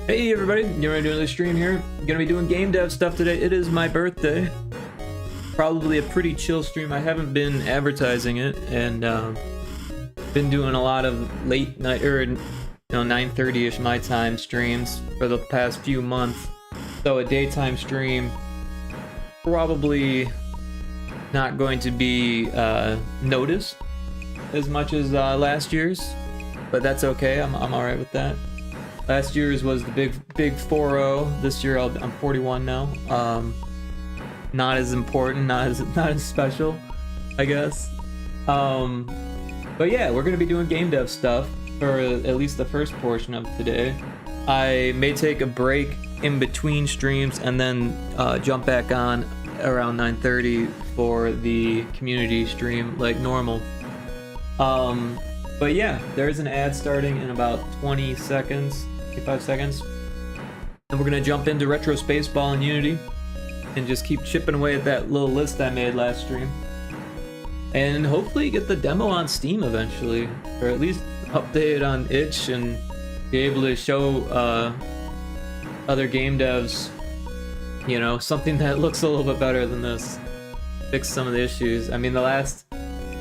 Hey everybody, you're doing another stream here. Gonna be doing game dev stuff today. It is my birthday. Probably a pretty chill stream. I haven't been advertising it, and been doing a lot of late night or 9:30ish my time streams for the past few months. So a daytime stream probably not going to be noticed as much as last year's, but that's okay. I'm all right with that. Last year's was the big 4-0. This year I'm 41 now. Not as important, not as special, I guess. But yeah, we're gonna be doing game dev stuff for at least the first portion of today. I may take a break in between streams and then jump back on around 9:30 for the community stream like normal. But yeah, there's an ad starting in about 20 seconds. 5 seconds, and we're gonna jump into Retro Spaceball in Unity and just keep chipping away at that little list I made last stream, and hopefully get the demo on Steam eventually, or at least update it on itch and be able to show other game devs, you know, something that looks a little bit better than this, fix some of the issues. I mean, the last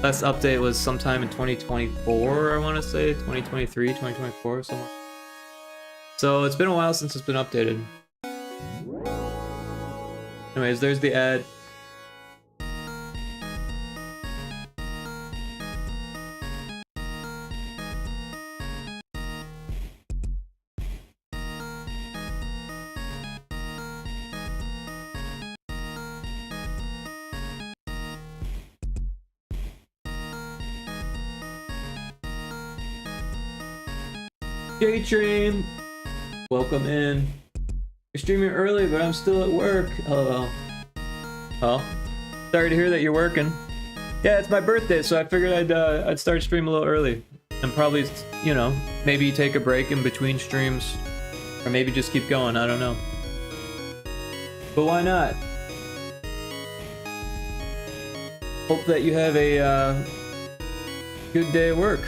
update was sometime in 2024, I want to say 2023, 2024, somewhere. So it's been a while since it's been updated. Anyways, there's the ad. J-Train! Welcome in. You're streaming early, but I'm still at work. LOL. Oh, sorry to hear that you're working. Yeah, it's my birthday, so I figured I'd start stream a little early, and probably, you know, maybe take a break in between streams, or maybe just keep going. I don't know. But why not? Hope that you have a good day at work.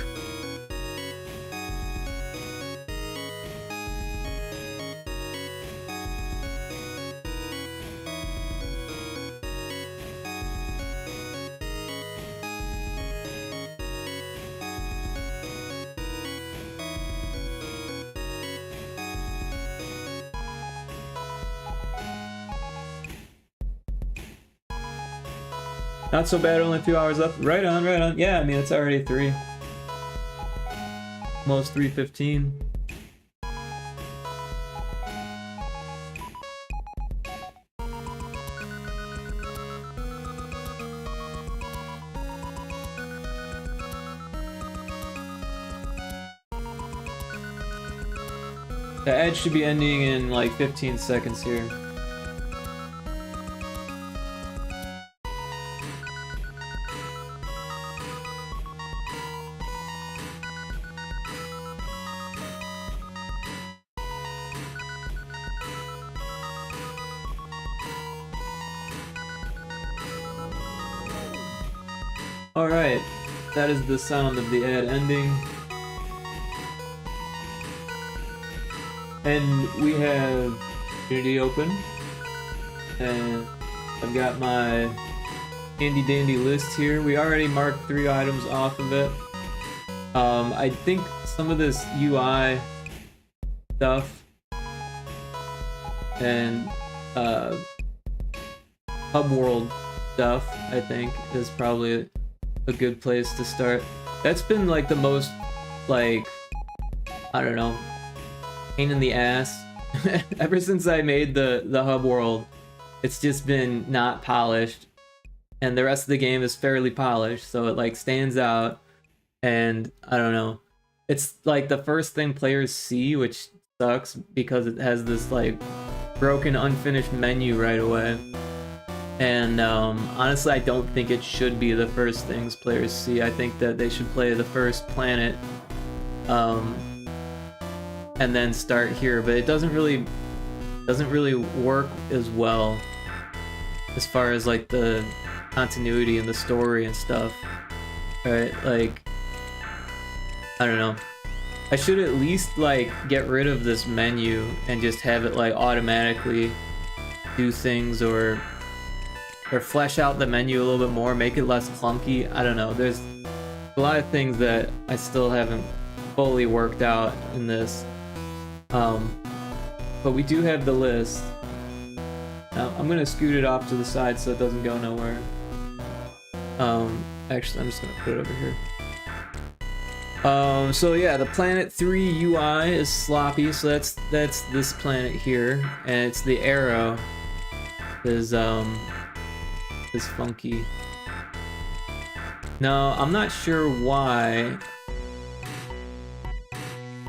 Not so bad, only a few hours left. Right on, right on. Yeah, I mean, it's already 3. Almost 3:15. The ad should be ending in like 15 seconds here. Alright, that is the sound of the ad ending. And we have Unity open. And I've got my handy dandy list here. We already marked 3 items off of it. I think some of this UI stuff and hub world stuff, I think, is probably a good place to start. That's been like the most, like, I don't know, pain in the ass ever since I made the hub world. It's just been not polished, and the rest of the game is fairly polished, so it like stands out. And I don't know, it's like the first thing players see, which sucks because it has this like broken unfinished menu right away. And honestly, I don't think it should be the first things players see. I think that they should play the first planet and then start here, but it doesn't really work as well as far as like the continuity and the story and stuff, right? Like, I don't know. I should at least like get rid of this menu and just have it like automatically do things, or flesh out the menu a little bit more, make it less clunky. I don't know. There's a lot of things that I still haven't fully worked out in this. But we do have the list. Now, I'm gonna scoot it off to the side so it doesn't go nowhere. Actually, I'm just gonna put it over here. So yeah, the Planet 3 UI is sloppy, so that's this planet here, and it's the arrow is funky. No, I'm not sure why.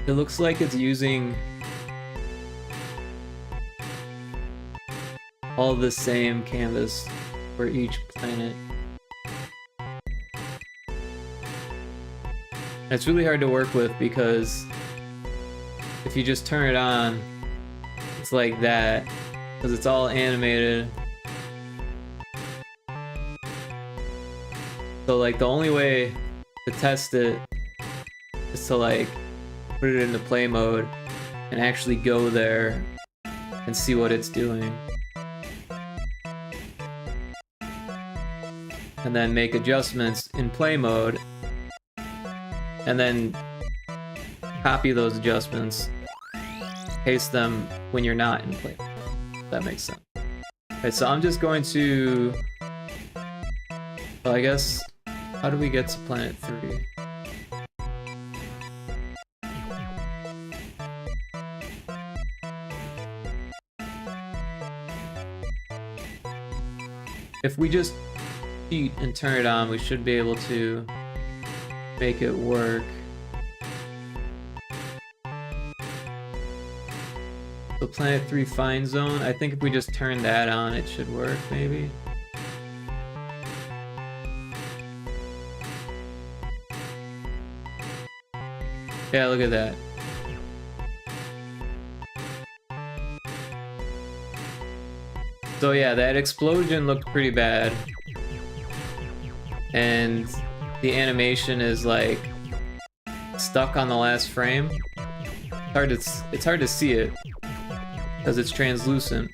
It looks like it's using all the same canvas for each planet. It's really hard to work with because if you just turn it on, it's like that, because it's all animated. So like the only way to test it is to like put it into play mode and actually go there and see what it's doing. And then make adjustments in play mode, and then copy those adjustments, paste them when you're not in play. That makes sense. Okay, so I'm just going to, well, I guess, how do we get to Planet 3? If we just cheat and turn it on, we should be able to make it work. The Planet 3 Find Zone, I think if we just turn that on, it should work, maybe. Yeah, look at that. So yeah, that explosion looked pretty bad. And the animation is like stuck on the last frame. It's hard to see it because it's translucent.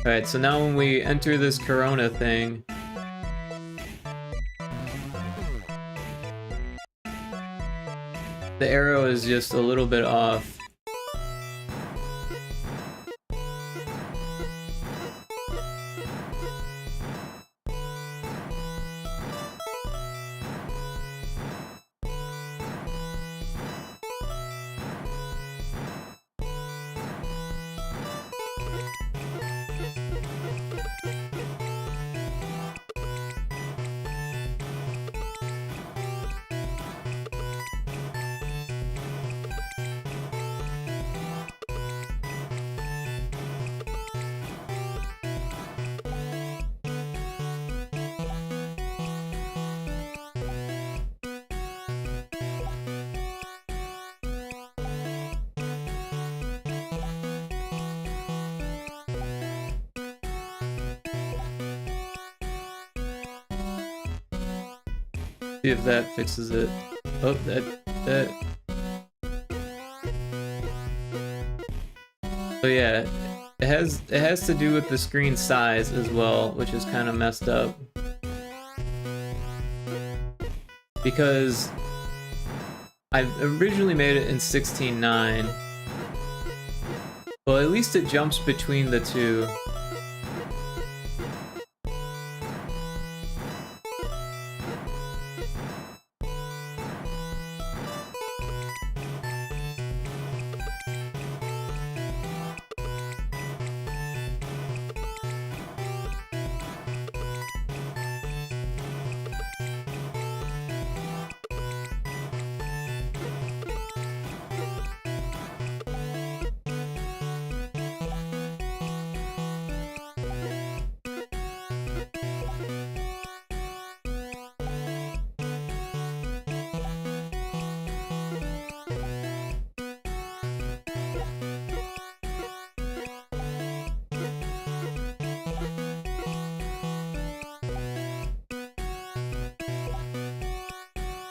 Alright, so now when we enter this Corona thing, the arrow is just a little bit off. See if that fixes it. Oh, that. So yeah, it has to do with the screen size as well, which is kind of messed up. Because I originally made it in 16:9. Well, at least it jumps between the two.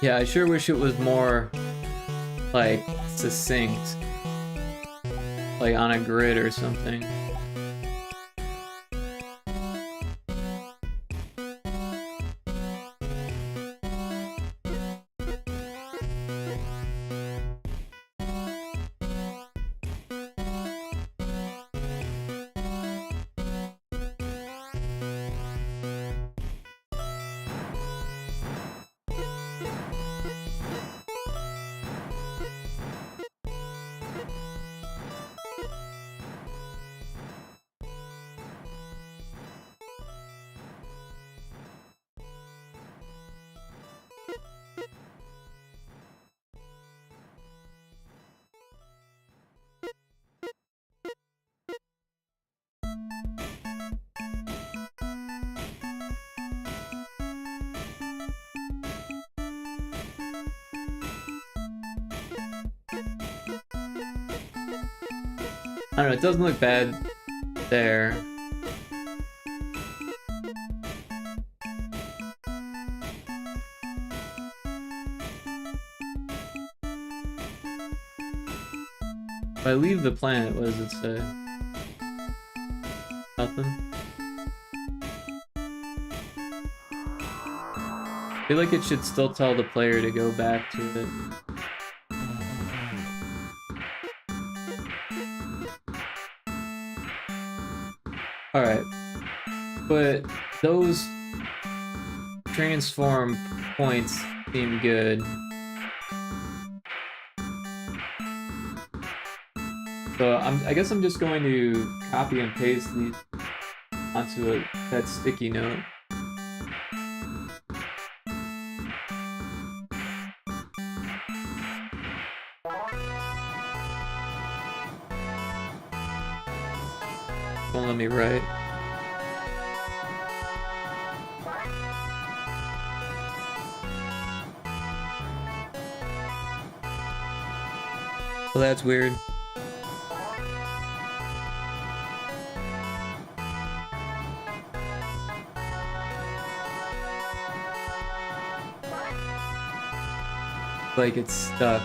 Yeah, I sure wish it was more, like, succinct. Like on a grid or something. I don't know, it doesn't look bad there. If I leave the planet, what does it say? Nothing? I feel like it should still tell the player to go back to it. Alright. But those transform points seem good. So I guess I'm just going to copy and paste these onto that sticky note. Don't let me write. Well, that's weird. Like it's stuck.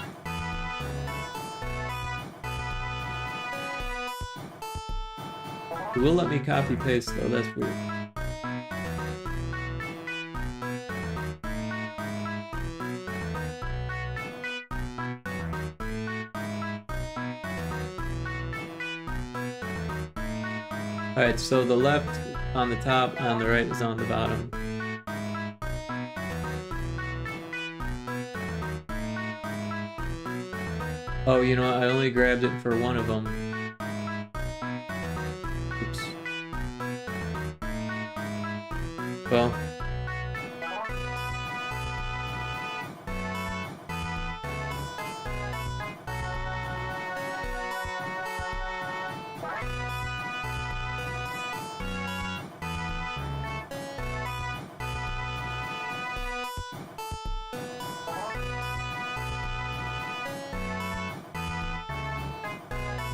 It will let me copy paste though, that's weird. Alright, so the left on the top and the right is on the bottom. Oh, you know what? I only grabbed it for one of them. Oops. Well.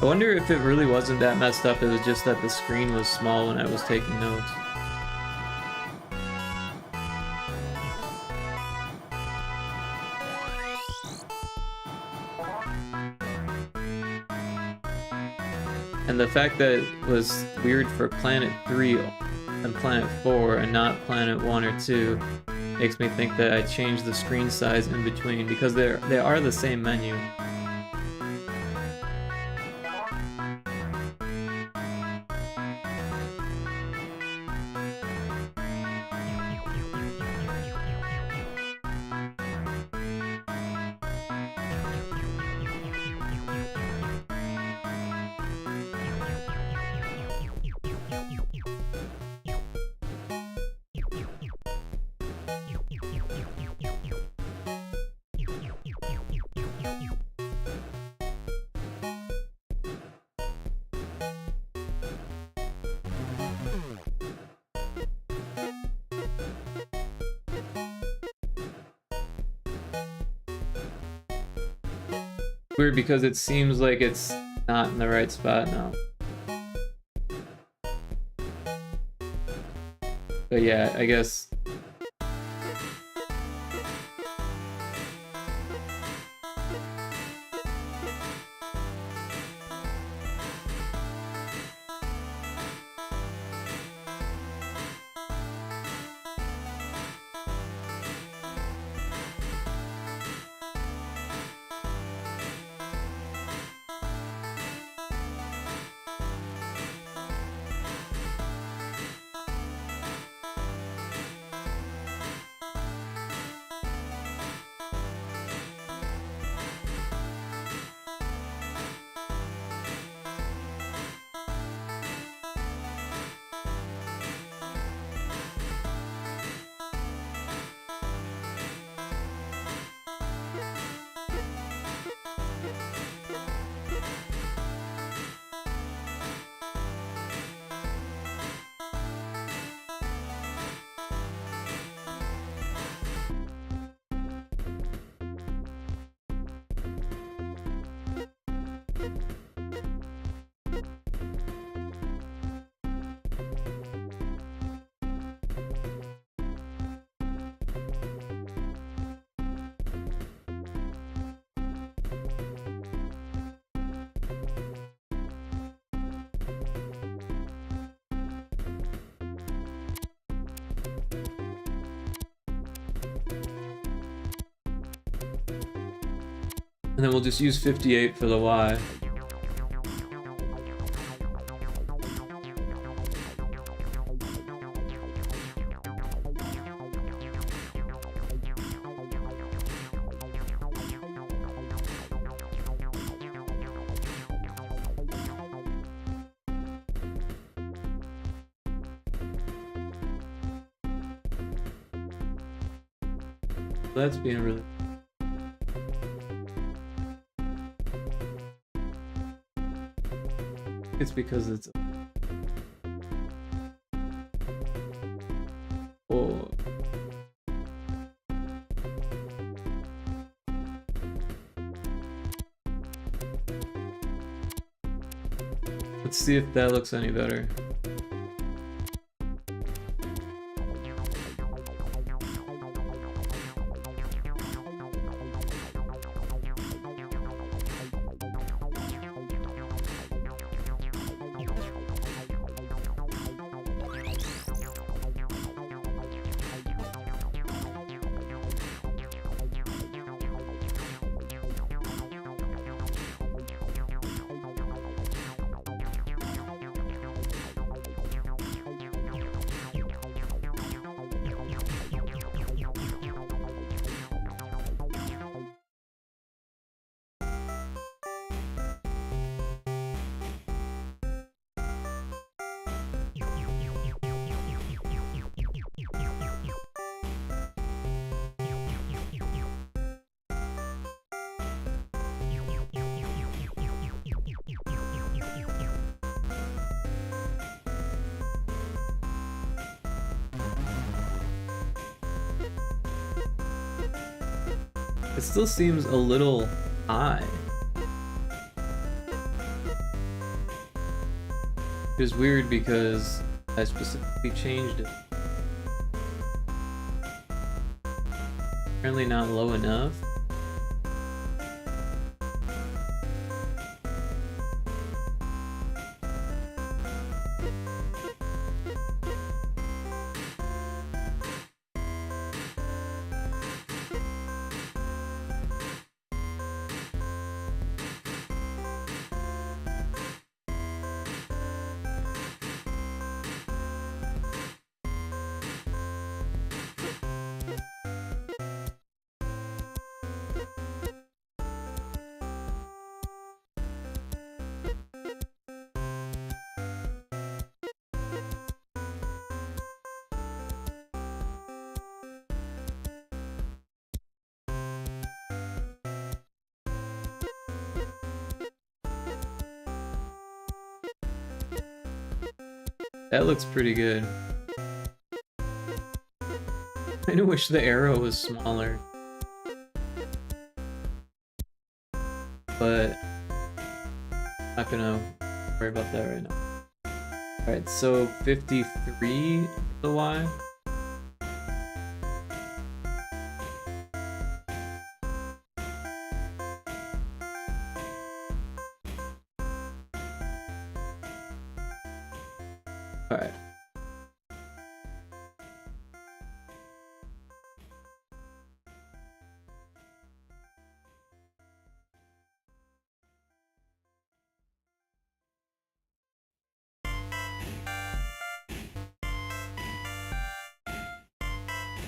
I wonder if it really wasn't that messed up, it was just that the screen was small when I was taking notes. And the fact that it was weird for Planet 3 and Planet 4 and not Planet 1 or 2 makes me think that I changed the screen size in between, because they are the same menu. Weird because it seems like it's not in the right spot now. But yeah, I guess And then we'll just use 58 for the Y. That's being really... It's because it's... Oh. Let's see if that looks any better. It still seems a little high. It was weird because I specifically changed it. Apparently not low enough. That looks pretty good. I kinda wish the arrow was smaller. But I'm not gonna worry about that right now. Alright, so 53 the Y. Alright.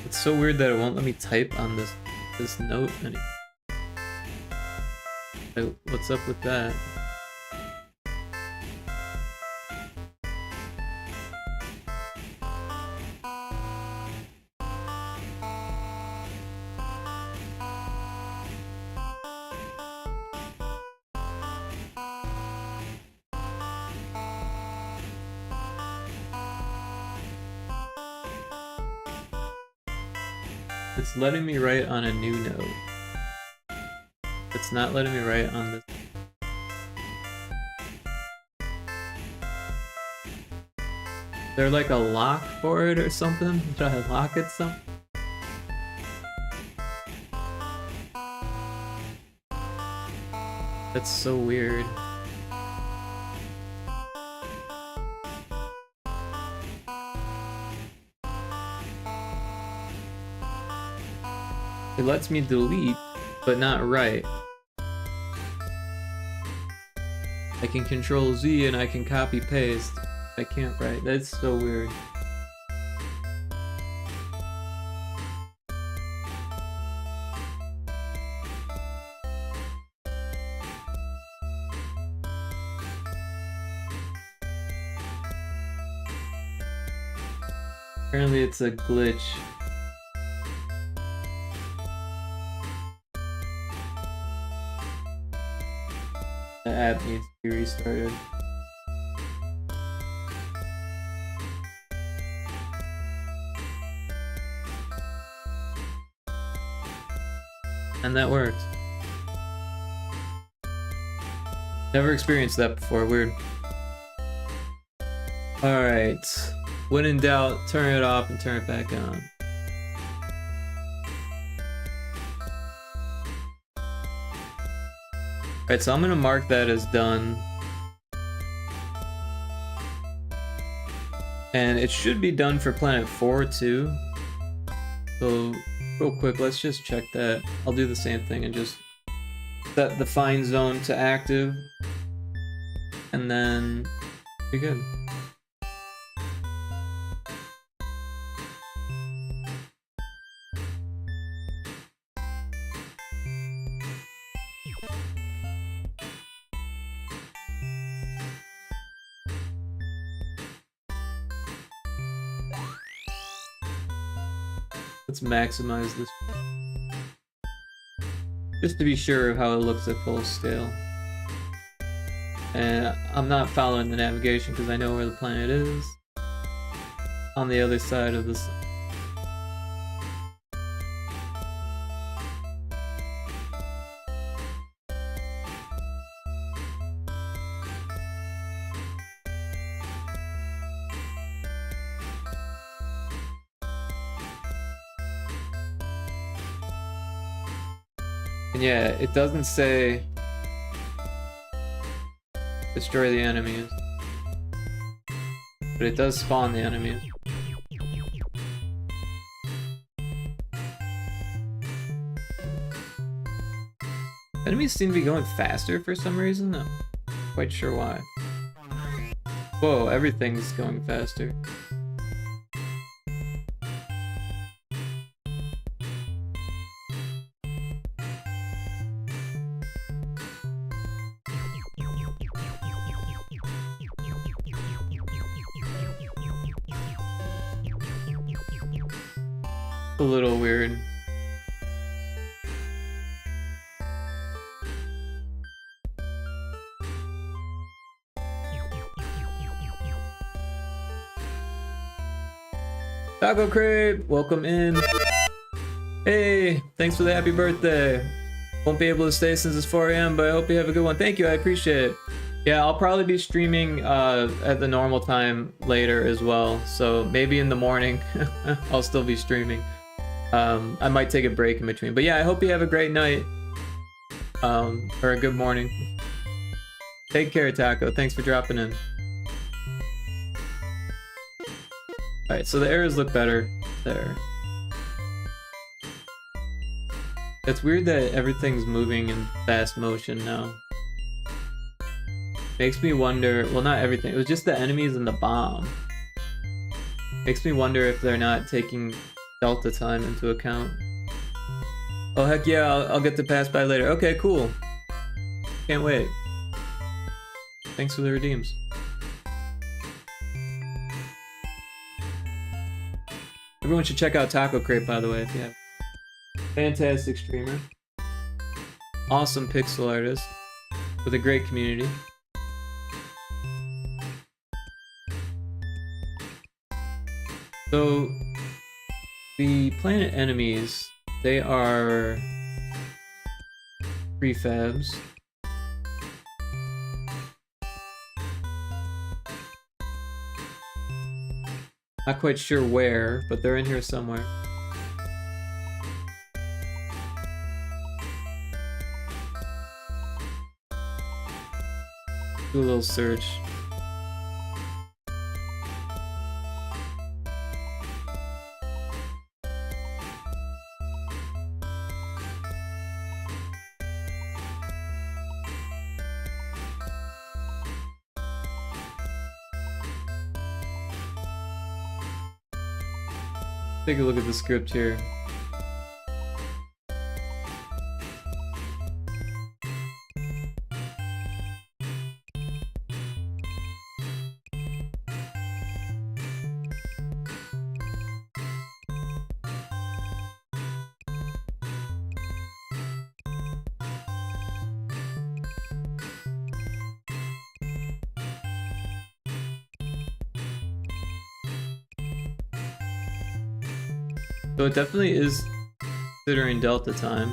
It's so weird that it won't let me type on this note anymore. Like, what's up with that? It's letting me write on a new note. It's not letting me write on this. Is there like a lock for it or something? Should I lock it some? That's so weird. It lets me delete, but not write. I can control Z and I can copy paste. I can't write. That's so weird. Apparently it's a glitch. The app needs to be restarted. And that worked. Never experienced that before, weird. Alright. When in doubt, turn it off and turn it back on. Alright, so I'm gonna mark that as done. And it should be done for Planet 4 too. So, real quick, let's just check that. I'll do the same thing and just set the fine zone to active. And then, be good. Let's maximize this just to be sure of how it looks at full scale. And I'm not following the navigation because I know where the planet is on the other side of the sun. And yeah, it doesn't say destroy the enemies, but it does spawn the enemies. Enemies seem to be going faster for some reason. I'm not quite sure why. Whoa, everything's going faster. A little weird. Taco Crate, welcome in. Hey, thanks for the happy birthday. Won't be able to stay since it's 4 AM, but I hope you have a good one. Thank you, I appreciate it. Yeah, I'll probably be streaming at the normal time later as well. So maybe in the morning, I'll still be streaming. I might take a break in between. But yeah, I hope you have a great night. Or a good morning. Take care, Taco. Thanks for dropping in. Alright, so the arrows look better there. It's weird that everything's moving in fast motion now. Makes me wonder, well, not everything, it was just the enemies and the bomb. Makes me wonder if they're not taking delta time into account. Oh heck yeah, I'll get to pass by later. Okay, cool. Can't wait. Thanks for the redeems. Everyone should check out Taco Crate, by the way, if you have. Fantastic streamer. Awesome pixel artist. With a great community. So, the planet enemies, they are prefabs. Not quite sure where, but they're in here somewhere. Do a little search. Take a look at the script here. So it definitely is considering delta time.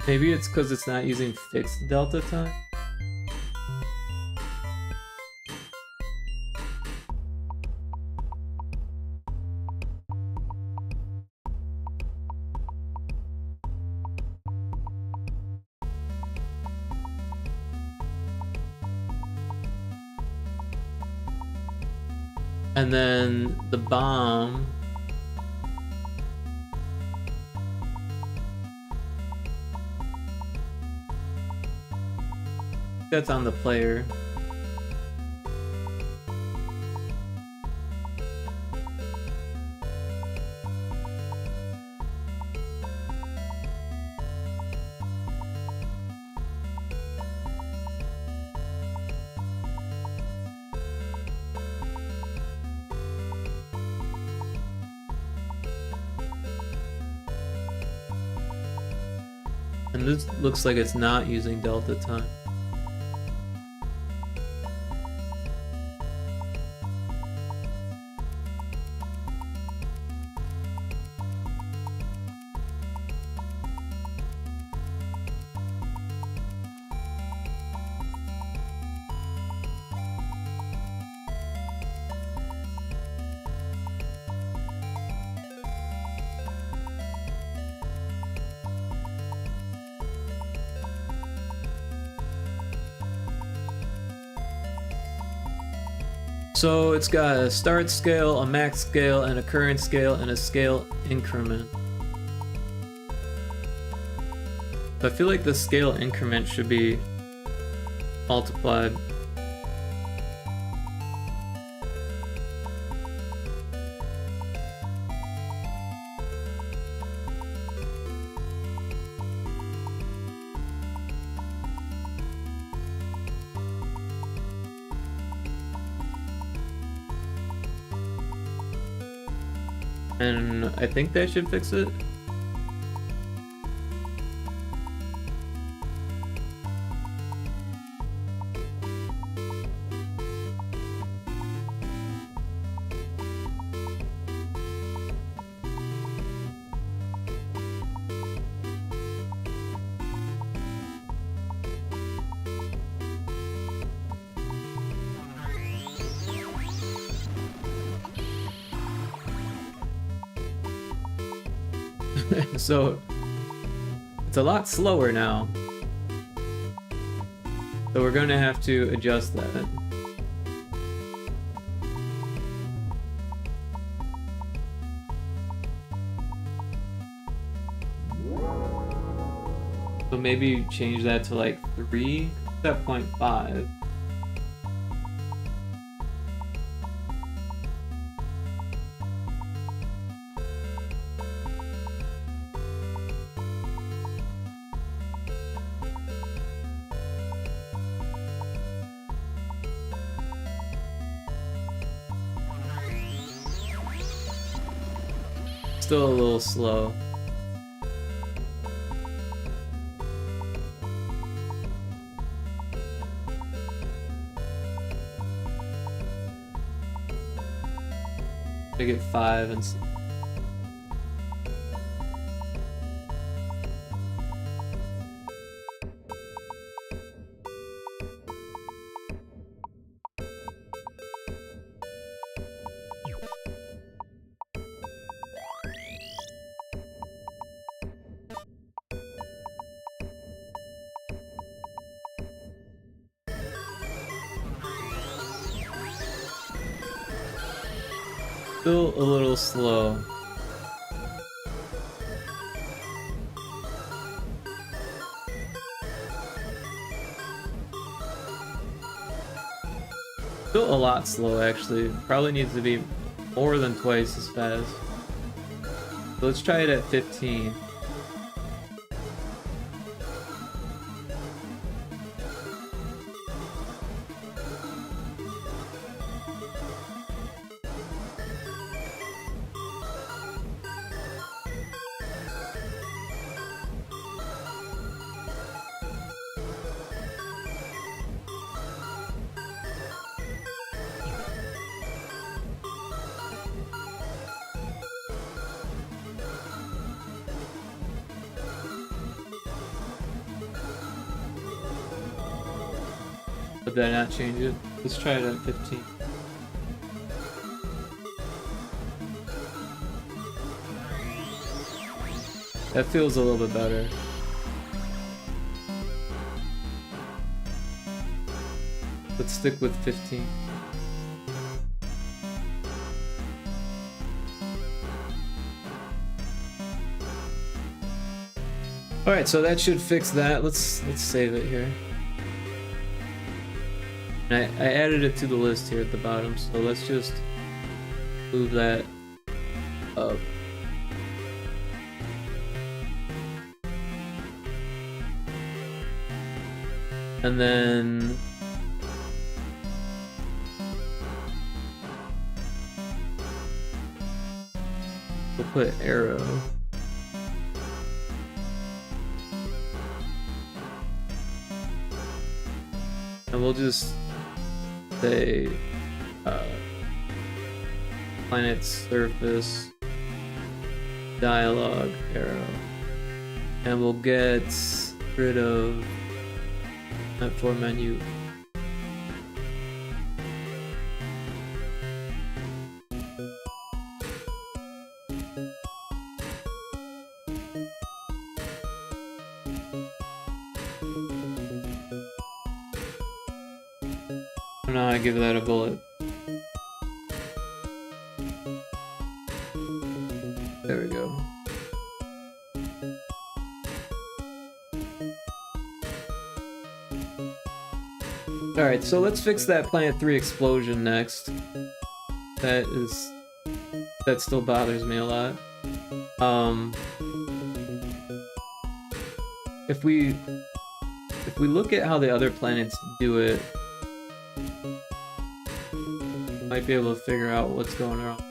Maybe it's because it's not using fixed delta time. And then the bomb. That's on the player. And this looks like it's not using delta time. So it's got a start scale, a max scale, and a current scale, and a scale increment. So I feel like the scale increment should be multiplied. And I think that should fix it. So it's a lot slower now. So we're going to have to adjust that. So maybe change that to like 3, 7.5. Still a little slow. I get 5 and 6. Still a little slow. Still a lot slow, actually. Probably needs to be more than twice as fast. So let's try it at 15. Did I not change it? Let's try it at 15. That feels a little bit better. Let's stick with 15. Alright, so that should fix that. Let's save it here. And I added it to the list here at the bottom, so let's just move that up. And then we'll put arrow. And we'll just say planet surface dialogue arrow. And we'll get rid of that for menu. Now I give that a bullet. There we go. Alright, so let's fix that Planet 3 explosion next. That still bothers me a lot. If we look at how the other planets do it, might be able to figure out what's going on.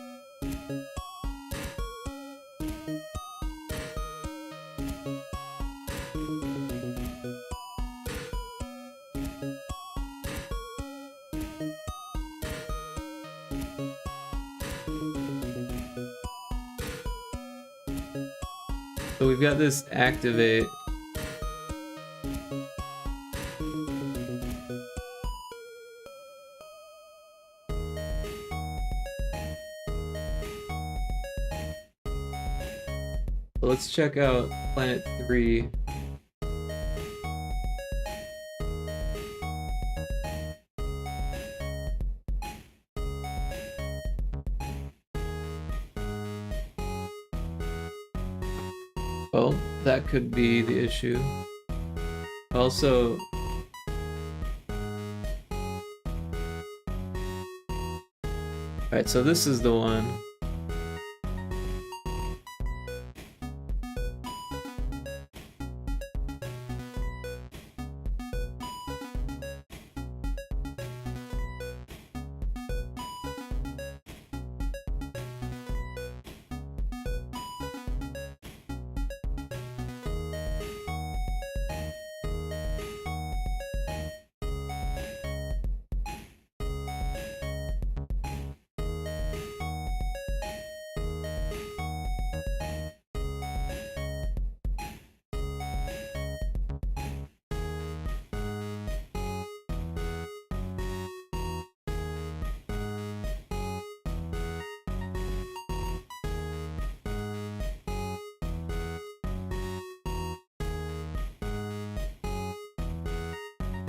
So we've got this activate. So let's check out Planet 3. Well, that could be the issue. Also, alright, so this is the one.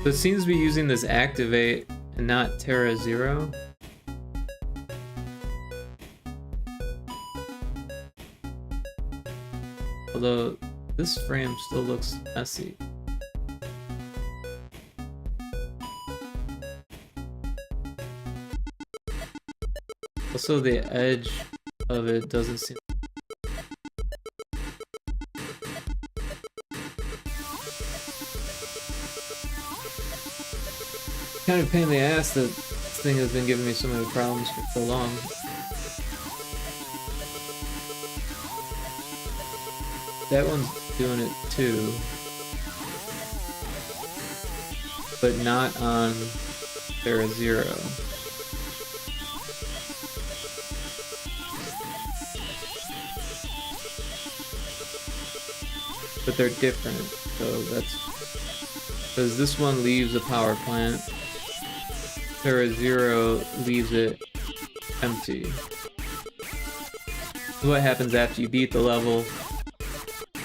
So it seems to be using this activate and not Terra Zero. Although this frame still looks messy. Also, the edge of it doesn't seem. Kind of a pain in the ass that this thing has been giving me so many problems for so long. That one's doing it too, but not on Terra Zero. But they're different, so that's because this one leaves a power plant. Terra Zero leaves it empty. This is what happens after you beat the level.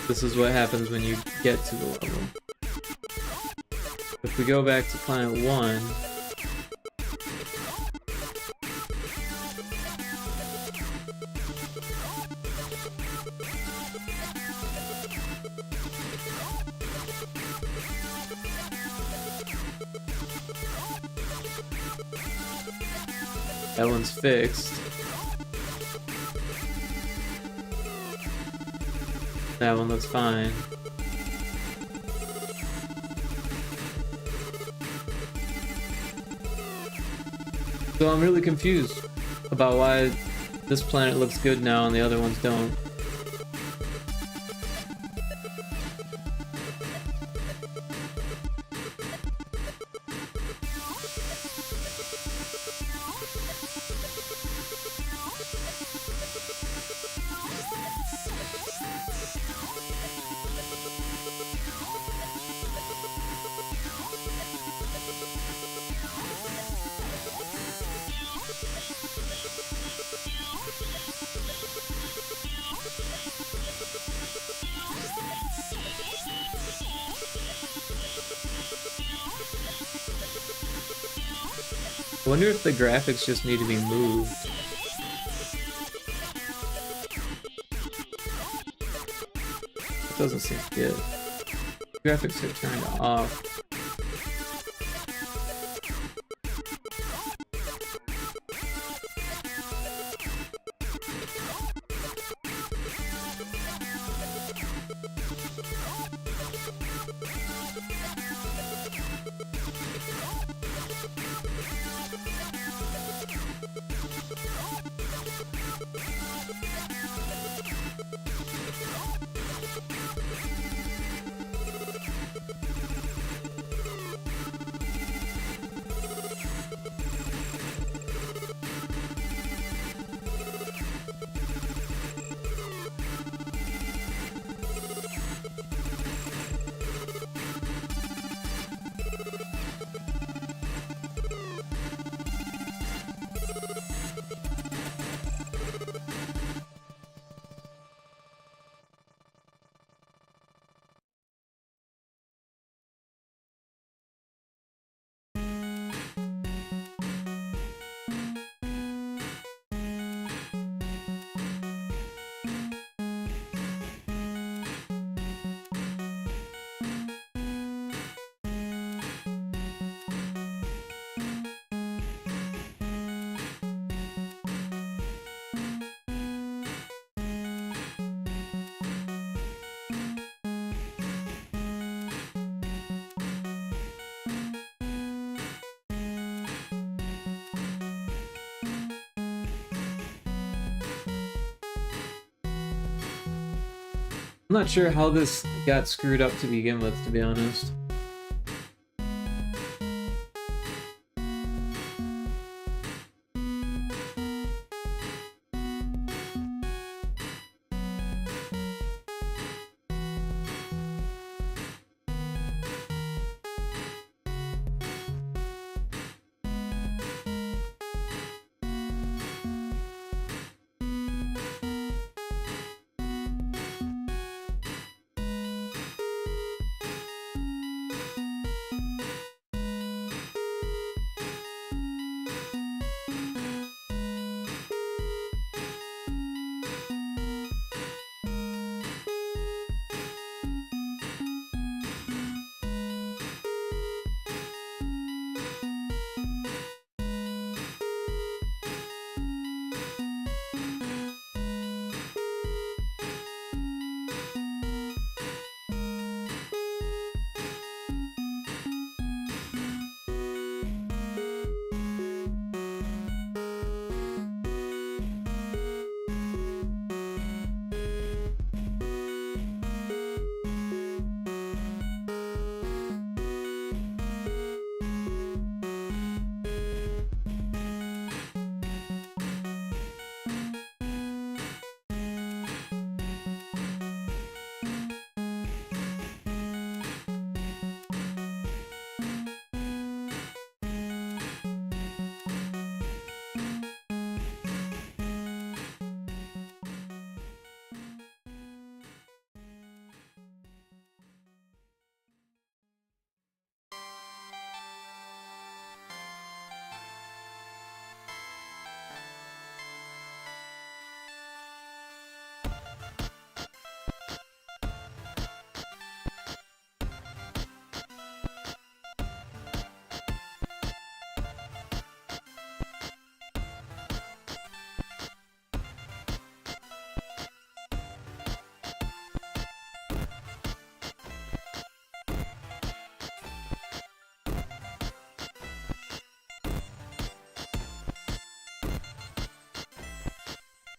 This is what happens when you get to the level. If we go back to Planet 1, that one's fixed. That one looks fine. So I'm really confused about why this planet looks good now and the other ones don't. I wonder if the graphics just need to be moved. It doesn't seem good. Graphics are turned off. I'm not sure how this got screwed up to begin with, to be honest.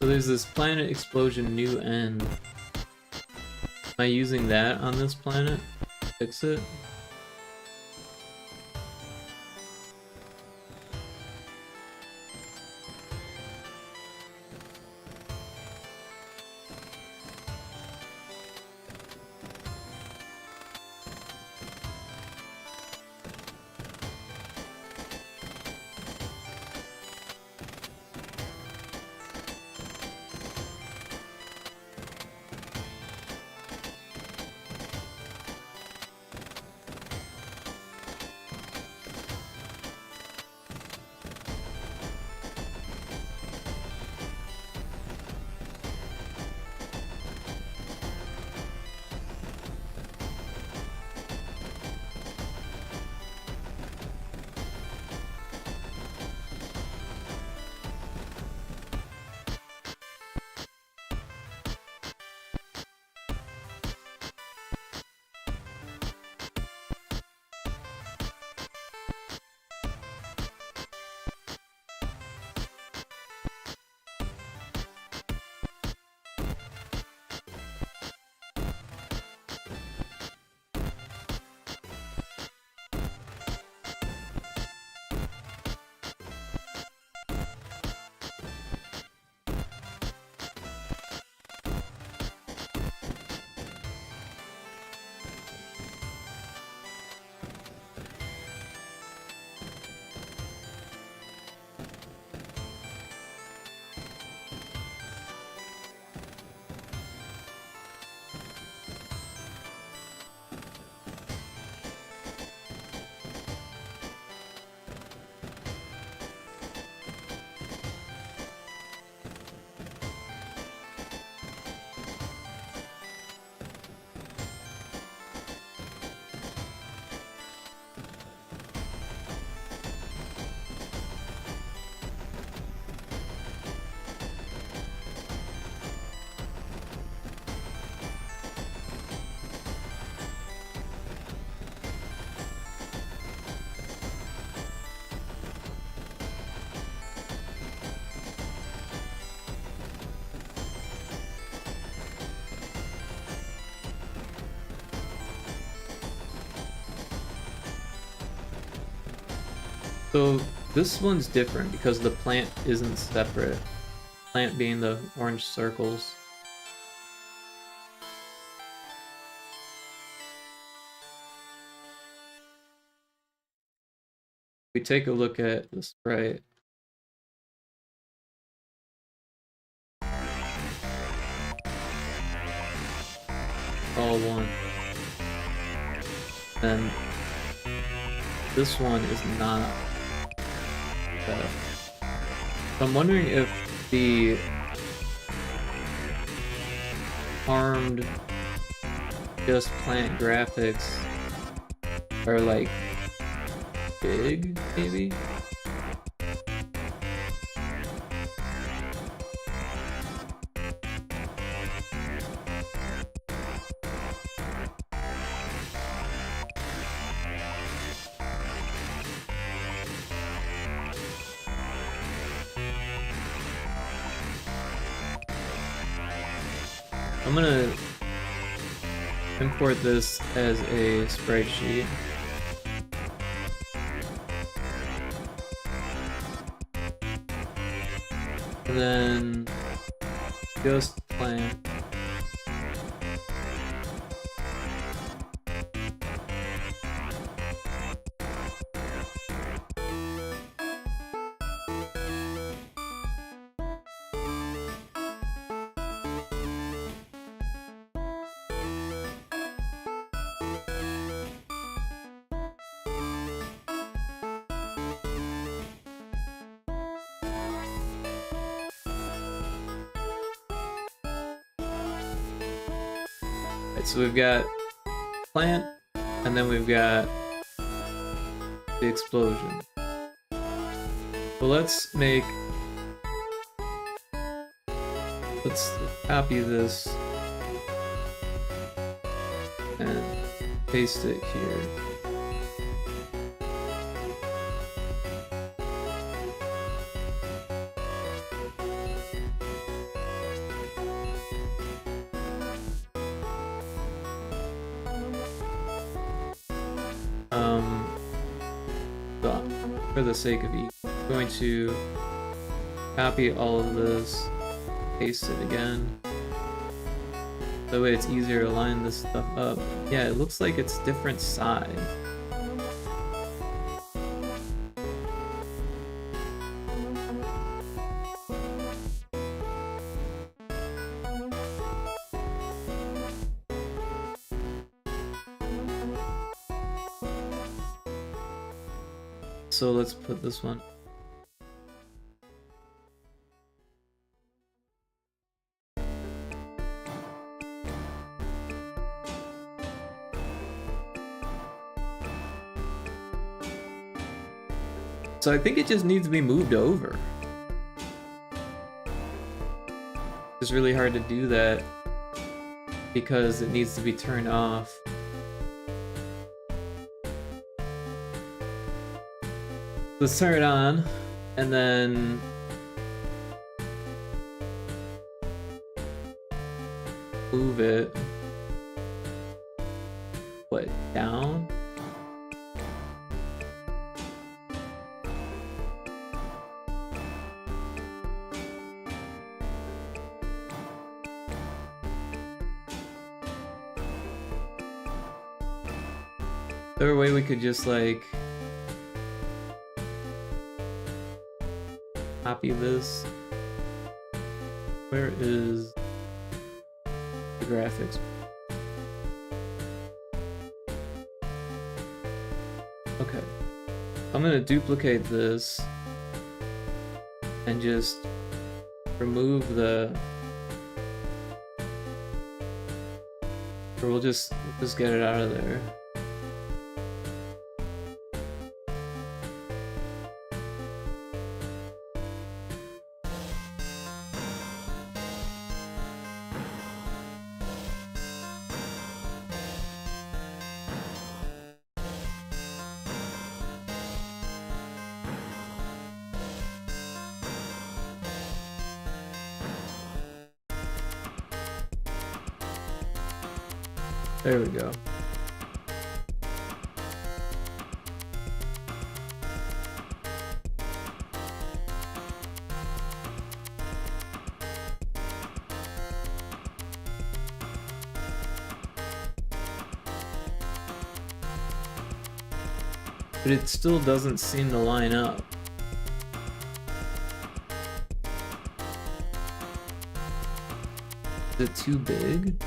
So there's this planet explosion new end. Am I using that on this planet? Fix it? So this one's different because the plant isn't separate. Plant being the orange circles. We take a look at the sprite. All one. And this one is not. So I'm wondering if the harmed just plant graphics are like big, maybe? I'm gonna import this as a sprite sheet. And then just plant. So we've got plant, and then we've got the explosion. So let's copy this and paste it here. for the sake of ease, I'm going to copy all of this, paste it again. That way it's easier to line this stuff up. Yeah, it looks like it's different size. So let's put this one. So I think it just needs to be moved over. It's really hard to do that because it needs to be turned off. Let's turn it on, and then move it. What, down? Is there a way we could just like copy this? Where is the graphics? Okay. I'm gonna duplicate this and just remove the, or we'll just get it out of there. There we go. But it still doesn't seem to line up. Is it too big?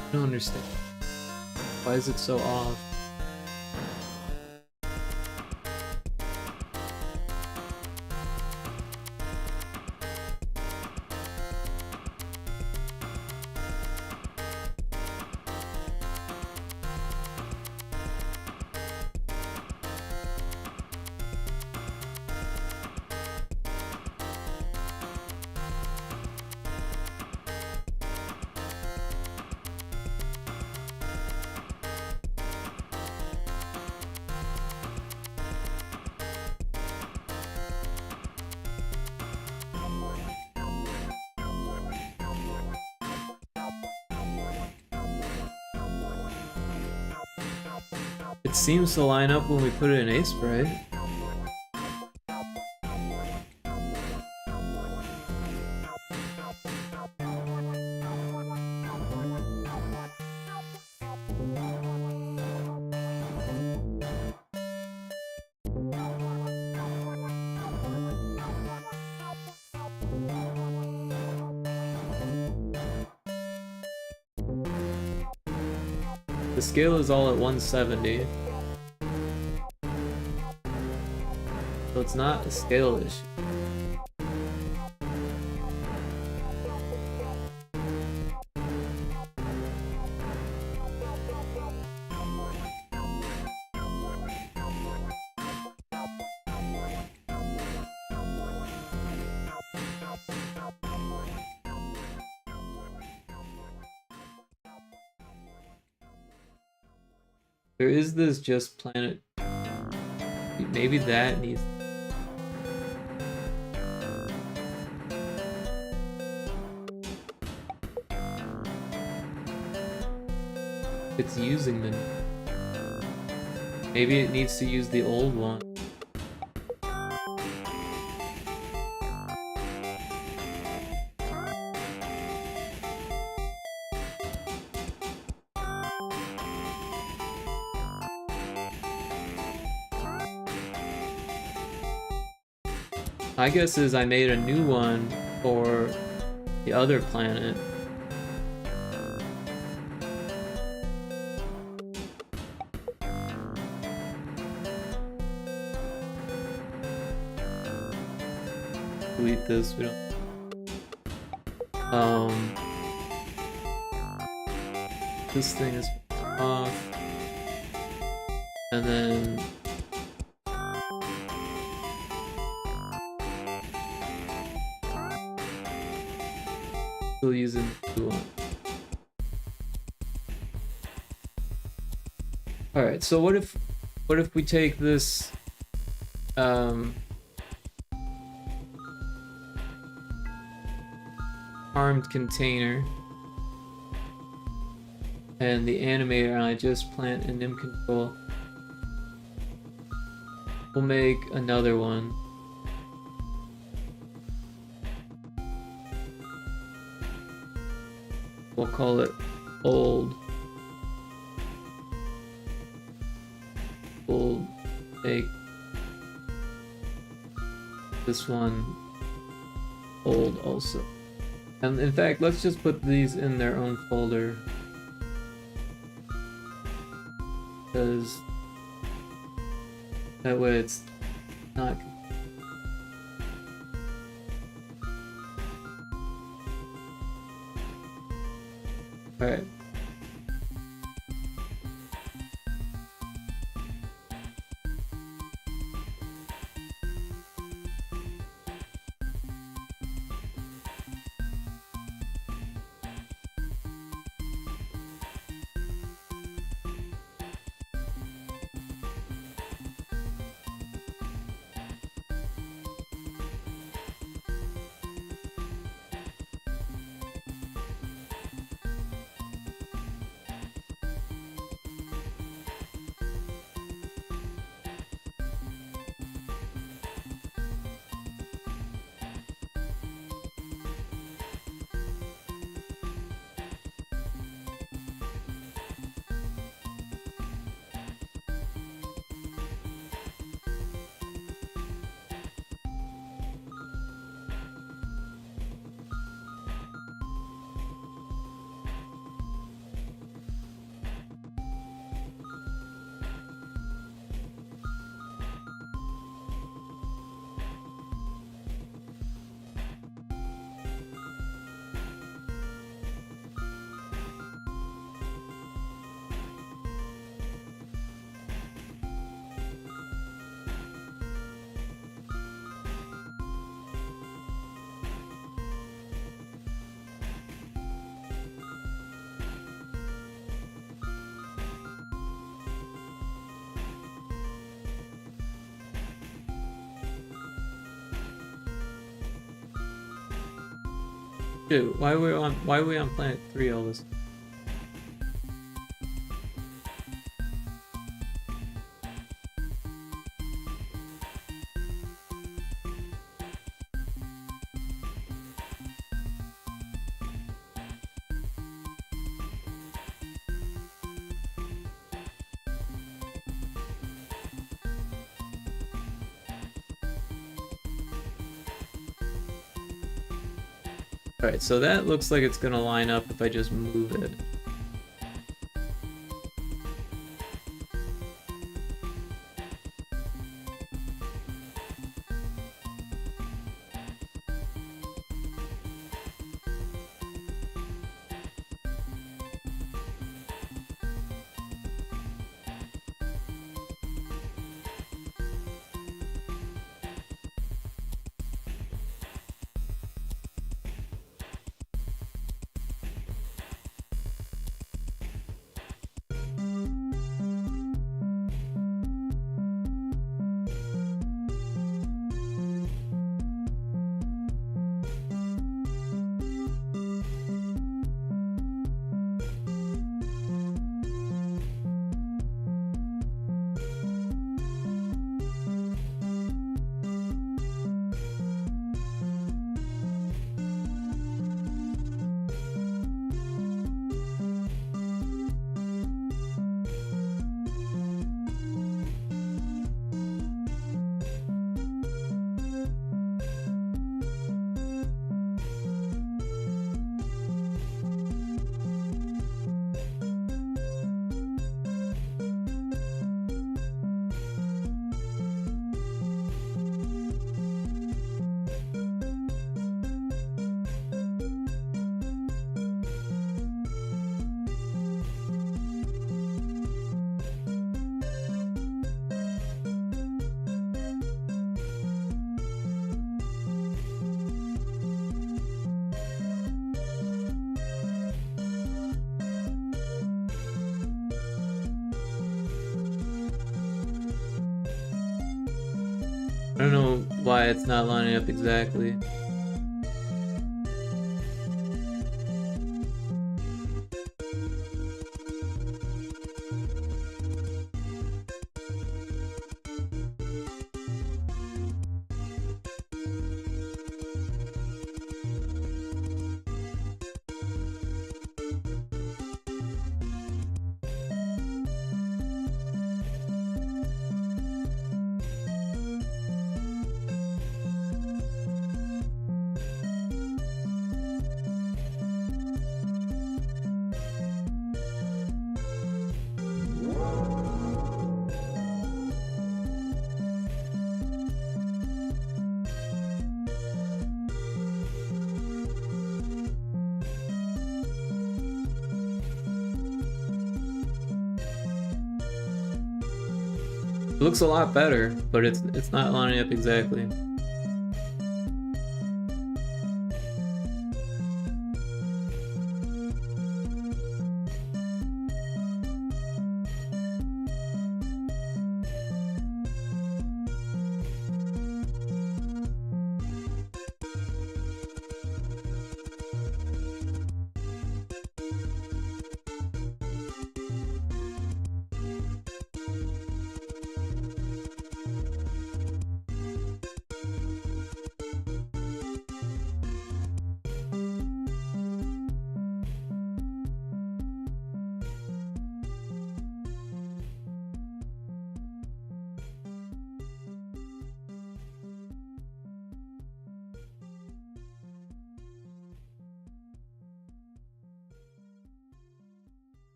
I don't understand. Why is it so off? It seems to line up when we put it in Aseprite. The scale is all at 170. So it's not a scale issue. There is this Just Planet. Maybe that needs it's using the... Maybe it needs to use the old one. My guess is I made a new one for the other planet. Delete this, we don't... This thing is off. And then... Still using the one. Alright, so what if we take this armed container and the animator and I just plant a nim control. We'll make another one. We'll call it old. We'll make this one old also. And in fact, let's just put these in their own folder. Because that way it's not... Alright. Dude, why are we on planet 3 all this? Alright, so that looks like it's gonna line up if I just move it. I don't know why it's not lining up exactly. It looks a lot better, but it's not lining up exactly.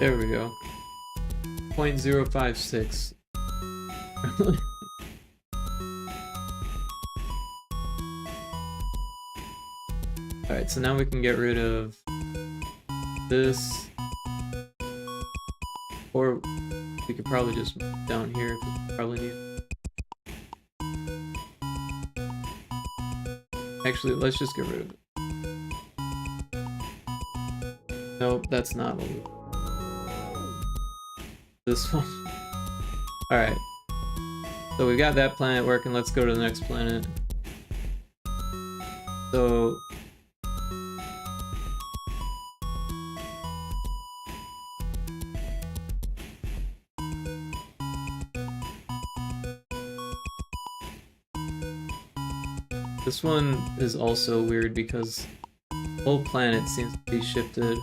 There we go. 0.056. Alright, so now we can get rid of this. Or we could probably just down here, because we probably need. Actually, let's just get rid of it. Nope, that's not what we. This one. Alright. So we got that planet working, let's go to the next planet. So this one is also weird because the whole planet seems to be shifted.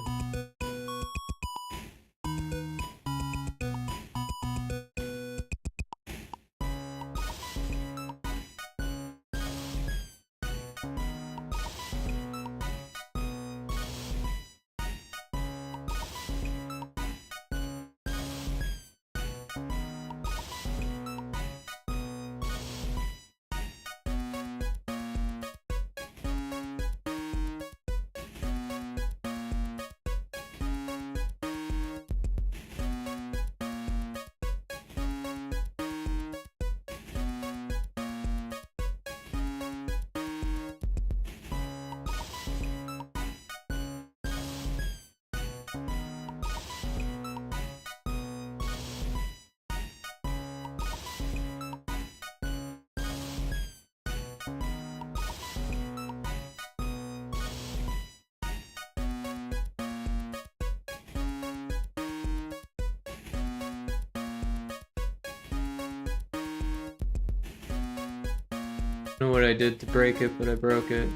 I don't know what I did to break it, but I broke it.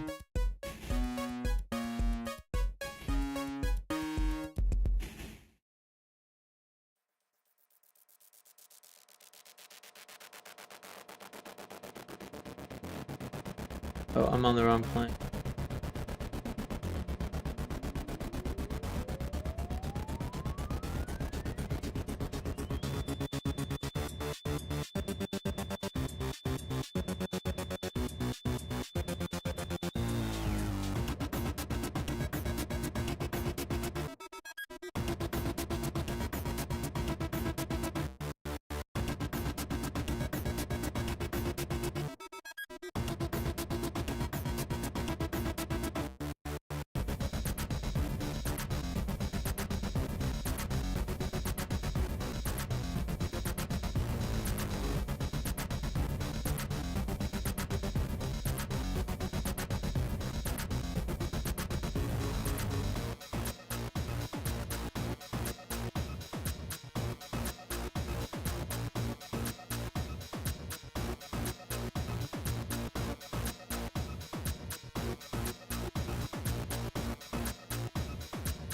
Oh, I'm on the wrong planet.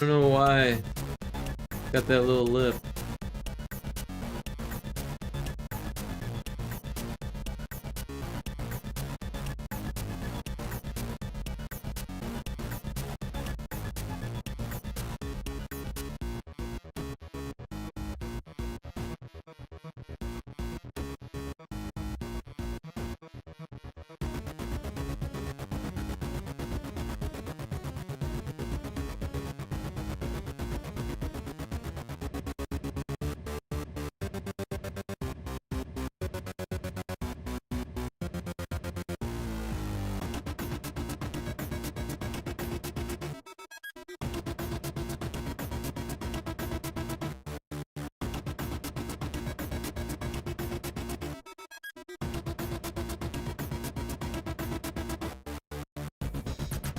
don't know why. Got that little lip.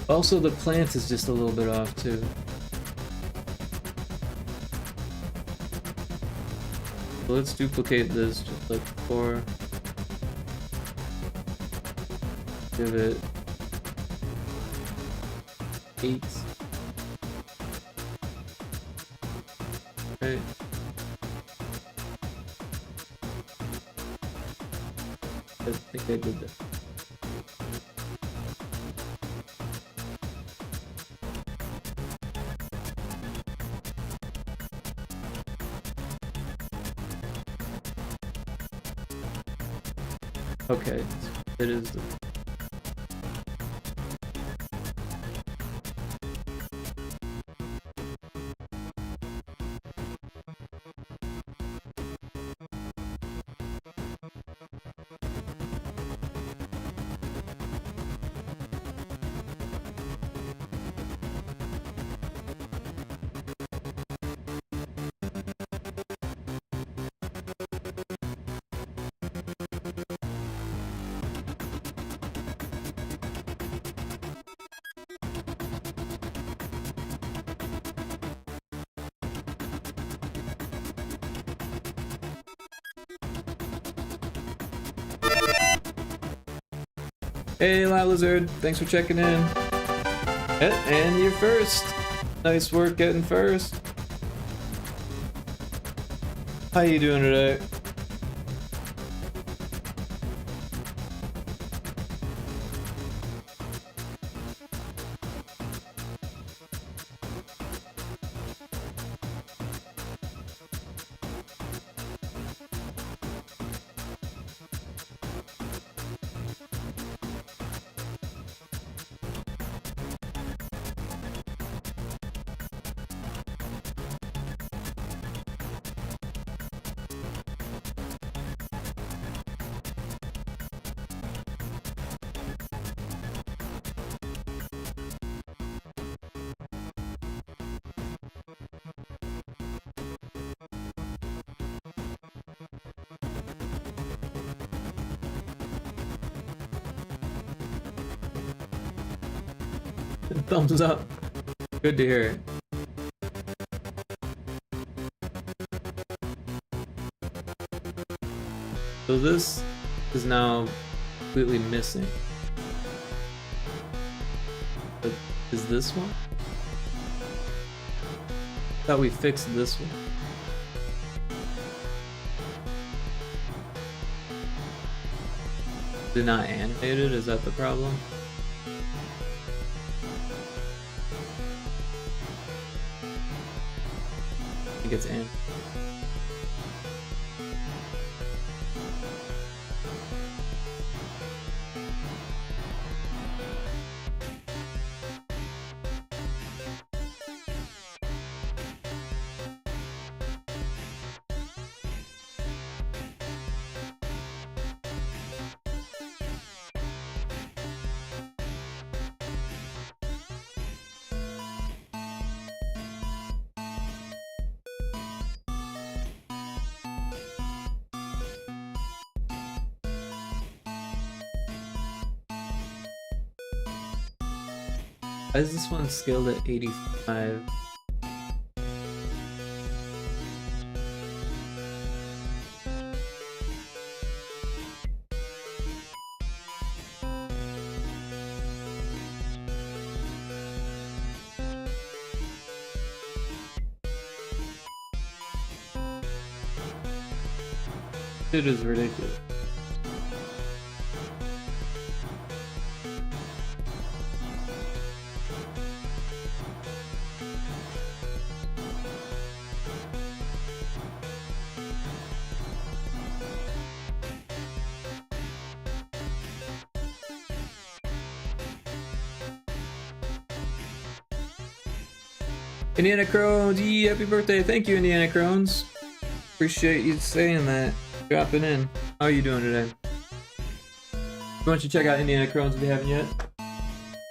Also, the plant is just a little bit off too. So let's duplicate this just like before. Give it 8. Okay. I think I did that. Okay, it is the... Hey, Lizard, thanks for checking in. And you're first. Nice work getting first. How you doing today? Thumbs up. Good to hear it. So this is now completely missing. But is this one? I thought we fixed this one. Did not animate it? Is that the problem? I think it's animated. Why is this one scaled at 85? It is ridiculous. Indiana Crones, yee, happy birthday. Thank you, Indiana Crones. Appreciate you saying that. Dropping in. How are you doing today? Why don't you check out Indiana Crones if you haven't yet?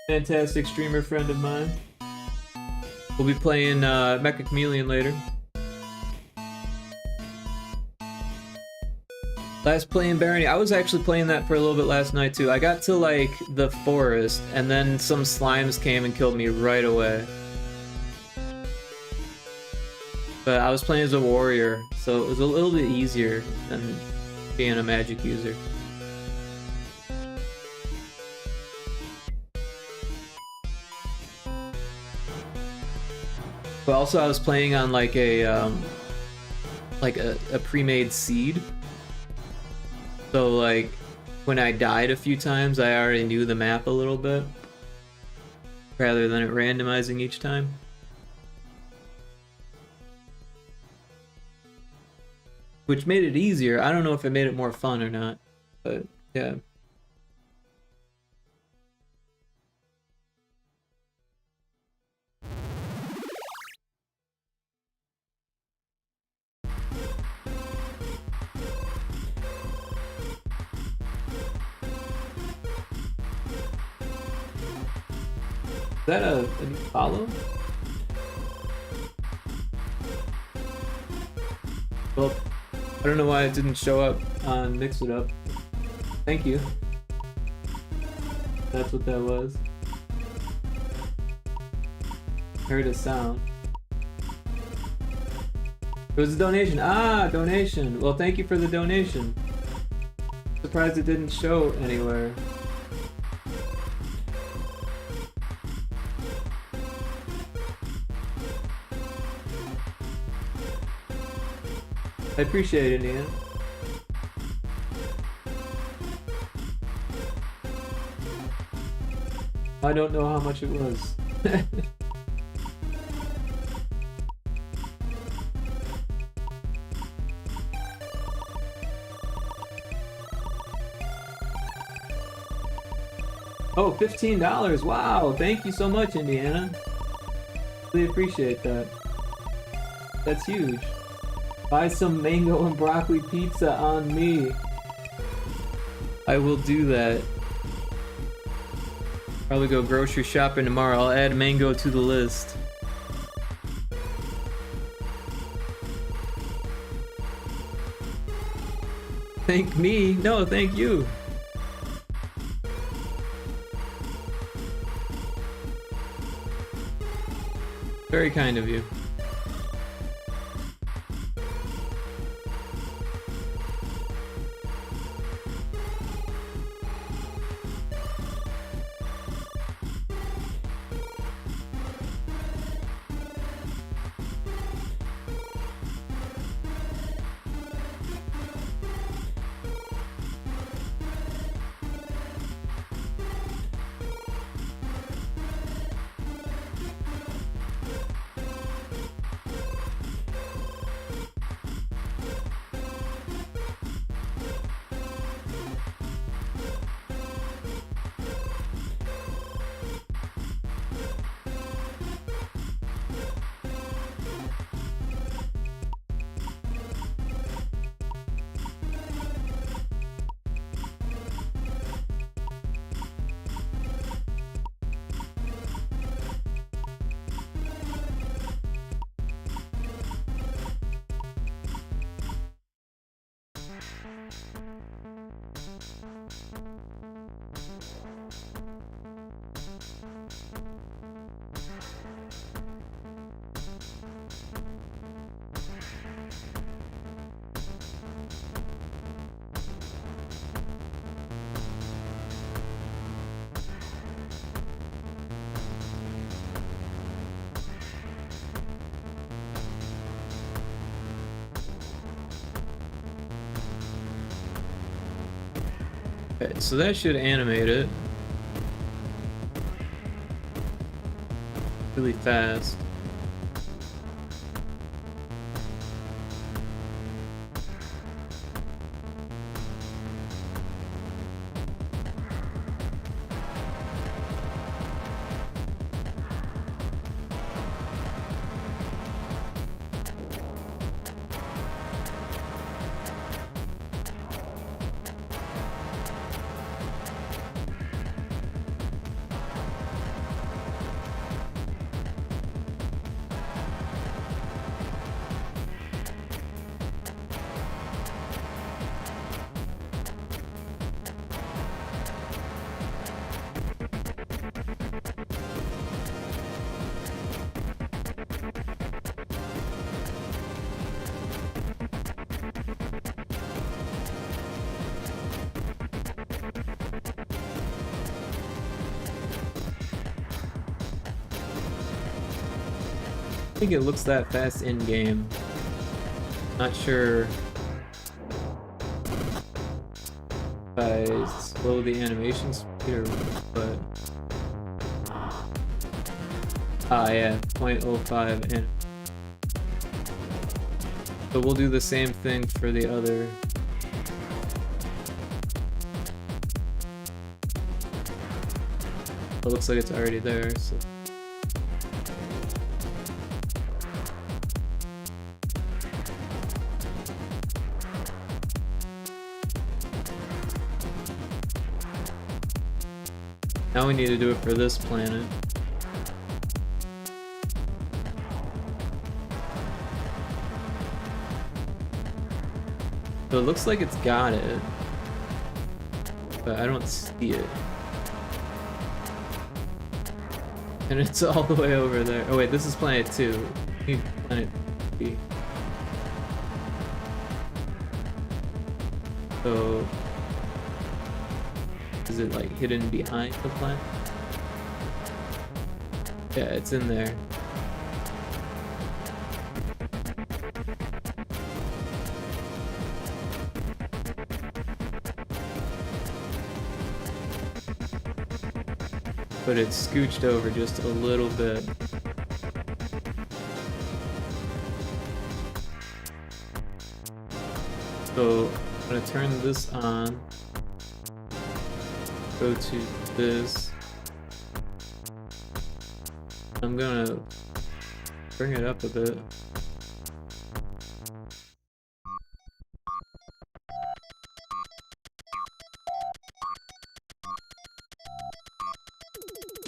Fantastic streamer friend of mine. We'll be playing Mecha Chameleon later. Last playing Barony. I was actually playing that for a little bit last night too. I got to like the forest and then some slimes came and killed me right away. But I was playing as a warrior, so it was a little bit easier than being a magic user. But also I was playing on like a pre-made seed. So like when I died a few times, I already knew the map a little bit rather than it randomizing each time. Which made it easier. I don't know if it made it more fun or not, but yeah. Is that a new follow? Well, I don't know why it didn't show up on Mix It Up. Thank you. That's what that was. Heard a sound. It was a donation. Ah, donation. Well, thank you for the donation. Surprised it didn't show anywhere. I appreciate it, Ian. I don't know how much it was. Oh, $15. Wow, thank you so much, Indiana. Really appreciate that. That's huge. Buy some mango and broccoli pizza on me. I will do that. Probably go grocery shopping tomorrow. I'll add mango to the list. Thank me? No, thank you. Very kind of you. Okay, so that should animate it really fast. I think it looks that fast in game. Not sure if I slow the animation speed or but yeah, 0.05 and so we'll do the same thing for the other. It looks like it's already there, so now we need to do it for this planet. So it looks like it's got it, but I don't see it. And it's all the way over there. Oh wait, this is planet 2. We need planet 3. So is it like hidden behind the planet? Yeah, it's in there. But it's scooched over just a little bit. So I'm gonna turn this on. Go to this. I'm gonna bring it up a bit.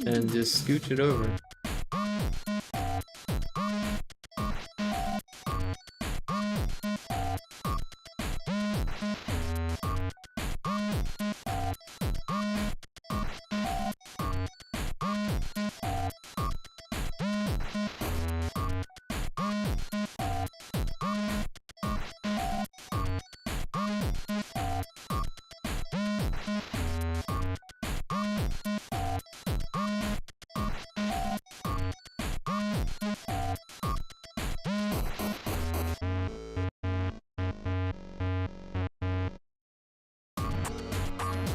And just scooch it over.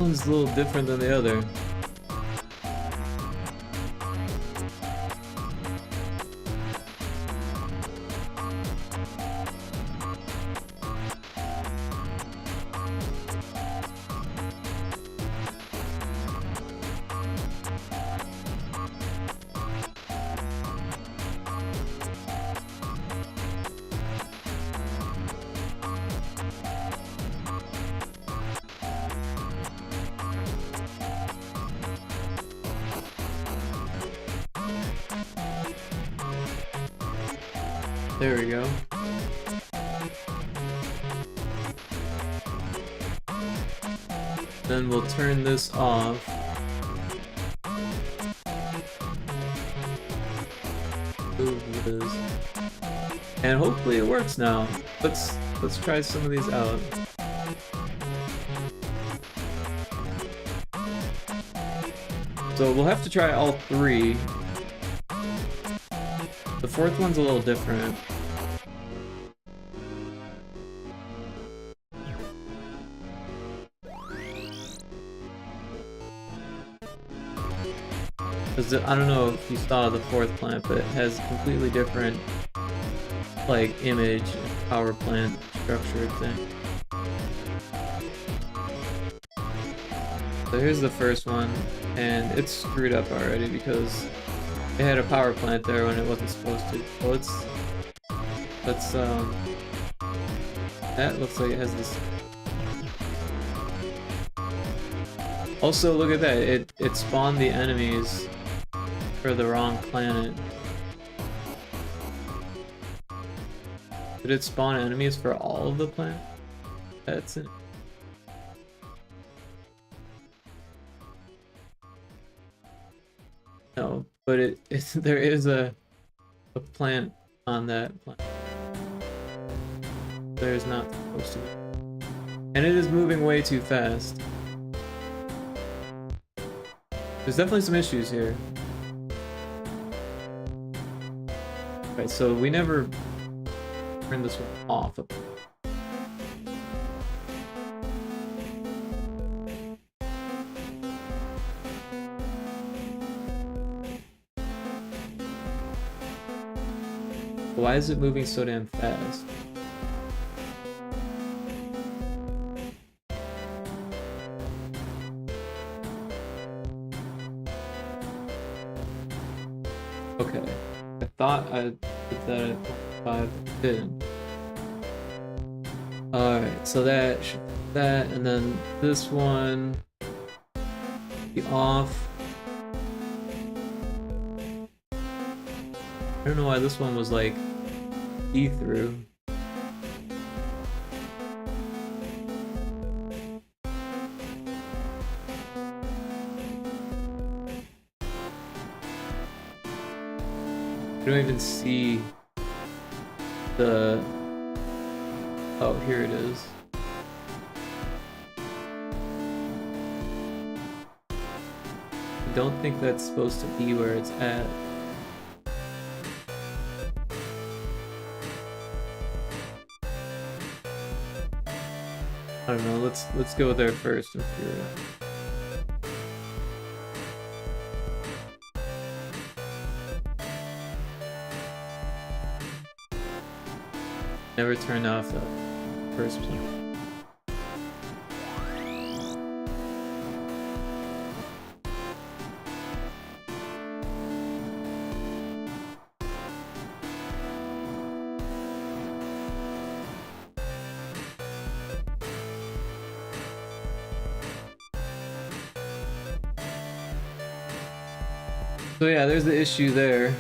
One's a little different than the other. There we go. Then we'll turn this off. Move this. And hopefully it works now. Let's try some of these out. So we'll have to try all 3. The 4th one's a little different. Because I don't know if you saw the fourth plant, but it has a completely different like image and power plant structured thing. So here's the first one, and it's screwed up already because it had a power plant there when it wasn't supposed to. So that looks like it has this. Also, look at that, it spawned the enemies for the wrong planet. Did it spawn enemies for all of the planets? That's it. No, but there is a plant on that planet. There's not supposed to be. And it is moving way too fast. There's definitely some issues here. Right, so we never turned this one off. Why is it moving so damn fast? Okay, I thought I put that at 5, didn't. Alright, so that, and then this one be off. I don't know why this one was like see-through. I don't even see the... Oh, here it is. I don't think that's supposed to be where it's at. I don't know, let's go there first and figure it out. Never turned off the first one. So yeah, there's the issue there.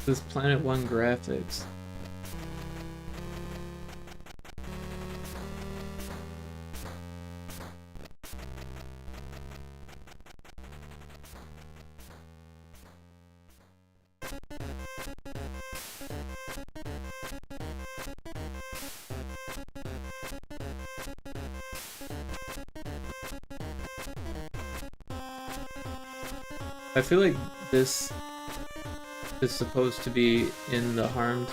This Planet One graphics. I feel like this is supposed to be in the harmed.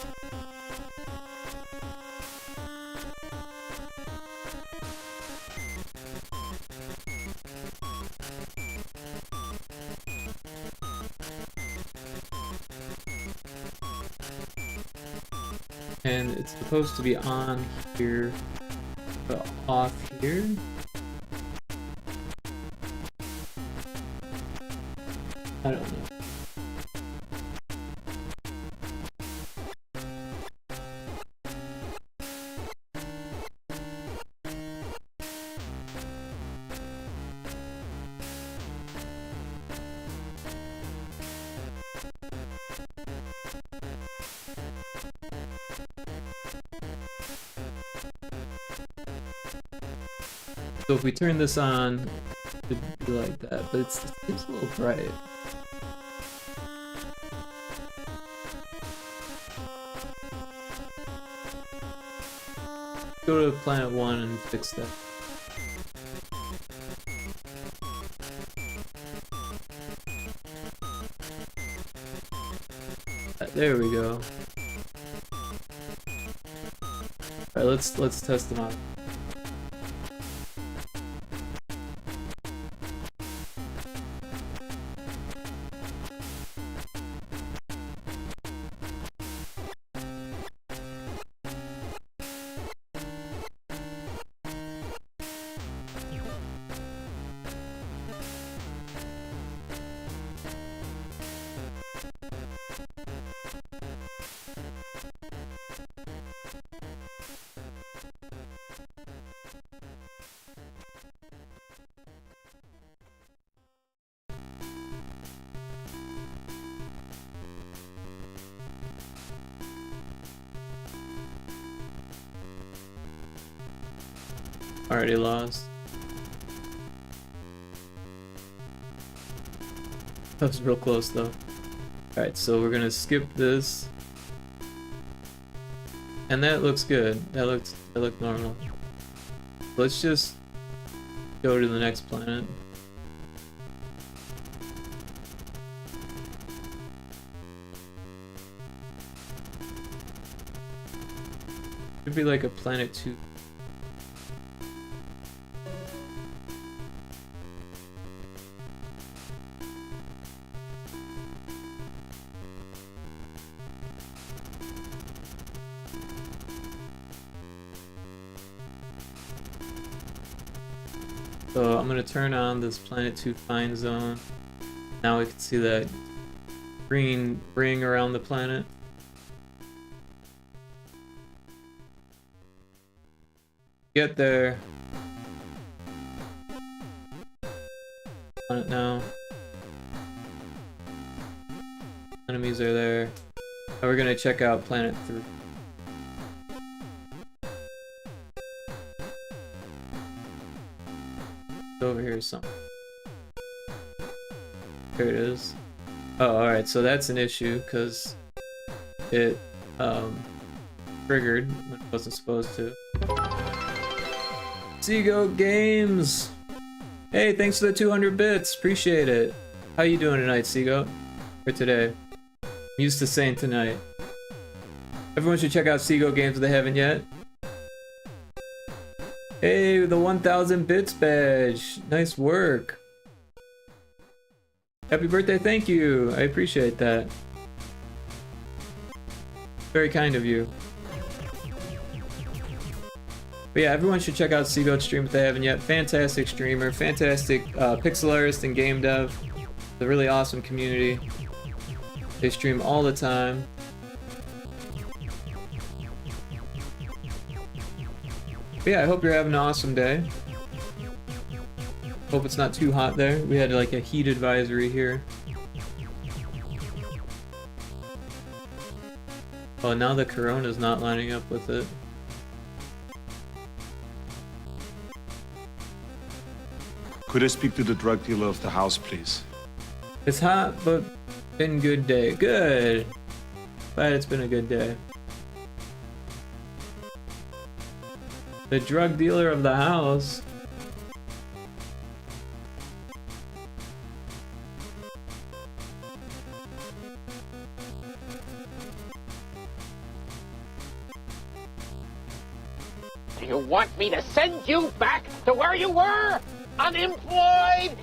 And it's supposed to be on here, but off here. I don't know. So if we turn this on, it would be like that, but it seems a little bright. go to planet 1 and fix that. There we go. Alright, let's test them out. Already lost. That was real close though. Alright, so we're gonna skip this. And that looks good. That looked normal. Let's just go to the next planet. Should be like a planet 2. So I'm gonna turn on this planet 2 find zone. Now we can see that green ring around the planet. Get there. On it now. Enemies are there. Now we're gonna check out planet 3. Over here something. There it is. Oh, alright, so that's an issue because it triggered when it wasn't supposed to. Seagoat Games! Hey, thanks for the 200 bits, appreciate it. How you doing tonight, Seagoat? Or today? I'm used to saying tonight. Everyone should check out Seagoat Games if they haven't yet. Hey, the 1000 bits badge. Nice work. Happy birthday, thank you. I appreciate that. Very kind of you. But yeah, everyone should check out Seagoat's stream if they haven't yet. Fantastic streamer, fantastic pixel artist and game dev. It's a really awesome community. They stream all the time. But yeah, I hope you're having an awesome day. Hope it's not too hot there. We had like a heat advisory here. Oh, now the corona's not lining up with it. Could I speak to the drug dealer of the house, please? It's hot, but been good day. Good. Glad it's been a good day. The drug dealer of the house. Do you want me to send you back to where you were? Unemployed?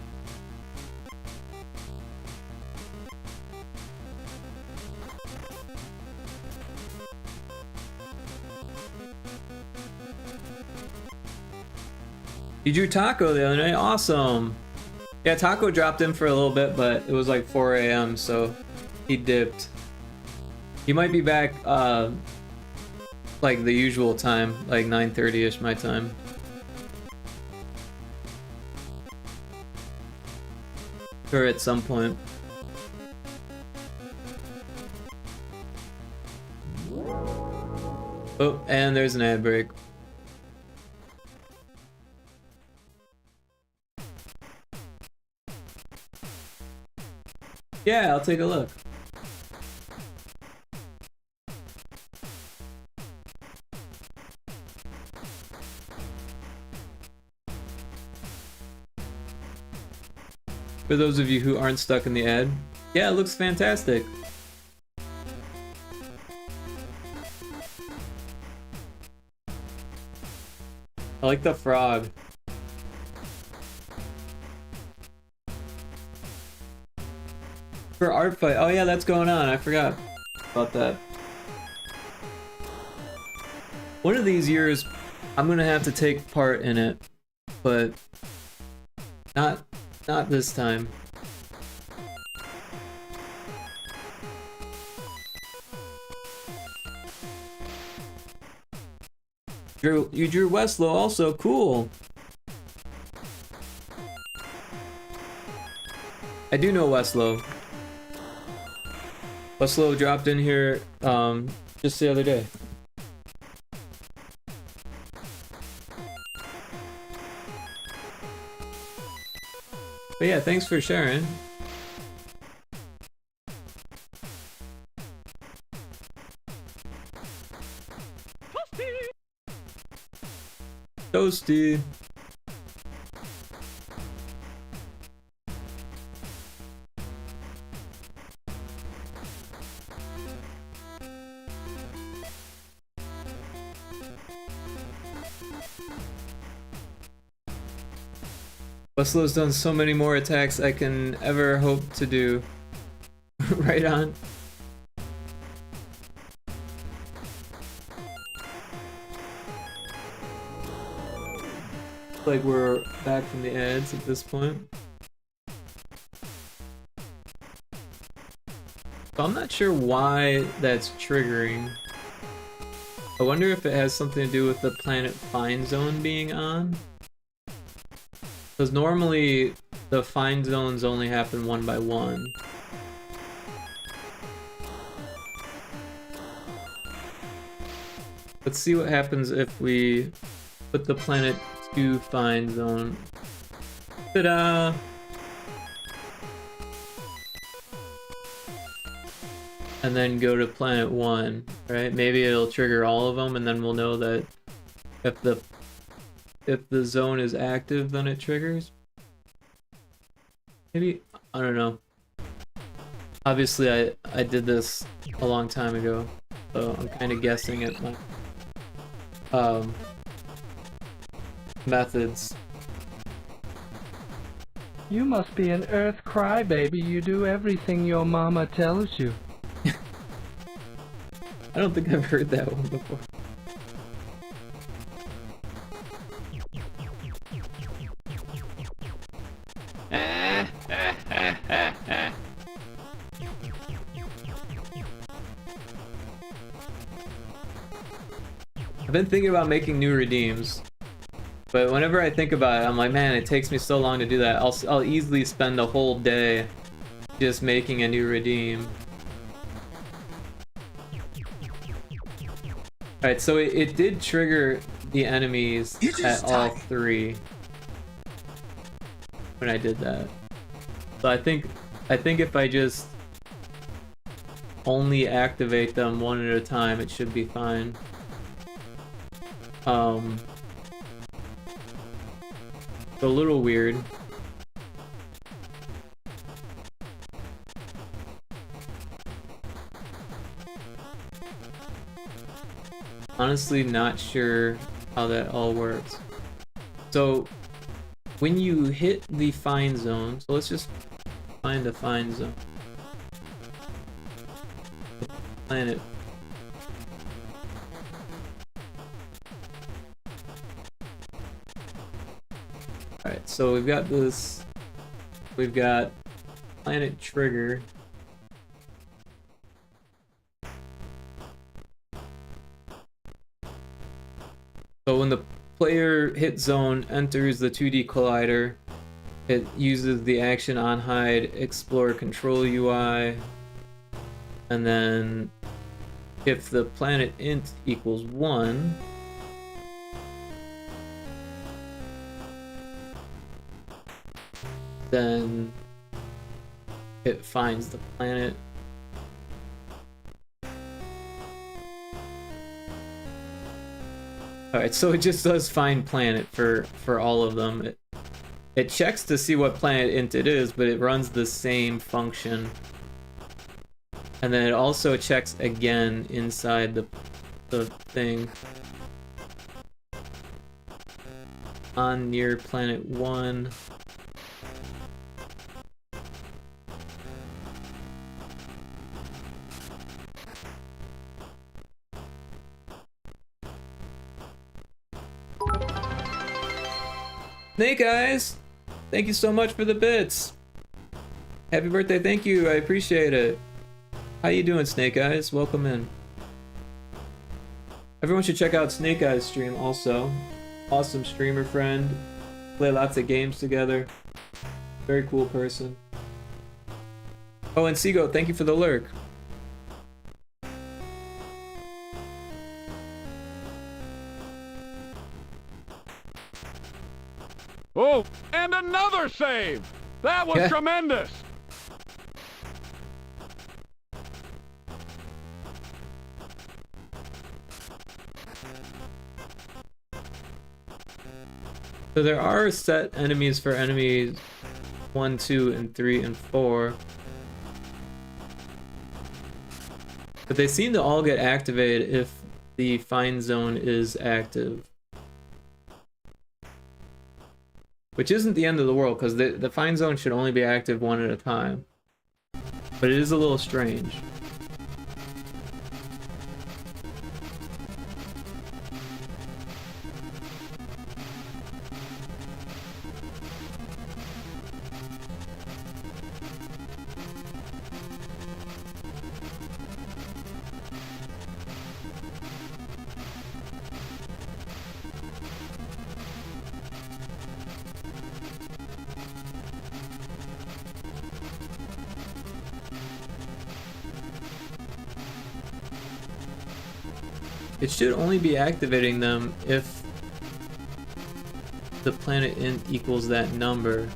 You drew Taco the other night? Awesome. Yeah, Taco dropped in for a little bit, but it was like 4 a.m., so he dipped. He might be back, like the usual time, like 9:30ish my time. Or at some point. Oh, and there's an ad break. Yeah, I'll take a look. For those of you who aren't stuck in the ad, yeah, it looks fantastic. I like the frog. For art fight, oh yeah, that's going on. I forgot about that. One of these years, I'm gonna have to take part in it, but not this time. You drew Westlow also, cool. I do know Westlow. Westlow dropped in here just the other day. But yeah, thanks for sharing. Toasty. Weslow's done so many more attacks I can ever hope to do. Right on. Like we're back from the ads at this point. So I'm not sure why that's triggering. I wonder if it has something to do with the Planet Find Zone being on. Because normally the find zones only happen one by one. Let's see what happens if we put the Planet 2 find zone. Ta-da! And then go to Planet 1, right? Maybe it'll trigger all of them, and then we'll know that if the zone is active, then it triggers. Maybe, I don't know. Obviously, I did this a long time ago, so I'm kind of guessing at my methods. You must be an Earth crybaby. You do everything your mama tells you. I don't think I've heard that one before. I've been thinking about making new redeems, but whenever I think about it, I'm like, man, it takes me so long to do that. I'll easily spend a whole day just making a new redeem. Alright, so it did trigger the enemies at all three when I did that. So I think if I just only activate them one at a time, it should be fine. It's a little weird. Honestly, not sure how that all works. So, when you hit the find zone, so let's just find a find zone. Planet. Alright, so we've got this. We've got planet trigger. So when the player hit zone enters the 2D collider, it uses the action on hide explore control UI, and then if the planet int equals 1, then it finds the planet. Alright, so it just does find planet for all of them. It checks to see what planet int it is, but it runs the same function. And then it also checks again inside the thing. On near planet 1. Snake Eyes, thank you so much for the bits. Happy birthday, thank you, I appreciate it. How you doing, Snake Eyes? Welcome in. Everyone should check out Snake Eyes stream also. Awesome streamer friend. Play lots of games together. Very cool person. Oh, and Seago, thank you for the lurk. Oh, and another save! That was tremendous! So there are set enemies for enemies 1, 2, and 3, and 4. But they seem to all get activated if the Find Zone is active. Which isn't the end of the world, because the Find Zone should only be active one at a time. But it is a little strange. It should only be activating them if the planet int equals that number.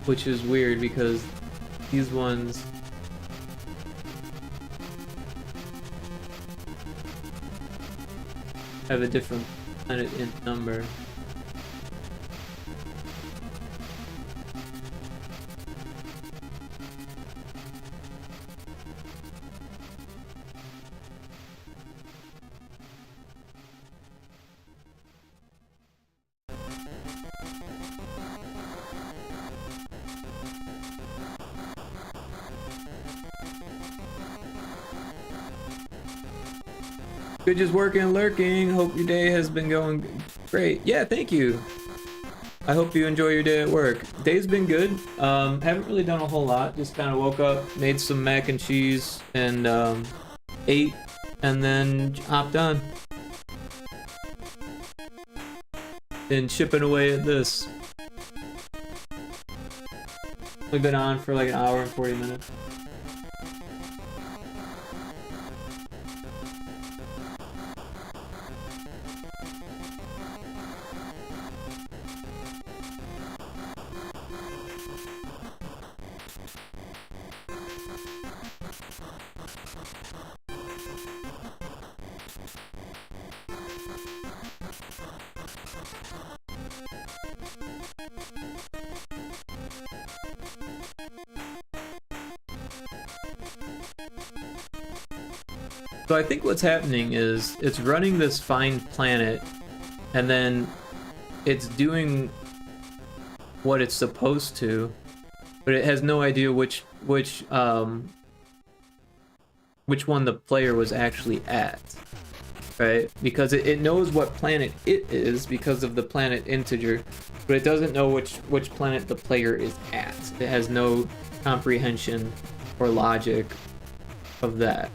Which is weird because these ones have a different planet int number. Good, just working, lurking. Hope your day has been going great. Yeah, thank you. I hope you enjoy your day at work. Day's been good. Haven't really done a whole lot. Just kind of woke up, made some mac and cheese, and ate, and then hopped on. Been chipping away at this. We've been on for like an hour and 40 minutes. So I think what's happening is it's running this find planet, and then it's doing what it's supposed to, but it has no idea which one the player was actually at, right? Because it knows what planet it is because of the planet integer, but it doesn't know which planet the player is at. It has no comprehension or logic of that.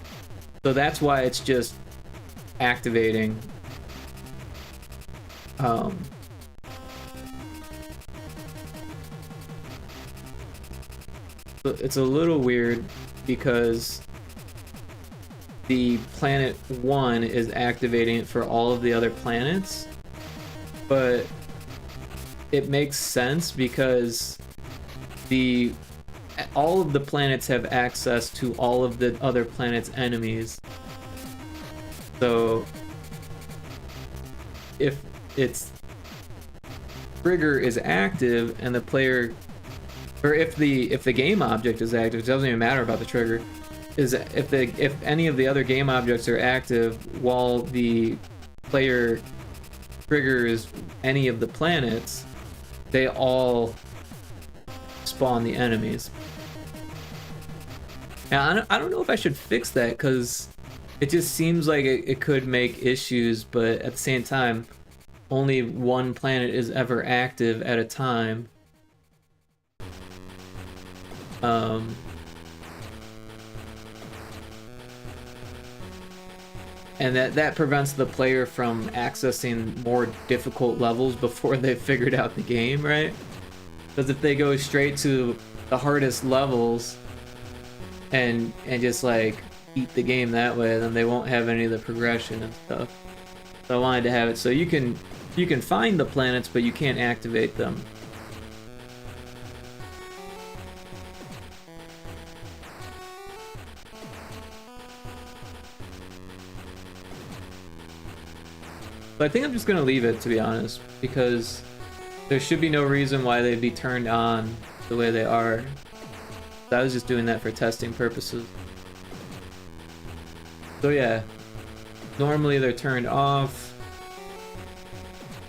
So that's why it's just activating it's a little weird because the planet 1 is activating it for all of the other planets, but it makes sense because all of the planets have access to all of the other planets' enemies. So if its trigger is active and the player, or if the game object is active, it doesn't even matter about the trigger. Is if any of the other game objects are active while the player triggers any of the planets, they all spawn the enemies. Now, I don't know if I should fix that, because it just seems like it could make issues, but at the same time, only one planet is ever active at a time. And that prevents the player from accessing more difficult levels before they've figured out the game, right? Because if they go straight to the hardest levels and just like beat the game that way, then they won't have any of the progression and stuff. So I wanted to have it so you can find the planets, but you can't activate them. But I think I'm just gonna leave it, to be honest, because there should be no reason why they'd be turned on the way they are. I was just doing that for testing purposes. So yeah, normally they're turned off.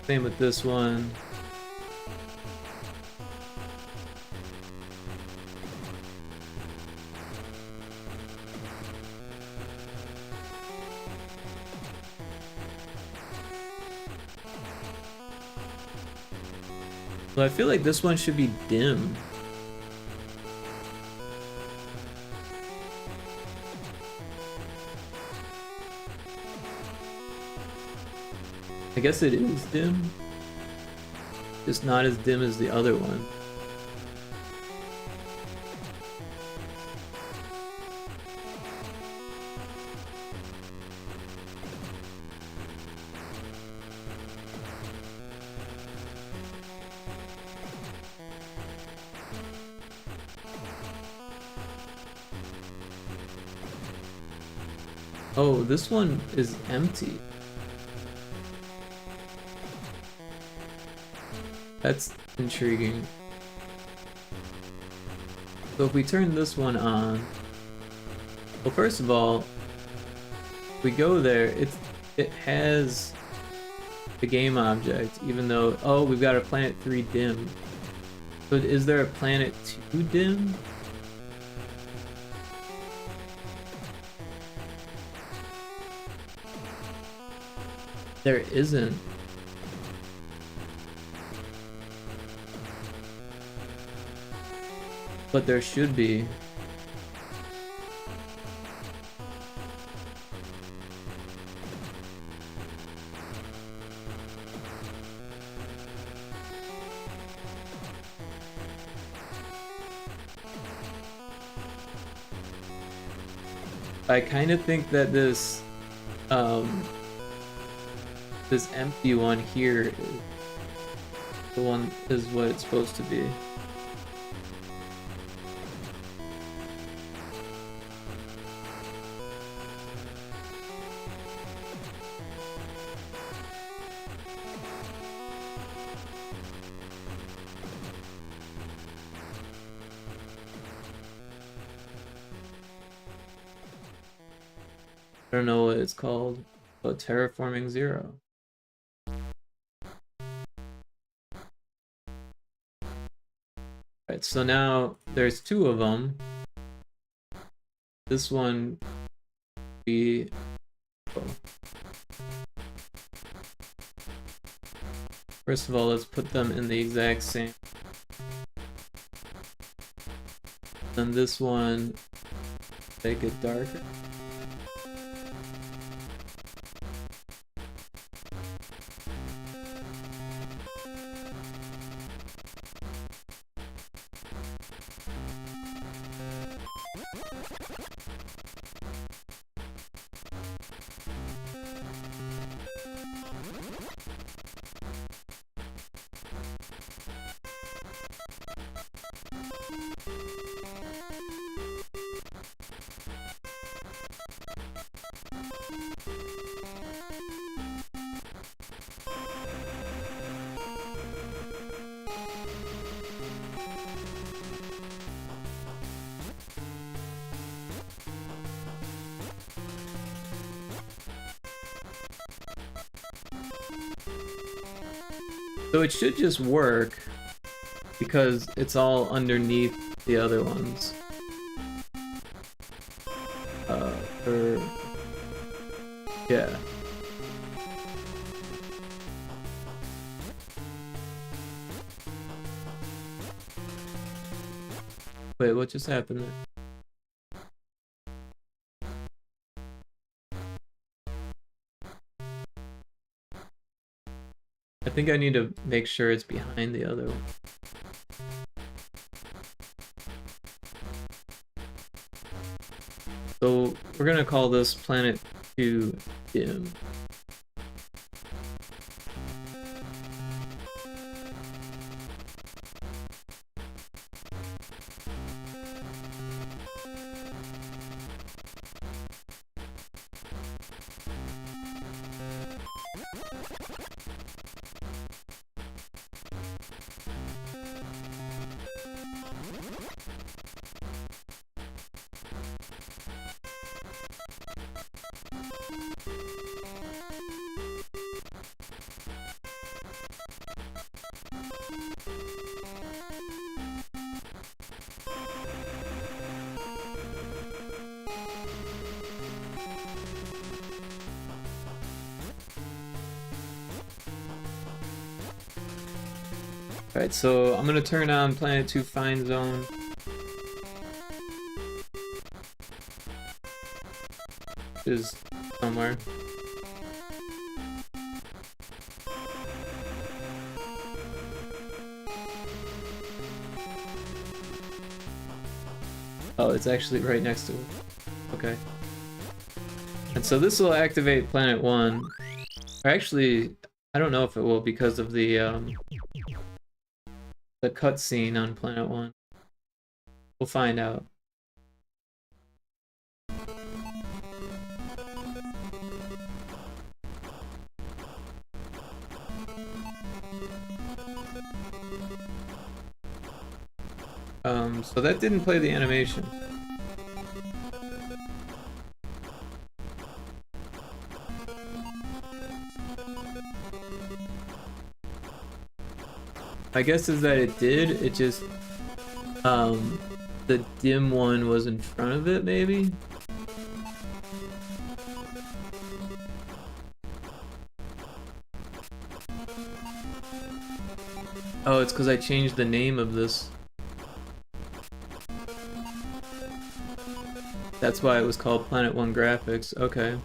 Same with this one. So I feel like this one should be dim. I guess it is dim. Just not as dim as the other one. Oh, this one is empty. That's intriguing. So if we turn this one on, well, first of all, if we go there, it has the game object, even though, oh, we've got a planet 3 dim. So is there a planet 2 dim? There isn't. But there should be. I kind of think that this empty one here is the one is what it's supposed to be. I don't know what it's called, but Terraforming Zero. Right, so now there's 2 of them. This one be first of all, let's put them in the exact same. Then this one, make it darker. So it should just work because it's all underneath the other ones. Yeah. Wait, what just happened there? I think I need to make sure it's behind the other one. So we're gonna call this Planet 2 Dim. Alright, so I'm gonna turn on Planet 2 Find Zone. Is somewhere. Oh, it's actually right next to it. Okay. And so this will activate Planet 1. Or actually, I don't know if it will because of the cutscene on Planet 1. We'll find out. So that didn't play the animation. My guess is that it did, it just, the dim one was in front of it, maybe? Oh, it's because I changed the name of this. That's why it was called Planet 1 Graphics. Okay.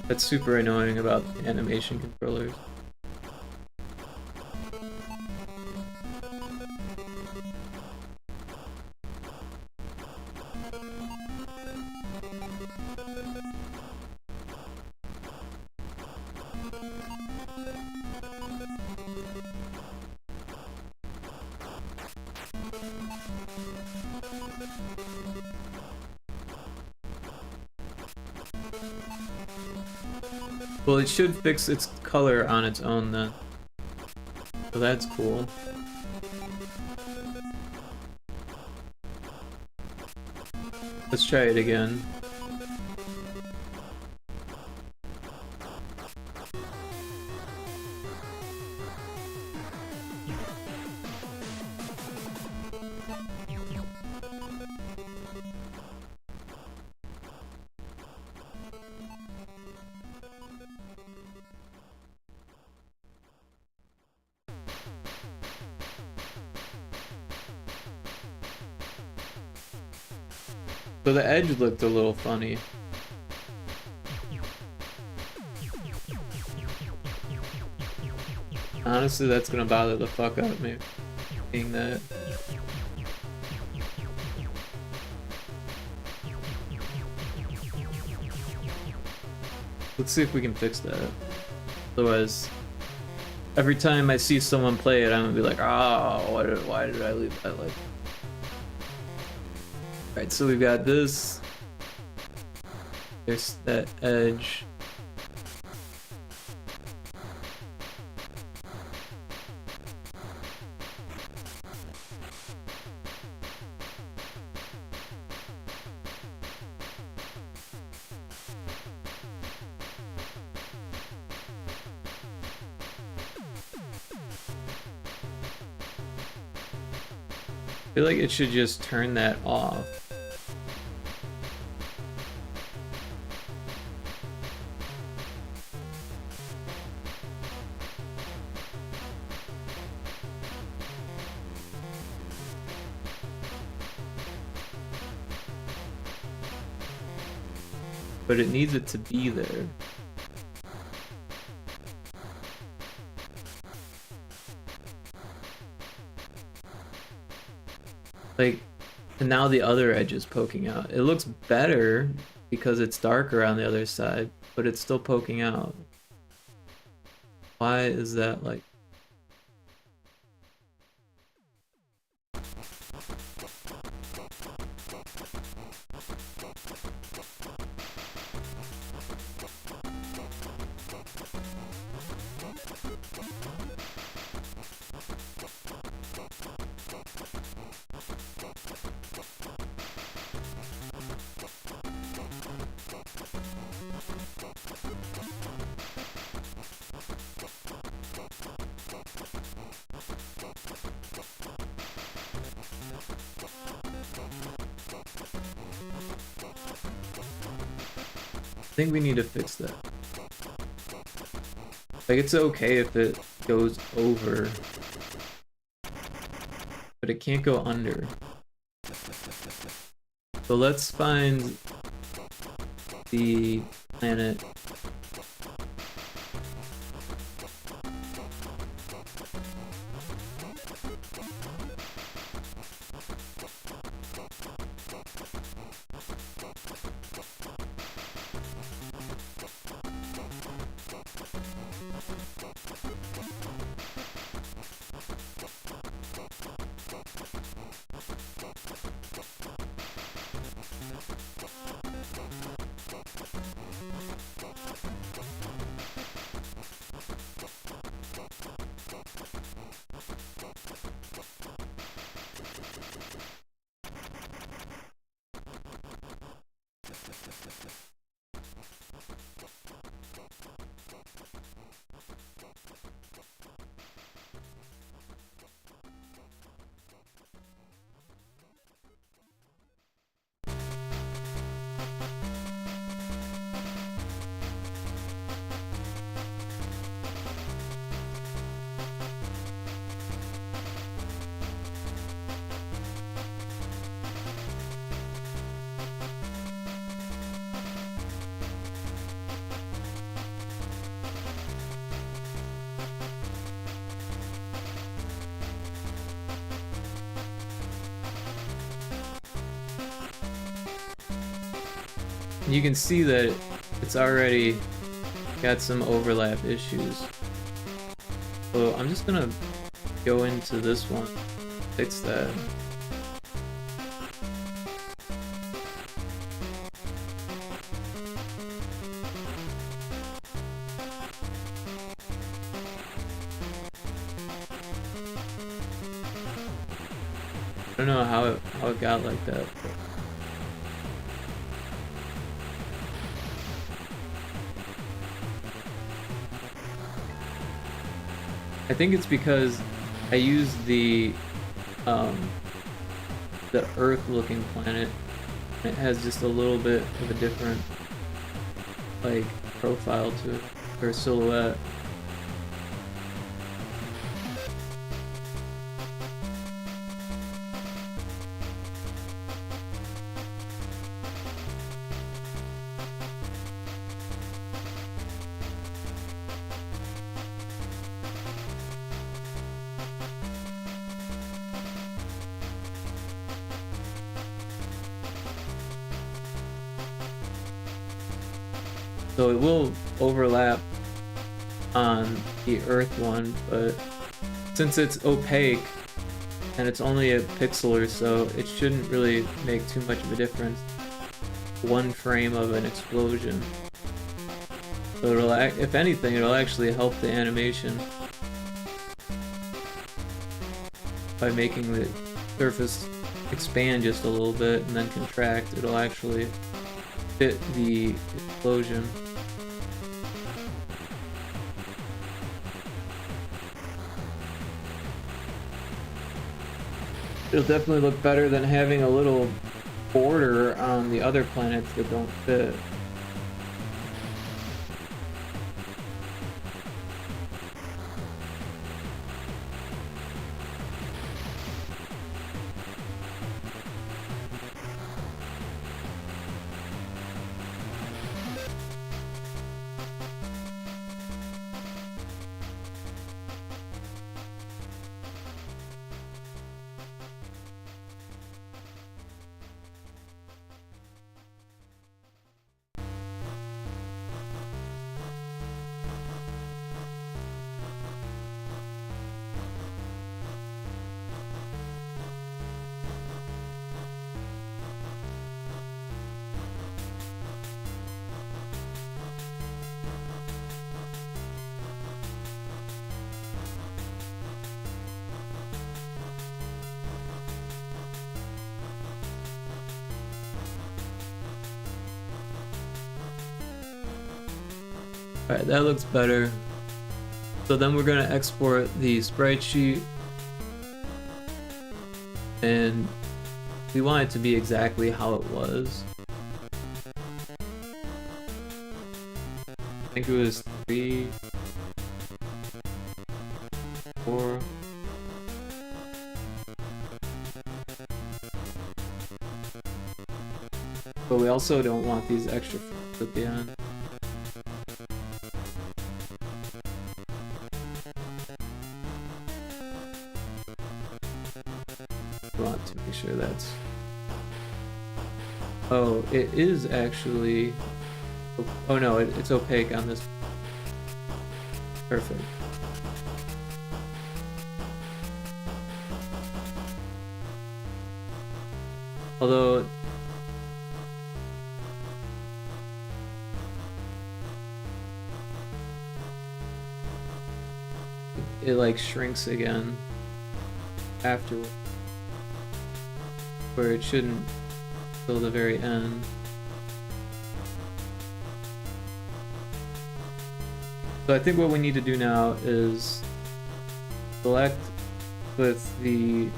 That's super annoying about animation controllers. Well, it should fix its color on its own then. So that's cool. Let's try it again. So the edge looked a little funny. Honestly, that's gonna bother the fuck out of me, being that. Let's see if we can fix that. Otherwise, every time I see someone play it, I'm gonna be like, oh, why did I leave that like? Alright, so we've got this. There's that edge. feel like it should just turn that off. But it needs it to be there. Like, and now the other edge is poking out. It looks better because it's darker on the other side, but it's still poking out. Why is that like? I think we need to fix that. Like, it's okay if it goes over, but it can't go under. So let's find the planet. You can see that it's already got some overlap issues. So I'm just gonna go into this one, fix that. I don't know how it got like that. But I think it's because I used the Earth-looking planet. It has just a little bit of a different, like, profile to it, or silhouette. So it will overlap on the Earth one, but since it's opaque and it's only a pixel or so, it shouldn't really make too much of a difference. One frame of an explosion. So it'll, if anything, it'll actually help the animation by making the surface expand just a little bit and then contract. It'll actually fit the explosion. It'll definitely look better than having a little border on the other planets that don't fit. Alright, that looks better. So then we're going to export the sprite sheet. And we want it to be exactly how it was. I think it was 3, 4. But we also don't want these extra frames at the end. Want to make sure that's... Oh, it is actually... Oh no, it's opaque on this. Perfect. Although... it like shrinks again afterward. Where it shouldn't till the very end. So I think what we need to do now is select with the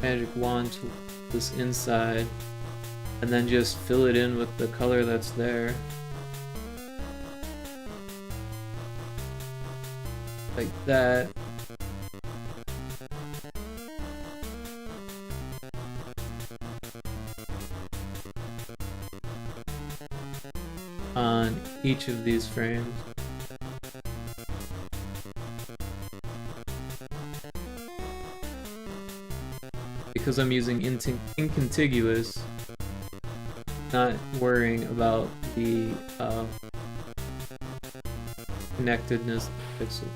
magic wand tool this inside and then just fill it in with the color that's there. Like that. On each of these frames. Because I'm using incontiguous, not worrying about the connectedness of the pixel.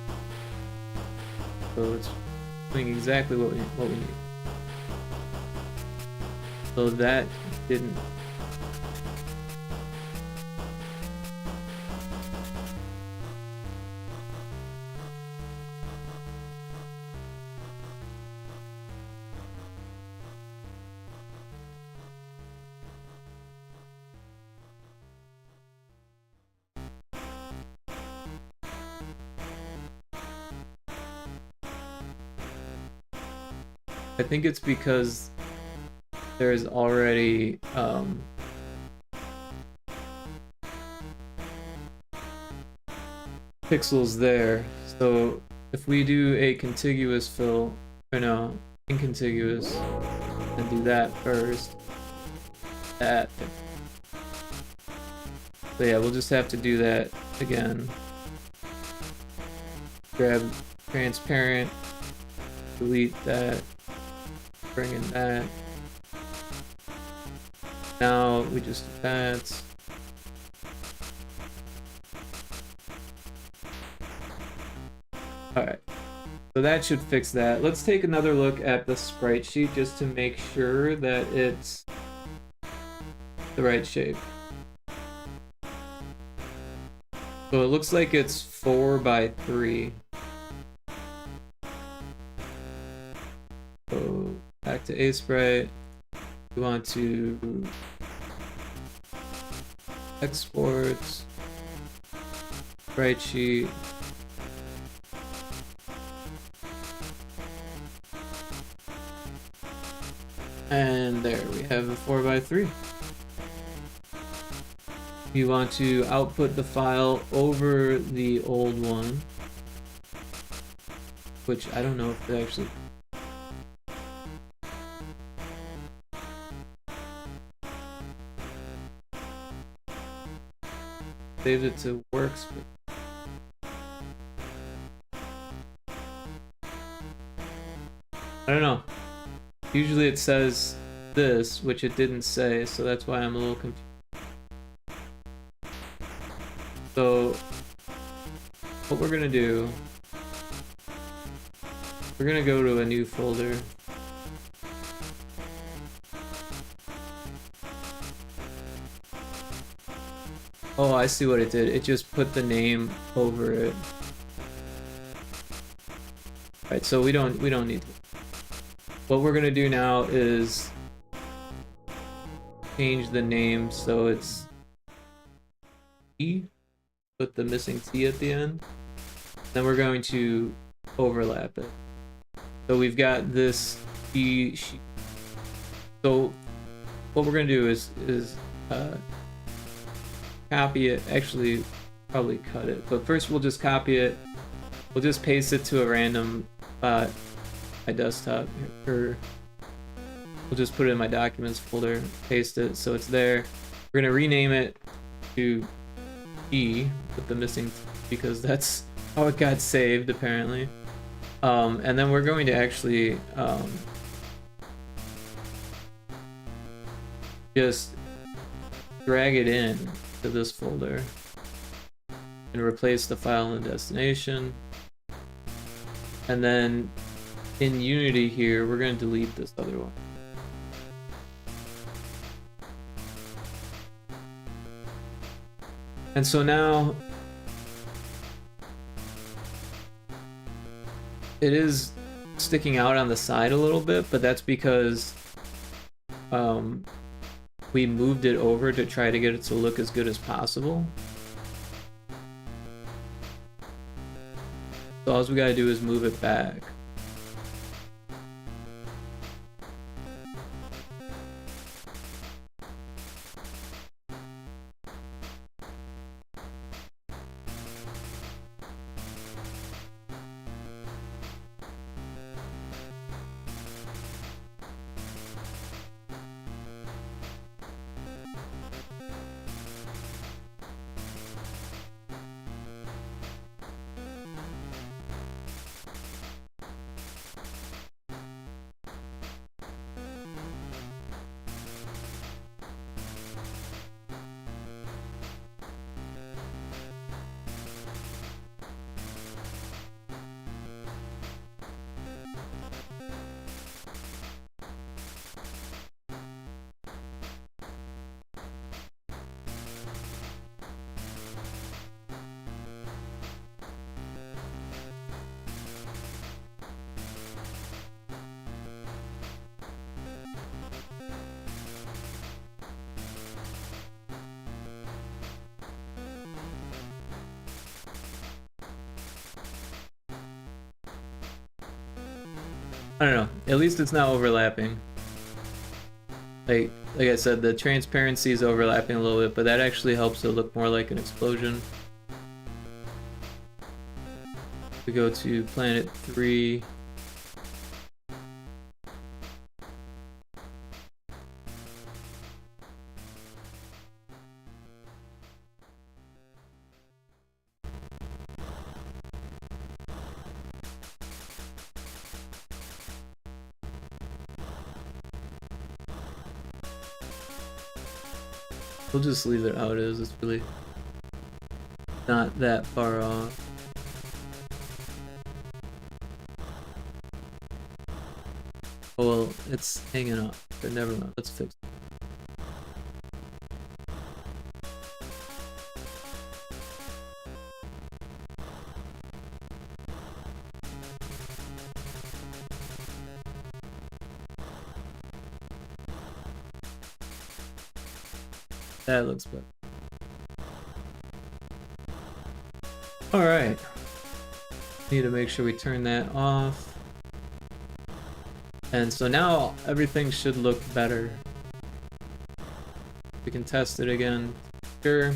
So it's doing exactly what we need. So that didn't. I think it's because there's already pixels there. So if we do a contiguous fill, or no, incontiguous, and do that first, that. So yeah, we'll just have to do that again. Grab transparent, delete that. Bring in that. Now we just do that. Alright. So that should fix that. Let's take another look at the sprite sheet just to make sure that it's the right shape. So it looks like it's 4 by 3. So back to Aseprite. We want to export sprite sheet. And there we have a 4x3. You want to output the file over the old one, which I don't know if they actually. Saved it to works. I don't know. Usually it says this, which it didn't say, so that's why I'm a little confused. So, what we're gonna do, we're gonna go to a new folder. Oh, I see what it did. It just put the name over it. Right, so we don't need to. What we're gonna do now is change the name so it's E, put the missing T at the end. Then we're going to overlap it. So we've got this E sheet. So what we're gonna do is copy it. Actually, probably cut it. But first we'll just copy it. We'll just paste it to a random spot. My desktop, or we'll just put it in my documents folder, paste it so it's there. We're gonna rename it to E with the missing T because that's how it got saved apparently. And then we're going to actually just drag it in to this folder and replace the file in the destination. And then in Unity here, we're going to delete this other one. And so now it is sticking out on the side a little bit, but that's because we moved it over to try to get it to look as good as possible. So all we gotta do is move it back. I don't know. At least it's not overlapping. Like I said, the transparency is overlapping a little bit, but that actually helps it look more like an explosion. We go to Planet 3. We'll just leave it how it is. It's really not that far off. Oh well, it's hanging up. But never mind. Let's fix it. That looks better. Alright. Need to make sure we turn that off. And so now everything should look better. We can test it again. Sure.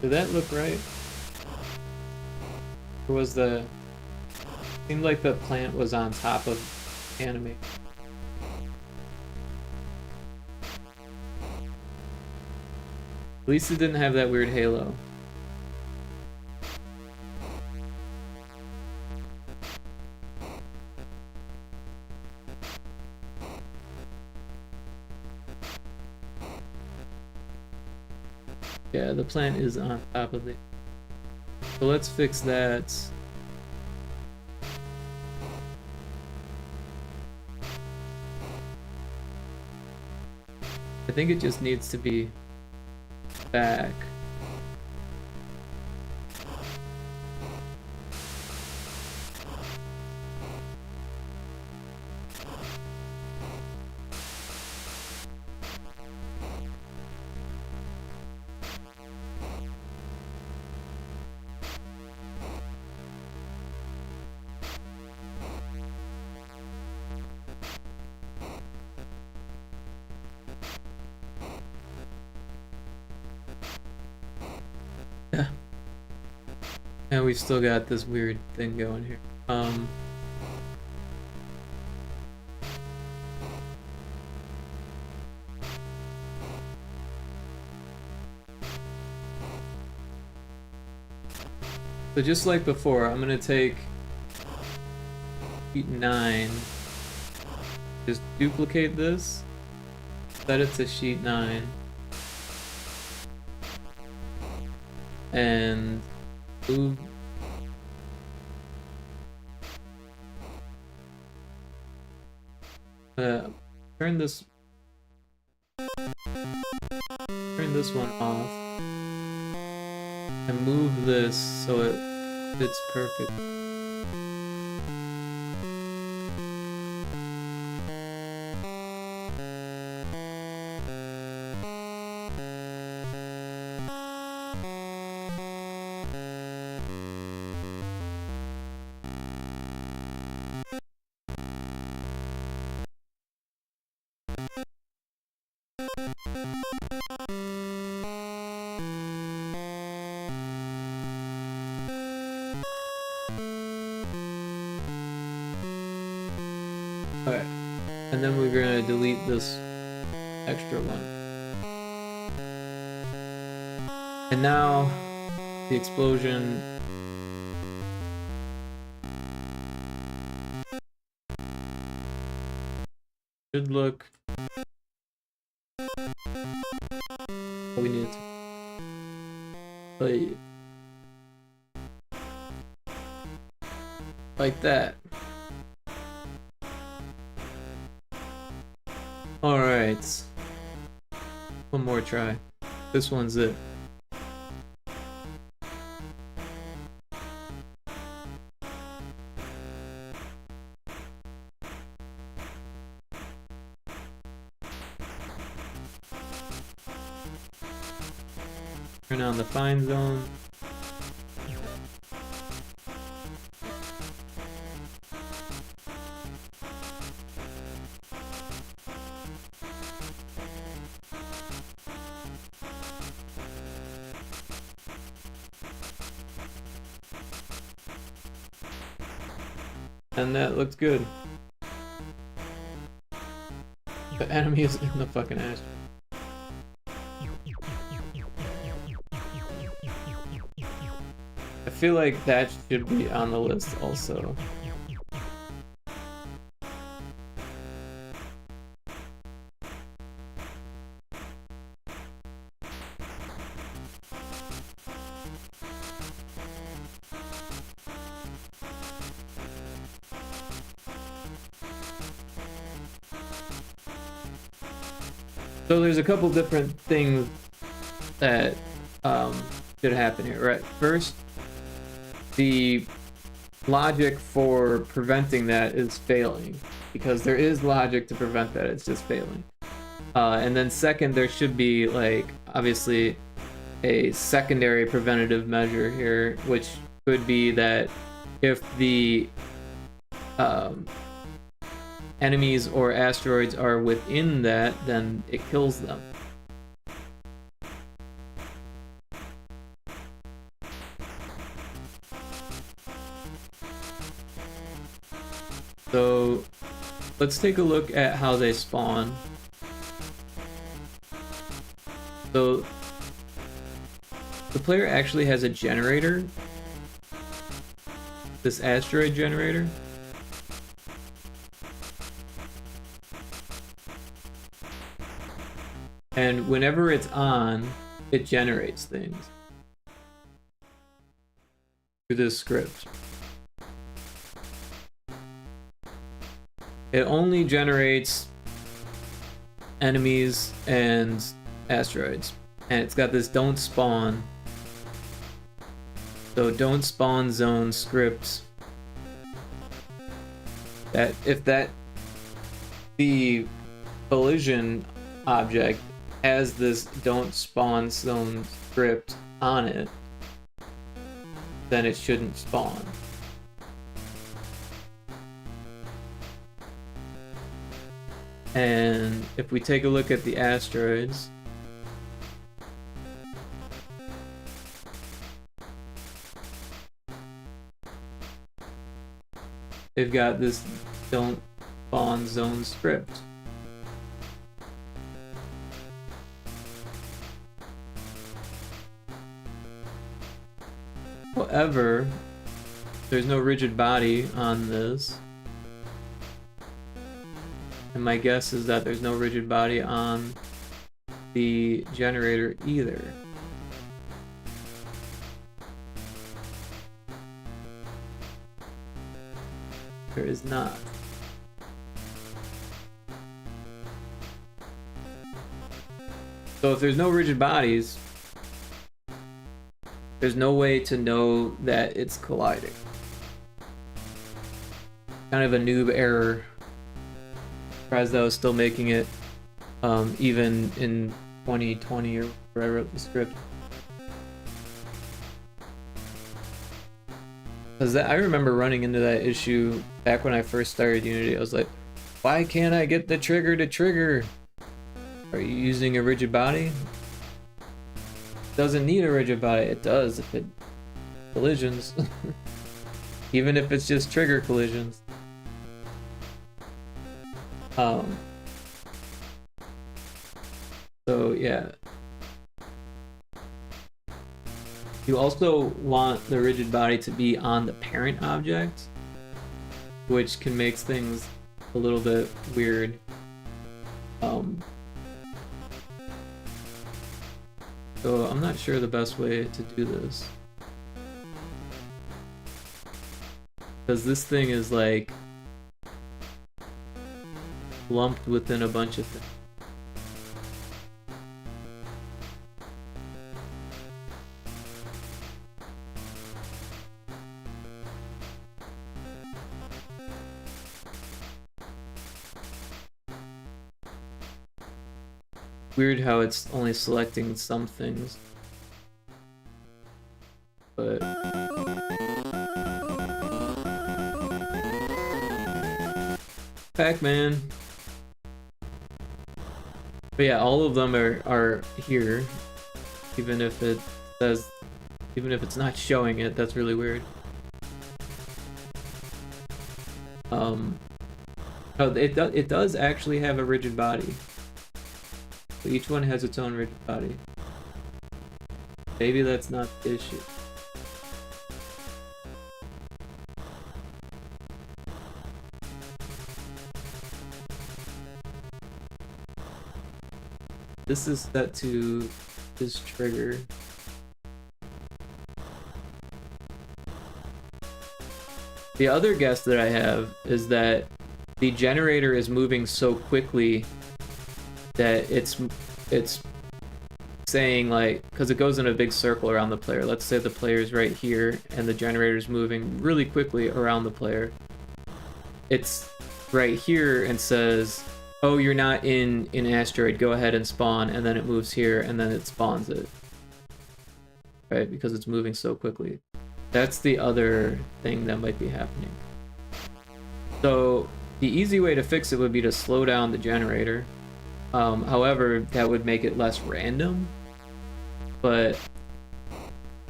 Did that look right? Or was the... Seemed like the plant was on top of anime. At least it didn't have that weird halo. Yeah, the plant is on top of it. So let's fix that. I think it just needs to be back. And we've still got this weird thing going here. So just like before, I'm gonna take sheet 9, just duplicate this, set it to sheet 9, and move turn this one off and move this so it fits perfect. Alright, and then we're gonna delete this extra one. And now the explosion should look what we need to like that. Alright. One more try. This one's it. Turn on the fine zone. And that looks good. The enemy is in the fucking ass. feel like that should be on the list also. So there's a couple different things that should happen here, right? First, the logic for preventing that is failing, because there is logic to prevent that, it's just failing. And then second, there should be, like, obviously a secondary preventative measure here, which could be that if the enemies or asteroids are within that, then it kills them. So let's take a look at how they spawn. So the player actually has a generator, this asteroid generator. And whenever it's on, it generates things through this script. It only generates enemies and asteroids. And it's got this don't spawn. So don't spawn zone script. That if the collision object has this don't spawn zone script on it, then it shouldn't spawn. And if we take a look at the asteroids, they've got this don't spawn zone script. However, there's no rigid body on this. And my guess is that there's no rigid body on the generator either. There is not. So if there's no rigid bodies, there's no way to know that it's colliding. Kind of a noob error. Surprised that I was still making it even in 2020 or where I wrote the script. Because I remember running into that issue back when I first started Unity. I was like, why can't I get the trigger to trigger? Are you using a rigid body? Doesn't need a rigid body. It does if it collisions. Even if it's just trigger collisions. So yeah. You also want the rigid body to be on the parent object, which can make things a little bit weird. So I'm not sure the best way to do this, because this thing is like lumped within a bunch of things. Weird how it's only selecting some things. But Pac-Man. But yeah, all of them are here. Even if it says, even if it's not showing it, that's really weird. Oh, it does actually have a rigid body. So each one has its own rigid body. Maybe that's not the issue. this is set to this trigger. The other guess that I have is that the generator is moving so quickly that it's saying, like, because it goes in a big circle around the player. Let's say the player's right here and the generator's moving really quickly around the player. It's right here and says, oh, you're not in an asteroid, go ahead and spawn, and then it moves here and then it spawns it. Right? Because it's moving so quickly. That's the other thing that might be happening. So the easy way to fix it would be to slow down the generator. However, that would make it less random. But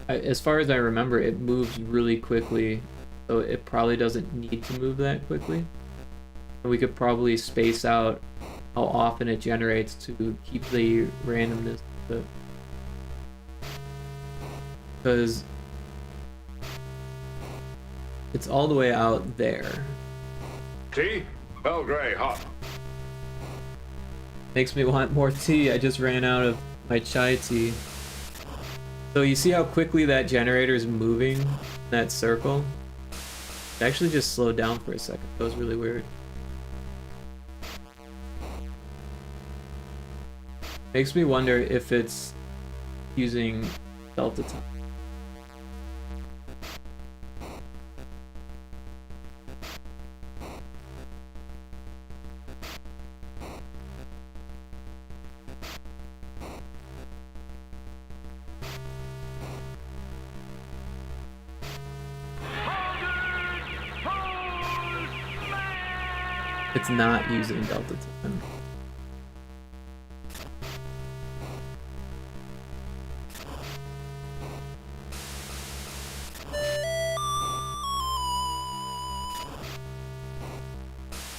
as far as I remember, it moves really quickly, so it probably doesn't need to move that quickly. We could probably space out how often it generates to keep the randomness of it. Because it's all the way out there. Tea? Belgrade, hot. Makes me want more tea. I just ran out of my chai tea. So you see how quickly that generator is moving in that circle? It actually just slowed down for a second. That was really weird. Makes me wonder if it's using delta time. It's not using delta time.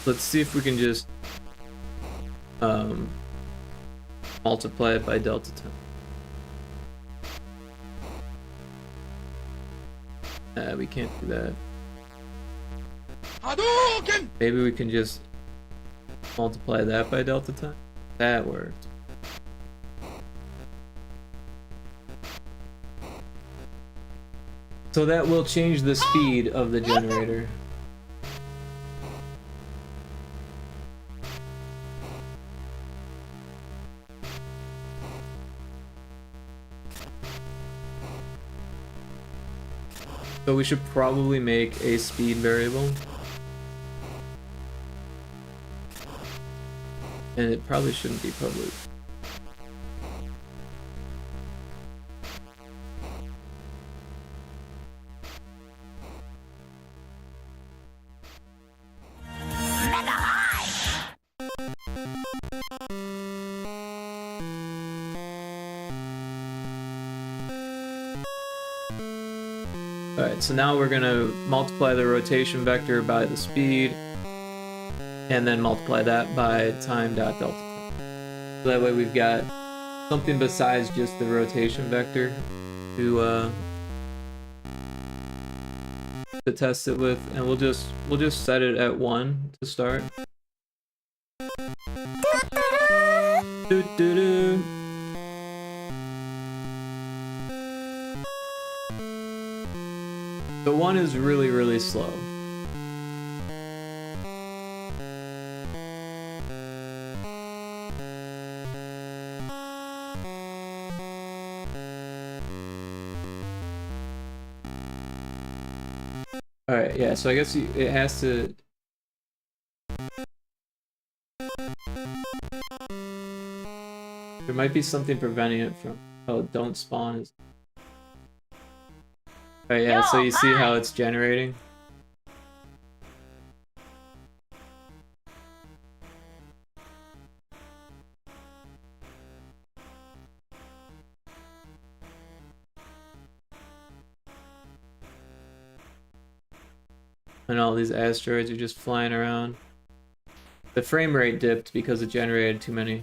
Let's see if we can just multiply it by delta time. We can't do that. Maybe we can just multiply that by delta time. That worked. So that will change the speed of the generator. So we should probably make a speed variable. And it probably shouldn't be public. Alright, so now we're gonna multiply the rotation vector by the speed, and then multiply that by time.delta time. So that way we've got something besides just the rotation vector to test it with, and we'll just set it at 1 to start. Doo-doo-doo. The 1 is really, really slow. Alright, yeah, so I guess it has to... There might be something preventing it from... Oh, don't spawn is... Alright, yeah, so you see how it's generating? And all these asteroids are just flying around. The frame rate dipped because it generated too many.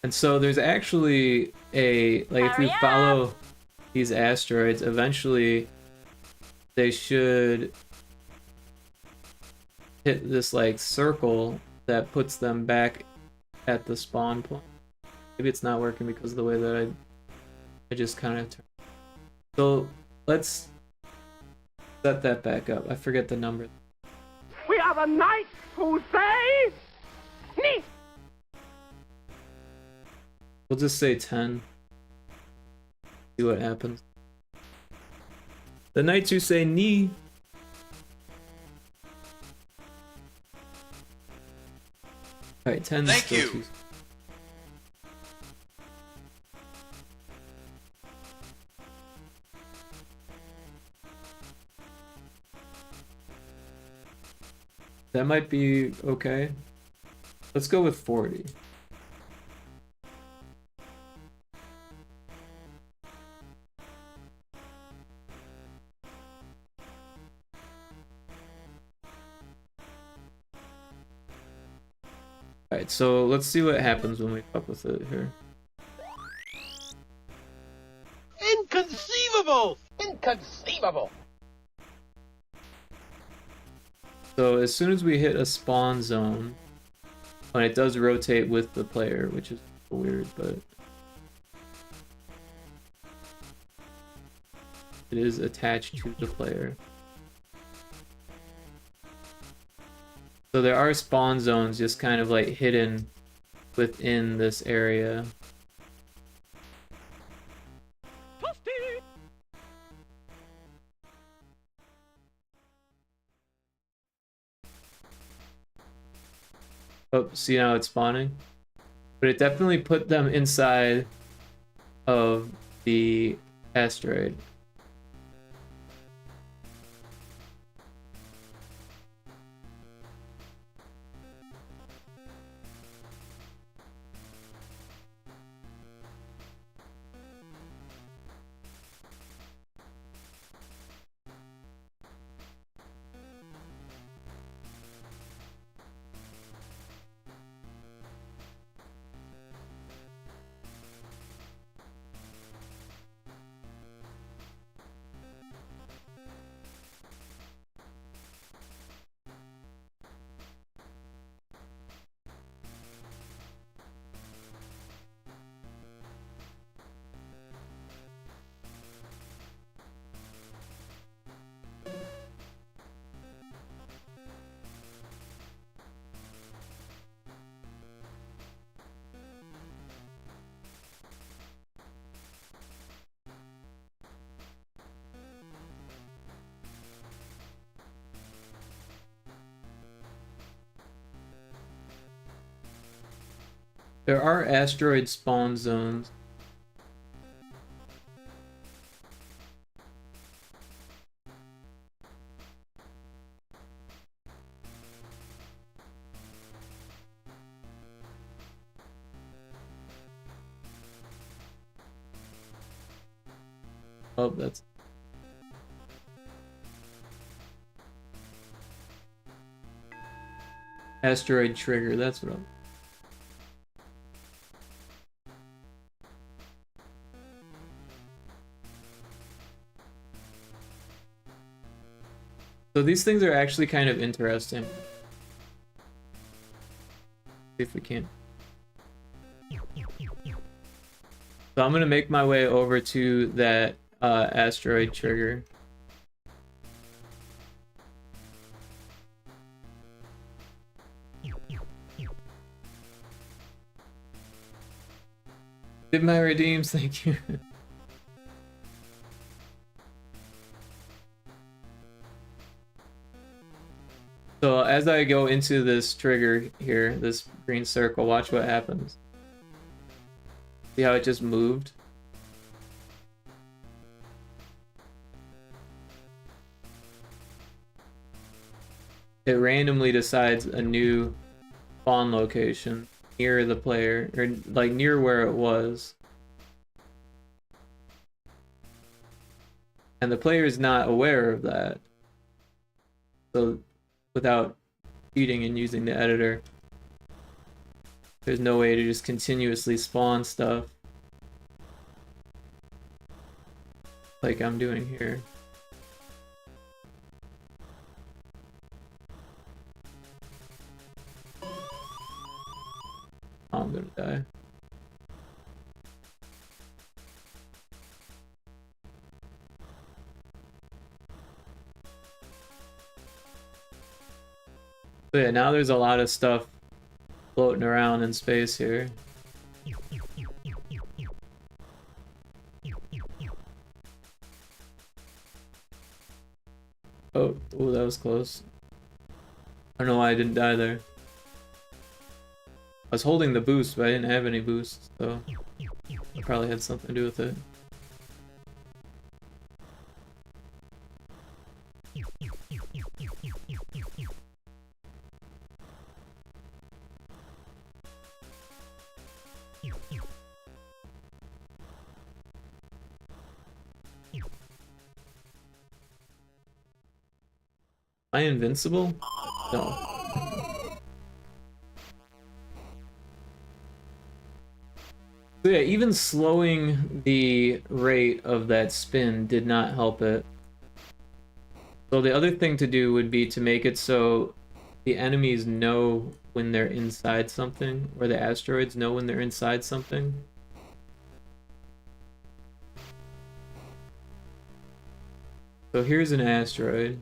And so there's actually a, like, if we follow these asteroids, eventually they should hit this like circle that puts them back at the spawn point. Maybe it's not working because of the way that I just kind of turned. So let's set that back up. I forget the number. We are the knights who say... Nee! We'll just say 10. See what happens. The knights who say knee. Alright, 10. Thank you. That might be okay. Let's go with 40. Alright, so let's see what happens when we fuck with it here. Inconceivable! Inconceivable! So as soon as we hit a spawn zone, and it does rotate with the player, which is weird, but it is attached to the player. So there are spawn zones just kind of like hidden within this area. Oh, see now it's spawning? But it definitely put them inside of the asteroid. There are asteroid spawn zones. Oh, that's... Asteroid trigger, that's what I'm... So these things are actually kind of interesting. See if we can. So I'm gonna make my way over to that asteroid trigger. Did my redeems, thank you. So as I go into this trigger here, this green circle, watch what happens. See how it just moved? It randomly decides a new spawn location near the player, or like near where it was. And the player is not aware of that. So without cheating and using the editor, there's no way to just continuously spawn stuff like I'm doing here. I'm gonna die. So yeah, now there's a lot of stuff floating around in space here. Oh, that was close. I don't know why I didn't die there. I was holding the boost, but I didn't have any boost, so it probably had something to do with it. Am I invincible? No. So yeah, even slowing the rate of that spin did not help it. So the other thing to do would be to make it so the enemies know when they're inside something, or the asteroids know when they're inside something. So here's an asteroid.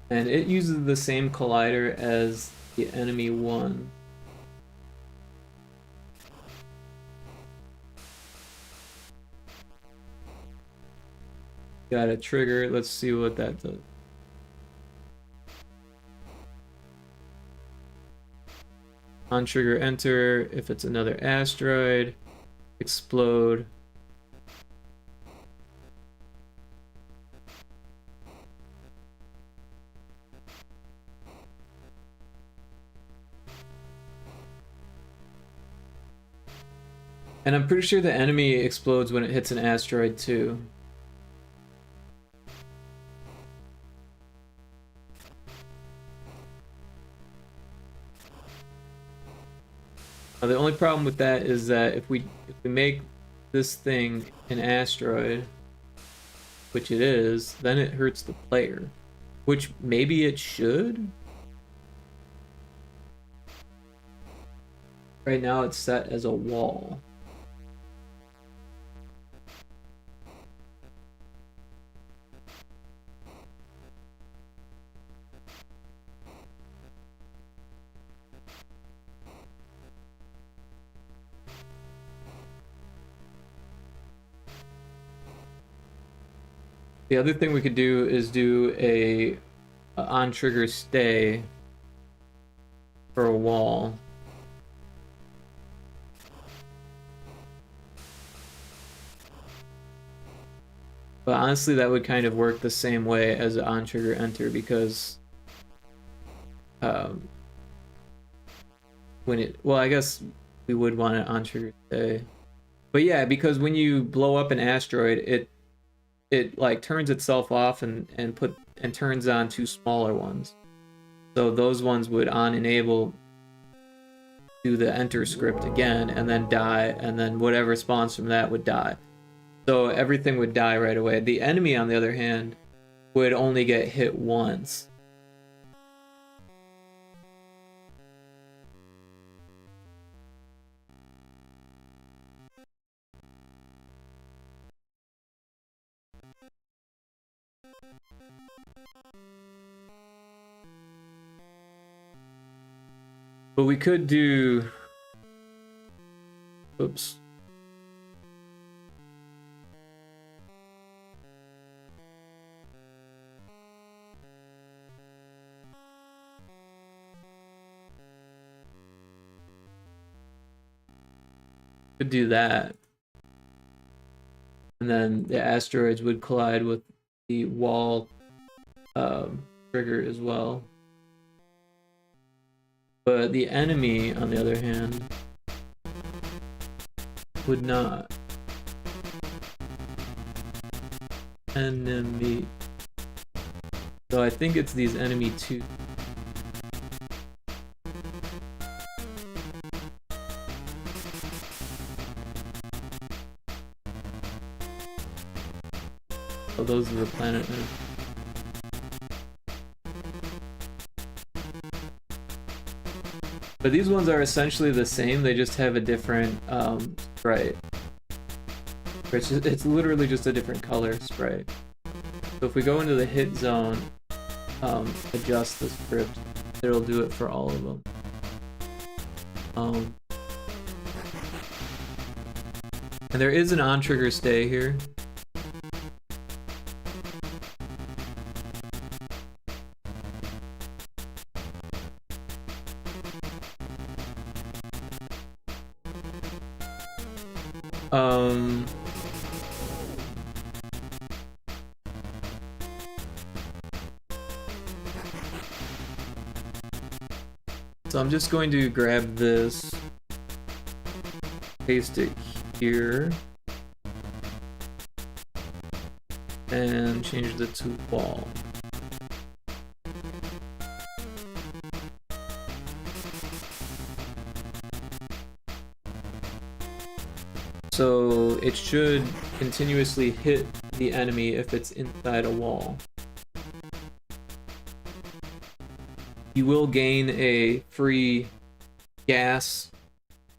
And it uses the same collider as the enemy one. Got a trigger, let's see what that does. On trigger enter, if it's another asteroid, explode. And I'm pretty sure the enemy explodes when it hits an asteroid too. Now, the only problem with that is that if we make this thing an asteroid, which it is, then it hurts the player. Which maybe it should? Right now it's set as a wall. The other thing we could do is do a on trigger stay for a wall. But honestly, that would kind of work the same way as an on trigger enter, because when it, well, I guess we would want it on trigger stay. But yeah, because when you blow up an asteroid, it like turns itself off and turns on two smaller ones. So those ones would on enable, do the enter script again, and then die, and then whatever spawns from that would die. So everything would die right away. The enemy, on the other hand, would only get hit once. But we could do... Oops. Could do that. And then the asteroids would collide with the wall trigger as well. But the enemy, on the other hand, would not. Enemy. So I think it's these enemy two. Oh, those are the planet now. But these ones are essentially the same, they just have a different sprite. It's literally just a different color sprite. So if we go into the hit zone, adjust the script, it'll do it for all of them. And there is an on-trigger stay here. So I'm just going to grab this, paste it here, and change the to wall. So it should continuously hit the enemy if it's inside a wall. You will gain a free gas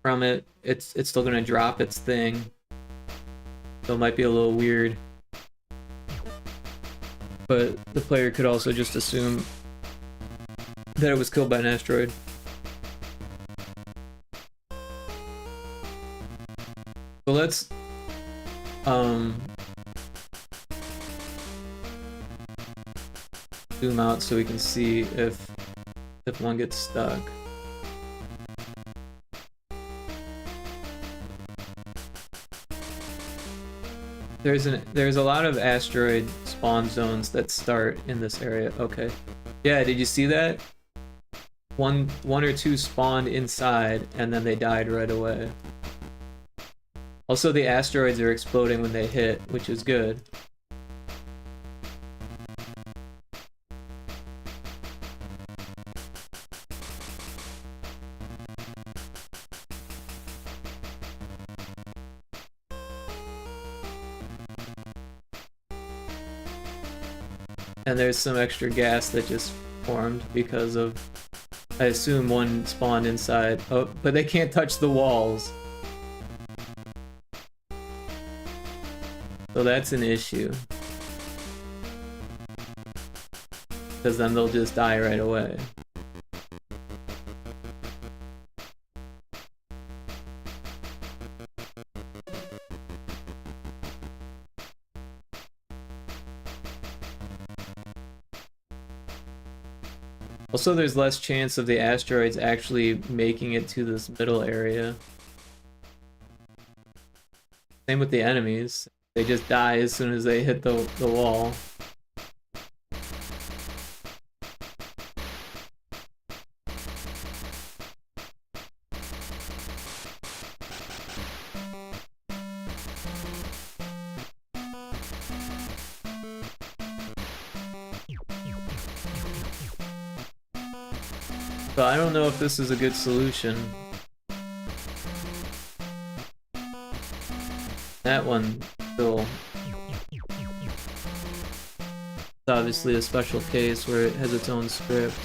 from it. It's still gonna drop its thing, so it might be a little weird. But the player could also just assume that it was killed by an asteroid. So let's zoom out so we can see if one gets stuck. There's a lot of asteroid spawn zones that start in this area. Okay. Yeah, did you see that? One or two spawned inside and then they died right away. Also, the asteroids are exploding when they hit, which is good. And there's some extra gas that just formed because of, I assume, one spawned inside. Oh, but they can't touch the walls. So that's an issue. Because then they'll just die right away. Also, there's less chance of the asteroids actually making it to this middle area. Same with the enemies. They just die as soon as they hit the wall. So I don't know if this is a good solution. That one still... It's obviously a special case where it has its own script.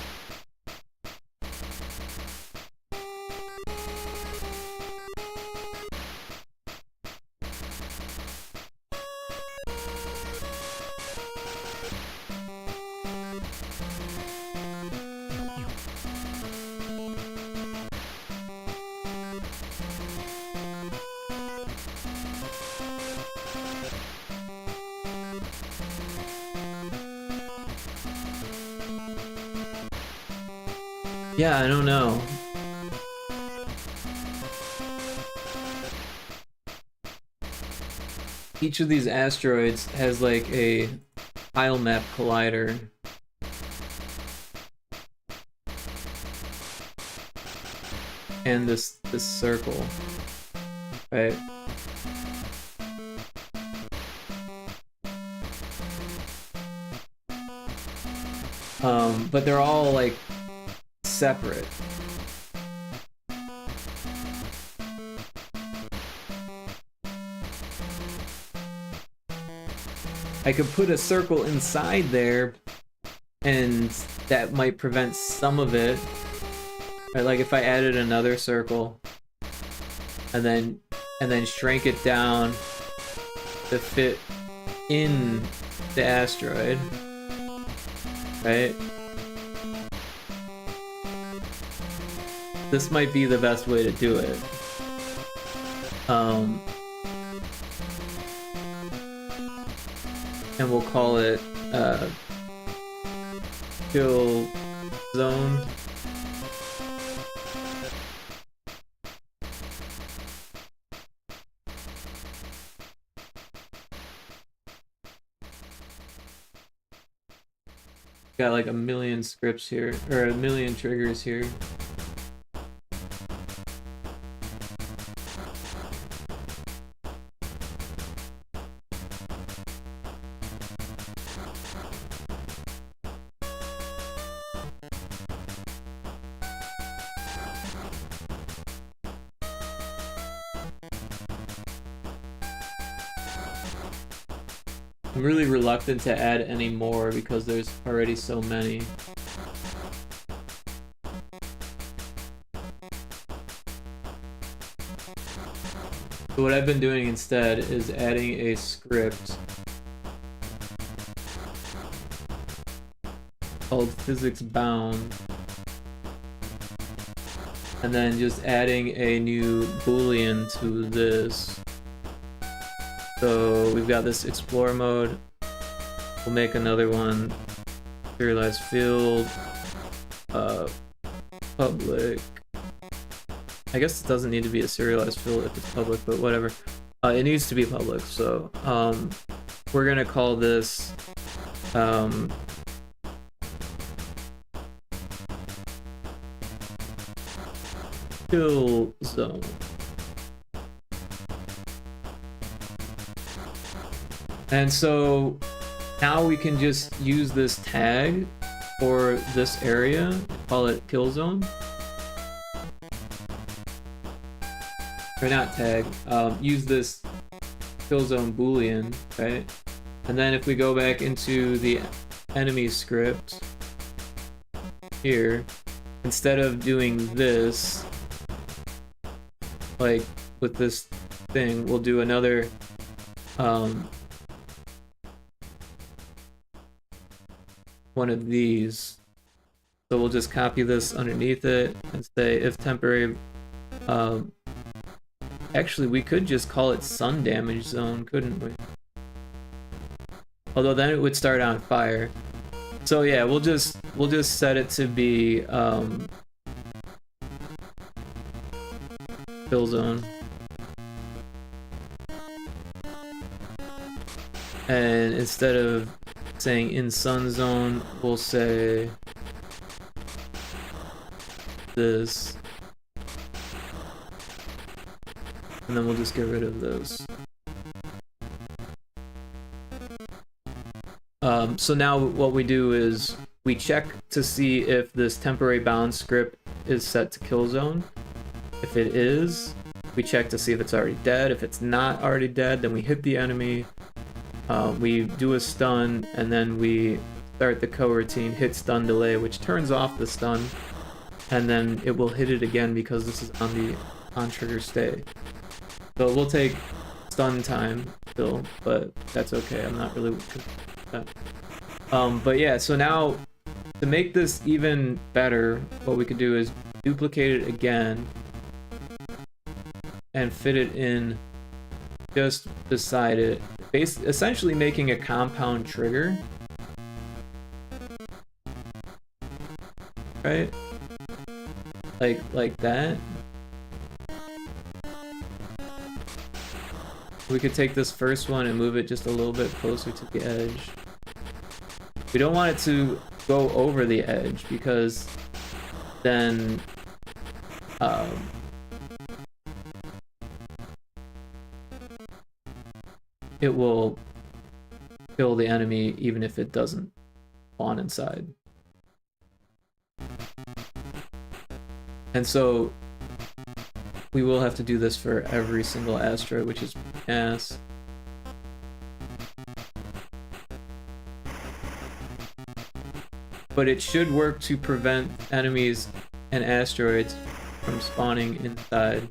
Yeah, I don't know. Each of these asteroids has like a tile map collider. And this circle, right? But they're all like separate. I could put a circle inside there, and that might prevent some of it. Right, like if I added another circle, and then shrank it down to fit in the asteroid, right? This might be the best way to do it. And we'll call it kill zone. Got like a million scripts here, or a million triggers here. I'm really reluctant to add any more because there's already so many. So what I've been doing instead is adding a script called physics bound, and then just adding a new boolean to this. So we've got this explore mode. We'll make another one, serialized field, public. I guess it doesn't need to be a serialized field if it's public, but whatever. It needs to be public. So we're gonna call this kill zone. And so now we can just use this tag for this area, call it kill zone. Or not tag, use this kill zone boolean, right? And then if we go back into the enemy script here, instead of doing this, like with this thing, we'll do another one of these. So we'll just copy this underneath it and say if temporary, actually we could just call it sun damage zone, couldn't we? Although then it would start on fire. So yeah, we'll just set it to be kill zone. And instead of saying in sun zone, we'll say this, and then we'll just get rid of those. So now what we do is we check to see if this temporary bound script is set to kill zone. If it is, we check to see if it's already dead. If it's not already dead, then we hit the enemy. We do a stun, and then we start the coroutine hit stun delay, which turns off the stun, and then it will hit it again because this is on the on trigger stay. So it will take stun time still, but that's okay. I'm not really that. But yeah, so now to make this even better, what we could do is duplicate it again and fit it in just beside it, essentially making a compound trigger, right? Like that. We could take this first one and move it just a little bit closer to the edge. We don't want it to go over the edge because then it will kill the enemy even if it doesn't spawn inside. And so we will have to do this for every single asteroid, which is ass. but it should work to prevent enemies and asteroids from spawning inside.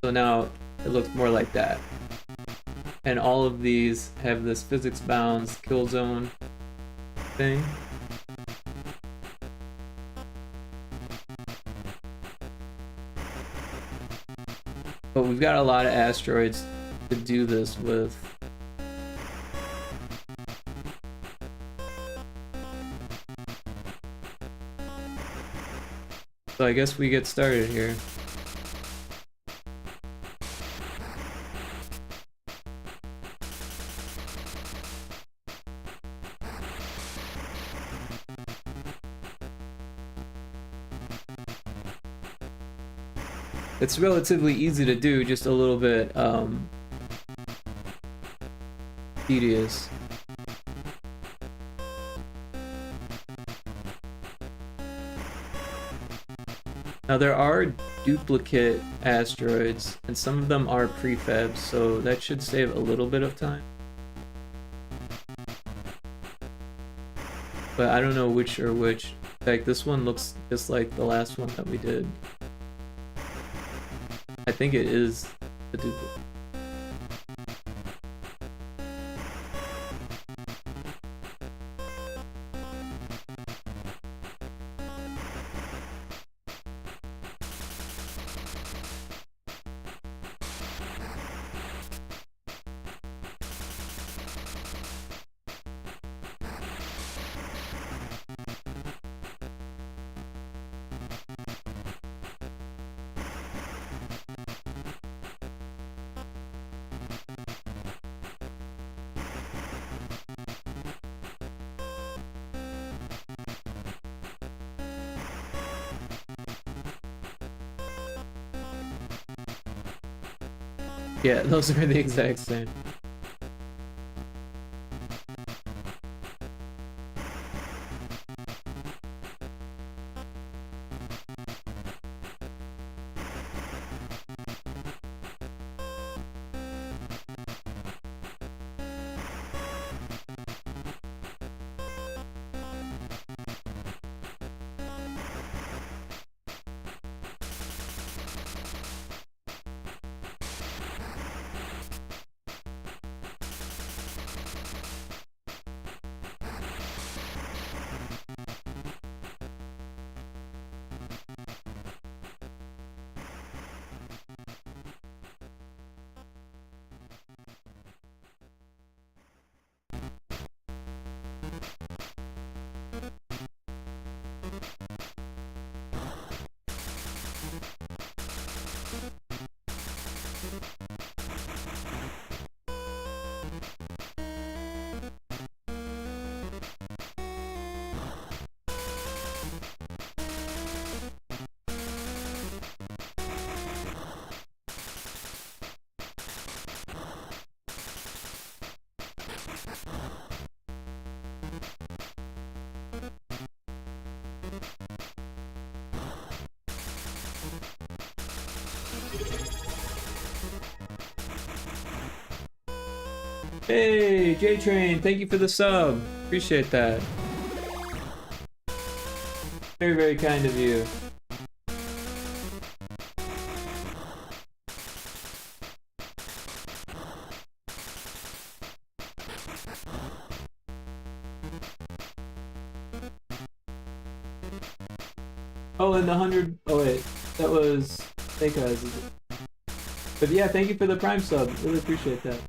So now it looks more like that. And all of these have this physics bounds kill zone thing. But we've got a lot of asteroids to do this with. So I guess we get started here. It's relatively easy to do, just a little bit tedious. Now there are duplicate asteroids, and some of them are prefabs, so that should save a little bit of time. But I don't know which are which. In fact, this one looks just like the last one that we did. I think it is the duplicate. Yeah, those are the exact same. Hey, J-Train, thank you for the sub. Appreciate that. Very, very kind of you. Oh, and the 100... Oh, wait. That was Snake Eyes, is it? But yeah, thank you for the Prime sub. Really appreciate that.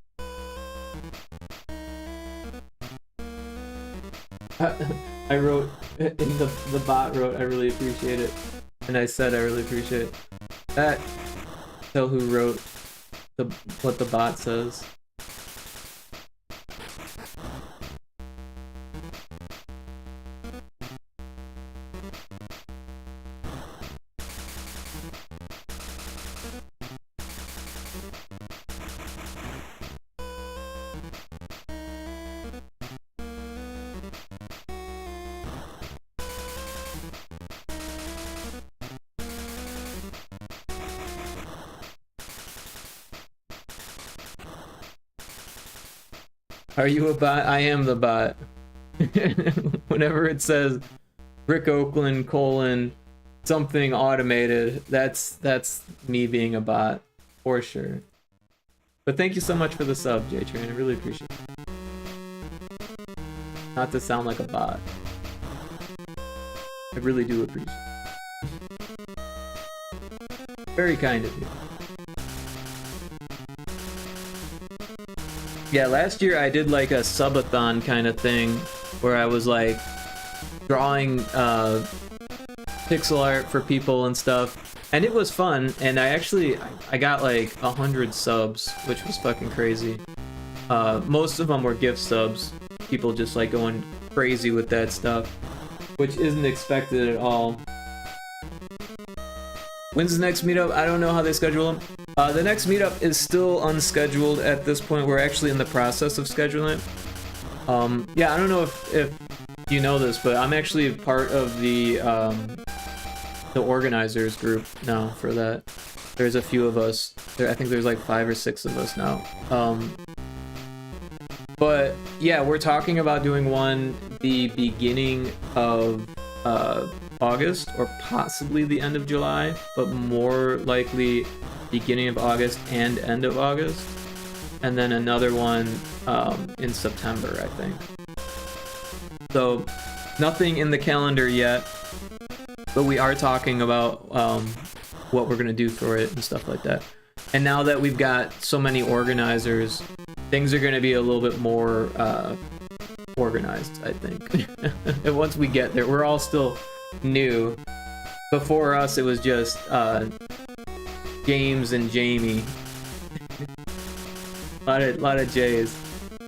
I wrote, in the bot wrote, I really appreciate it. And I said I really appreciate it. That, tell who wrote what the bot says. Are you a bot? I am the bot. Whenever it says Rick Oakland : something automated, that's me being a bot for sure. But thank you so much for the sub, J-Train. I really appreciate it. Not to sound like a bot. I really do appreciate it. Very kind of you. Yeah, last year I did like a subathon kind of thing where I was like drawing pixel art for people and stuff, and it was fun. And I got like 100 subs, which was fucking crazy. Most of them were gift subs, people just like going crazy with that stuff, which isn't expected at all. When's the next meetup? I don't know how they schedule them. The next meetup is still unscheduled at this point. We're actually in the process of scheduling it. Yeah, I don't know if you know this, but I'm actually part of the organizers group now for that. There's a few of us. I think there's like 5 or 6 of us now. But yeah, we're talking about doing one the beginning of August, or possibly the end of July, but more likely beginning of August and end of August, and then another one in September, I think. So nothing in the calendar yet, but we are talking about what we're gonna do for it and stuff like that. And now that we've got so many organizers, things are gonna be a little bit more organized, I think. And once we get there, we're all still new. Before us, it was just James and Jamie. a lot of J's.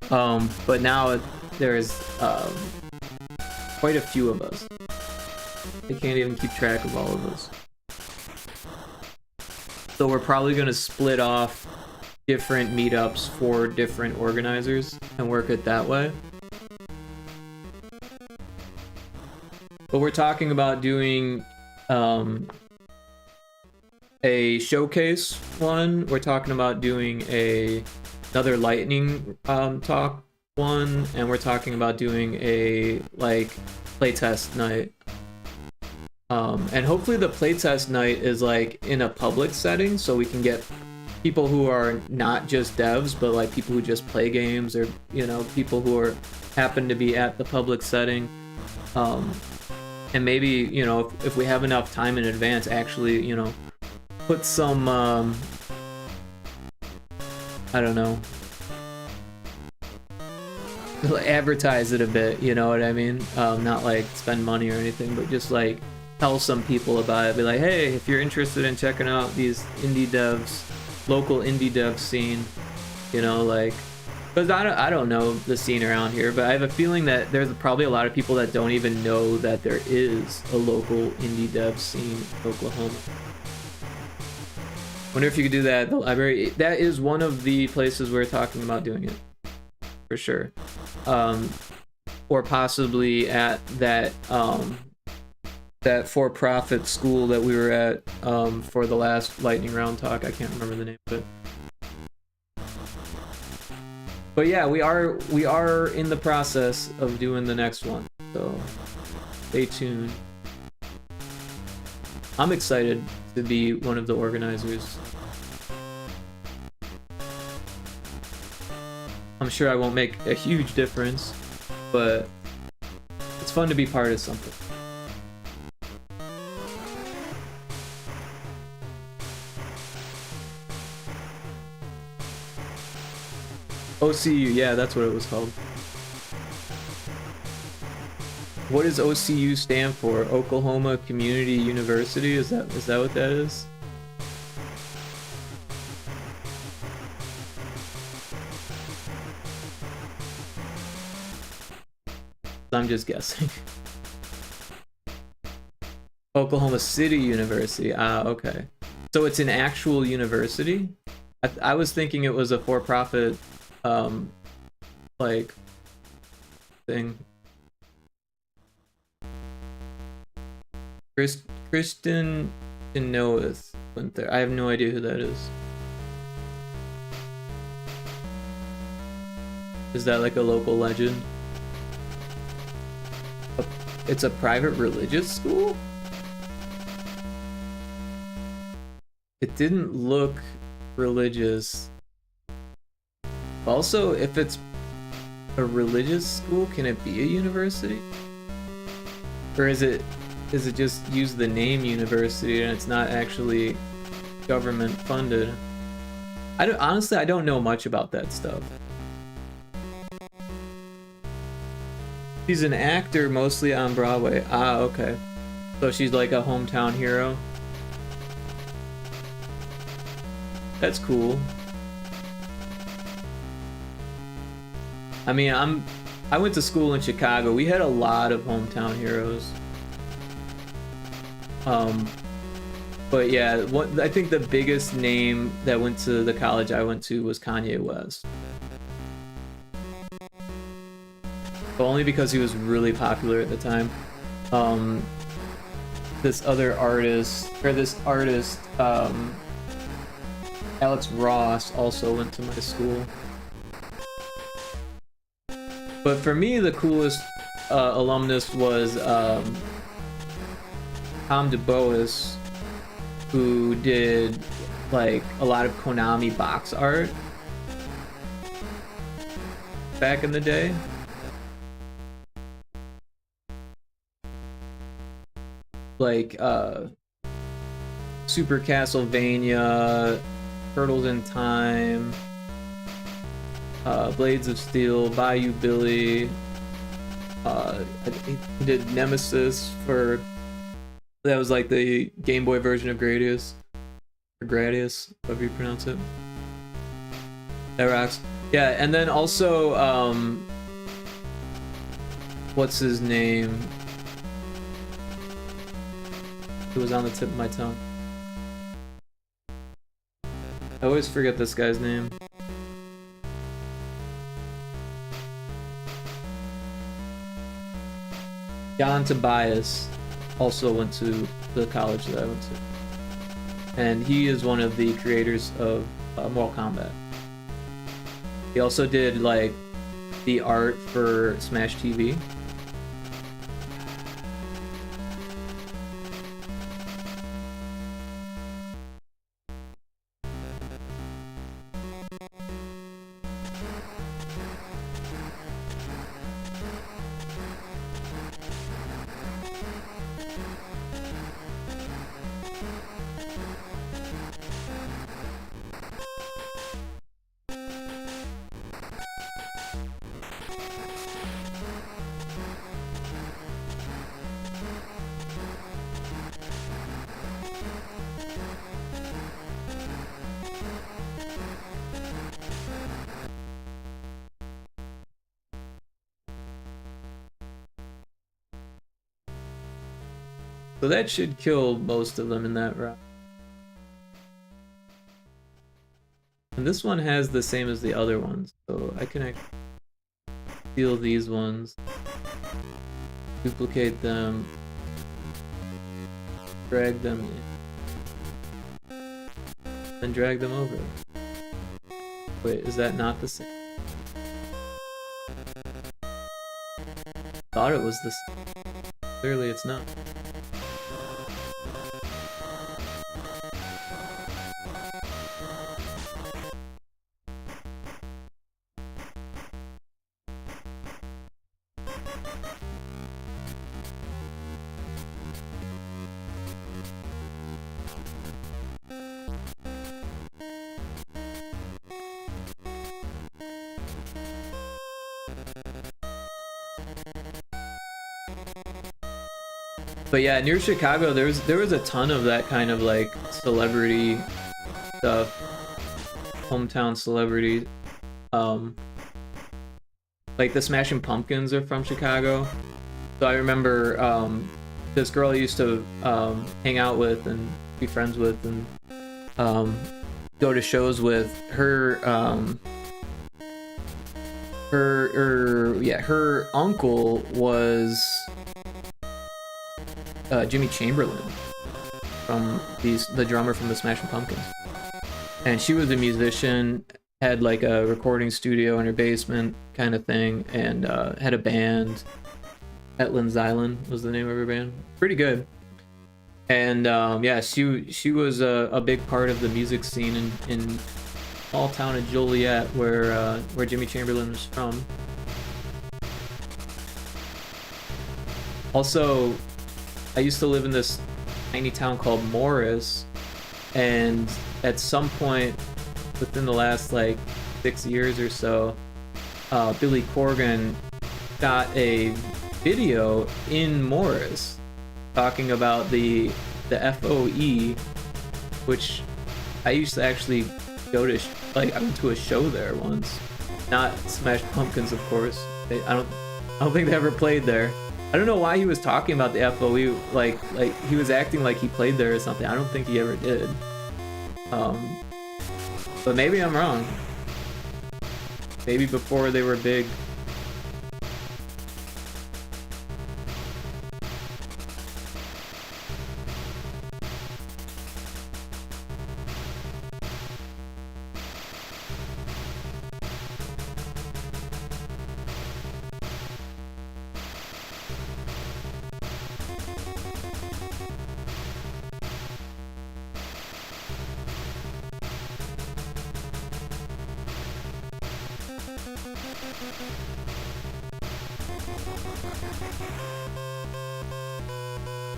But now there's quite a few of us. They can't even keep track of all of us. So we're probably gonna split off different meetups for different organizers and work it that way. But we're talking about doing a showcase one. We're talking about doing another lightning talk one, and we're talking about doing a like playtest night. And hopefully the playtest night is like in a public setting, so we can get people who are not just devs, but like people who just play games, or you know, people who are happen to be at the public setting. And maybe, you know, if we have enough time in advance, actually, you know, put some, I don't know, advertise it a bit, you know what I mean? Not like spend money or anything, but just like tell some people about it. Be like, hey, if you're interested in checking out these indie devs, local indie dev scene, you know, like, because I don't know the scene around here, but I have a feeling that there's probably a lot of people that don't even know that there is a local indie dev scene in Oklahoma. Wonder if you could do that at the library. That is one of the places we're talking about doing it, for sure. Or possibly at that that for-profit school that we were at for the last lightning round talk. I can't remember the name of it. But yeah, we are in the process of doing the next one, so stay tuned. I'm excited to be one of the organizers. I'm sure I won't make a huge difference, but it's fun to be part of something. OCU, yeah, that's what it was called. What does OCU stand for? Oklahoma Community University? Is that what that is? I'm just guessing. Oklahoma City University. Ah, okay. So it's an actual university? I was thinking it was a for-profit like thing. Kristen Chenoweth went there. I have no idea who that is. Is that like a local legend? it's a private religious school? It didn't look religious. Also, if it's a religious school, can it be a university? Or is it just use the name university and it's not actually government funded? Honestly, I don't know much about that stuff. She's an actor mostly on Broadway. Ah, okay. So she's like a hometown hero. That's cool. I mean, I went to school in Chicago. We had a lot of hometown heroes. But yeah, I think the biggest name that went to the college I went to was Kanye West. But only because he was really popular at the time. This artist, Alex Ross, also went to my school. But for me, the coolest alumnus was Tom DeBois, who did like a lot of Konami box art back in the day. Like Super Castlevania, Turtles in Time, Blades of Steel, Bayou Billy. He did Nemesis for... That was like the Game Boy version of Gradius. Or Gradius, however you pronounce it. That rocks. Yeah, and then also, what's his name? It was on the tip of my tongue. I always forget this guy's name. Jan Tobias also went to the college that I went to. And he is one of the creators of Mortal Kombat. He also did like the art for Smash TV. So that should kill most of them in that round. And this one has the same as the other ones, so I can steal these ones, duplicate them, drag them in, then drag them over. Wait, is that not the same? Thought it was the same. Clearly it's not. But yeah, near Chicago, there was a ton of that kind of like celebrity stuff, hometown celebrity. Like the Smashing Pumpkins are from Chicago, so I remember this girl I used to hang out with and be friends with and go to shows with. Her uncle was Jimmy Chamberlain, from the drummer from the Smashing Pumpkins, and she was a musician, had like a recording studio in her basement kind of thing, and had a band. Etlin's Island was the name of her band. Pretty good. And yeah, she was a big part of the music scene in small town of Joliet, where Jimmy Chamberlin was from. Also, I used to live in this tiny town called Morris, and at some point within the last like 6 years or so, Billy Corgan got a video in Morris talking about the FOE, which I used to actually go to, like, I went to a show there once. Not Smash Pumpkins, of course. I don't think they ever played there. I don't know why he was talking about the FOE, like he was acting like he played there or something. I don't think he ever did. But maybe I'm wrong. Maybe before they were big.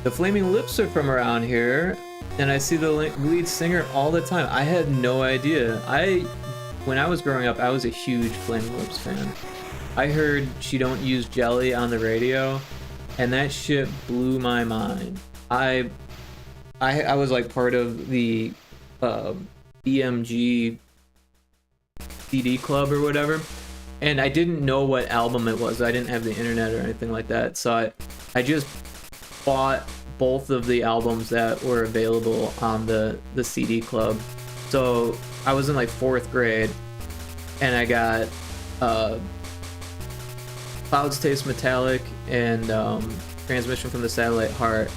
The Flaming Lips are from around here, and I see the lead singer all the time. I had no idea. When I was growing up, I was a huge Flaming Lips fan. I heard She Don't Use Jelly on the radio, and that shit blew my mind. I was like part of the BMG CD club or whatever, and I didn't know what album it was. I didn't have the internet or anything like that, so I just bought both of the albums that were available on the CD club. So I was in like 4th grade, and I got Clouds Taste Metallic and Transmission from the Satellite Heart,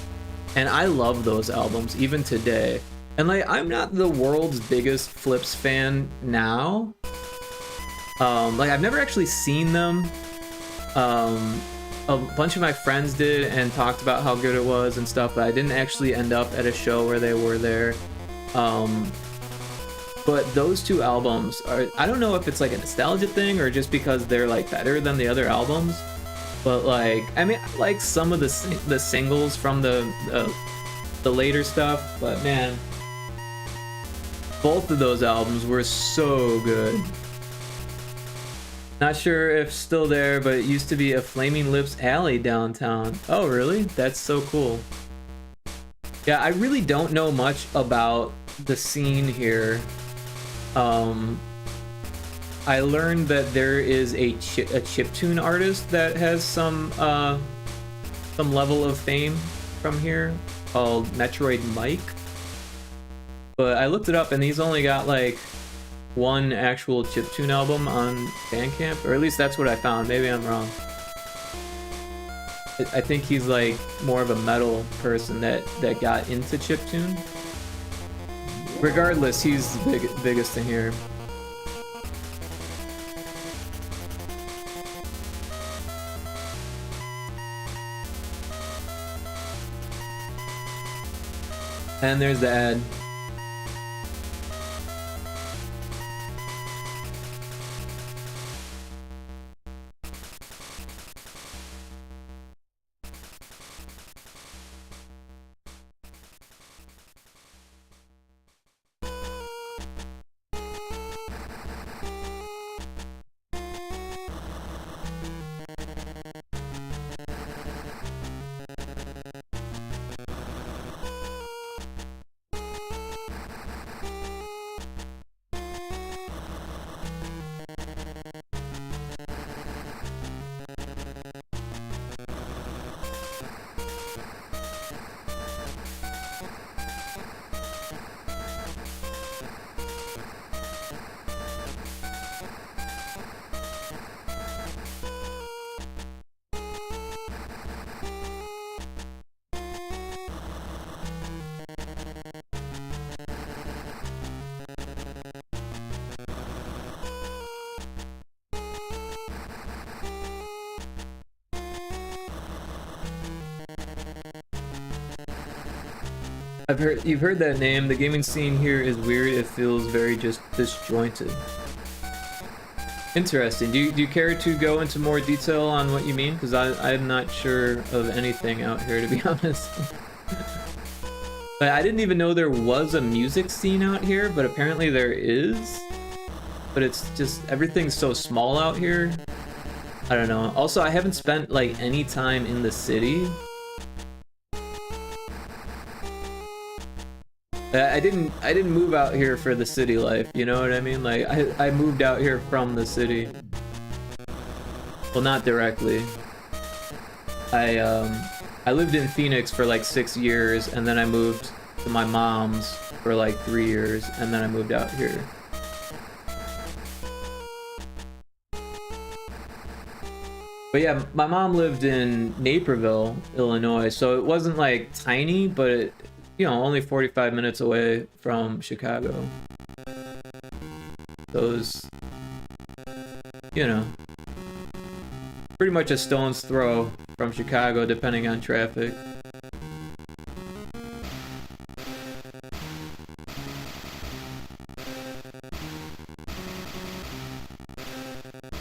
and I love those albums even today. And like, I'm not the world's biggest Flips fan now. Like, I've never actually seen them. A bunch of my friends did and talked about how good it was and stuff, but I didn't actually end up at a show where they were there. But those two albums are, I don't know if it's like a nostalgia thing or just because they're like better than the other albums, but like, I mean, I like some of the singles from the later stuff, but man, both of those albums were so good. Not sure if still there, but it used to be a Flaming Lips alley downtown. Oh, really? That's so cool. Yeah, I really don't know much about the scene here. I learned that there is a chiptune artist that has some level of fame from here called Metroid Mike. But I looked it up, and he's only got like one actual chiptune album on Bandcamp, or at least that's what I found. Maybe I'm wrong. I think he's like more of a metal person that got into chiptune. Regardless, he's the biggest in here. And there's the ad. You've heard that name. The gaming scene here is weird. It feels very just disjointed. Interesting. Do you care to go into more detail on what you mean? Because I'm not sure of anything out here, to be honest. But I didn't even know there was a music scene out here, but apparently there is. But it's just, everything's so small out here. I don't know. Also, I haven't spent like any time in the city. I didn't move out here for the city life, you know what I mean? Like I moved out here from the city. Well, not directly. I lived in Phoenix for like 6 years, and then I moved to my mom's for like 3 years, and then I moved out here. But yeah, my mom lived in Naperville, Illinois, so it wasn't like tiny, but it, you know, only 45 minutes away from Chicago. Those, you know, pretty much a stone's throw from Chicago, depending on traffic.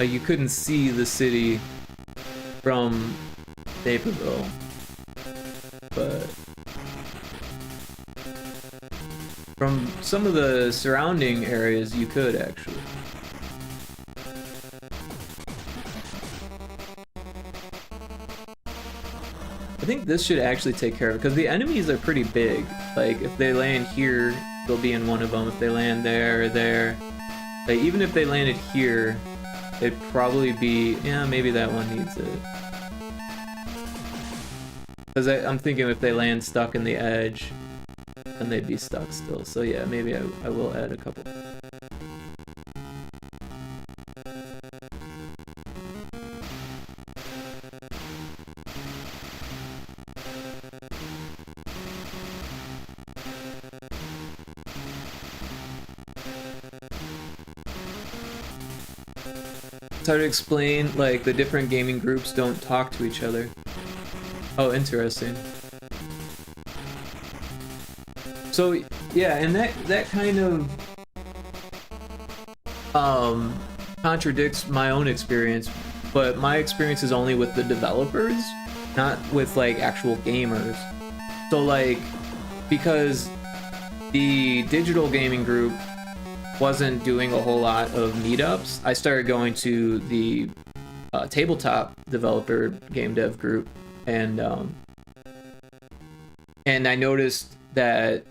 Like, you couldn't see the city from Naperville, but from some of the surrounding areas you could actually. I think this should actually take care of it, because the enemies are pretty big. Like, if they land here, they'll be in one of them. If they land there or there, like, even if they landed here, it'd probably be, yeah, maybe that one needs it. Because I'm thinking if they land stuck in the edge, then they'd be stuck still. So yeah, maybe I will add a couple. It's hard to explain, like, the different gaming groups don't talk to each other. Oh, interesting. So yeah, and that kind of contradicts my own experience, but my experience is only with the developers, not with like actual gamers. So like, because the digital gaming group wasn't doing a whole lot of meetups, I started going to the tabletop developer game dev group, and I noticed that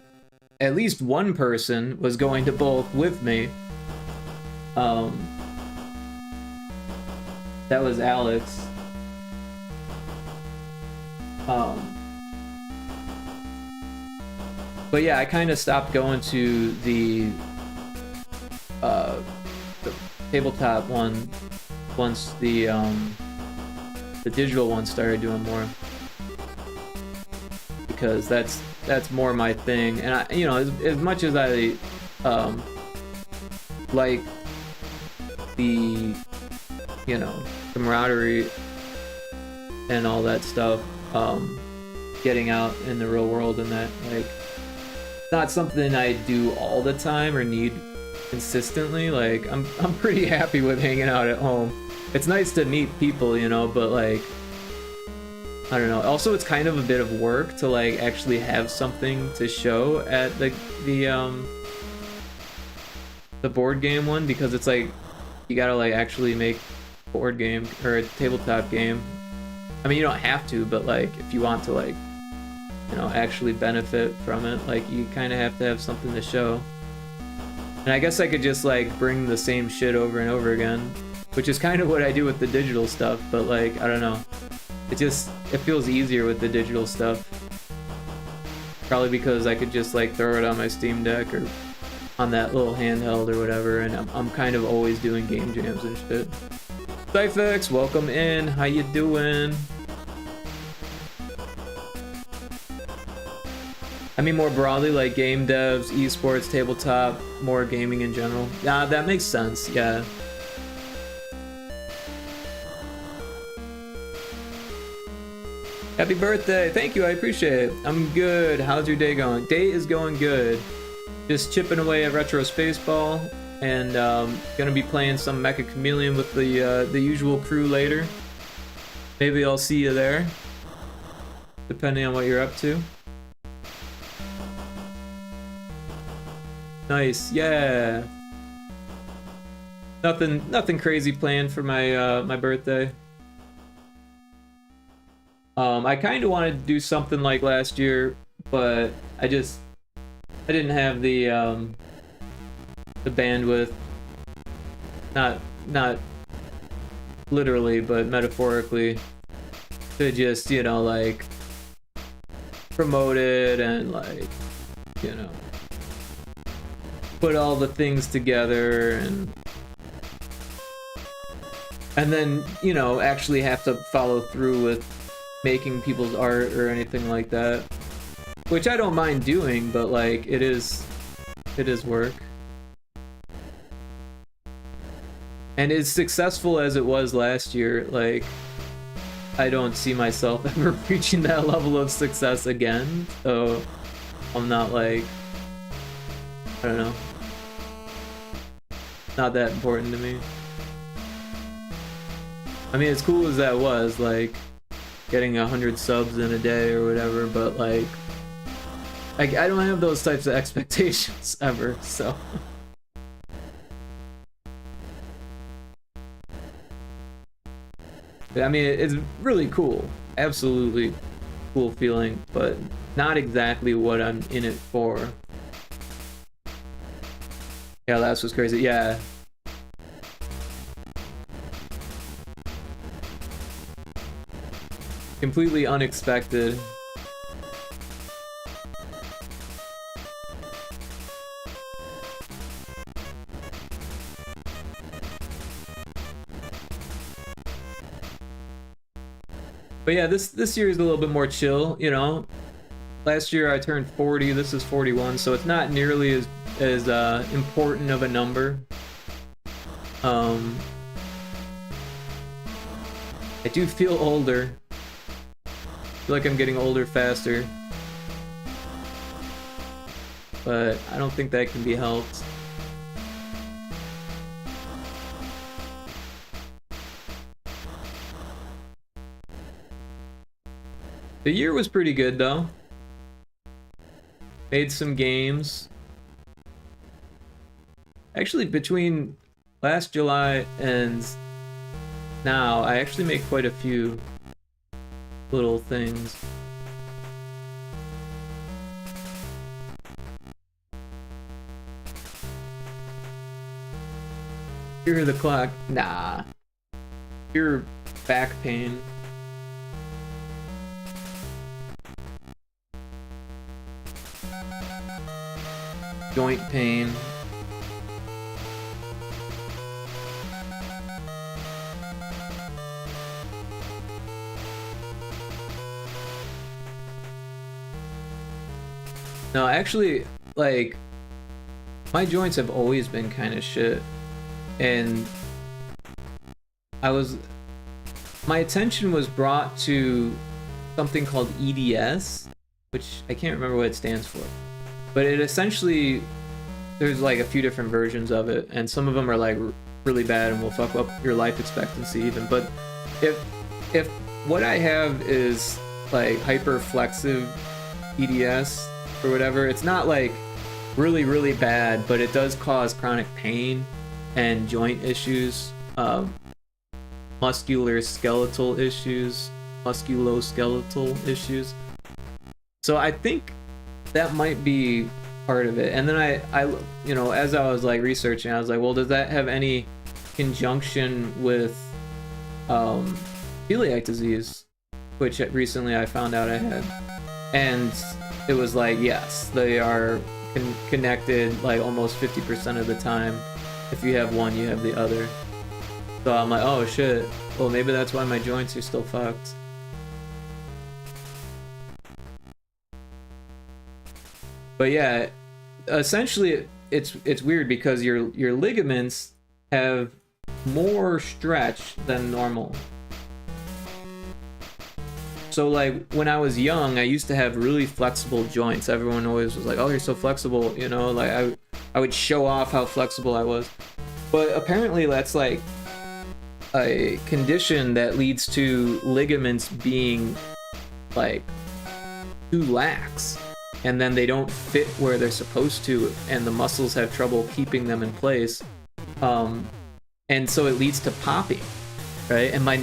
at least one person was going to both with me. That was Alex. But yeah, I kind of stopped going to the tabletop one once the digital one started doing more, because that's more my thing. And I, you know, as much as I like the, you know, camaraderie and all that stuff, getting out in the real world and that, like, not something I do all the time or need consistently. Like, I'm pretty happy with hanging out at home. It's nice to meet people, you know, but like, I don't know. Also, it's kind of a bit of work to like actually have something to show at the board game one, because it's like you gotta like actually make a board game or a tabletop game. I mean, you don't have to, but like if you want to, like, you know, actually benefit from it, like you kind of have to have something to show. And I guess I could just like bring the same shit over and over again, which is kind of what I do with the digital stuff, but like, I don't know. It feels easier with the digital stuff. Probably because I could just like throw it on my Steam Deck or on that little handheld or whatever, and I'm kind of always doing game jams and shit. Cyfix, welcome in. How you doing? I mean, more broadly, like game devs, esports, tabletop, more gaming in general. Yeah, that makes sense. Yeah. Happy birthday. Thank you. I appreciate it. I'm good. How's your day going? Day is going good. Just chipping away at Retro Spaceball, and gonna be playing some Mecha Chameleon with the usual crew later. Maybe I'll see you there, depending on what you're up to. Nice, yeah. Nothing crazy planned for my my birthday. I kind of wanted to do something like last year, but I didn't have the bandwidth. Not literally, but metaphorically, to just, you know, like promote it and, like, you know, put all the things together and then, you know, actually have to follow through with making people's art or anything like that, which I don't mind doing, but like it is work. And as successful as it was last year, like, I don't see myself ever reaching that level of success again, so I'm not, like, I don't know, not that important to me. I mean, as cool as that was, like, getting 100 subs in a day or whatever, but like, I don't have those types of expectations ever, so. I mean, it's really cool, absolutely cool feeling, but not exactly what I'm in it for. Yeah, that was crazy, yeah. Completely unexpected. But yeah, this year is a little bit more chill, you know. Last year I turned 40, this is 41, so it's not nearly as important of a number. I do feel older. I feel like I'm getting older faster, but I don't think that can be helped. The year was pretty good though. Made some games. Actually, between last July and now, I actually made quite a few little things. Hear the clock? Nah. Hear back pain. Joint pain. No, actually, like, my joints have always been kind of shit, and my attention was brought to something called EDS, which I can't remember what it stands for, but it essentially, there's like a few different versions of it, and some of them are like really bad and will fuck up your life expectancy even. But if what I have is like hyperflexive EDS or whatever, it's not like really bad, but it does cause chronic pain and joint issues, musculoskeletal issues. So I think that might be part of it. And then I you know, as I was like researching, I was like, well, does that have any conjunction with celiac disease, which recently I found out I had? And it was like, yes, they are connected like almost 50% of the time. If you have one, you have the other. So I'm like, oh shit, well maybe that's why my joints are still fucked. But yeah, essentially it's weird because your ligaments have more stretch than normal. So like when I was young, I used to have really flexible joints. Everyone always was like, "Oh, you're so flexible," you know. Like I would show off how flexible I was. But apparently, that's like a condition that leads to ligaments being like too lax, and then they don't fit where they're supposed to, and the muscles have trouble keeping them in place. And so it leads to popping, right? And my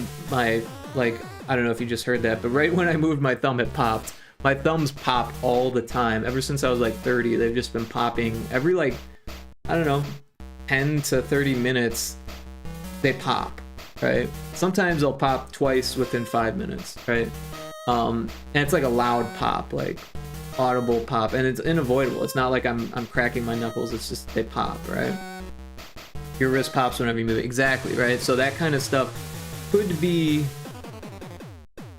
like, I don't know if you just heard that, but right when I moved my thumb, it popped. My thumbs popped all the time. Ever since I was like 30, they've just been popping every like, I don't know, 10 to 30 minutes, they pop, right? Sometimes they'll pop twice within 5 minutes, right? And it's like a loud pop, like audible pop, and it's unavoidable. It's not like I'm cracking my knuckles, it's just they pop, right? Your wrist pops whenever you move it. Exactly, right? So that kind of stuff could be,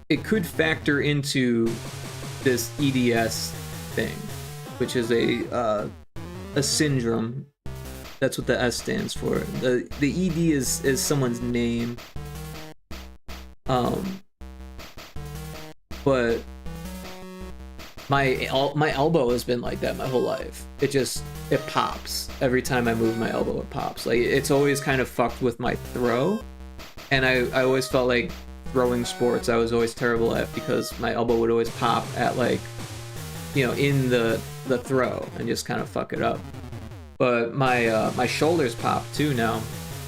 it could factor into this EDS thing, which is a syndrome. That's what the S stands for. The ED is someone's name. But my elbow has been like that my whole life. It pops every time I move my elbow. It pops. Like it's always kind of fucked with my throw, and I always felt like throwing sports I was always terrible at because my elbow would always pop at like, you know, in the throw and just kind of fuck it up. But my shoulders pop too now,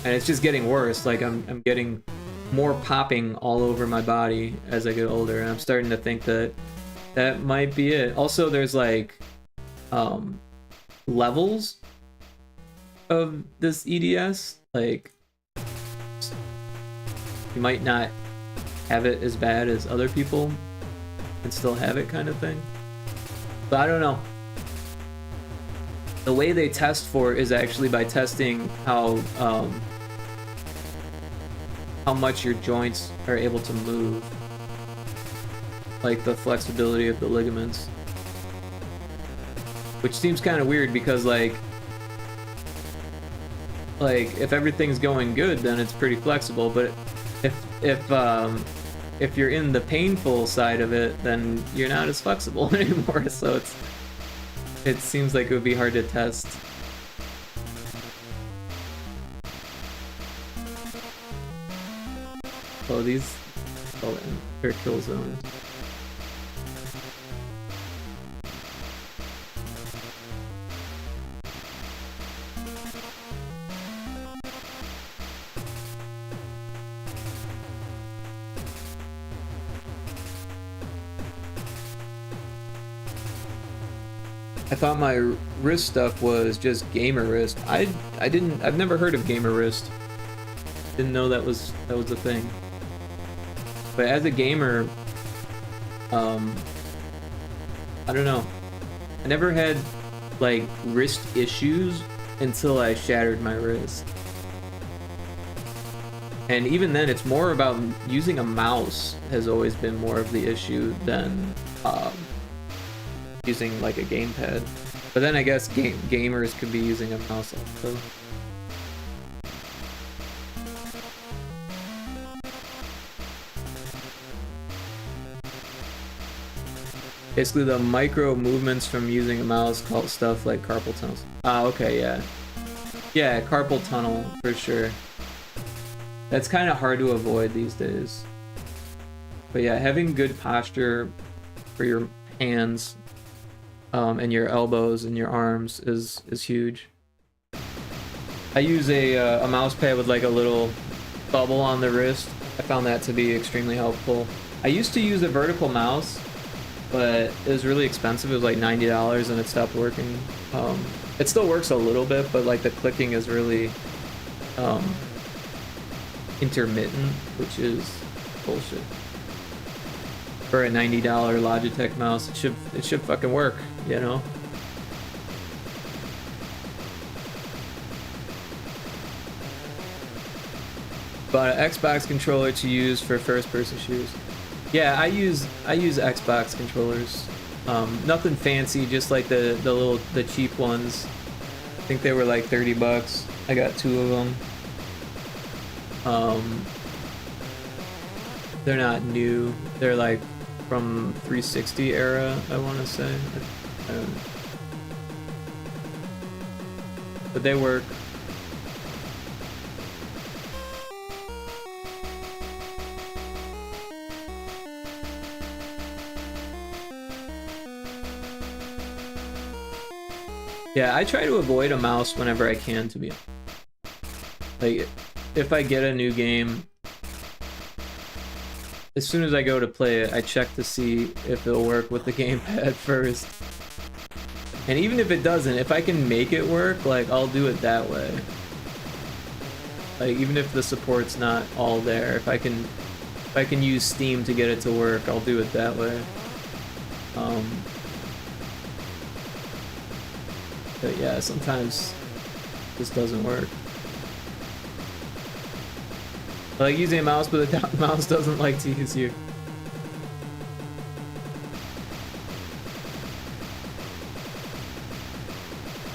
and it's just getting worse. Like I'm getting more popping all over my body as I get older, and I'm starting to think that might be it. Also, there's like levels of this EDS. Like you might not have it as bad as other people and still have it, kind of thing. But I don't know. The way they test for it is actually by testing how much your joints are able to move, like the flexibility of the ligaments, which seems kind of weird because like if everything's going good, then it's pretty flexible. But if you're in the painful side of it, then you're not as flexible anymore. So it seems like it would be hard to test. Oh, these, they're kill zones. I thought my wrist stuff was just gamer wrist. I've never heard of gamer wrist. Didn't know that was a thing. But as a gamer, I don't know. I never had like wrist issues until I shattered my wrist. And even then, it's more about using a mouse has always been more of the issue than using like a gamepad. But then I guess gamers could be using a mouse also. Basically, the micro movements from using a mouse called stuff like carpal tunnels. Ah, okay, yeah. Yeah, carpal tunnel, for sure. That's kind of hard to avoid these days. But yeah, having good posture for your hands and your elbows and your arms is huge. I use a mouse pad with like a little bubble on the wrist. I found that to be extremely helpful. I used to use a vertical mouse, but it was really expensive. It was like $90 and it stopped working. It still works a little bit, but like the clicking is really intermittent, which is bullshit. For a $90 Logitech mouse, it should fucking work, you know? But an Xbox controller to use for first-person shooters. Yeah, I use Xbox controllers. Nothing fancy, just like the cheap ones. I think they were like $30. I got 2 of them. They're not new. They're like from 360 era, I want to say. But they work. Yeah, I try to avoid a mouse whenever I can, to be honest. Like, if I get a new game, as soon as I go to play it, I check to see if it'll work with the gamepad first. And even if it doesn't, if I can make it work, like, I'll do it that way. Like, even if the support's not all there, if I can use Steam to get it to work, I'll do it that way. But yeah, sometimes this doesn't work. I like using a mouse, but the mouse doesn't like to use you.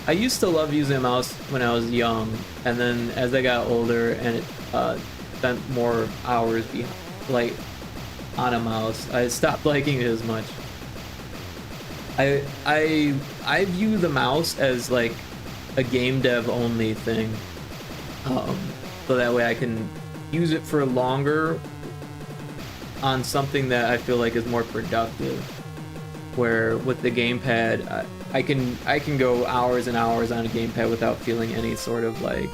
I used to love using a mouse when I was young, and then as I got older and it spent more hours like on a mouse, I stopped liking it as much. I view the mouse as like a game dev only thing, so that way I can use it for longer on something that I feel like is more productive. Where with the gamepad, I can go hours and hours on a gamepad without feeling any sort of like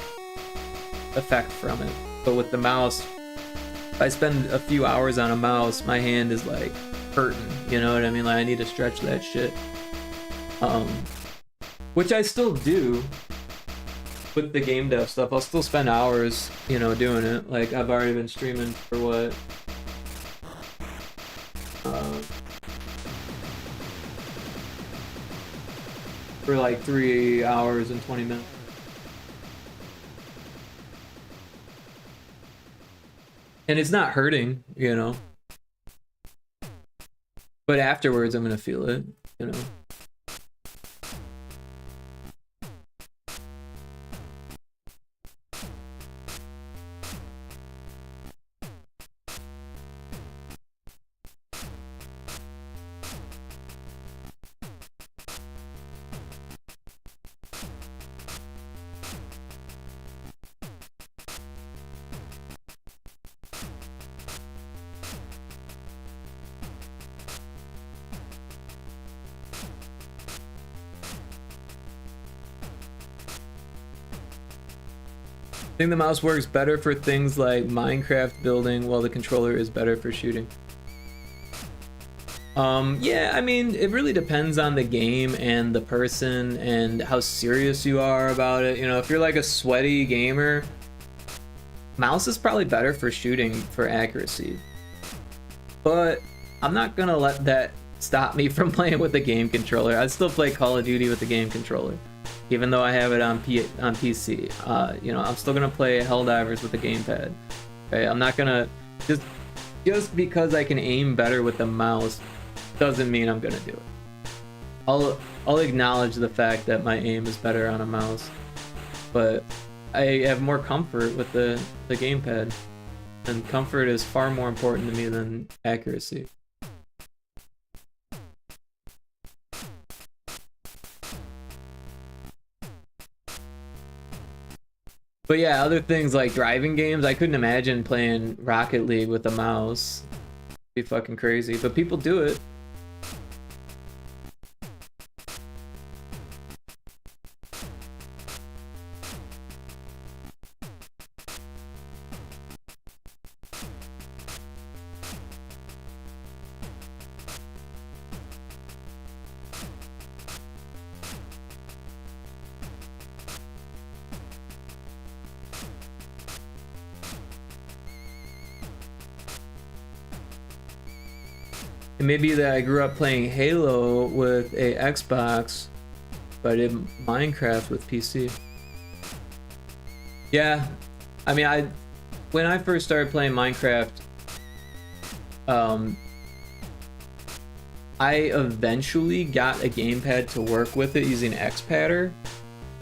effect from it. But with the mouse, if I spend a few hours on a mouse, my hand is like hurting, you know what I mean? Like I need to stretch that shit. Which I still do with the game dev stuff. I'll still spend hours, you know, doing it. Like I've already been streaming for what? For like 3 hours and 20 minutes. And it's not hurting, you know. But afterwards, I'm gonna feel it, you know. I think the mouse works better for things like Minecraft building, while the controller is better for shooting. Yeah, I mean, it really depends on the game and the person and how serious you are about it. You know, if you're like a sweaty gamer, mouse is probably better for shooting for accuracy. But I'm not gonna let that stop me from playing with the game controller. I still play Call of Duty with the game controller, even though I have it on PC. You know, I'm still gonna play Helldivers with the gamepad. Okay, I'm not gonna just because I can aim better with the mouse doesn't mean I'm gonna do it. I'll acknowledge the fact that my aim is better on a mouse, but I have more comfort with the gamepad, and comfort is far more important to me than accuracy. But yeah, other things like driving games, I couldn't imagine playing Rocket League with a mouse. It'd be fucking crazy, but people do it. It may be that I grew up playing Halo with a Xbox, but I did Minecraft with PC. Yeah, I mean, when I first started playing Minecraft, I eventually got a gamepad to work with it using XPadder,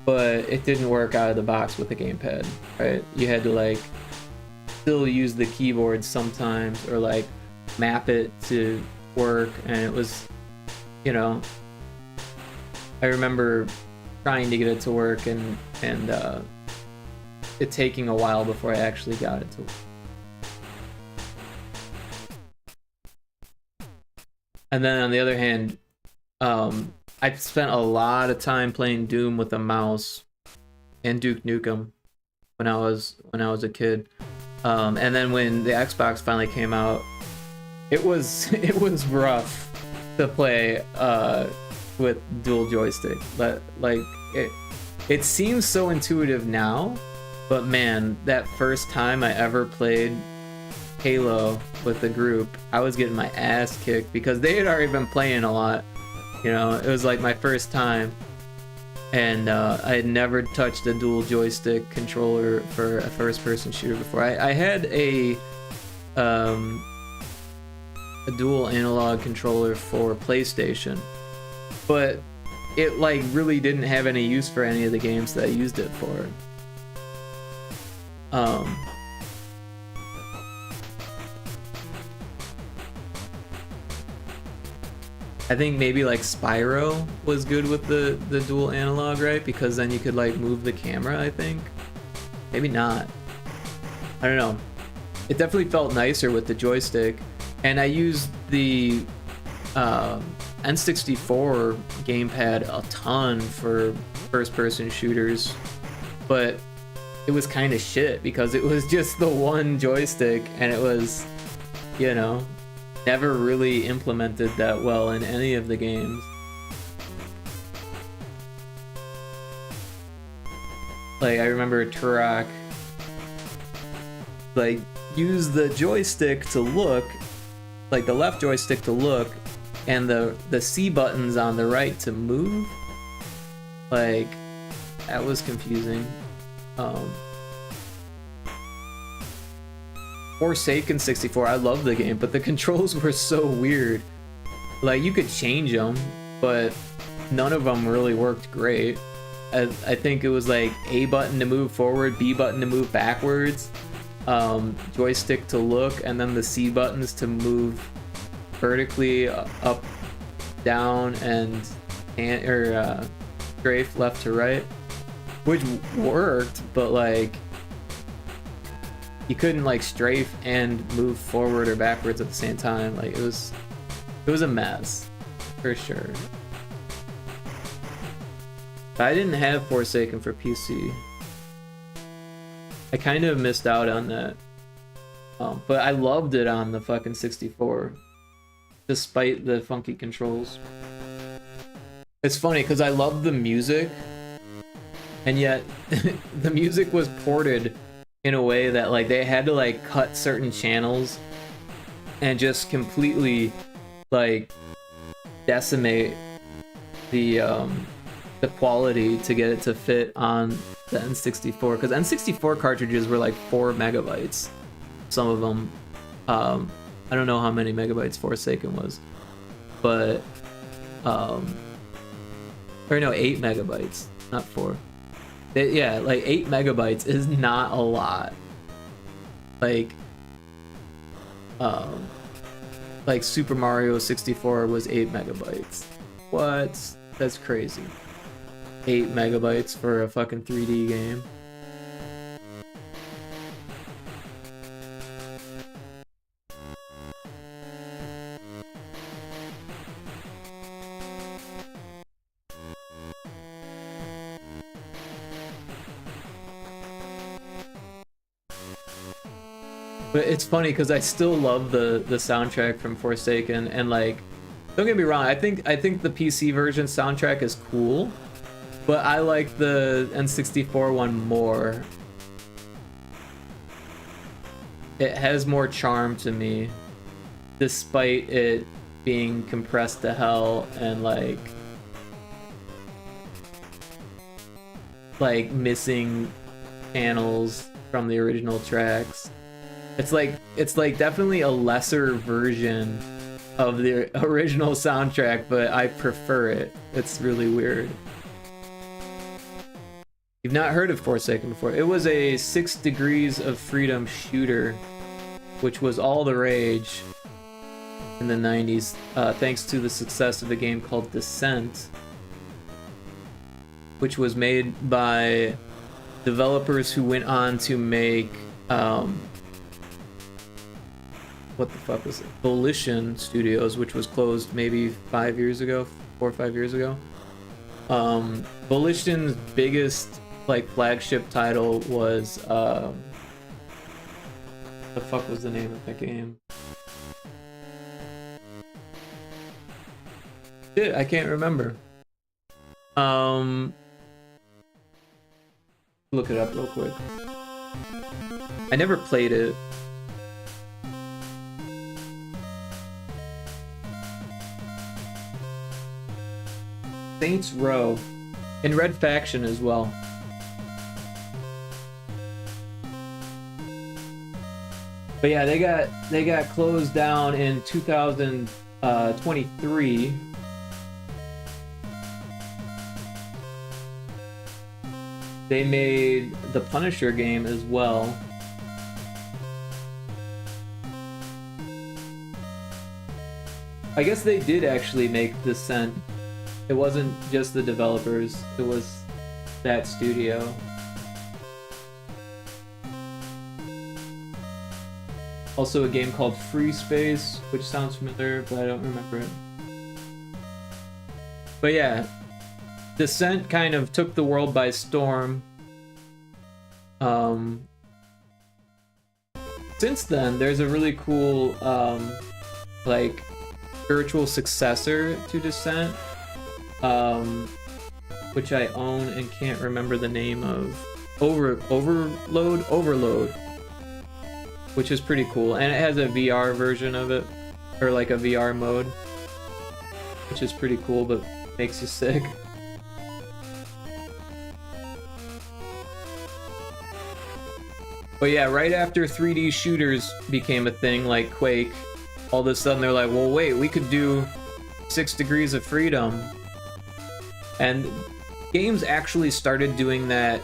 but it didn't work out of the box with the gamepad, right? You had to like still use the keyboard sometimes, or like map it to work, and it was, you know, I remember trying to get it to work and it taking a while before I actually got it to work. And then on the other hand, I spent a lot of time playing Doom with a mouse and Duke Nukem when I was a kid. And then when the Xbox finally came out, it was rough to play with dual joystick. But like it seems so intuitive now, but man, that first time I ever played Halo with the group, I was getting my ass kicked because they had already been playing a lot. You know, it was like my first time, and I had never touched a dual joystick controller for a first-person shooter before. I had a dual analog controller for PlayStation, but it like really didn't have any use for any of the games that I used it for. I think maybe like Spyro was good with the dual analog, right? Because then you could like move the camera, I think. Maybe not. I don't know. It definitely felt nicer with the joystick. And I used the N64 gamepad a ton for first-person shooters. But it was kind of shit because it was just the one joystick, and it was, you know, never really implemented that well in any of the games. Like, I remember Turok, like, use the joystick to look, like the left joystick to look, and the C buttons on the right to move. Like, that was confusing. Forsaken 64, I love the game, but the controls were so weird. Like, you could change them, but none of them really worked great. I think it was like A button to move forward, B button to move backwards, joystick to look, and then the C buttons to move vertically up, down, and strafe left to right, which worked, but like you couldn't like strafe and move forward or backwards at the same time. Like it was a mess for sure. But I didn't have Forsaken for PC. I kind of missed out on that. But I loved it on the fucking 64, despite the funky controls. It's funny because I love the music, and yet the music was ported in a way that like they had to like cut certain channels and just completely like decimate the quality to get it to fit on the N64, because N64 cartridges were like 4 megabytes, some of them. I don't know how many megabytes Forsaken was, but or no, 8 megabytes, not 4. Yeah, like 8 megabytes is not a lot. Like Super Mario 64 was 8 megabytes. What? That's crazy. 8 megabytes for a fucking 3D game. But it's funny because I still love the soundtrack from Forsaken, and like, don't get me wrong, I think the PC version soundtrack is cool, but I like the N64 one more. It has more charm to me, despite it being compressed to hell and like missing channels from the original tracks. It's like definitely a lesser version of the original soundtrack, but I prefer it. It's really weird. You've not heard of Forsaken before. It was a 6 Degrees of Freedom shooter, which was all the rage in the 90s, thanks to the success of a game called Descent, which was made by developers who went on to make what the fuck was it? Volition Studios, which was closed maybe 5 years ago, 4 or 5 years ago. Volition's biggest like flagship title was the fuck was the name of that game? Shit, I can't remember. Look it up real quick. I never played it. Saints Row, and Red Faction as well. But yeah, they got closed down in 2023. They made the Punisher game as well. I guess they did actually make Descent. It wasn't just the developers, it was that studio. Also a game called Free Space, which sounds familiar, but I don't remember it. But yeah, Descent kind of took the world by storm. Since then, there's a really cool, like, spiritual successor to Descent, which I own and can't remember the name of. Overload, which is pretty cool, and it has a VR version of it, or like a VR mode, which is pretty cool, but makes you sick. But yeah, right after 3D shooters became a thing, like Quake, all of a sudden they're like, well, wait, we could do 6 Degrees of Freedom. And games actually started doing that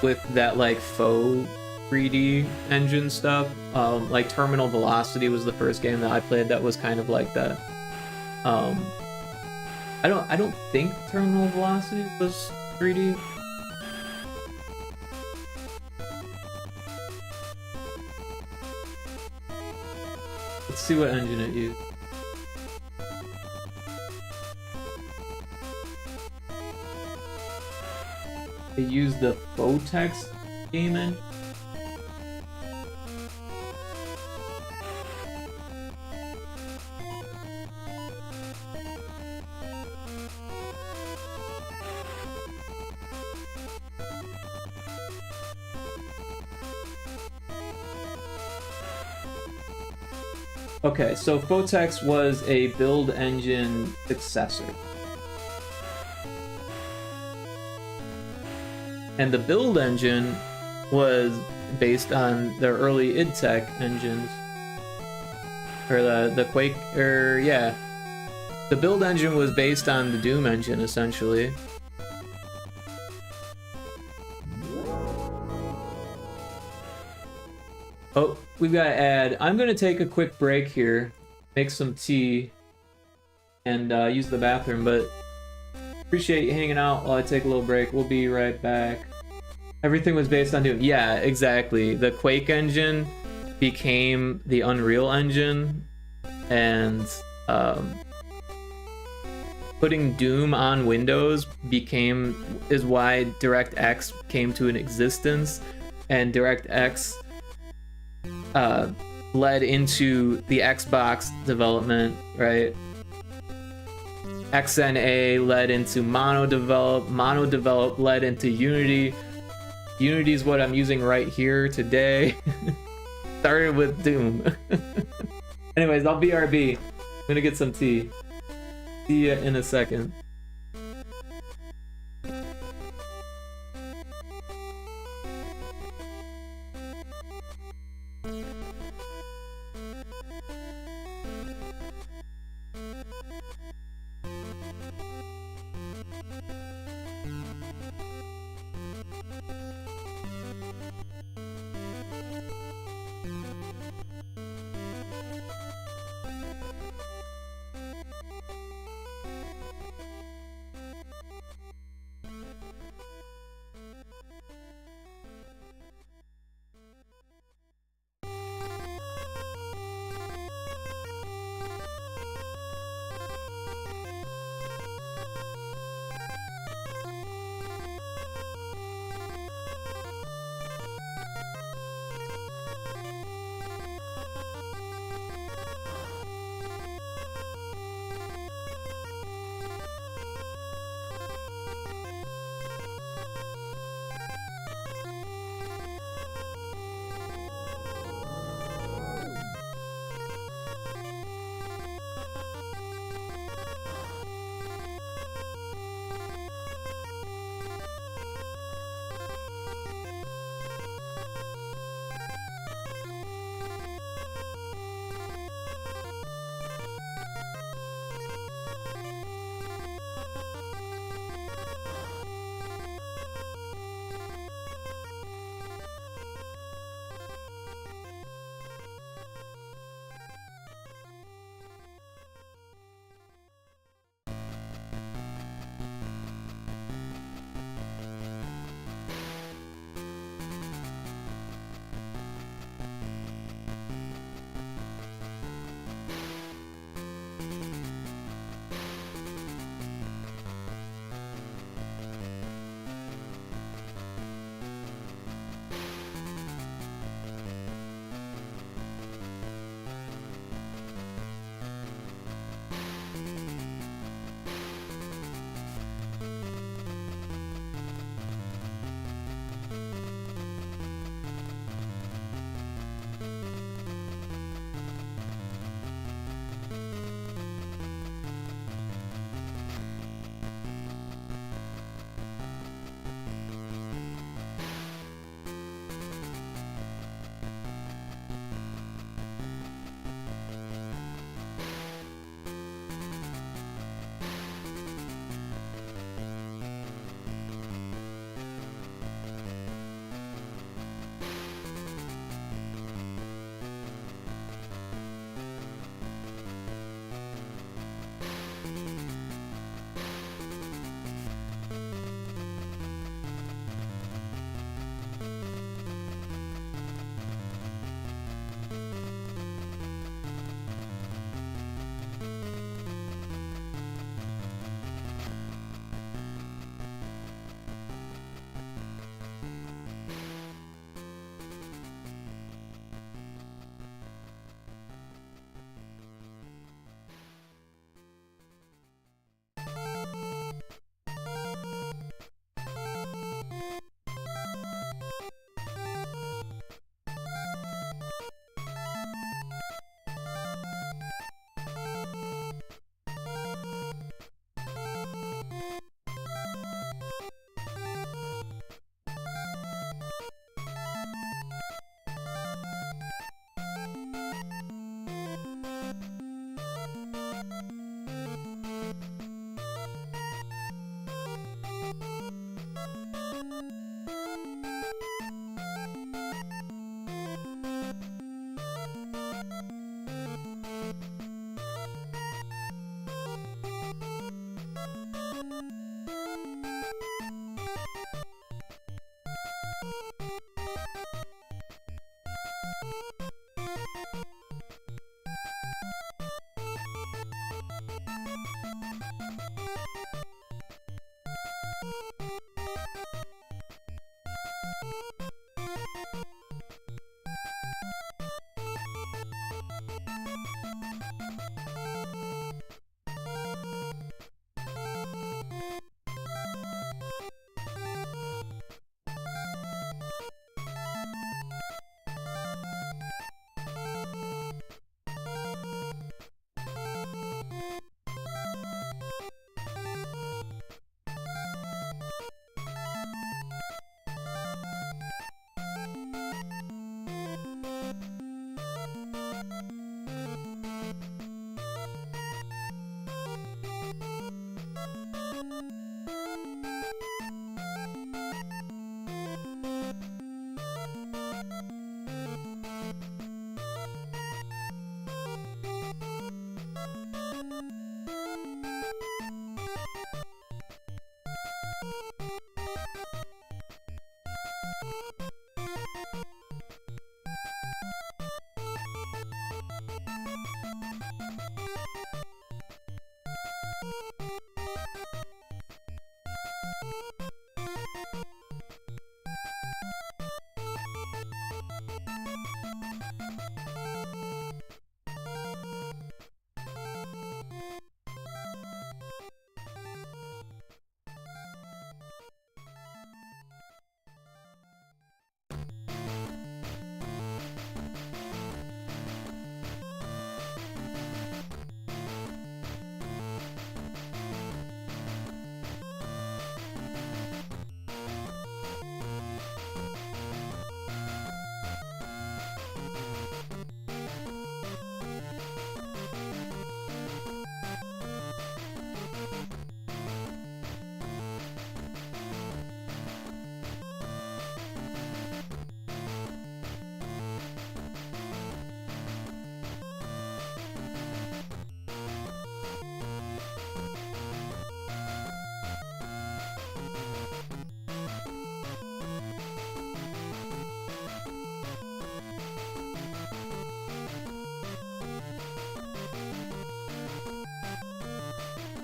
with that like faux 3D engine stuff. Like Terminal Velocity was the first game that I played that was kind of like that. I don't think Terminal Velocity was 3D. Let's see what engine it used. It used the Photex game engine. Okay, so Photex was a build engine successor. And the build engine was based on their early id Tech engines. Or the Quake, or yeah. The build engine was based on the Doom engine, essentially. Oh, we've got to add. I'm going to take a quick break here, make some tea, and use the bathroom, but appreciate you hanging out while I take a little break. We'll be right back. Everything was based on Doom. Yeah, exactly. The Quake engine became the Unreal Engine, and putting Doom on Windows is why DirectX came to an existence, and DirectX led into the Xbox development, right? XNA led into Mono Develop led into Unity. Unity is what I'm using right here today. Started with Doom. Anyways, I'll BRB. I'm gonna get some tea. See ya in a second.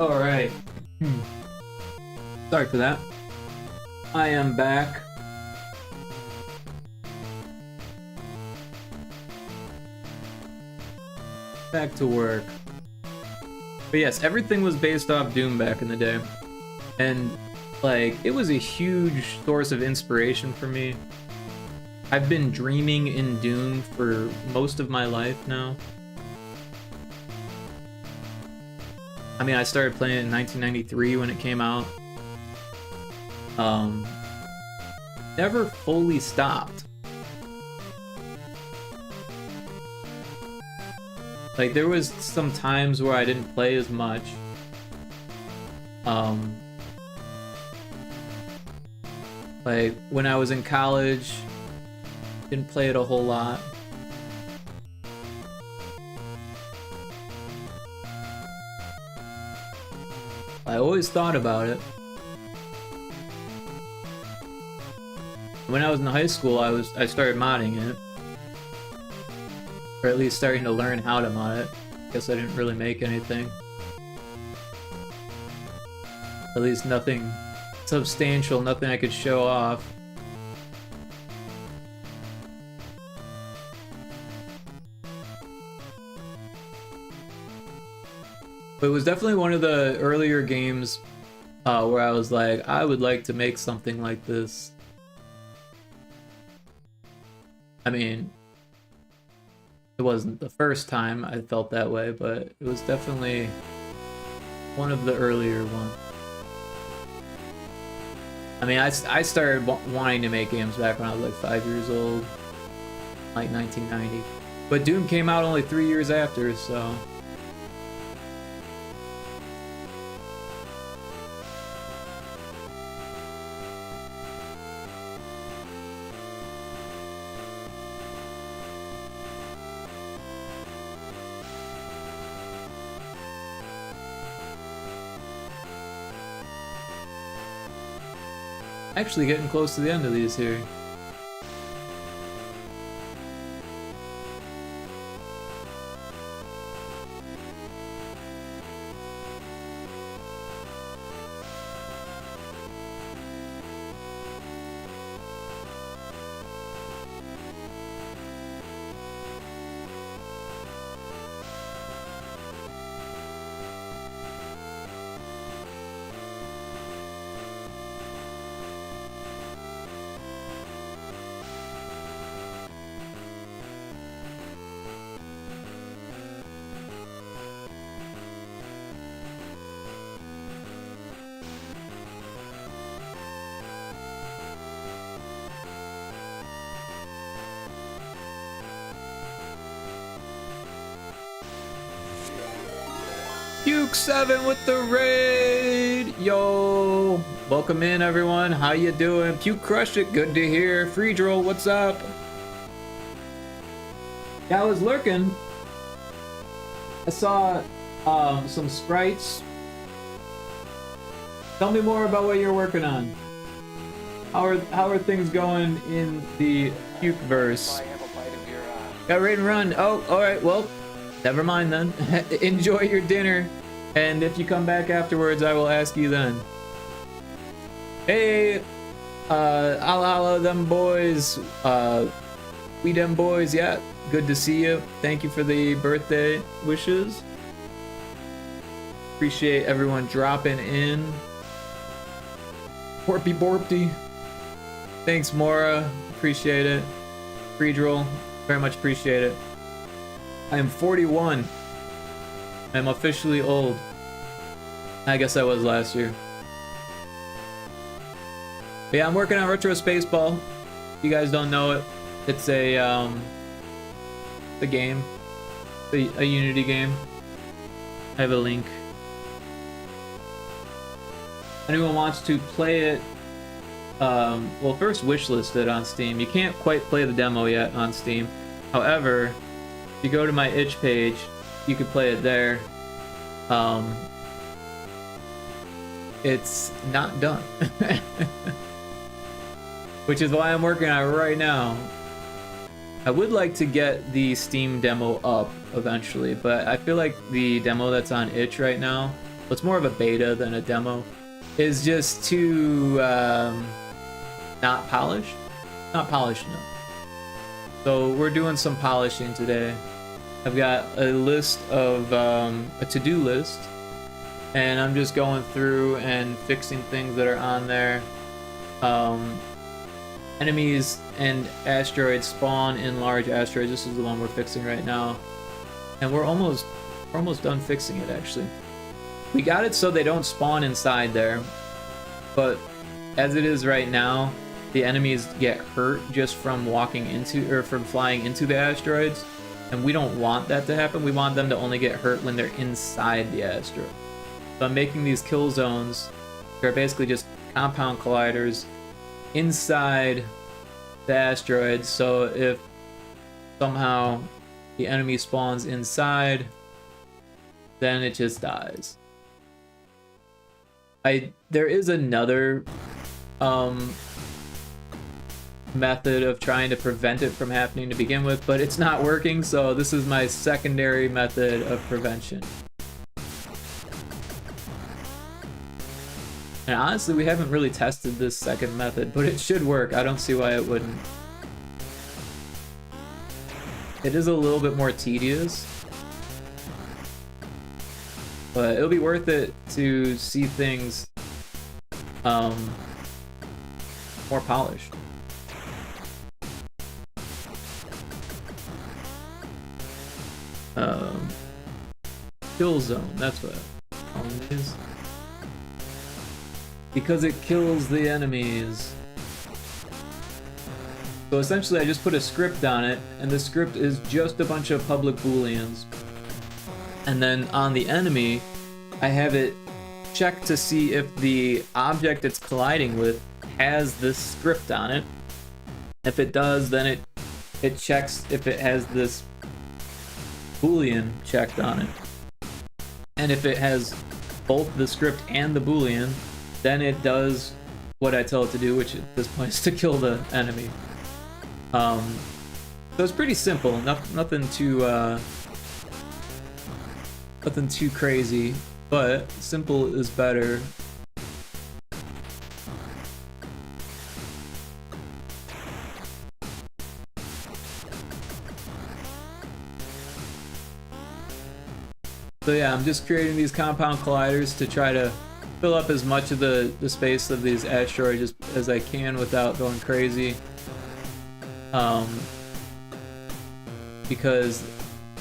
Alright. Sorry for that. I am back. Back to work. But yes, everything was based off Doom back in the day. And, like, it was a huge source of inspiration for me. I've been dreaming in Doom for most of my life now. I mean, I started playing it in 1993 when it came out. Never fully stopped. Like, there was some times where I didn't play as much. Like, when I was in college, didn't play it a whole lot. I always thought about it. When I was in high school, I started modding it. Or at least starting to learn how to mod it. Guess I didn't really make anything. At least nothing substantial, nothing I could show off. But it was definitely one of the earlier games where I was like, I would like to make something like this. I mean, it wasn't the first time I felt that way, but it was definitely one of the earlier ones. I mean, I started wanting to make games back when I was like 5 years old, like 1990. But Doom came out only 3 years after, so... Actually getting close to the end of these here. Puke7 with the raid. Yo, welcome in everyone. How you doing? Puke crushed it. Good to hear. Free Drill, what's up? Yeah, I was lurking. I saw some sprites. Tell me more about what you're working on. How are things going in the Pukeverse? Got raid and run. Oh, all right. Well, never mind then. Enjoy your dinner, and if you come back afterwards, I will ask you then. Hey, ala them boys. We them boys. Yeah, good to see you. Thank you for the birthday wishes. Appreciate everyone dropping in. Borpy Borpty. Thanks, Mora. Appreciate it. Free Drill. Very much appreciate it. I am 41. I'm officially old. I guess I was last year. But yeah, I'm working on Retro Spaceball. If you guys don't know it, it's a game. A Unity game. I have a link. Anyone wants to play it, well, first wishlist it on Steam. You can't quite play the demo yet on Steam. However, if you go to my itch page, you can play it there. It's not done. Which is why I'm working on it right now. I would like to get the Steam demo up eventually, but I feel like the demo that's on itch right now, well, it's more of a beta than a demo, is just too not polished. Not polished enough. So we're doing some polishing today. I've got a list of a to-do list, and I'm just going through and fixing things that are on there. Enemies and asteroids spawn in large asteroids. This is the one we're fixing right now, and we're almost done fixing it. Actually, we got it so they don't spawn inside there, but as it is right now, the enemies get hurt just from walking into or from flying into the asteroids, and we don't want that to happen. We want them to only get hurt when they're inside the asteroid. So I'm making these kill zones. They're basically just compound colliders inside the asteroid, so if somehow the enemy spawns inside, then it just dies. There is another method of trying to prevent it from happening to begin with, but it's not working, so this is my secondary method of prevention. And honestly, we haven't really tested this second method, but it should work. I don't see why it wouldn't. It is a little bit more tedious, but it'll be worth it to see things more polished. Kill zone, that's what it is. Because it kills the enemies. So essentially I just put a script on it, and the script is just a bunch of public booleans. And then on the enemy, I have it check to see if the object it's colliding with has this script on it. If it does, then it checks if it has this boolean checked on it. And if it has both the script and the boolean, then it does what I tell it to do, which at this point is to kill the enemy. So it's pretty simple, nothing too crazy, but simple is better. So yeah, I'm just creating these compound colliders to try to fill up as much of the space of these asteroids as I can without going crazy. Because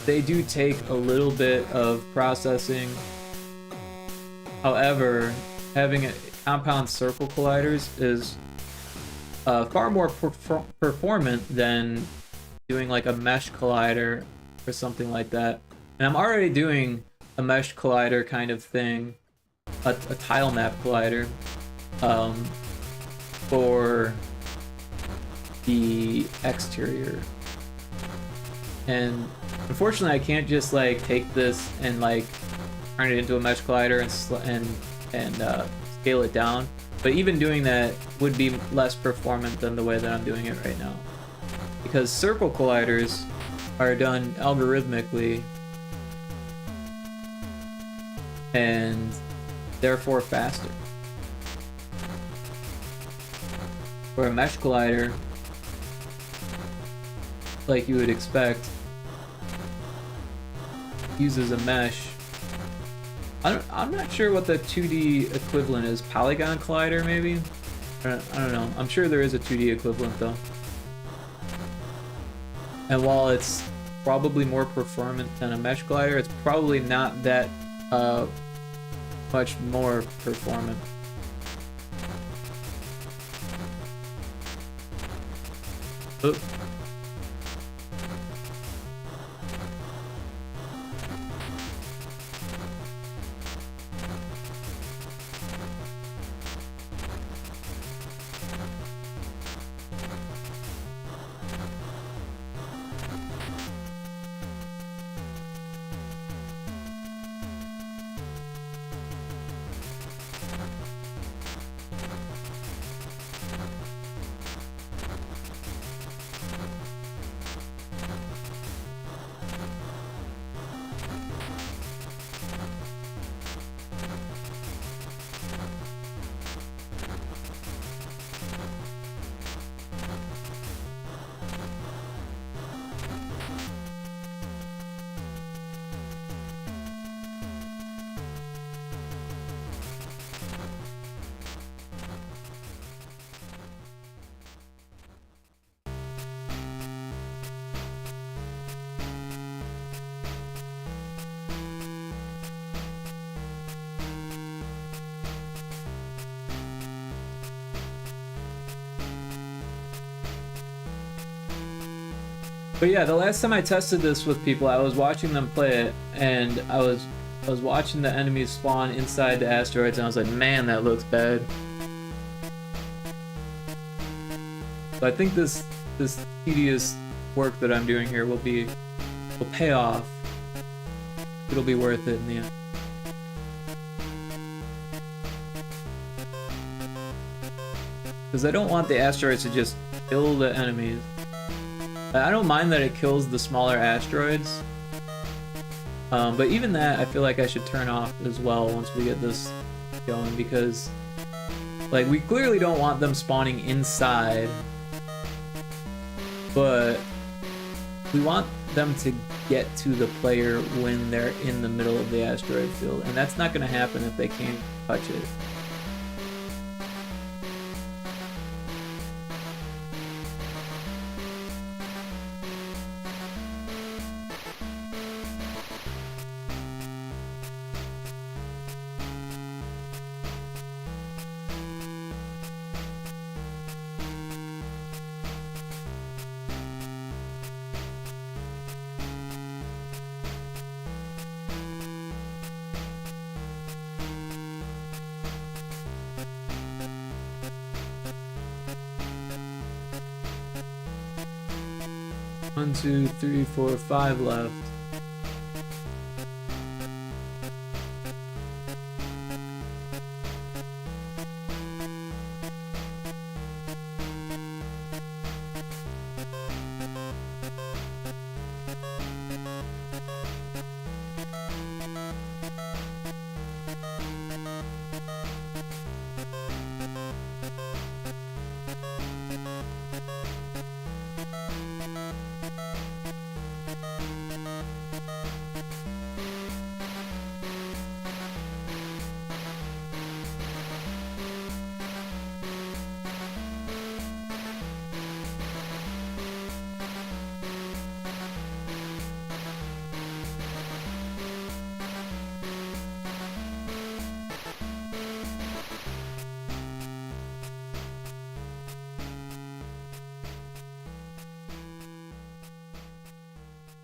they do take a little bit of processing. However, having a compound circle colliders is far more performant than doing like a mesh collider or something like that. And I'm already doing a mesh collider kind of thing, a tile map collider, for the exterior. And unfortunately, I can't just like take this and like turn it into a mesh collider and scale it down. But even doing that would be less performant than the way that I'm doing it right now, because circle colliders are done algorithmically and therefore faster. For a mesh collider, like you would expect, uses a mesh. I'm not sure what the 2D equivalent is. Polygon collider, maybe? I don't know. I'm sure there is a 2D equivalent, though. And while it's probably more performant than a mesh collider, it's probably not that much more performant. Oop. But yeah, the last time I tested this with people, I was watching them play it, and I was watching the enemies spawn inside the asteroids, and I was like, man, that looks bad. So I think this tedious work that I'm doing here will pay off. It'll be worth it in the end. Because I don't want the asteroids to just kill the enemies. I don't mind that it kills the smaller asteroids, but even that I feel like I should turn off as well once we get this going, because like we clearly don't want them spawning inside, but we want them to get to the player when they're in the middle of the asteroid field, and that's not going to happen if they can't touch it. One, two, three, four, 5 left.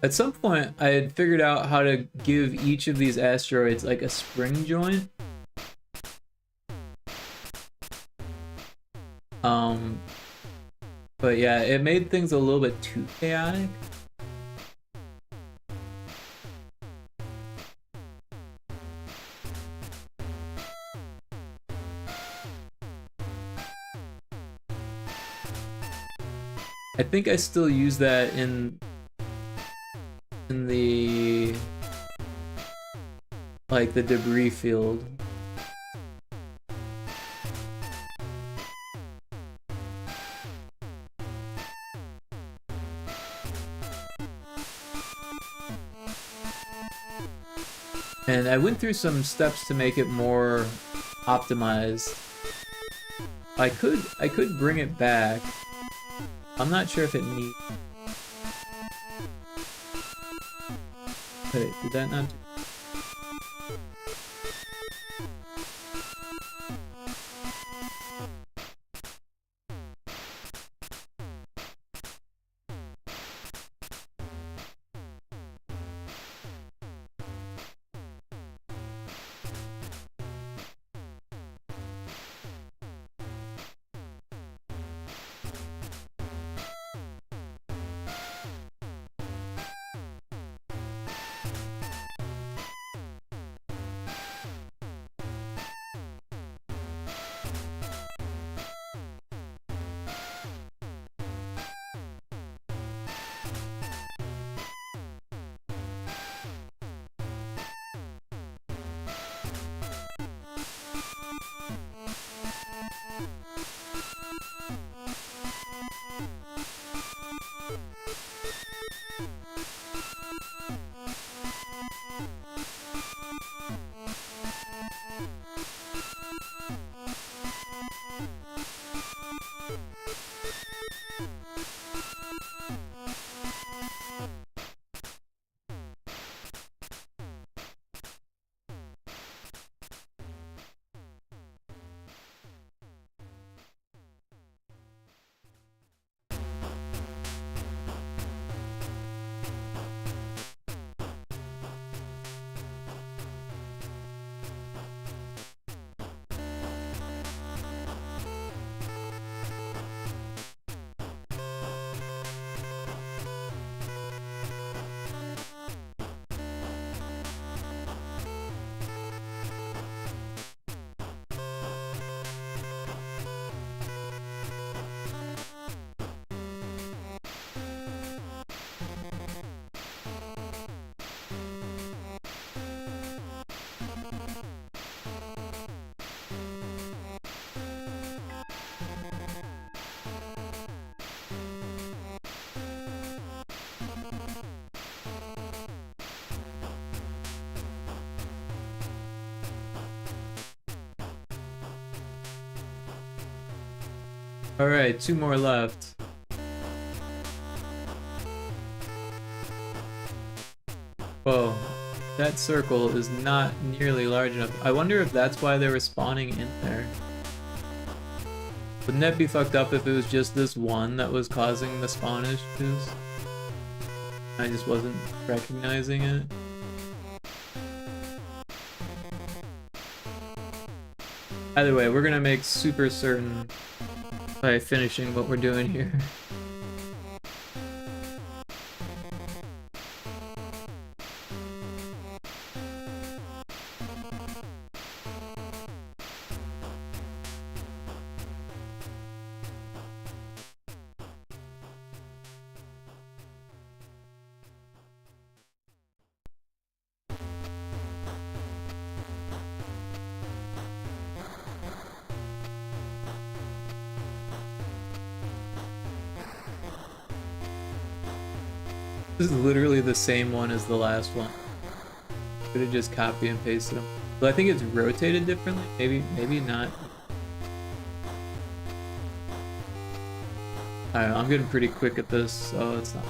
At some point, I had figured out how to give each of these asteroids like a spring joint. But yeah, it made things a little bit too chaotic. I think I still use that in the like the debris field. And I went through some steps to make it more optimized. I could bring it back. I'm not sure if it needs. Wait, did that not? Alright, 2 more left. Whoa, that circle is not nearly large enough. I wonder if that's why they were spawning in there. Wouldn't that be fucked up if it was just this one that was causing the spawn issues? I just wasn't recognizing it. Either way, we're gonna make super certain by finishing what we're doing here. This is literally the same one as the last one. Could have just copy and pasted them. But I think it's rotated differently. Maybe not. I don't know, I'm getting pretty quick at this, so it's not.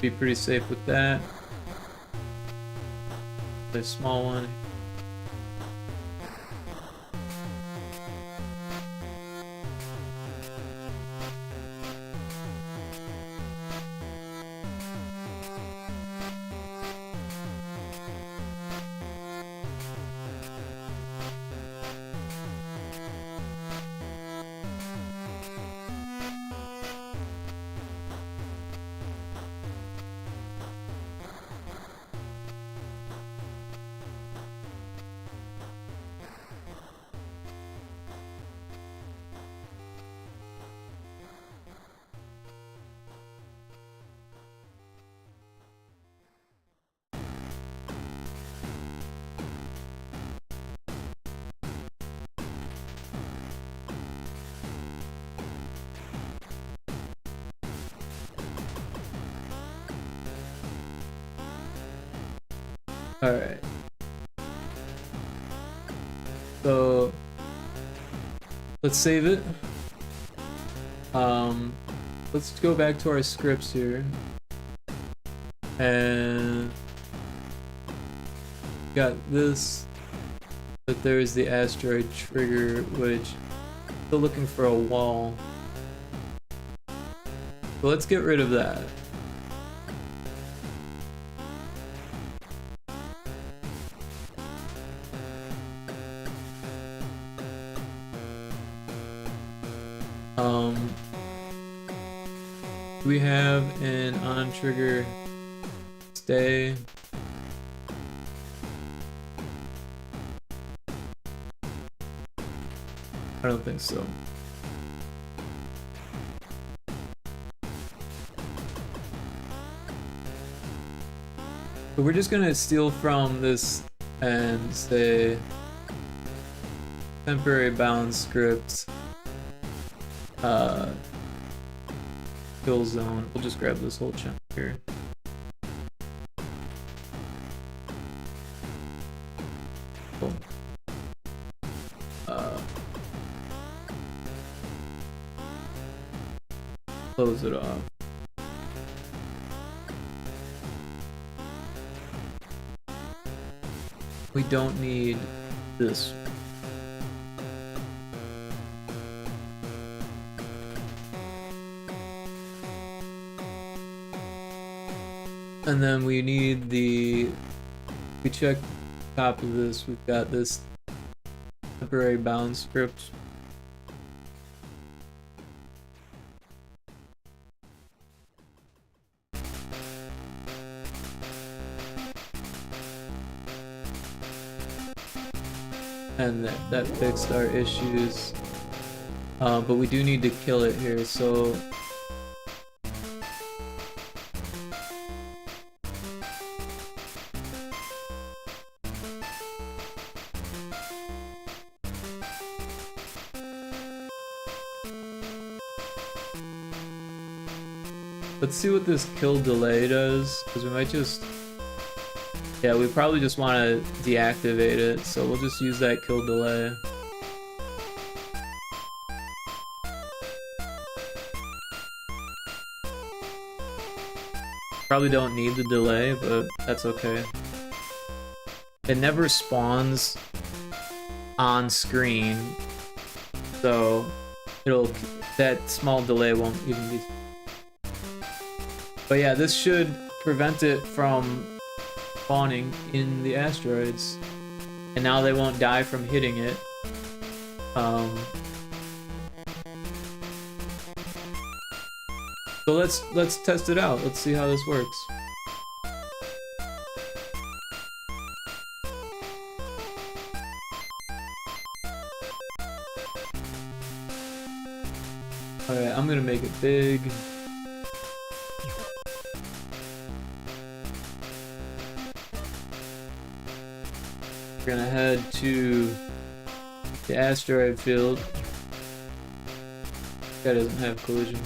Be pretty safe with that. A small one. Alright. So let's save it. Let's go back to our scripts here. And got this. But there's the asteroid trigger, which still looking for a wall. So let's get rid of that. We have an on trigger stay. I don't think so. But we're just gonna steal from this and say temporary bound script. Kill zone. We'll just grab this whole chunk here. Cool. Close it off. We don't need this. And then we need we check top of this, we've got this temporary bound script. And that fixed our issues. But we do need to kill it here, so let's see what this kill delay does, because we might just... Yeah, we probably just want to deactivate it, so we'll just use that kill delay. Probably don't need the delay, but that's okay. It never spawns on screen, so that small delay won't even be... But yeah, this should prevent it from spawning in the asteroids, and now they won't die from hitting it. So let's test it out. Let's see how this works. Alright, I'm gonna make it big. We're gonna head to the asteroid field. That doesn't have collision.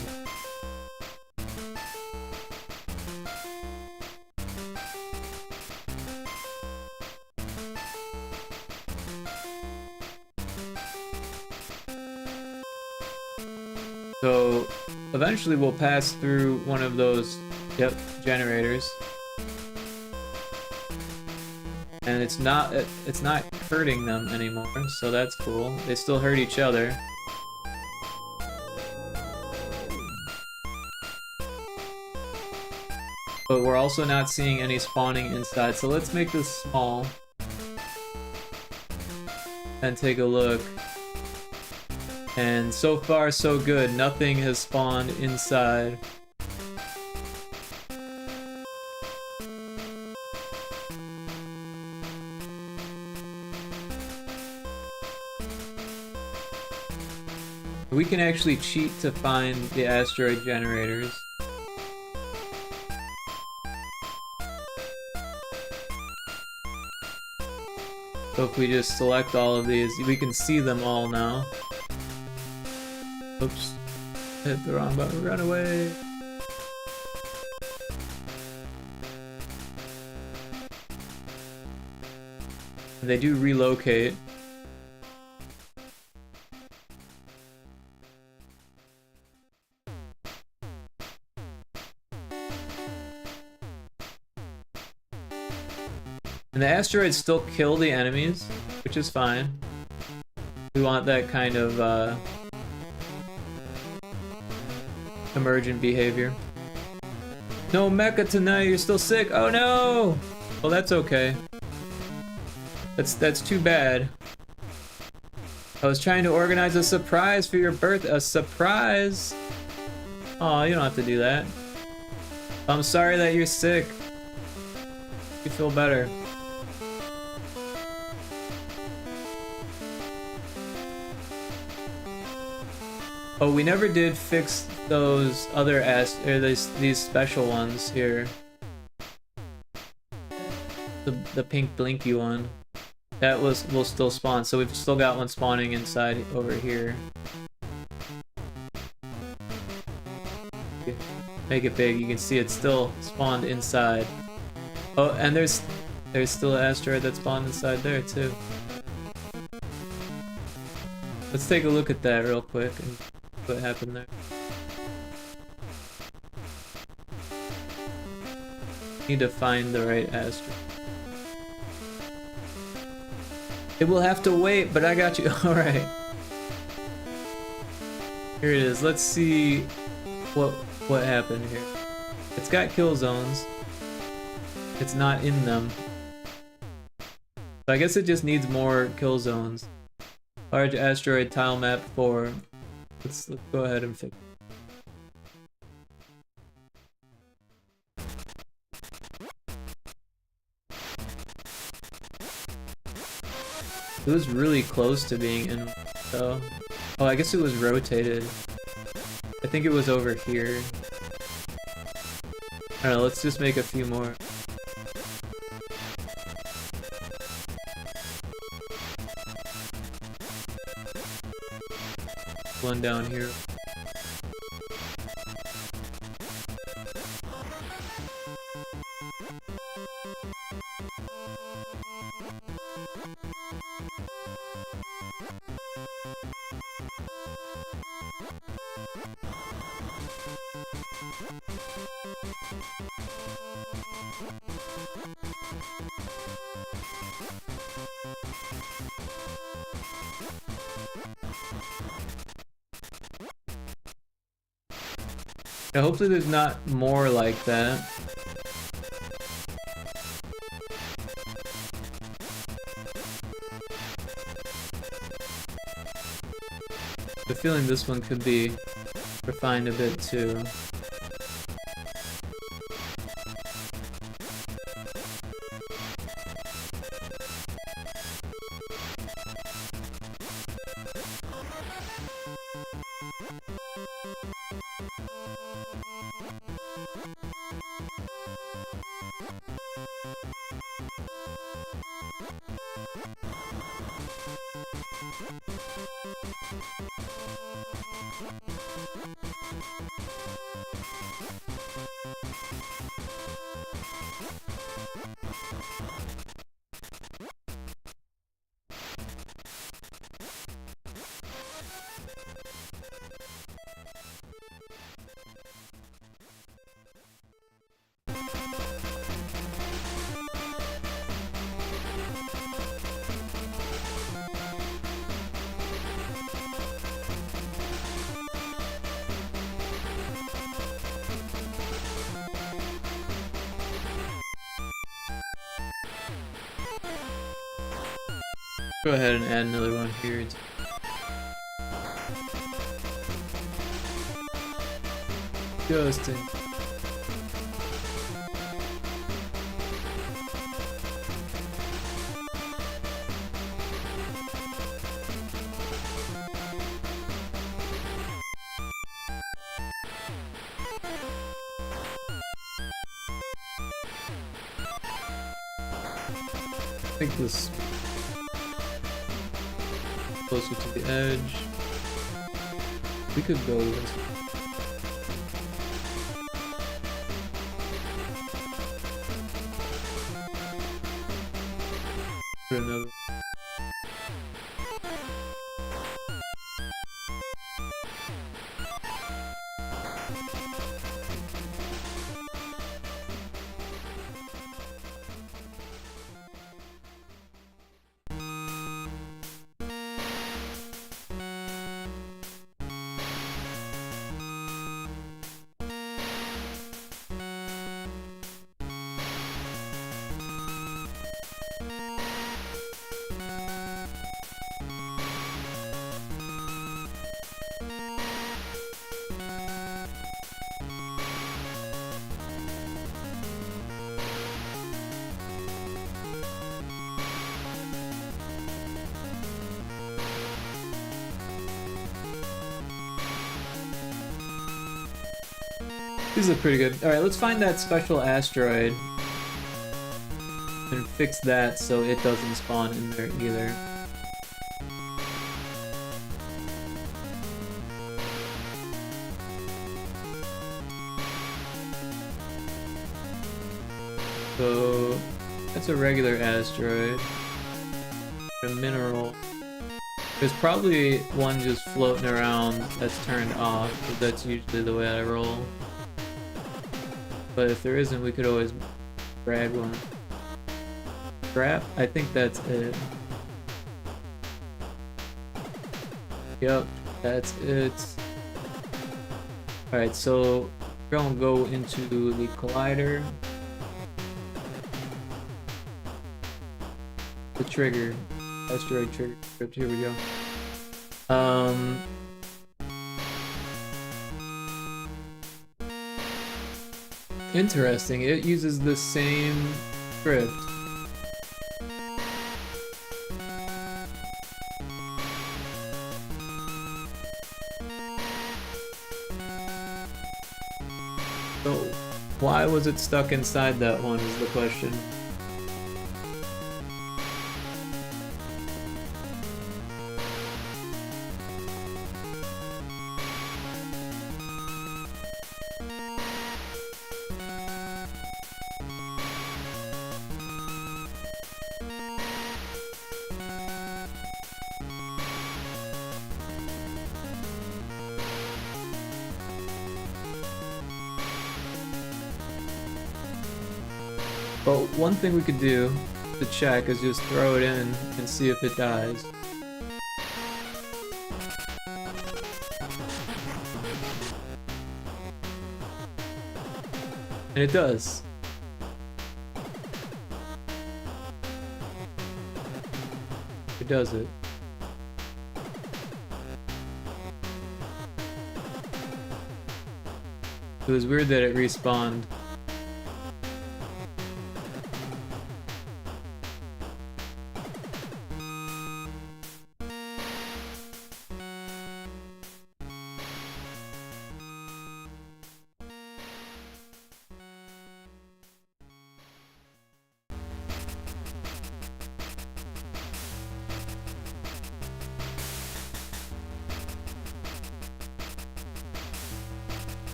So eventually we'll pass through one of those, yep, generators. And it's not hurting them anymore, so that's cool. They still hurt each other. But we're also not seeing any spawning inside, so let's make this small. And take a look. And so far so good, nothing has spawned inside. We can actually cheat to find the asteroid generators. So if we just select all of these, we can see them all now. Oops. Hit the wrong button. Run away. They do relocate. And the asteroids still kill the enemies, which is fine. We want that kind of emergent behavior. No mecha tonight, you're still sick. Oh no! Well, that's okay. That's too bad. I was trying to organize a surprise for your birthday. A surprise? Aw, you don't have to do that. I'm sorry that you're sick. You feel better. Oh, we never did fix those other these special ones here. The pink blinky one. That will still spawn, so we've still got one spawning inside over here. Make it big, you can see it's still spawned inside. Oh, and there's still an asteroid that spawned inside there too. Let's take a look at that real quick and what happened there. Need to find the right asteroid. It will have to wait, but I got you. Alright. Here it is. Let's see what happened here. It's got kill zones. It's not in them. So I guess it just needs more kill zones. Large asteroid tile map 4. Let's go ahead and fix it. It was really close to being in, though. Oh, I guess it was rotated. I think it was over here. I don't know, let's just make a few more. One down here. Yeah, hopefully there's not more like that. I have a feeling this one could be refined a bit too. Go ahead and add another one here. Justin. I think this closer to the edge. We could go this. Put another. These look pretty good. Alright, let's find that special asteroid and fix that so it doesn't spawn in there either. So that's a regular asteroid. A mineral. There's probably one just floating around that's turned off, but that's usually the way I roll. But if there isn't, we could always grab one. Scrap? I think that's it. Yep, that's it. Alright, so we're gonna go into the collider. The trigger. Asteroid trigger script, here we go. Interesting, it uses the same script. So, why was it stuck inside that one is the question. But one thing we could do to check is just throw it in and see if it dies. And it does. It does it. It was weird that it respawned.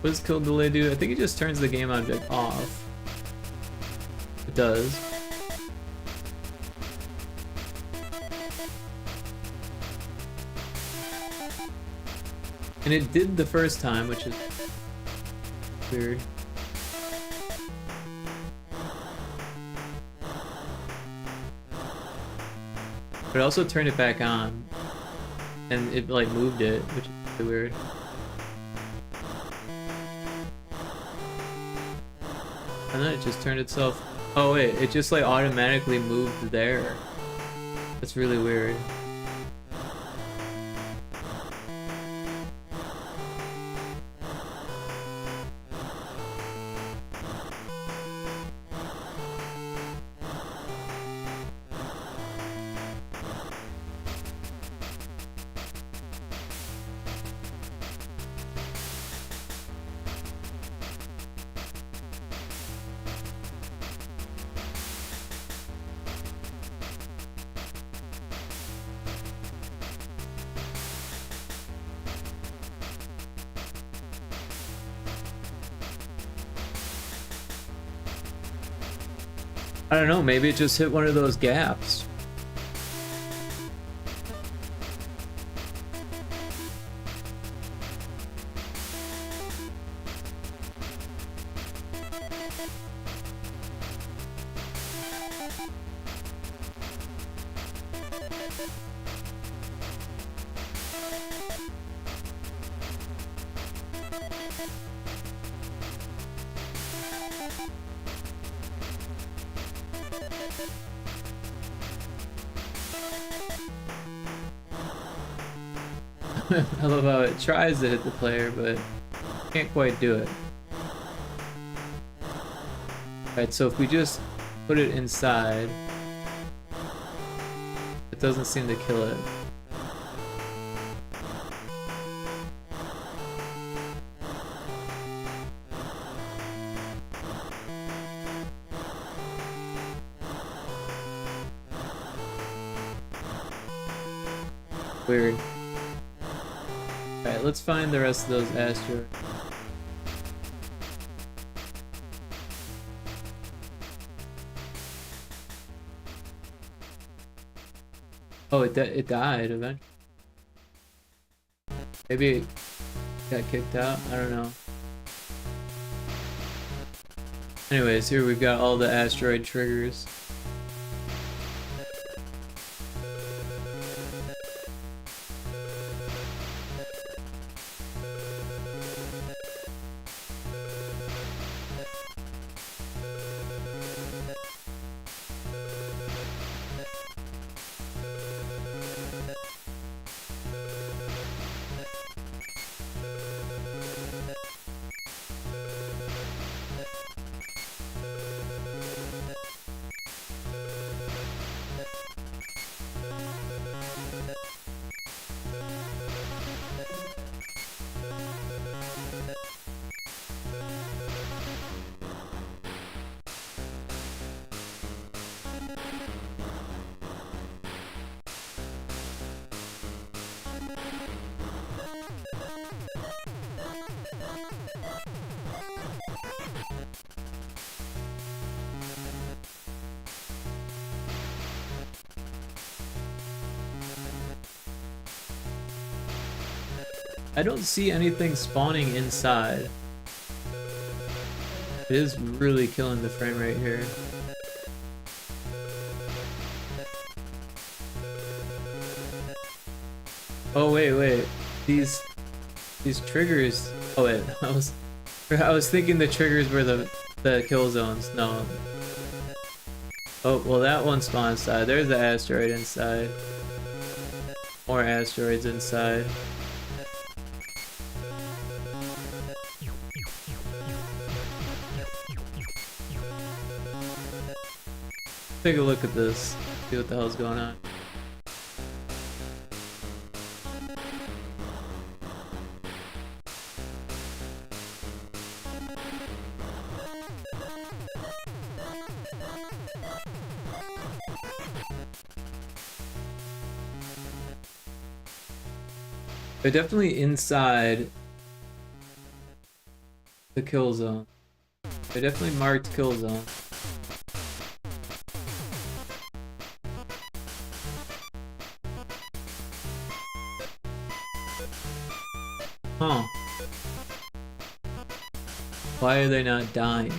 What does kill delay do? I think it just turns the game object off. It does. And it did the first time, which is weird. But it also turned it back on. And it like moved it, which is really weird. And then it just turned itself... Oh wait, it just like automatically moved there. That's really weird. I don't know, maybe it just hit one of those gaps. I love how it tries to hit the player, but can't quite do it. Alright, so if we just put it inside, it doesn't seem to kill it. Weird. Alright, let's find the rest of those asteroids. Oh, it died eventually. Maybe it got kicked out? I don't know. Anyways, here we've got all the asteroid triggers. I don't see anything spawning inside. It is really killing the frame rate here. Oh wait. These triggers. Oh wait, I was thinking the triggers were the kill zones. No. Oh well, that one spawned inside. There's the asteroid inside. More asteroids inside. Take a look at this, see what the hell's going on. They're definitely inside the kill zone. They definitely marked kill zone. Huh. Why are they not dying?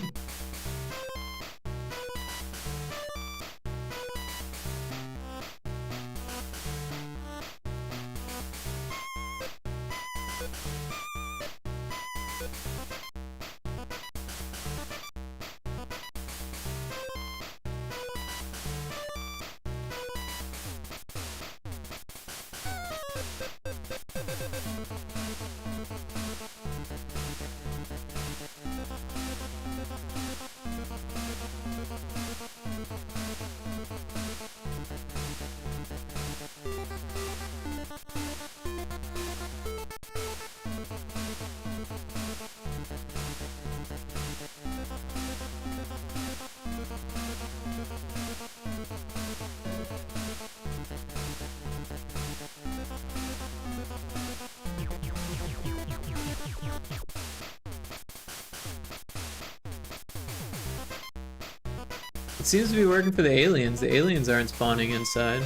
It seems to be working for the aliens. The aliens aren't spawning inside.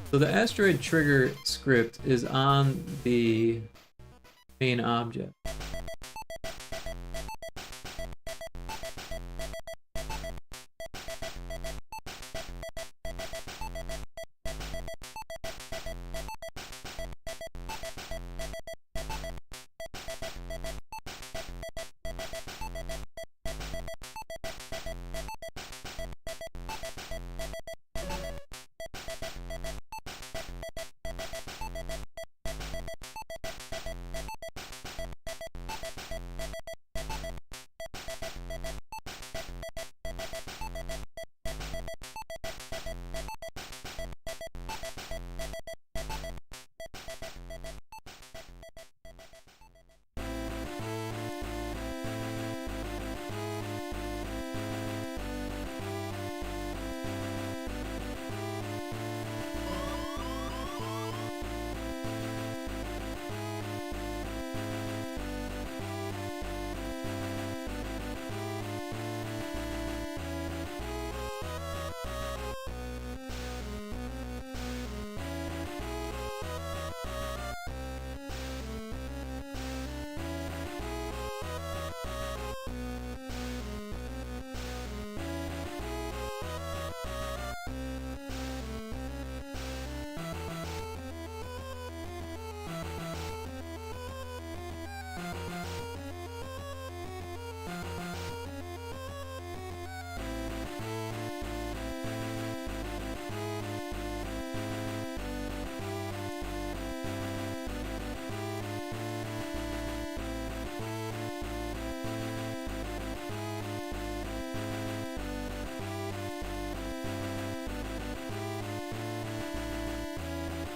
So the asteroid trigger script is on the main object.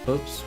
Oops.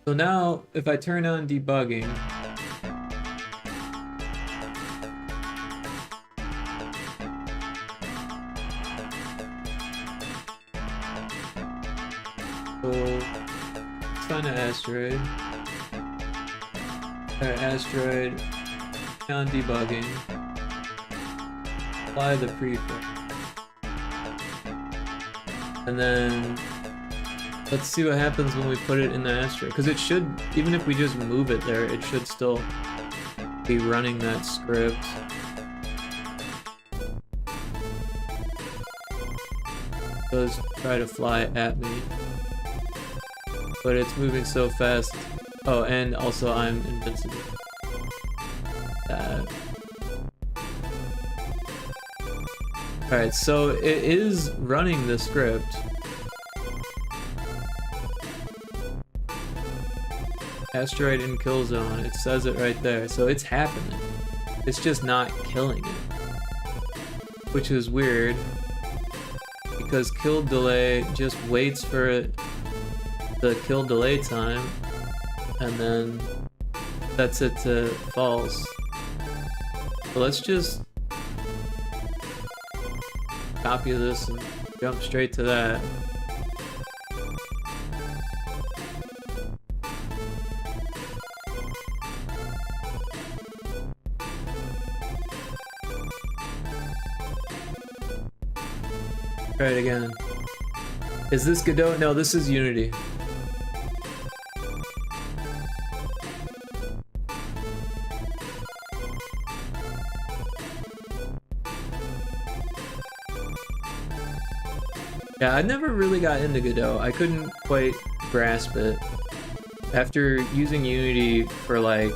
So now, if I turn on debugging, so find an asteroid. Alright, asteroid. On debugging. Apply the prefix. And then let's see what happens when we put it in the asteroid. Because it should, even if we just move it there, it should still be running that script. It does try to fly at me. But it's moving so fast. Oh, and also I'm invincible. That. Alright, so it is running the script. Asteroid in kill zone, it says it right there, so it's happening. It's just not killing it. Which is weird, because kill delay just waits for it, the kill delay time, and then sets it to false. So let's just copy this and jump straight to that. Try it again. Is this Godot? No, this is Unity. Yeah, I never really got into Godot. I couldn't quite grasp it. After using Unity for like,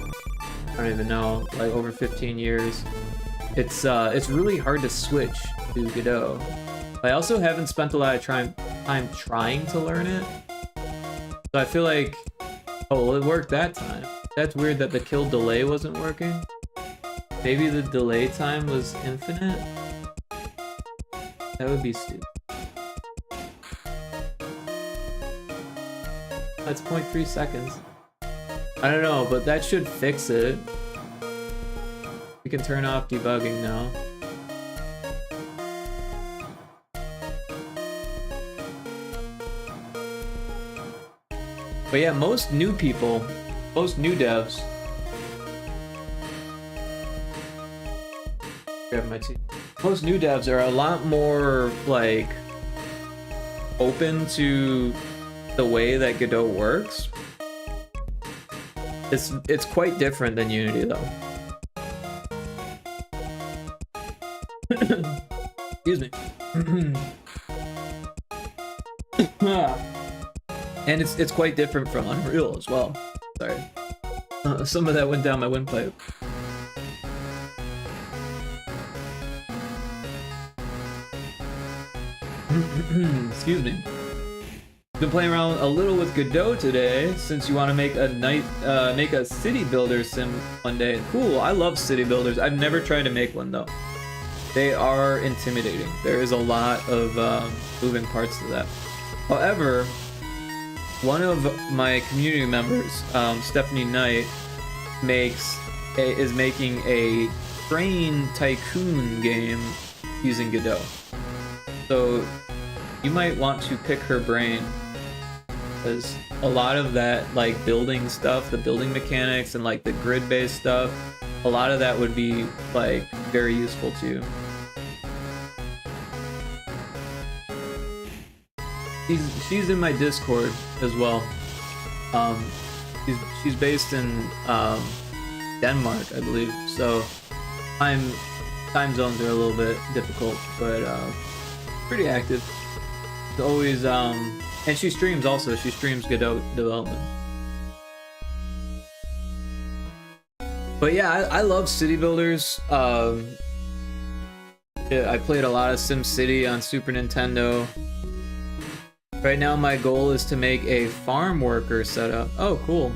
I don't even know, like over 15 years, it's really hard to switch to Godot. I also haven't spent a lot of time trying to learn it. So I feel like, oh, well, it worked that time. That's weird that the kill delay wasn't working. Maybe the delay time was infinite? That would be stupid. That's 0.3 seconds. I don't know, but that should fix it. We can turn off debugging now. But yeah, most new people, most new devs. Grab my tea. Most new devs are a lot more like open to the way that Godot works. It's quite different than Unity though. Excuse me. And it's quite different from Unreal as well. Sorry. Some of that went down my windpipe. Excuse me. Been playing around a little with Godot today, since you want to make a city builder sim one day. Cool, I love city builders. I've never tried to make one though. They are intimidating. There is a lot of moving parts to that. However, one of my community members, Stephanie Knight, is making a train tycoon game using Godot. So you might want to pick her brain, because a lot of that like building stuff, the building mechanics and like the grid-based stuff, a lot of that would be like very useful to you. She's in my Discord as well. She's based in Denmark, I believe. So time zones are a little bit difficult, but pretty active. It's always and she streams also. She streams Godot development. But yeah, I love city builders. I played a lot of SimCity on Super Nintendo. Right now my goal is to make a farm worker setup. Oh, cool.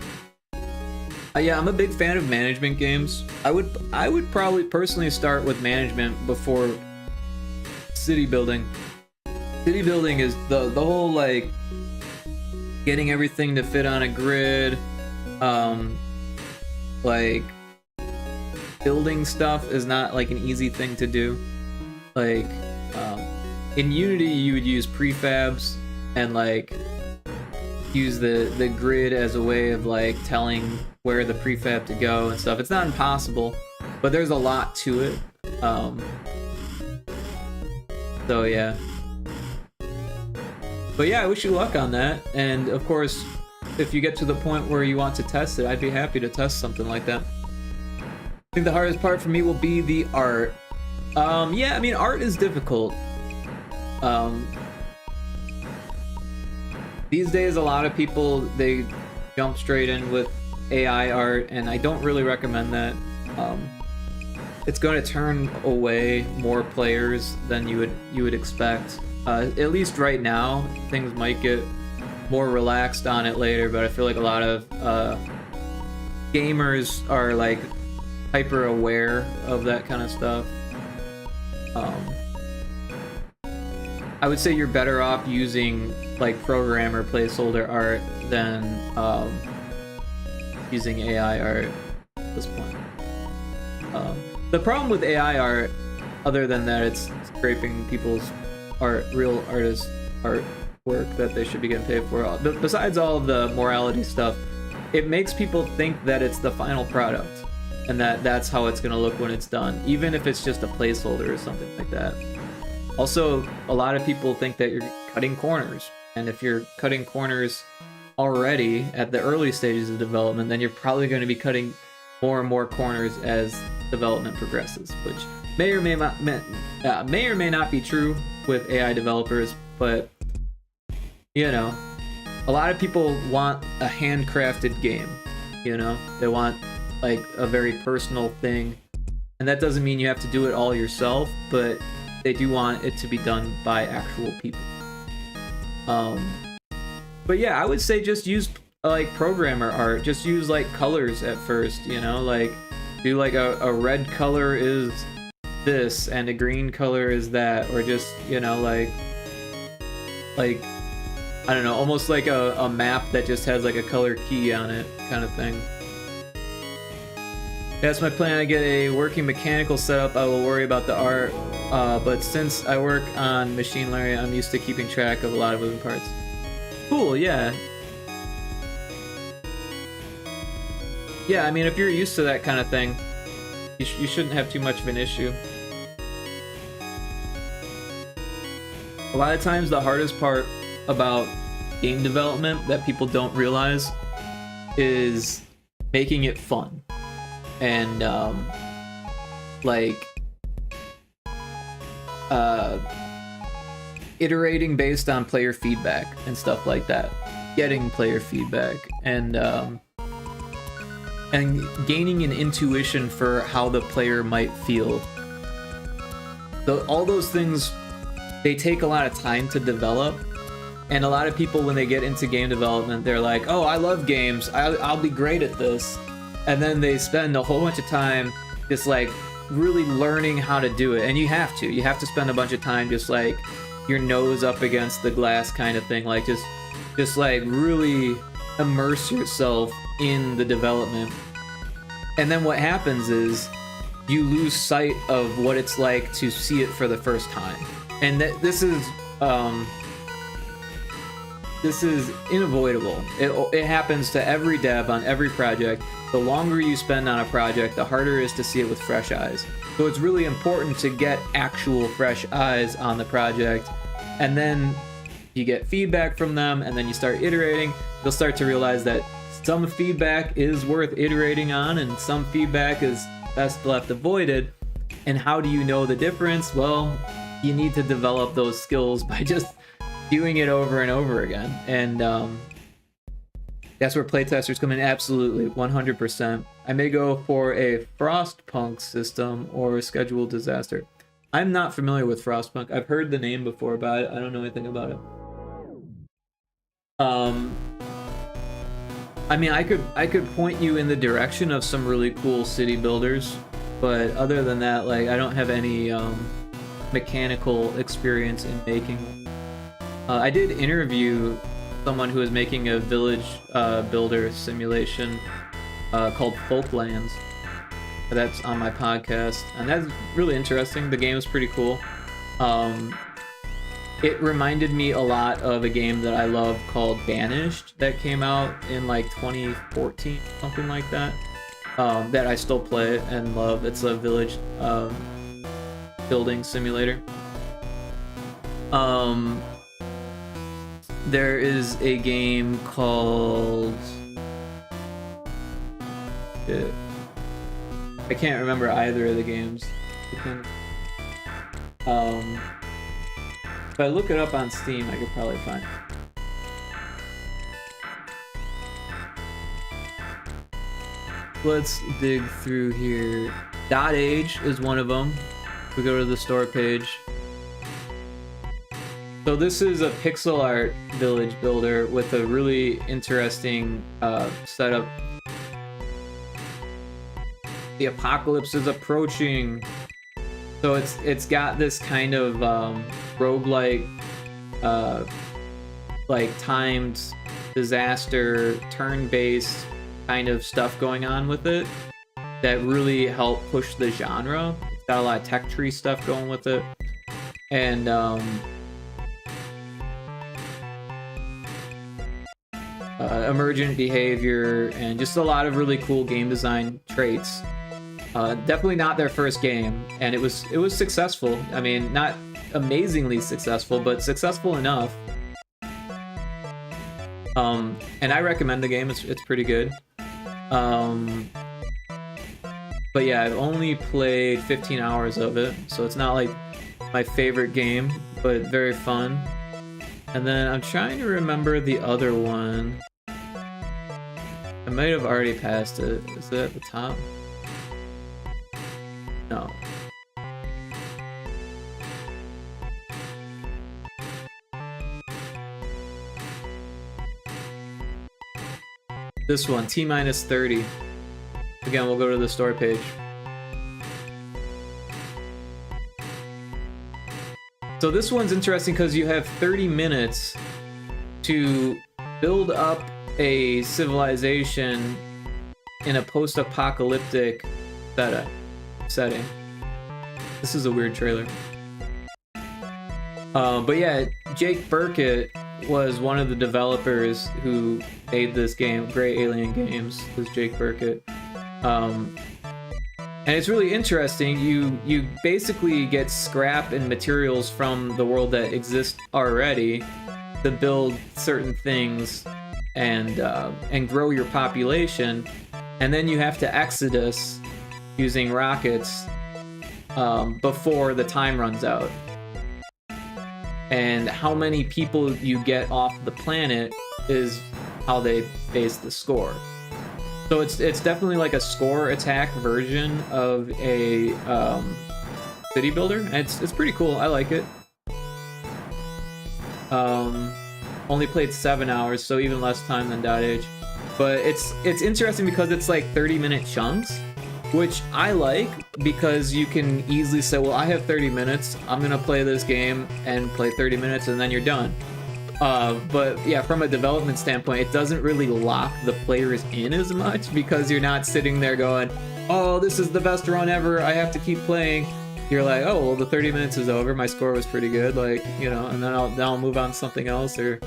Yeah, I'm a big fan of management games. I would probably personally start with management before city building. City building is the whole like getting everything to fit on a grid, like building stuff is not like an easy thing to do. Like in Unity you would use prefabs and like use the grid as a way of like telling where the prefab to go and stuff. It's not impossible, but there's a lot to it. So yeah. But yeah, I wish you luck on that. And of course, if you get to the point where you want to test it, I'd be happy to test something like that. I think the hardest part for me will be the art. Yeah, I mean, art is difficult. These days, a lot of people, they jump straight in with AI art, and I don't really recommend that. It's going to turn away more players than you would expect. At least right now, things might get more relaxed on it later, but I feel like a lot of gamers are like hyper aware of that kind of stuff. I would say you're better off using like programmer placeholder art than using AI art at this point. The problem with AI art, other than that it's scraping people's real artists' artwork that they should be getting paid for, besides all of the morality stuff, it makes people think that it's the final product and that's how it's going to look when it's done, even if it's just a placeholder or something like that. Also, a lot of people think that you're cutting corners, and if you're cutting corners already at the early stages of development, then you're probably going to be cutting more and more corners as development progresses, which may or may not be true with AI developers. But you know, a lot of people want a handcrafted game. You know, they want like a very personal thing, and that doesn't mean you have to do it all yourself, but they do want it to be done by actual people. But yeah, I would say just use like programmer art. Just use like colors at first, you know, like do like a red color is this and a green color is that, or just, you know, like I don't know, almost like a map that just has like a color key on it kind of thing. That's my plan. I get a working mechanical setup, I will worry about the art, but since I work on machine learning, I'm used to keeping track of a lot of moving parts. Cool, yeah. Yeah, I mean, if you're used to that kind of thing, you shouldn't have too much of an issue. A lot of times the hardest part about game development that people don't realize is making it fun. And iterating based on player feedback and stuff like that, getting player feedback, and gaining an intuition for how the player might feel. All those things, they take a lot of time to develop. And a lot of people, when they get into game development, they're like, oh, I love games, I'll be great at this. And then they spend a whole bunch of time just like really learning how to do it. And you have to spend a bunch of time just like your nose up against the glass kind of thing, like just like really immerse yourself in the development. And then what happens is you lose sight of what it's like to see it for the first time. And this is unavoidable. It happens to every dev on every project. The longer you spend on a project, the harder it is to see it with fresh eyes. So it's really important to get actual fresh eyes on the project, and then you get feedback from them, and then you start iterating. You'll start to realize that some feedback is worth iterating on, and some feedback is best left avoided. And how do you know the difference? Well, you need to develop those skills by just doing it over and over again. And that's where playtesters come in. Absolutely, 100%. I may go for a Frostpunk system or a Scheduled Disaster. I'm not familiar with Frostpunk. I've heard the name before, but I don't know anything about it. I mean, I could point you in the direction of some really cool city builders, but other than that, like, I don't have any mechanical experience in making. I did interview someone who is making a village builder simulation called Folklands. That's on my podcast, and that's really interesting. The game is pretty cool. It reminded me a lot of a game that I love called Banished that came out in like 2014, something like that. That I still play and love. It's a village building simulator. There is a game called... I can't remember either of the games. If I look it up on Steam, I could probably find it. Let's dig through here. Dot Age is one of them. We go to the store page. So this is a pixel art village builder with a really interesting setup. The apocalypse is approaching. So it's got this kind of roguelike, like timed disaster, turn-based kind of stuff going on with it that really help push the genre. It's got a lot of tech tree stuff going with it, and emergent behavior, and just a lot of really cool game design traits. Definitely not their first game, and it was successful. I mean, not amazingly successful, but successful enough. And I recommend the game. It's pretty good. But yeah, I've only played 15 hours of it, so it's not like my favorite game, but very fun. And then I'm trying to remember the other one. I might have already passed it. Is it at the top? No. This one, T-minus 30. Again, we'll go to the store page. So this one's interesting because you have 30 minutes to build up a civilization in a post-apocalyptic setting. This is a weird trailer. But yeah, Jake Burkett was one of the developers who made this game. Gray Alien Games was Jake Burkett. And it's really interesting. You basically get scrap and materials from the world that exists already to build certain things and grow your population, and then you have to exodus using rockets before the time runs out. And how many people you get off the planet is how they base the score. So it's definitely like a score attack version of a city builder. And it's pretty cool. I like it. Only played 7 hours, so even less time than Dot Age. But it's interesting because it's like 30-minute chunks, which I like because you can easily say, well, I have 30 minutes. I'm gonna play this game and play 30 minutes, and then you're done. But yeah, from a development standpoint, it doesn't really lock the players in as much because you're not sitting there going, oh, this is the best run ever, I have to keep playing. You're like, oh, well, the 30 minutes is over, my score was pretty good, like, you know, and then I'll move on to something else or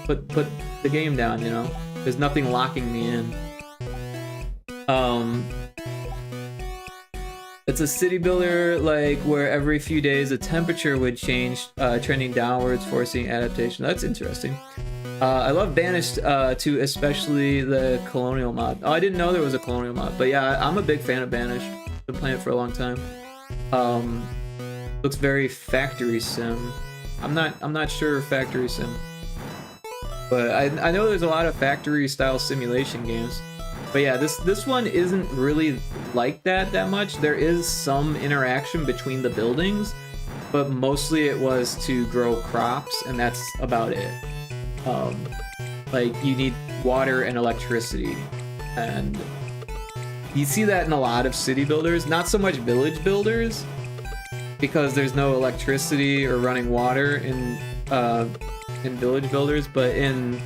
put the game down, you know. There's nothing locking me in. It's a city builder, like, where every few days the temperature would change, trending downwards, forcing adaptation. That's interesting. I love Banished, too, especially the Colonial mod. Oh, I didn't know there was a Colonial mod, but yeah, I'm a big fan of Banished. Been playing it for a long time. Looks very factory sim. I'm not sure factory sim, but I know there's a lot of factory style simulation games. But yeah, this one isn't really like that much. There is some interaction between the buildings, but mostly it was to grow crops, and that's about it. Like, you need water and electricity, and you see that in a lot of city builders. Not so much village builders, because there's no electricity or running water in village builders, but in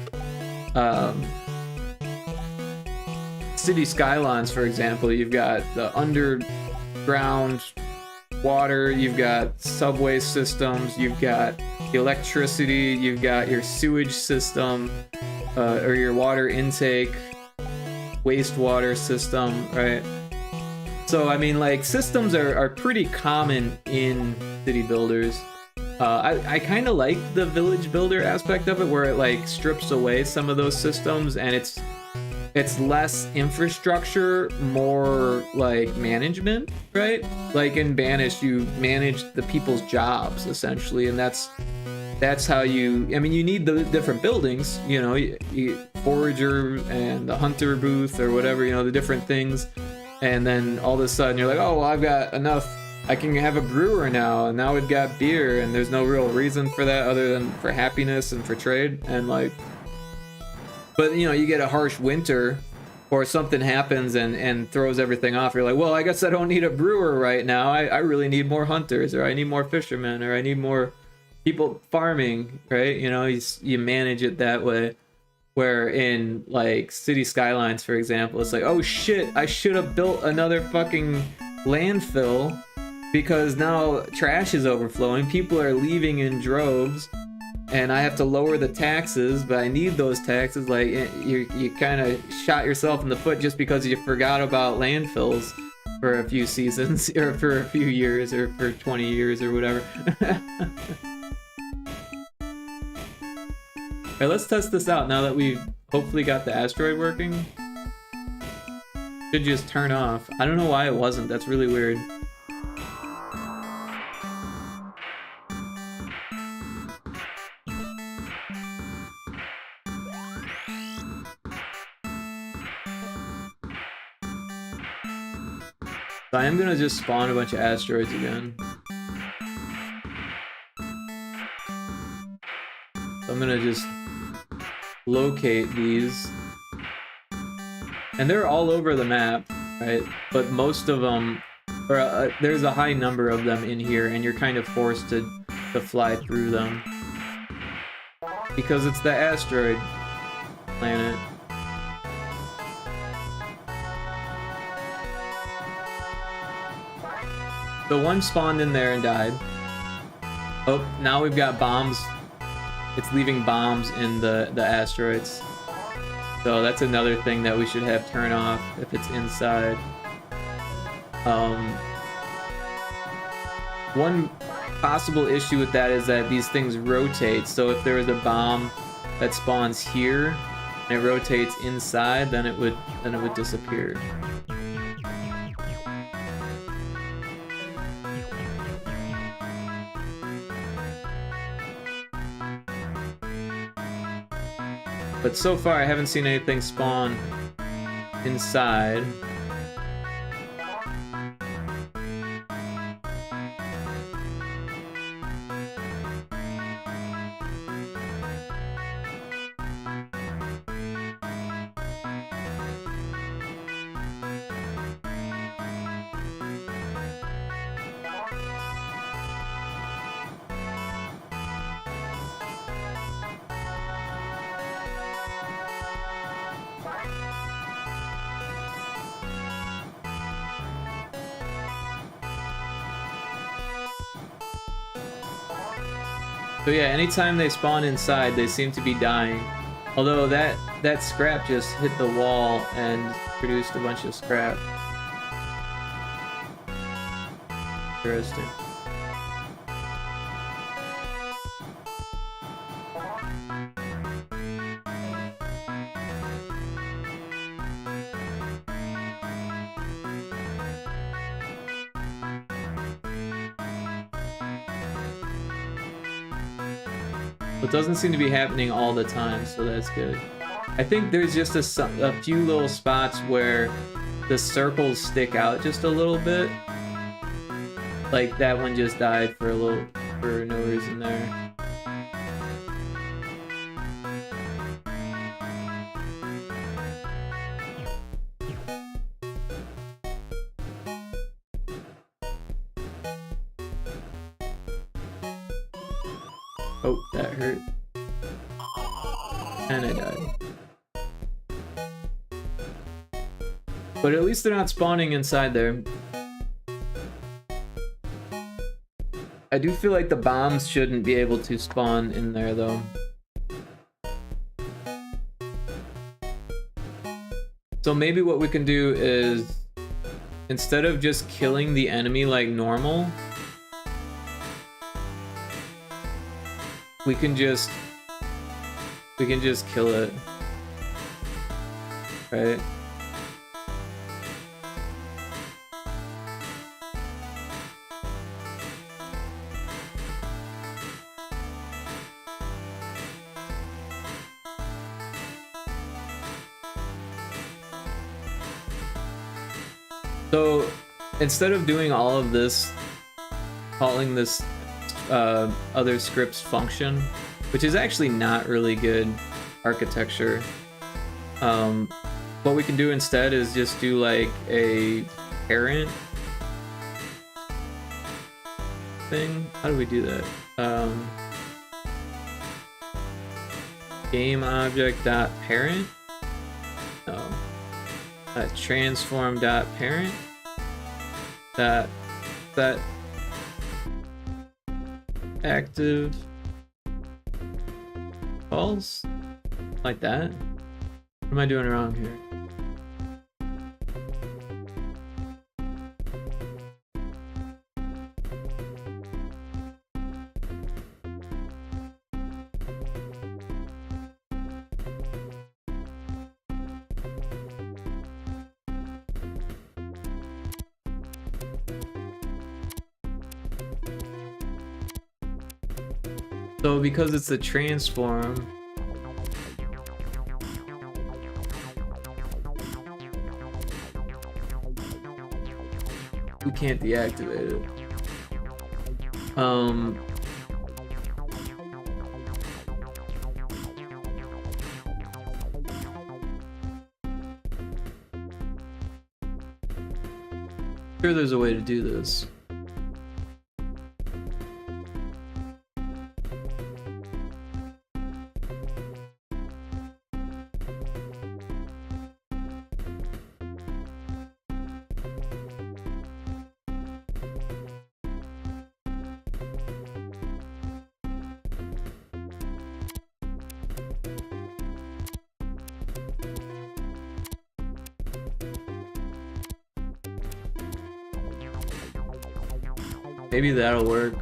city skylines, for example, you've got the underground water, you've got subway systems, you've got the electricity, you've got your sewage system, or your water intake, wastewater system, right? So, I mean, like, systems are pretty common in city builders. I kind of like the village builder aspect of it, where it, like, strips away some of those systems, and it's less infrastructure, more like management, right? Like in Banished, you manage the people's jobs essentially, and that's how you. I mean, you need the different buildings, you know, forager and the hunter booth or whatever, you know, the different things, and then all of a sudden you're like, oh, well, I've got enough. I can have a brewer now, and now we've got beer, and there's no real reason for that other than for happiness and for trade, and like. But, you know, you get a harsh winter or something happens and throws everything off. You're like, well, I guess I don't need a brewer right now. I really need more hunters, or I need more fishermen, or I need more people farming, right? You know, you manage it that way. Where in, like, City Skylines, for example, it's like, oh shit, I should have built another fucking landfill because now trash is overflowing. People are leaving in droves. And I have to lower the taxes, but I need those taxes. Like, you kind of shot yourself in the foot just because you forgot about landfills for a few seasons, or for a few years, or for 20 years, or whatever. Alright, let's test this out now that we've hopefully got the asteroid working. Should just turn off. I don't know why it wasn't. That's really weird. So I am gonna just spawn a bunch of asteroids again. So I'm gonna just locate these. And they're all over the map, right? But most of them, or there's a high number of them in here, and you're kind of forced to fly through them. Because it's the asteroid planet. So one spawned in there and died. Oh, now we've got bombs. It's leaving bombs in the asteroids. So that's another thing that we should have turn off if it's inside. One possible issue with that is that these things rotate. So if there was a bomb that spawns here and it rotates inside, then it would disappear. But so far I haven't seen anything spawn inside. So yeah, anytime they spawn inside, they seem to be dying. Although that scrap just hit the wall and produced a bunch of scrap. Interesting. It doesn't seem to be happening all the time, so that's good. I think there's just a few little spots where the circles stick out just a little bit. Like that one just died for no reason there. Oh, that hurt. And I died. But at least they're not spawning inside there. I do feel like the bombs shouldn't be able to spawn in there though. So maybe what we can do is, instead of just killing the enemy like normal, we can just kill it, right? So instead of doing all of this, calling this other scripts function, which is actually not really good architecture, what we can do instead is just do like a parent thing. How do we do that? Game object dot parent. No. Transform dot parent. That active false, like that. What am I doing wrong here? So because it's a transform, we can't deactivate it. Sure, there's a way to do this. Maybe that'll work.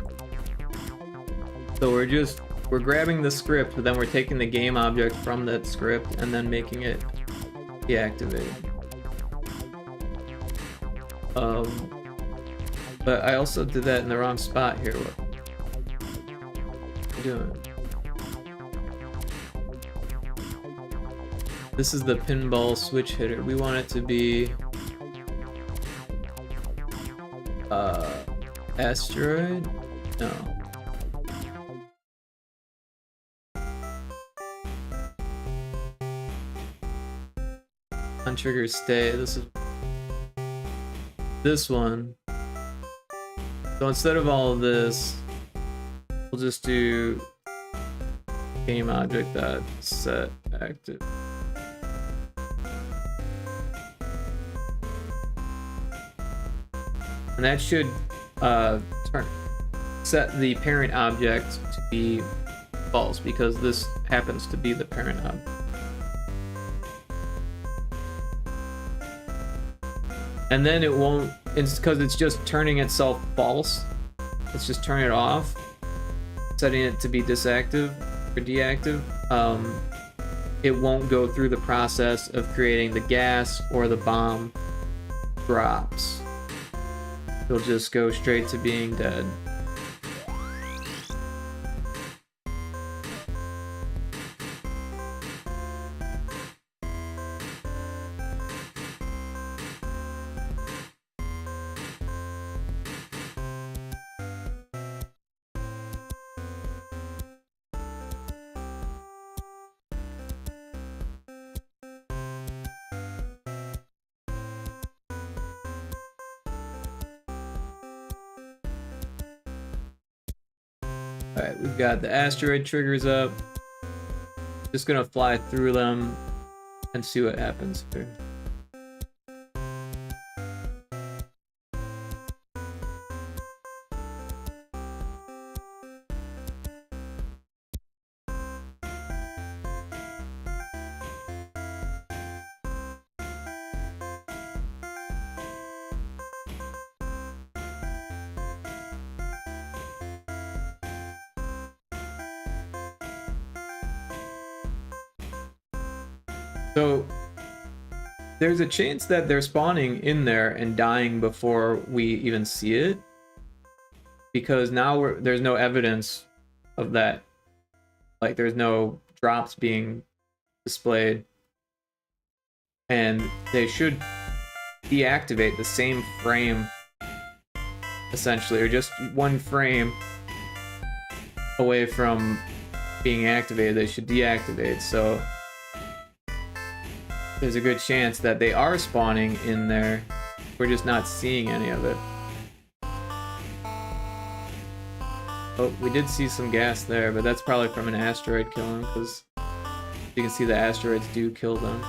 So we're grabbing the script, but then we're taking the game object from that script and then making it deactivated. But I also did that in the wrong spot here. What am I doing? This is the pinball switch hitter. We want it to be asteroid? No. On trigger stay. This is this one. So instead of all of this, we'll just do game object dot set active. And that should set the parent object to be false, because this happens to be the parent object. And then it won't, it's because it's just turning itself false. Let's just turn it off, setting it to be disactive or deactive. It won't go through the process of creating the gas or the bomb drops. It'll just go straight to being dead. Alright, we've got the asteroid triggers up. Just gonna fly through them and see what happens here. So there's a chance that they're spawning in there and dying before we even see it, because now there's no evidence of that. Like, there's no drops being displayed, and they should deactivate the same frame essentially, or just one frame away from being activated. They should deactivate, so there's a good chance that they are spawning in there. We're just not seeing any of it. Oh, we did see some gas there, but that's probably from an asteroid killing, because you can see the asteroids do kill them.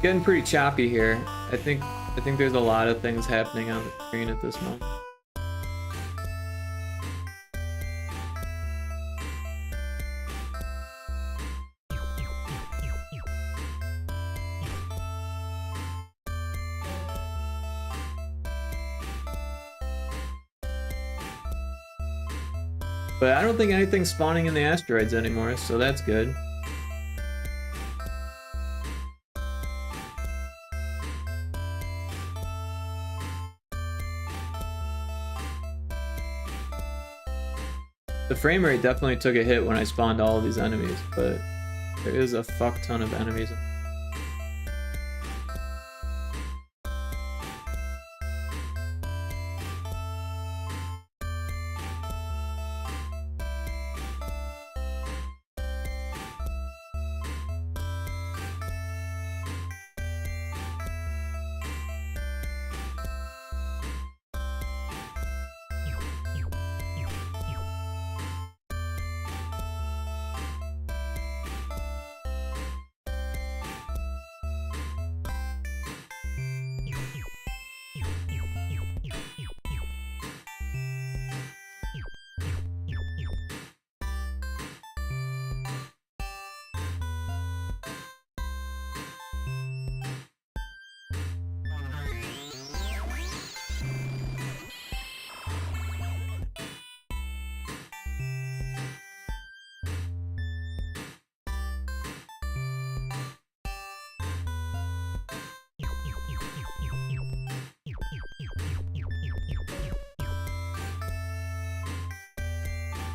Getting pretty choppy here. I think there's a lot of things happening on the screen at this moment. But I don't think anything's spawning in the asteroids anymore, so that's good. The frame rate definitely took a hit when I spawned all of these enemies, but there is a fuck ton of enemies.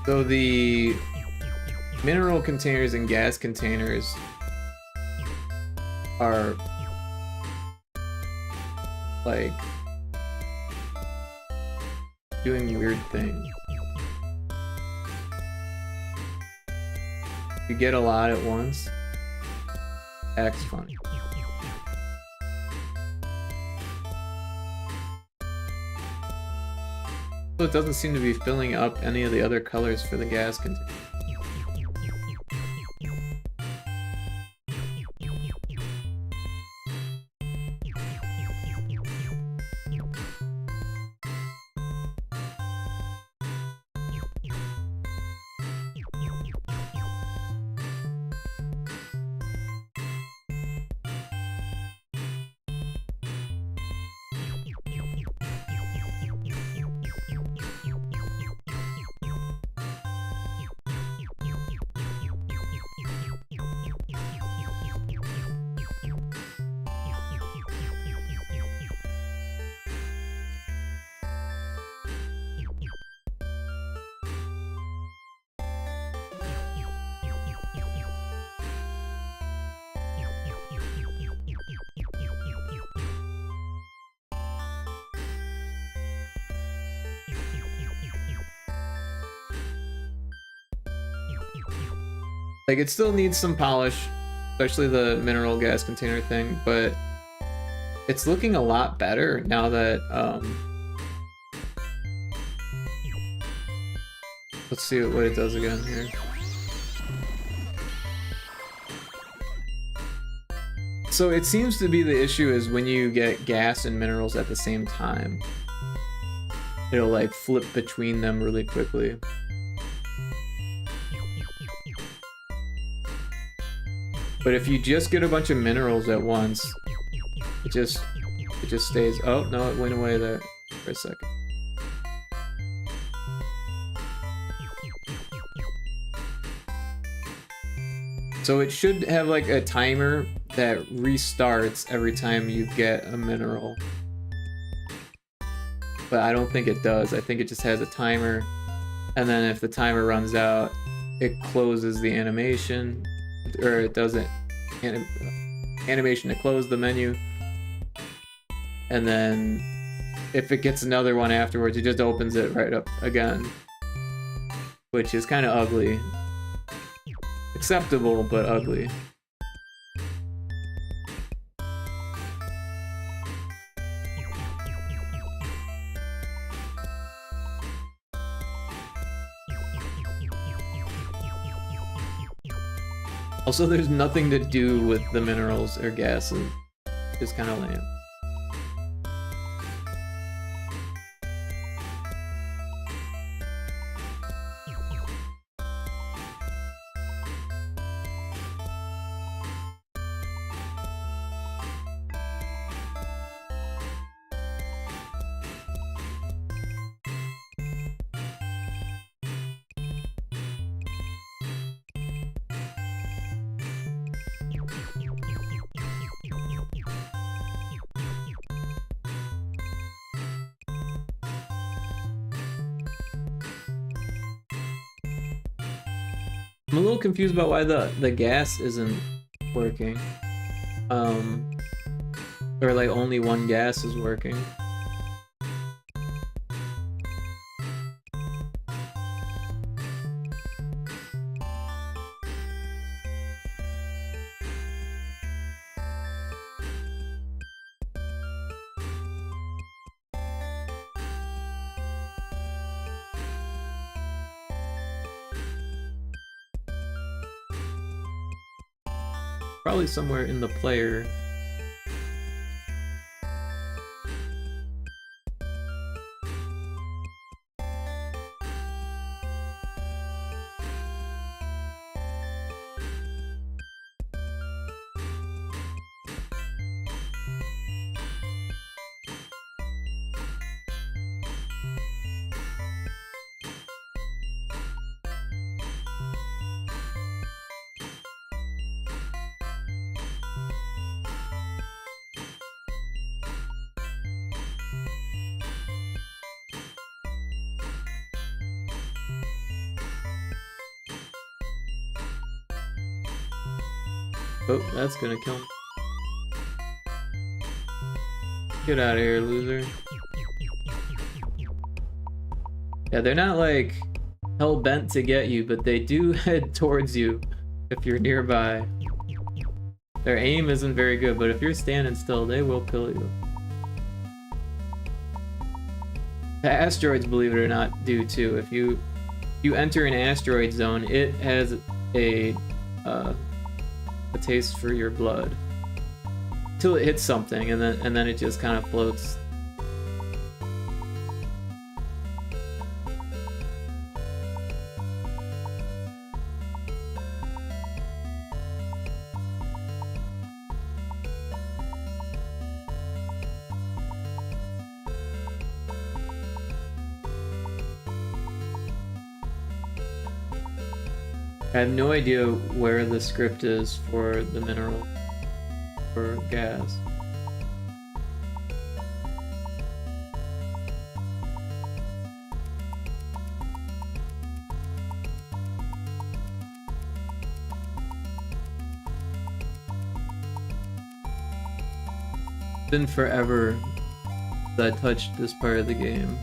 So the mineral containers and gas containers are like doing weird things. You get a lot at once. Acts funny. So it doesn't seem to be filling up any of the other colors for the gas container. Like, it still needs some polish, especially the mineral gas container thing, but it's looking a lot better now that Let's see what it does again here. So it seems to be the issue is when you get gas and minerals at the same time, it'll like flip between them really quickly. But if you just get a bunch of minerals at once, it just stays. Oh no, it went away there for a second. So it should have like a timer that restarts every time you get a mineral. But I don't think it does. I think it just has a timer, and then if the timer runs out, it closes the animation, or it doesn't animation to close the menu, and then if it gets another one afterwards, it just opens it right up again, which is kind of ugly. Acceptable, but ugly. Also, there's nothing to do with the minerals or gases. It's kind of lame. I'm a little confused about why the gas isn't working. Or like only one gas is working. Probably somewhere in the player. Oh, that's gonna kill him. Get out of here, loser. Yeah, they're not like hell-bent to get you, but they do head towards you if you're nearby. Their aim isn't very good, but if you're standing still, they will kill you. The asteroids, believe it or not, do too. If you enter an asteroid zone, it has a taste for your blood till it hits something, and then it just kind of floats. I have no idea where the script is for the mineral or gas. It's been forever since I touched this part of the game.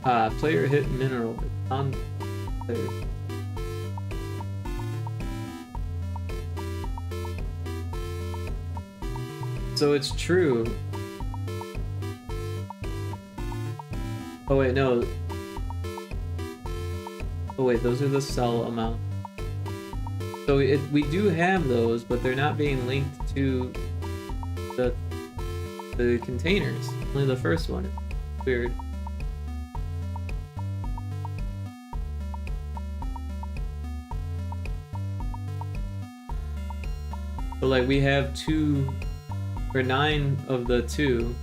Player hit mineral. On player. So it's true. Oh wait, no. Oh wait, those are the cell amount. So we do have those, but they're not being linked to the containers. Only the first one. Weird. So like we have 2 or 9 of the 2.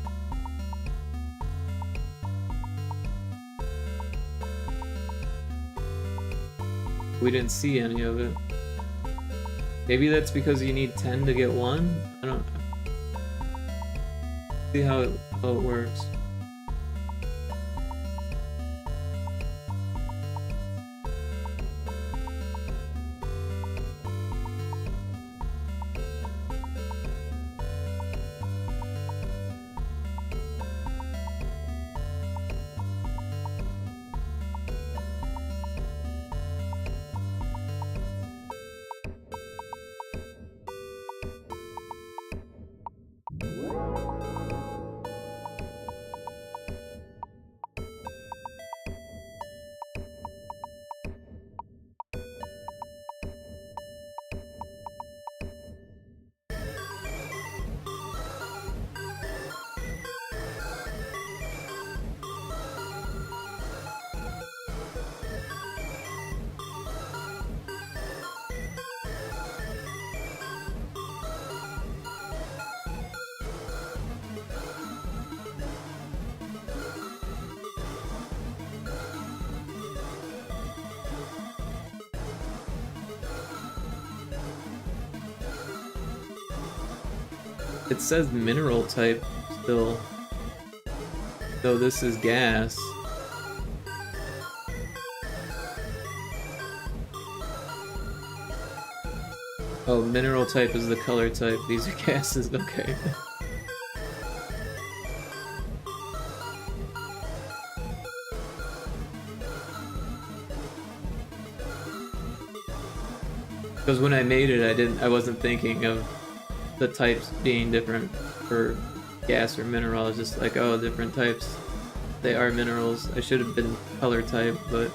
We didn't see any of it. Maybe that's because you need 10 to get 1? I don't know. See how it works. It says mineral type still, though this is gas. Oh, mineral type is the color type. These are gases. Okay. Because when I made it, I wasn't thinking of the types being different for gas or mineral. I was just like, oh, different types. They are minerals. I should have been color type, but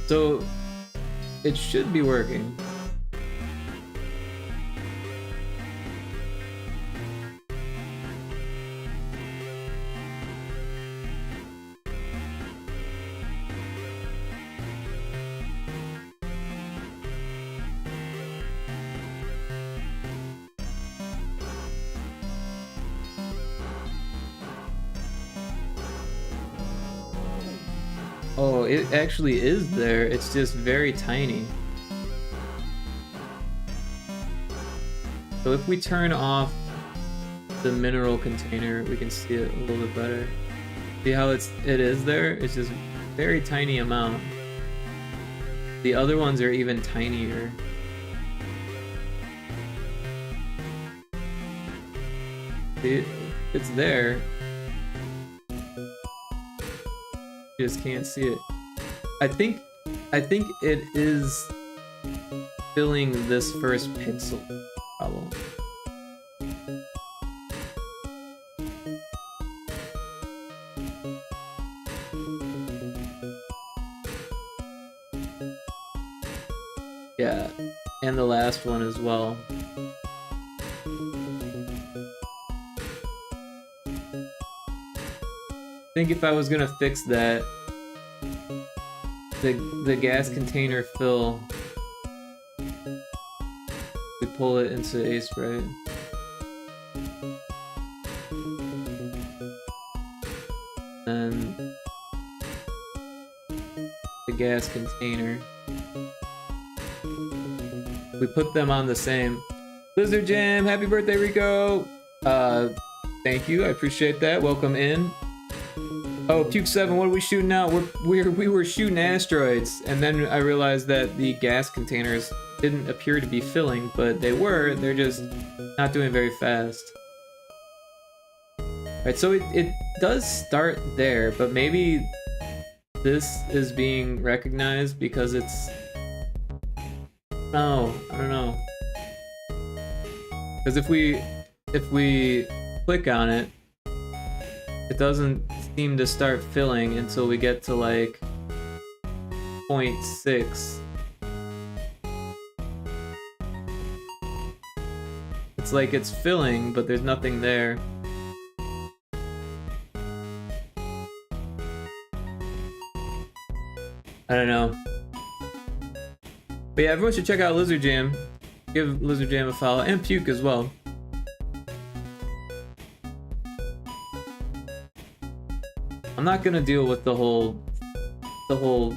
so it should be working. Oh, it actually is there. It's just very tiny. So if we turn off the mineral container, we can see it a little bit better. See how it is there? It's just very tiny amount. The other ones are even tinier. See, it's there. You just can't see it. I think it is filling this first pixel problem. Yeah, and the last one as well. I think if I was gonna fix that, the gas container fill, we pull it into Aseprite. And the gas container, we put them on the same. Blizzard Jam, happy birthday, Rico! Thank you, I appreciate that. Welcome in. Oh, Puke 7, what are we shooting now? We were shooting asteroids, and then I realized that the gas containers didn't appear to be filling, but they were. They're just not doing very fast. Alright, so it does start there, but maybe this is being recognized because it's... Oh, I don't know. Because if we click on it, it doesn't seem to start filling until we get to like 0.6. It's like it's filling, but there's nothing there. I don't know. But yeah, everyone should check out Lizard Jam. Give Lizard Jam a follow, and Puke as well. I'm not gonna deal with the whole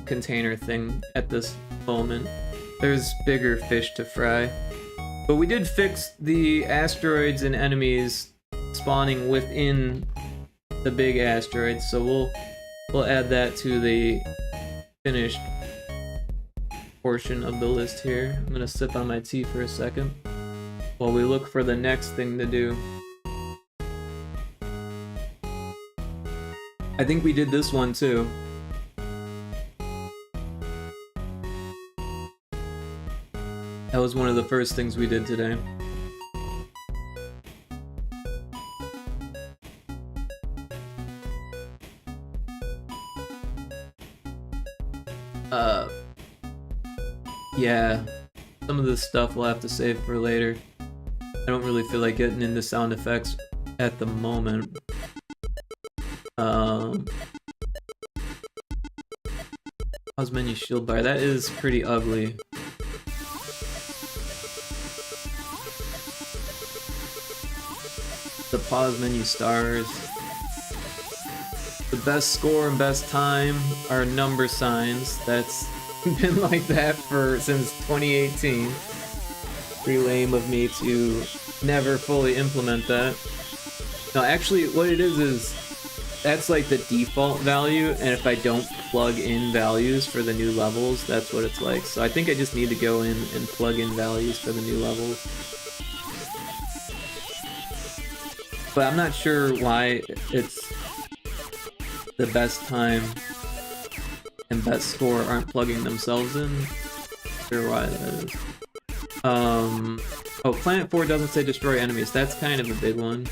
container thing at this moment. There's bigger fish to fry. But we did fix the asteroids and enemies spawning within the big asteroids, so we'll add that to the finished portion of the list here. I'm gonna sip on my tea for a second while we look for the next thing to do. I think we did this one too. That was one of the first things we did today. Yeah, some of this stuff we'll have to save for later. I don't really feel like getting into sound effects at the moment. Pause menu shield bar, that is pretty ugly. The pause menu stars. The best score and best time are number signs. That's been like that since 2018. Pretty lame of me to never fully implement that. No, actually what it is that's like the default value, and if I don't plug in values for the new levels, that's what it's like. So I think I just need to go in and plug in values for the new levels. But I'm not sure why it's the best time and best score aren't plugging themselves in. Not sure why that is. Oh, Planet 4 doesn't say destroy enemies. That's kind of a big one.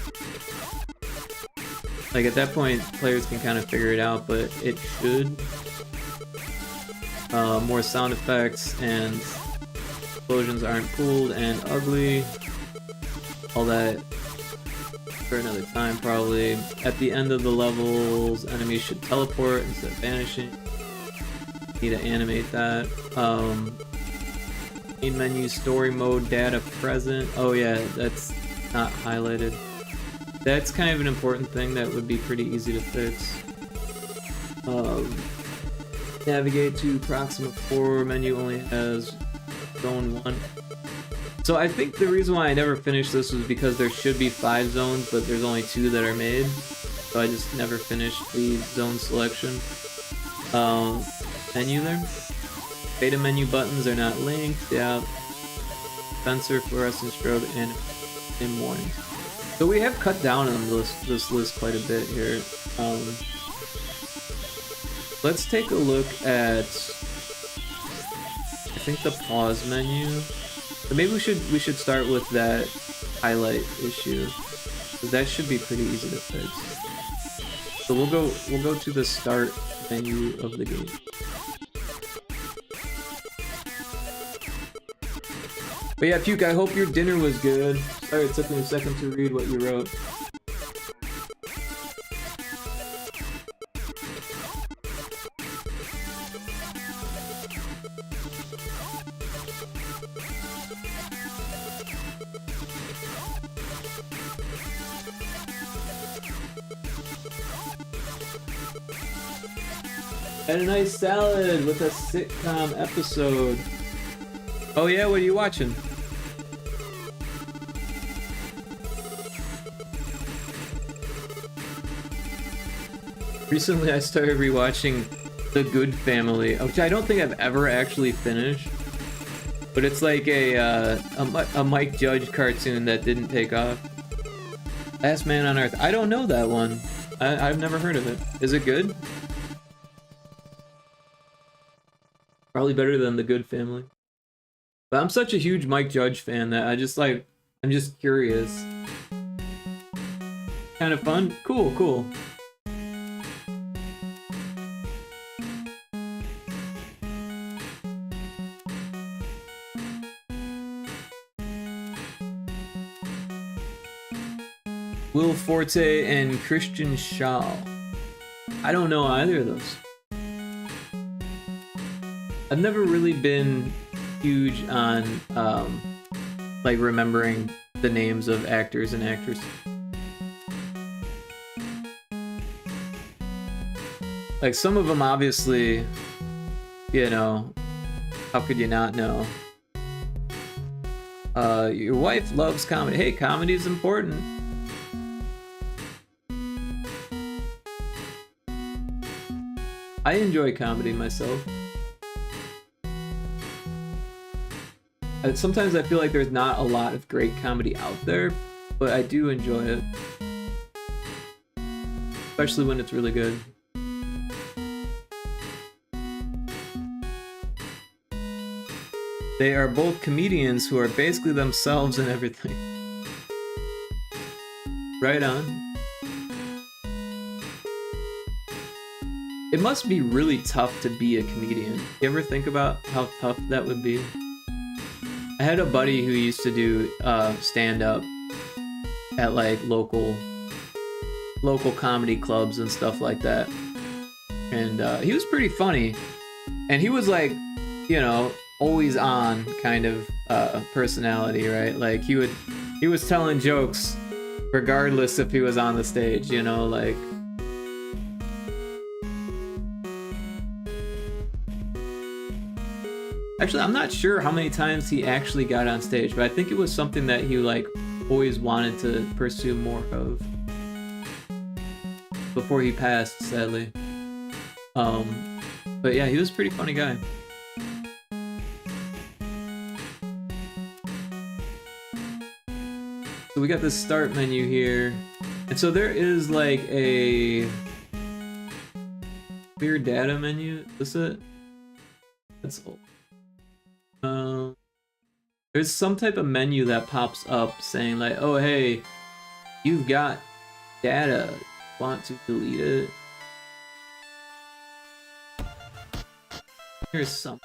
Like at that point, players can kind of figure it out, but it should. More sound effects and explosions aren't cooled and ugly. All that for another time, probably. At the end of the levels, enemies should teleport instead of vanishing. Need to animate that. Main menu, story mode, data present. Oh yeah, that's not highlighted. That's kind of an important thing that would be pretty easy to fix. Navigate to Proxima 4 menu only has zone 1. So I think the reason why I never finished this was because there should be 5 zones, but there's only 2 that are made. So I just never finished the zone selection. Menu there. Beta menu buttons are not linked. Yeah. Sensor, fluorescent strobe, and in warning. So we have cut down on this list quite a bit here. Let's take a look at, I think, the pause menu. But maybe we should start with that highlight issue, because that should be pretty easy to fix. So we'll go to the start menu of the game. But yeah, Puke, I hope your dinner was good. Sorry it took me a second to read what you wrote. And a nice salad with a sitcom episode. Oh yeah, what are you watching? Recently I started rewatching The Good Family, which I don't think I've ever actually finished. But it's like a Mike Judge cartoon that didn't take off. Last Man on Earth. I don't know that one. I've never heard of it. Is it good? Probably better than The Good Family. But I'm such a huge Mike Judge fan that I'm just curious. Kind of fun? Cool, cool. Will Forte and Christian Shaw. I don't know either of those. I've never really been huge on like remembering the names of actors and actresses. Like some of them obviously, you know, how could you not know? Your wife loves comedy. Hey, comedy is important. I enjoy comedy myself. Sometimes I feel like there's not a lot of great comedy out there, but I do enjoy it. Especially when it's really good. They are both comedians who are basically themselves and everything. Right on. It must be really tough to be a comedian. You ever think about how tough that would be? I had a buddy who used to do stand-up at like local comedy clubs and stuff like that. And he was pretty funny. And he was like, you know, always on kind of personality, right? Like he was telling jokes regardless if he was on the stage, you know, like. Actually, I'm not sure how many times he actually got on stage, but I think it was something that he like always wanted to pursue more of before he passed, sadly. But yeah, he was a pretty funny guy. So we got this start menu here, and so there is like a clear data menu. Is it? That's old. There's some type of menu that pops up saying like, oh hey, you've got data, want to delete it? Here's some.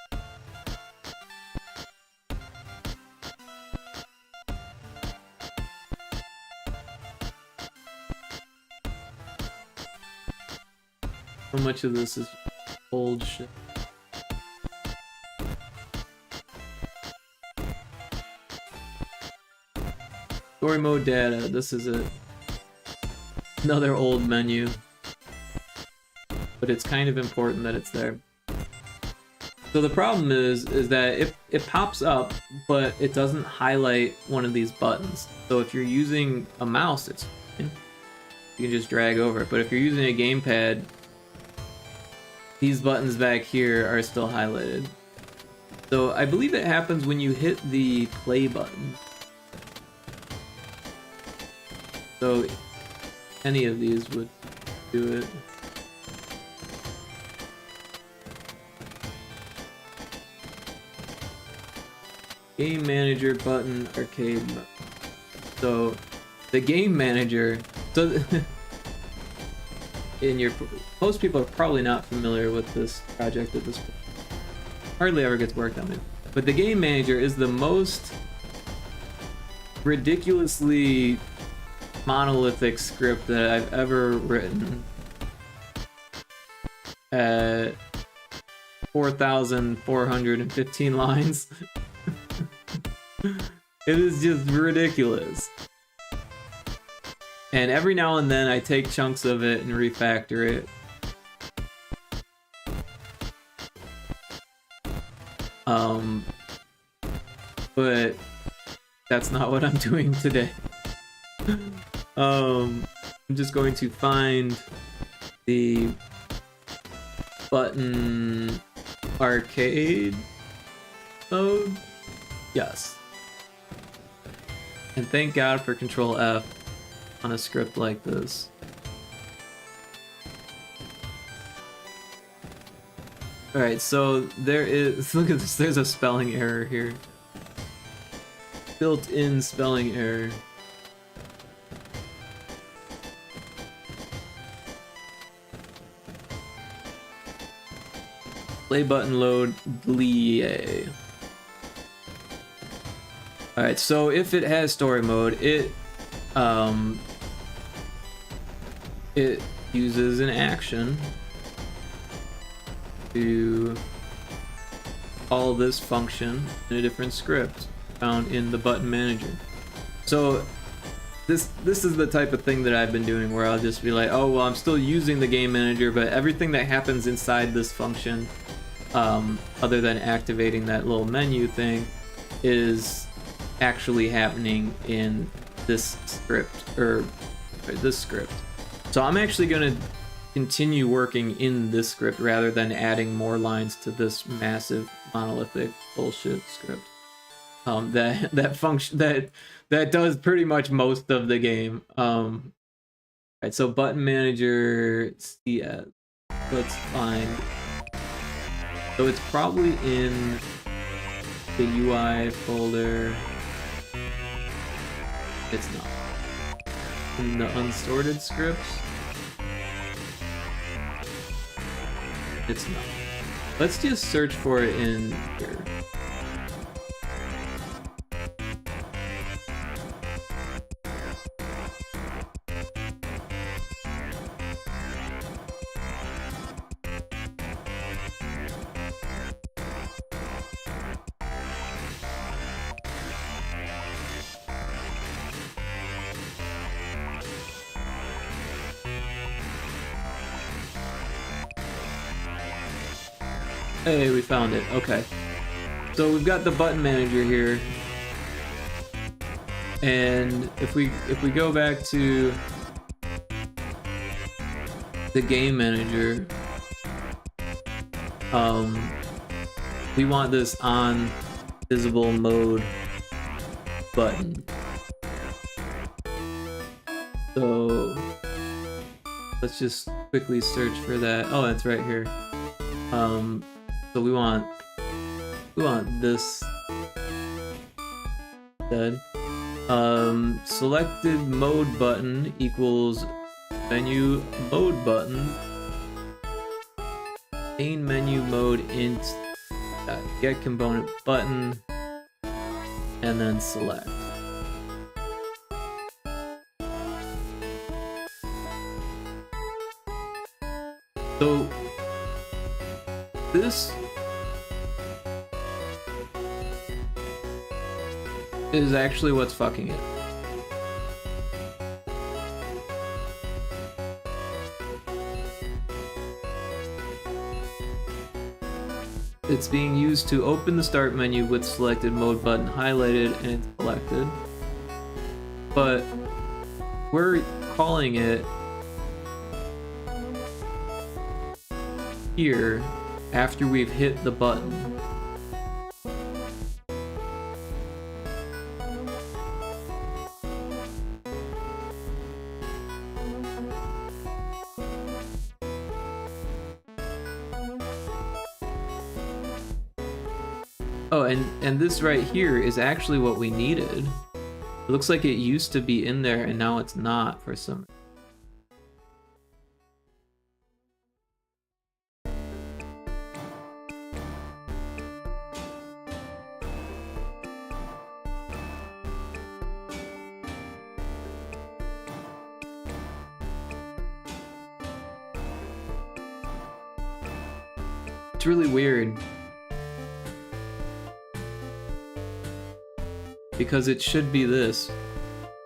How much of this is old shit? Story mode data, this is it. Another old menu. But it's kind of important that it's there. So the problem is that it pops up, but it doesn't highlight one of these buttons. So if you're using a mouse, it's fine. You can just drag over it. But if you're using a gamepad, these buttons back here are still highlighted. So I believe it happens when you hit the play button. So any of these would do it. Game manager button, arcade mode. So the game manager, so most people are probably not familiar with this project at this point. Hardly ever gets worked on it. But the game manager is the most ridiculously monolithic script that I've ever written. At 4,415 lines. It is just ridiculous. And every now and then I take chunks of it and refactor it. But that's not what I'm doing today. I'm just going to find the button arcade mode? Yes. And thank God for Control F on a script like this. Alright, so there is, look at this, there's a spelling error here. Built-in spelling error. Play button load Glee. Alright, so if it has story mode, it uses an action to call this function in a different script found in the button manager. So this is the type of thing that I've been doing, where I'll just be like, oh well, I'm still using the game manager, but everything that happens inside this function, other than activating that little menu thing, is actually happening in this script, or this script. So I'm actually going to continue working in this script rather than adding more lines to this massive monolithic bullshit script. That function that does pretty much most of the game. Right, so button manager CS. Let's find. So it's probably in the UI folder. It's not. In the unsorted scripts. It's not. Let's just search for it in here. Hey, we found it. Okay. So we've got the button manager here. And if we go back to the game manager, we want this on visible mode button. So let's just quickly search for that. Oh, it's right here. So we want this instead. Selected mode button equals menu mode button. Main menu mode int get component button, and then select. So this is actually what's fucking it. It's being used to open the start menu with selected mode button highlighted and selected. But we're calling it here after we've hit the button. Oh, and this right here is actually what we needed. It looks like it used to be in there and now it's not for some reason. It's really weird. Because it should be this.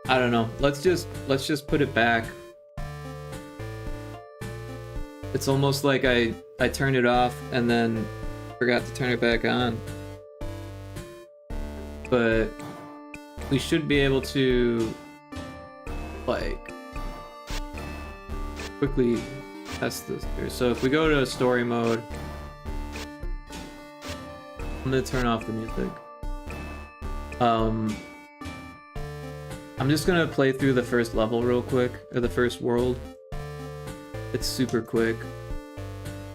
I don't know. Let's just put it back. It's almost like I turned it off and then forgot to turn it back on. But we should be able to like quickly test this here. So if we go to story mode, I'm gonna turn off the music. I'm just gonna play through the first level real quick, or the first world. It's super quick.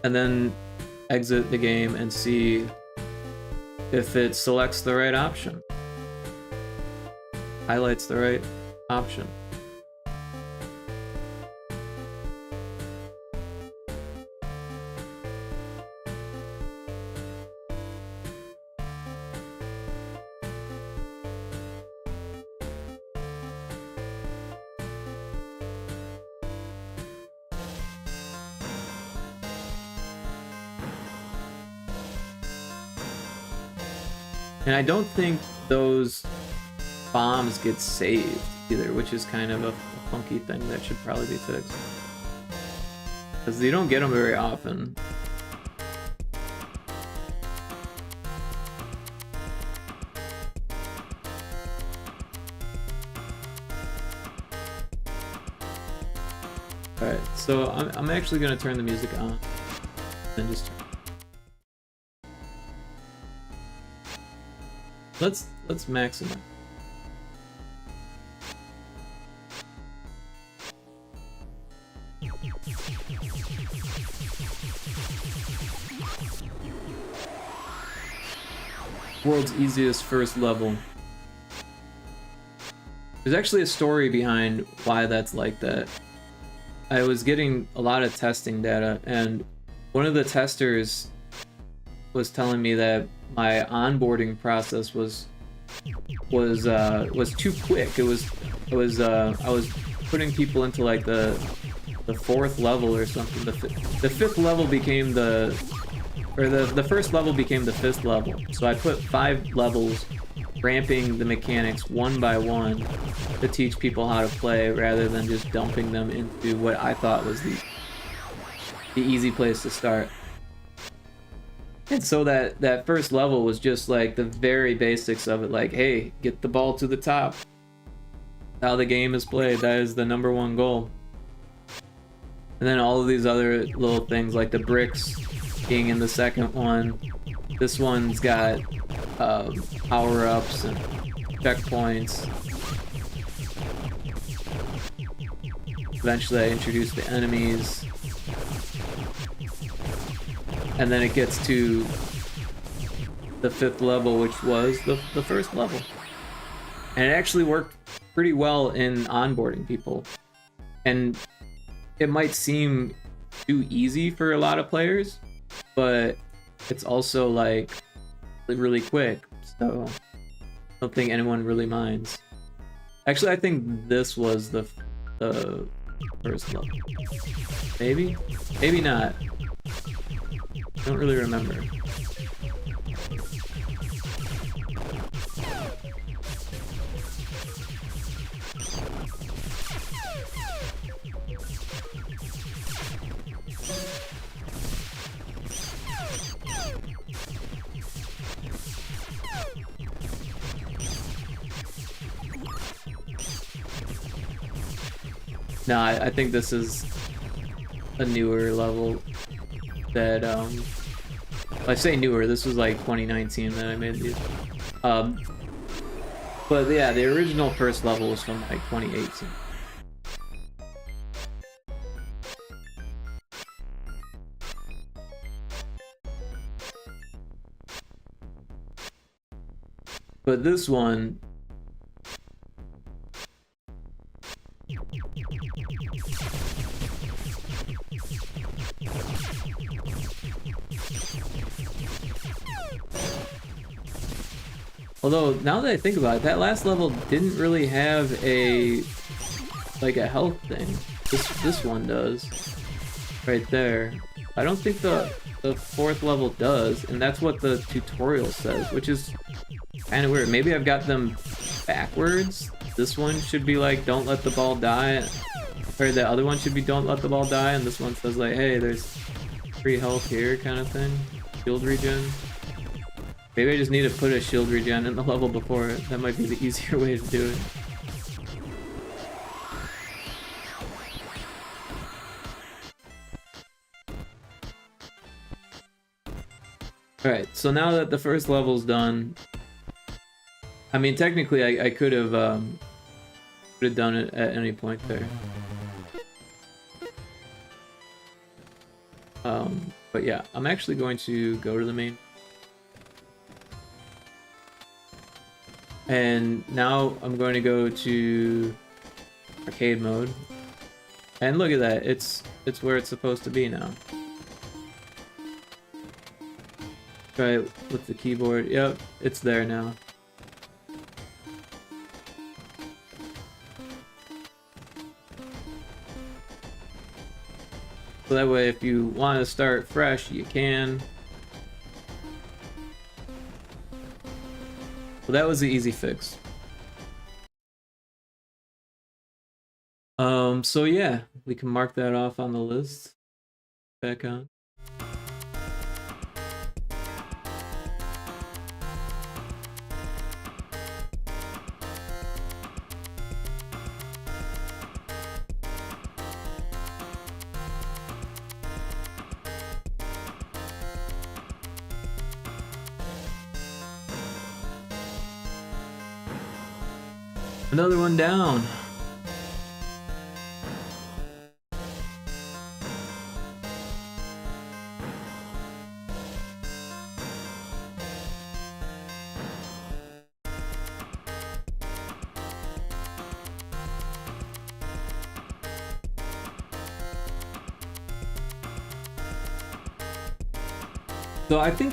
And then exit the game and see if it selects the right option. Highlights the right option. And I don't think those bombs get saved either, which is kind of a funky thing that should probably be fixed. Because you don't get them very often. Alright, so I'm actually going to turn the music on and just... Let's maximize. World's easiest first level. There's actually a story behind why that's like that. I was getting a lot of testing data, and one of the testers was telling me that my onboarding process was too quick. I was putting people into like the fourth level or something. The fifth level became the first level became the fifth level. So I put 5 levels, ramping the mechanics one by one to teach people how to play, rather than just dumping them into what I thought was the easy place to start. And so that first level was just like the very basics of it, like, hey, get the ball to the top. How the game is played, that is the number 1 goal. And then all of these other little things, like the bricks being in the second one. This one's got power-ups and checkpoints. Eventually I introduced the enemies. And then it gets to the 5th level, which was the first level. And it actually worked pretty well in onboarding people. And it might seem too easy for a lot of players, but it's also like really quick. So I don't think anyone really minds. Actually, I think this was the first level. Maybe? Maybe not. I don't really remember. No, I think this is a newer level that, I say newer, this was like 2019 that I made these. But yeah, the original first level was from like 2018. But this one, although now that I think about it, that last level didn't really have a health thing. This one does, right there. I don't think the 4th level does, and that's what the tutorial says, which is kind of weird. Maybe I've got them backwards. This one should be like, don't let the ball die, or the other one should be don't let the ball die, and this one says like, hey, there's free health here, kind of thing. Shield regen. Maybe I just need to put a shield regen in the level before it. That might be the easier way to do it. Alright, so now that the first level's done, I mean, technically I could have done it at any point there. But yeah, I'm actually going to go to the main. And now I'm going to go to arcade mode. And look at that, it's where it's supposed to be now. Try it with the keyboard. Yep, it's there now. So that way, if you want to start fresh, you can. Well, that was the easy fix. So yeah, we can mark that off on the list. Back on. Another one down. So I think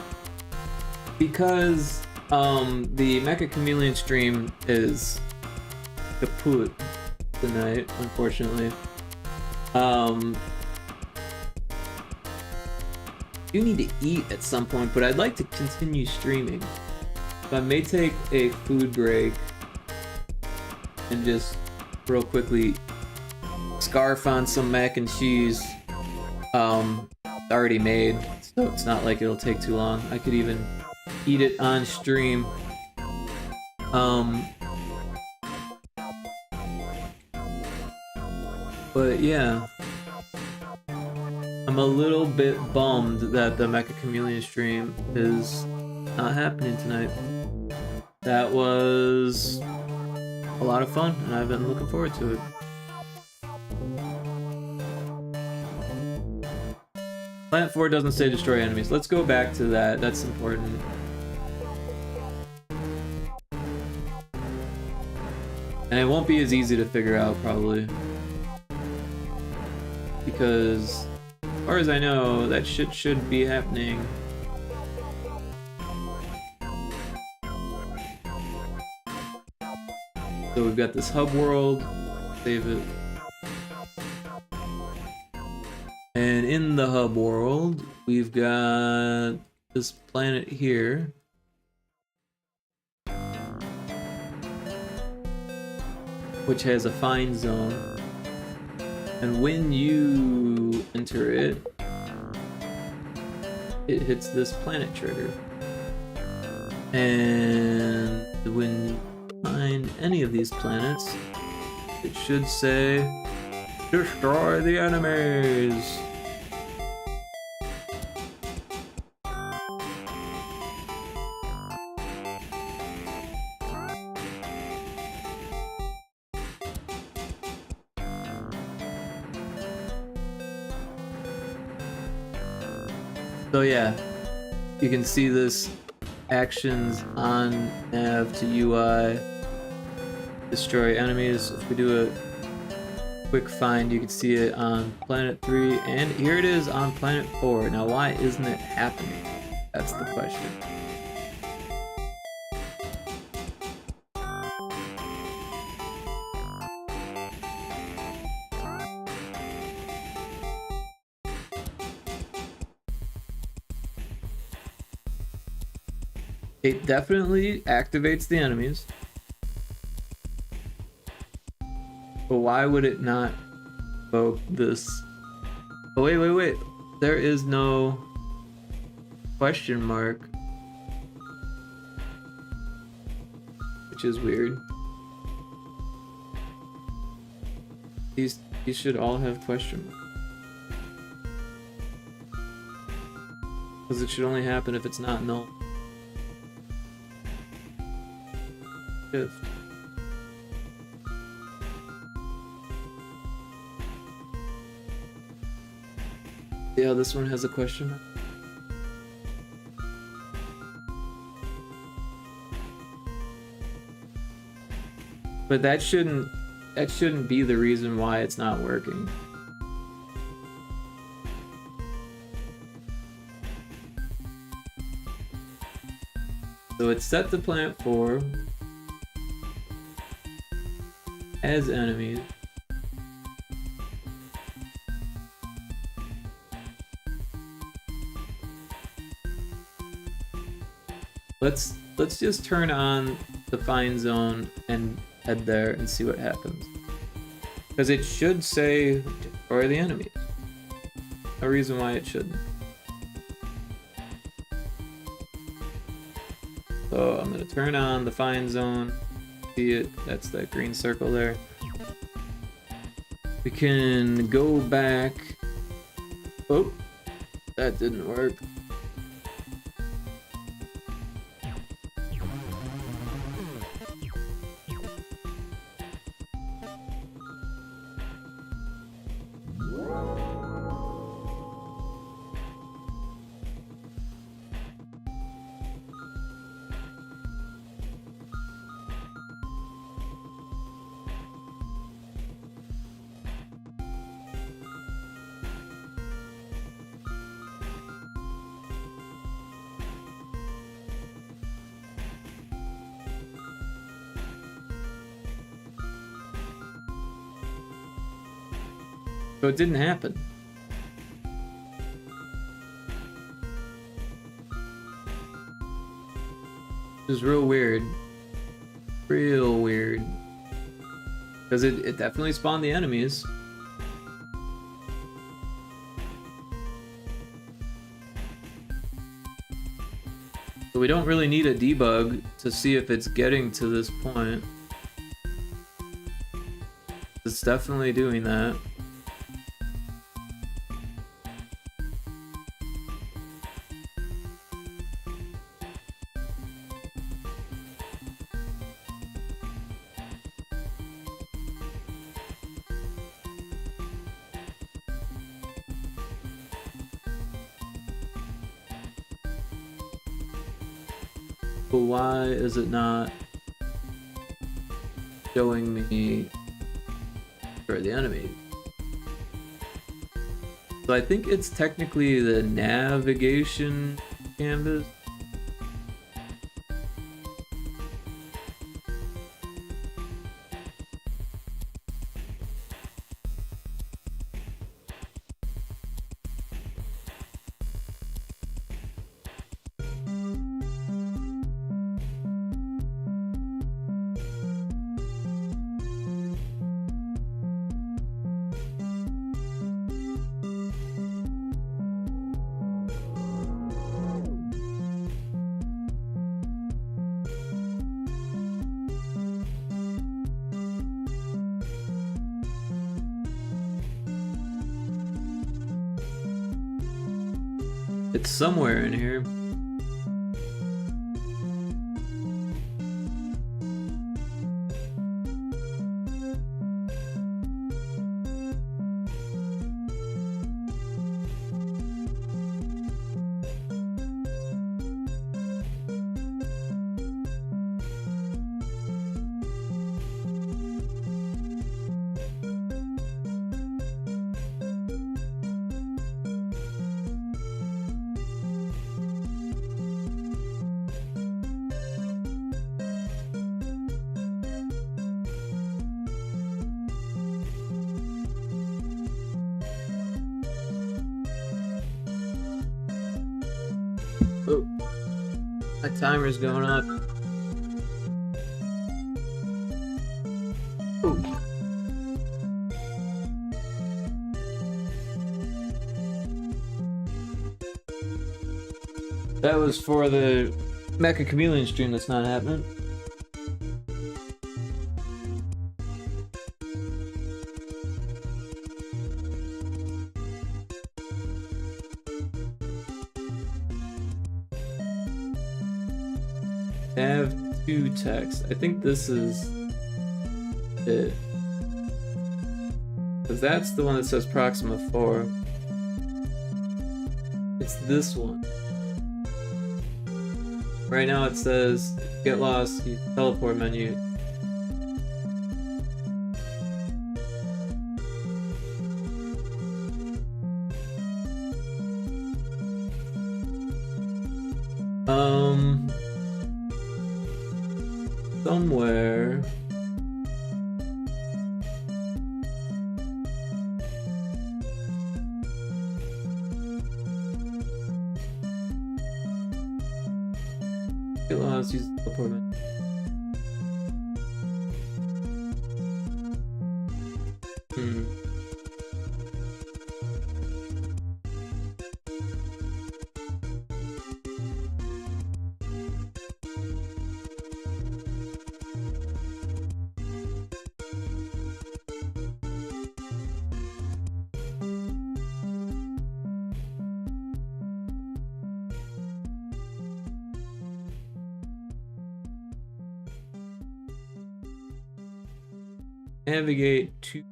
because the Mecha Chameleon stream is kaput tonight, unfortunately. You need to eat at some point, but I'd like to continue streaming. So I may take a food break and just real quickly scarf on some mac and cheese. Already made, so it's not like it'll take too long. I could even eat it on stream. But yeah, I'm a little bit bummed that the Mecha Chameleon stream is not happening tonight. That was a lot of fun, and I've been looking forward to it. Planet 4 doesn't say destroy enemies. Let's go back to that. That's important. And it won't be as easy to figure out, probably. Because, as far as I know, that shit should be happening. So we've got this hub world. Save it. And in the hub world, we've got this planet here. Which has a find zone. And when you enter it, it hits this planet trigger. And when you find any of these planets, it should say, destroy the enemies! So yeah, you can see this actions on nav to UI, destroy enemies. If we do a quick find, you can see it on planet 3, and here it is on planet 4. Now why isn't it happening? That's the question. It definitely activates the enemies. But why would it not evoke this? Oh, wait. There is no question mark. Which is weird. These should all have question marks. Because it should only happen if it's not null. Shift. Yeah, this one has a question mark. But that shouldn't be the reason why it's not working. So it's set the plant 4 as enemies. Let's just turn on the find zone and head there and see what happens. Because it should say destroy the enemies. No reason why it shouldn't. So I'm gonna turn on the find zone. See it? That's that green circle there. We can go back. Oh, that didn't work. So it didn't happen. It was real weird. Real weird. Because it definitely spawned the enemies. So we don't really need a debug to see if it's getting to this point. It's definitely doing that. But why is it not showing me for the enemy? So I think it's technically the navigation canvas. It's somewhere in here. Oh, my timer's going up. Oh. That was for the Mecha Chameleon stream that's not happening. Nav 2 text. I think this is it. Because that's the one that says Proxima 4. It's this one. Right now it says, get lost, use the teleport menu. Somewhere. Get lost, use the teleport menu. Navigate to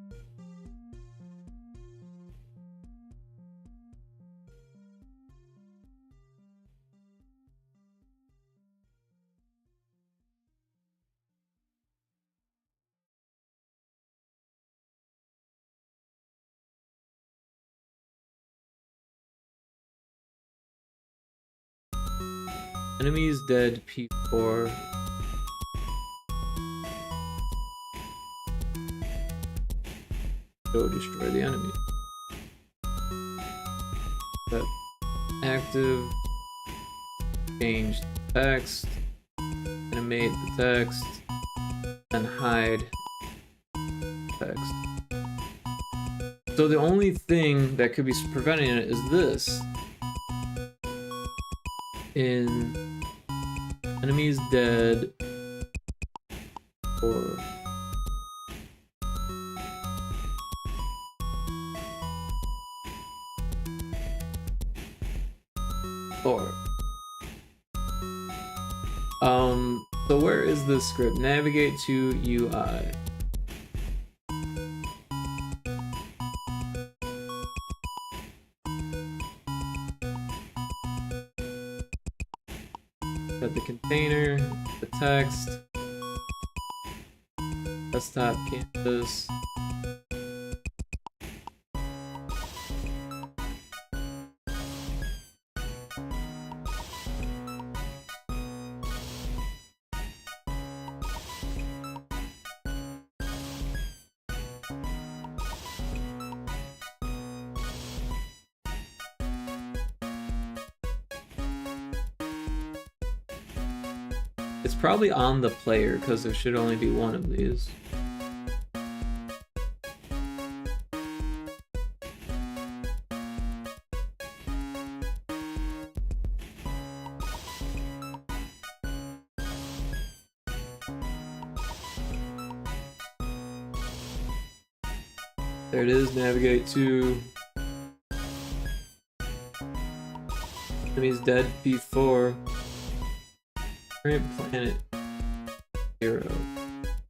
enemies dead P4. Go destroy the enemy. That active. Change the text. Animate the text. And hide text. So the only thing that could be preventing it is this. In enemies dead or so where is this script? Navigate to UI. Got the container, the text, desktop canvas. It's probably on the player because there should only be one of these. There it is, navigate to enemies dead P4. Current planet 0.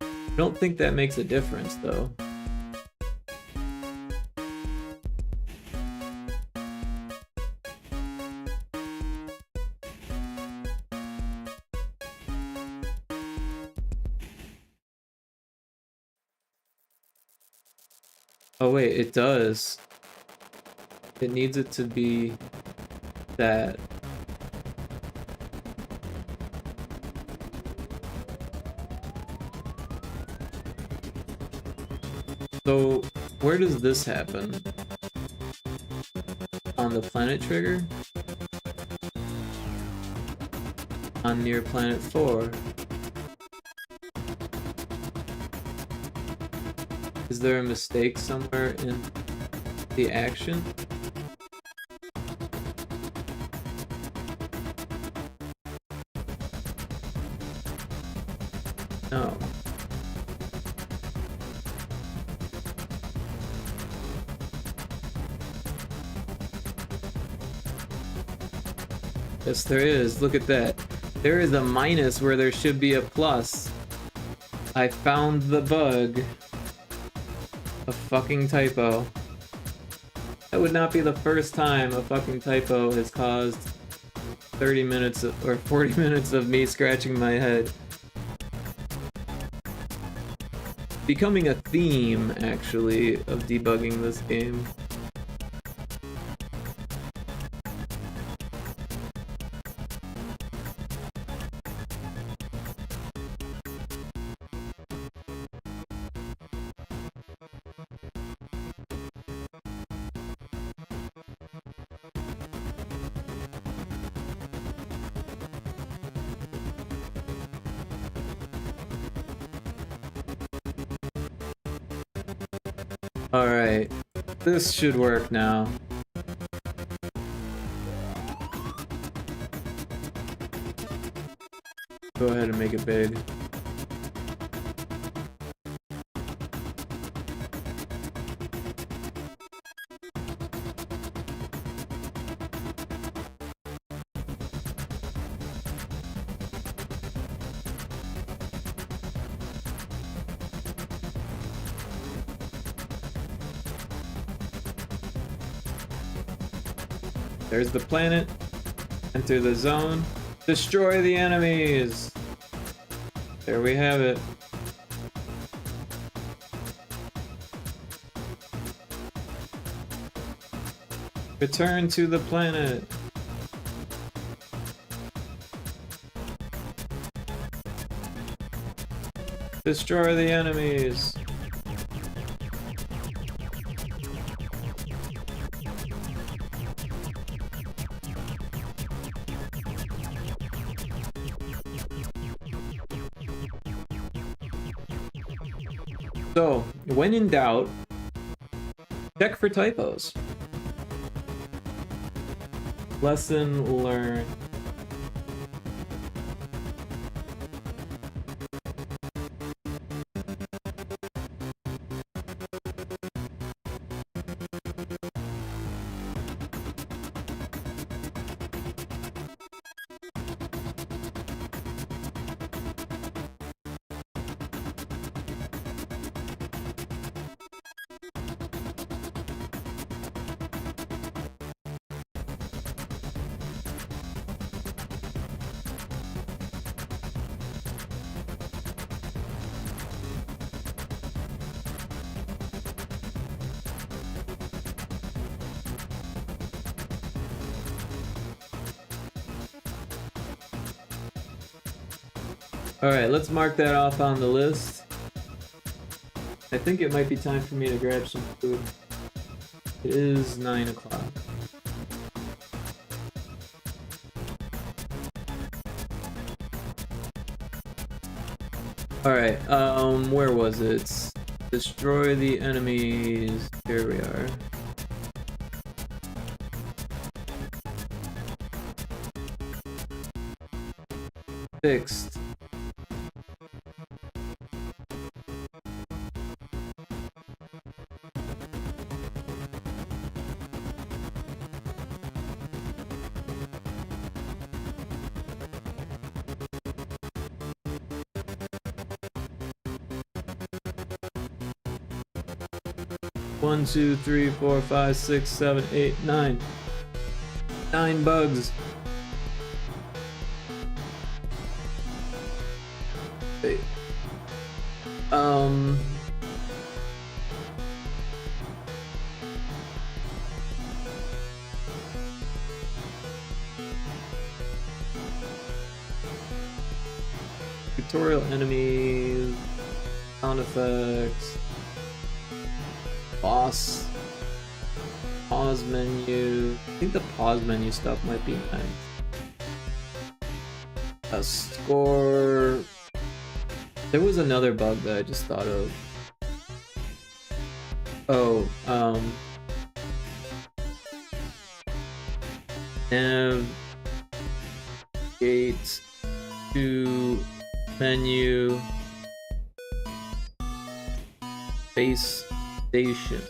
I don't think that makes a difference though. Oh wait, it does. It needs it to be that. So, where does this happen? On the planet trigger? On near planet 4? Is there a mistake somewhere in the action? No. Yes, there is. Look at that. There is a minus where there should be a plus. I found the bug. A fucking typo. That would not be the first time a fucking typo has caused 30 minutes or 40 minutes of me scratching my head. Becoming a theme, actually, of debugging this game. Alright, this should work now. Go ahead and make it big. There's the planet. Enter the zone. Destroy the enemies! There we have it. Return to the planet. Destroy the enemies. So, when in doubt, check for typos. Lesson learned. Alright, let's mark that off on the list. I think it might be time for me to grab some food. It is 9 o'clock. Alright, where was it? Destroy the enemies. Here we are. Fixed. One, two, three, 4, 5, 6, 7, 8, 9. 9 bugs. Wait. Tutorial enemies, sound effects, boss, pause menu. I think the pause menu stuff might be nice. A score. There was another bug that I just thought of. Oh, navigate to menu, base station,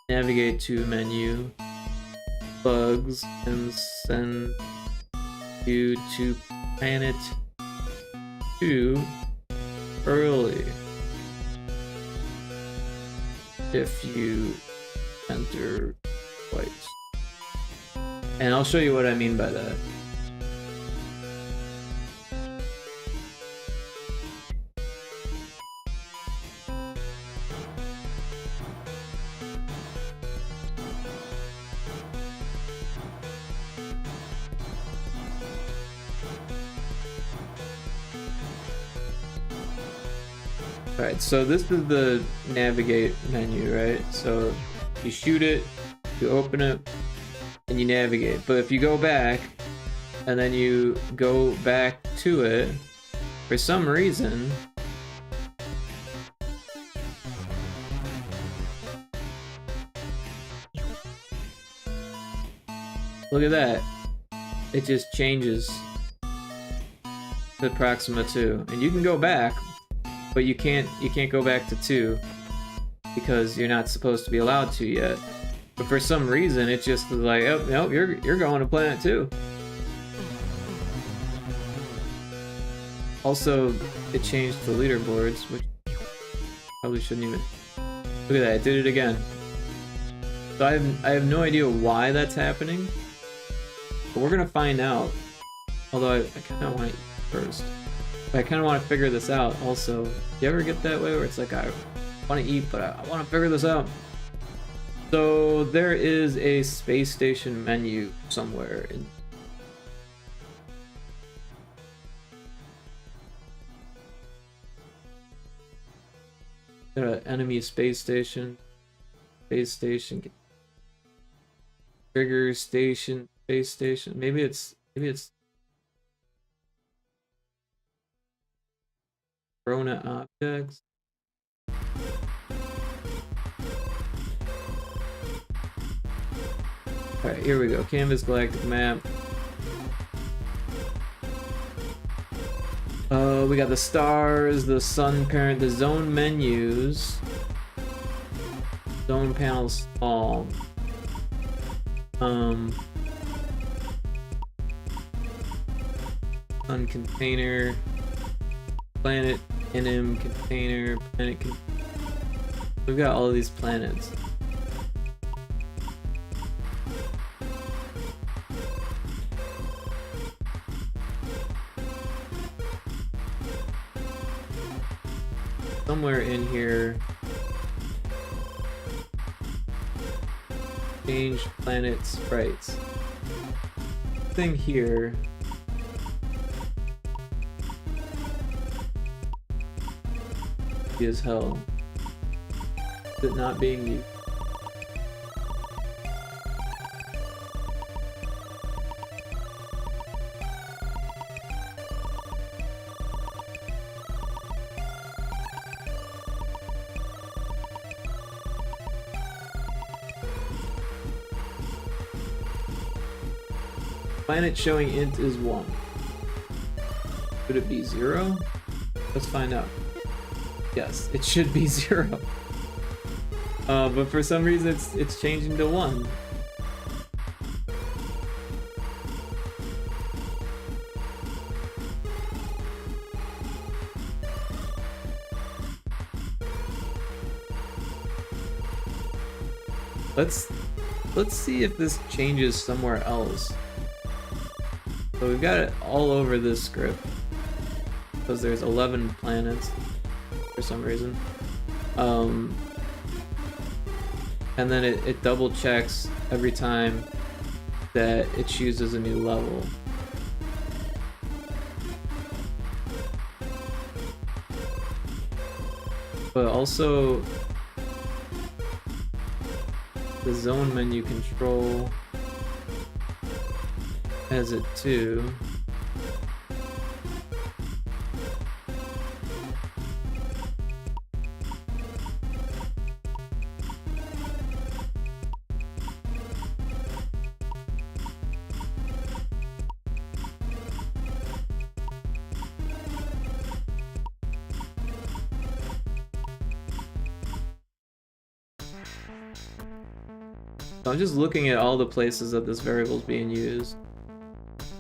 navigate to menu, bugs, and send you to planet too early if you enter twice. And I'll show you what I mean by that. Alright, so this is the navigate menu, right? So you shoot it, you open it, and you navigate. But if you go back, and then you go back to it, for some reason, look at that. It just changes to Proxima 2. And you can go back, but you can't go back to 2 because you're not supposed to be allowed to yet. But for some reason, it's just like, oh, no, you're going to planet 2. Also, it changed the leaderboards, which probably shouldn't even. Look at that, it did it again. So I have no idea why that's happening, but we're gonna find out. Although I kind of want to eat first. I kind of want to figure this out. Also, you ever get that way where it's like I want to eat, but I want to figure this out? So there is a space station menu somewhere in. Enemy space station, trigger station, space station. Maybe it's Corona objects. Alright, here we go. Canvas galactic map. We got the stars, the sun parent, the zone menus, zone panels all. Sun container, planet NM container, we've got all of these planets. Somewhere in here, change planet sprites. Thing here is hell. Is it not being used? Planet showing int is 1. Could it be 0? Let's find out. Yes, it should be 0. But for some reason it's changing to 1. Let's see if this changes somewhere else. So we've got it all over this script because there's 11 planets for some reason. And then it double checks every time that it chooses a new level. But also the zone menu control has it too. So I'm just looking at all the places that this variable is being used.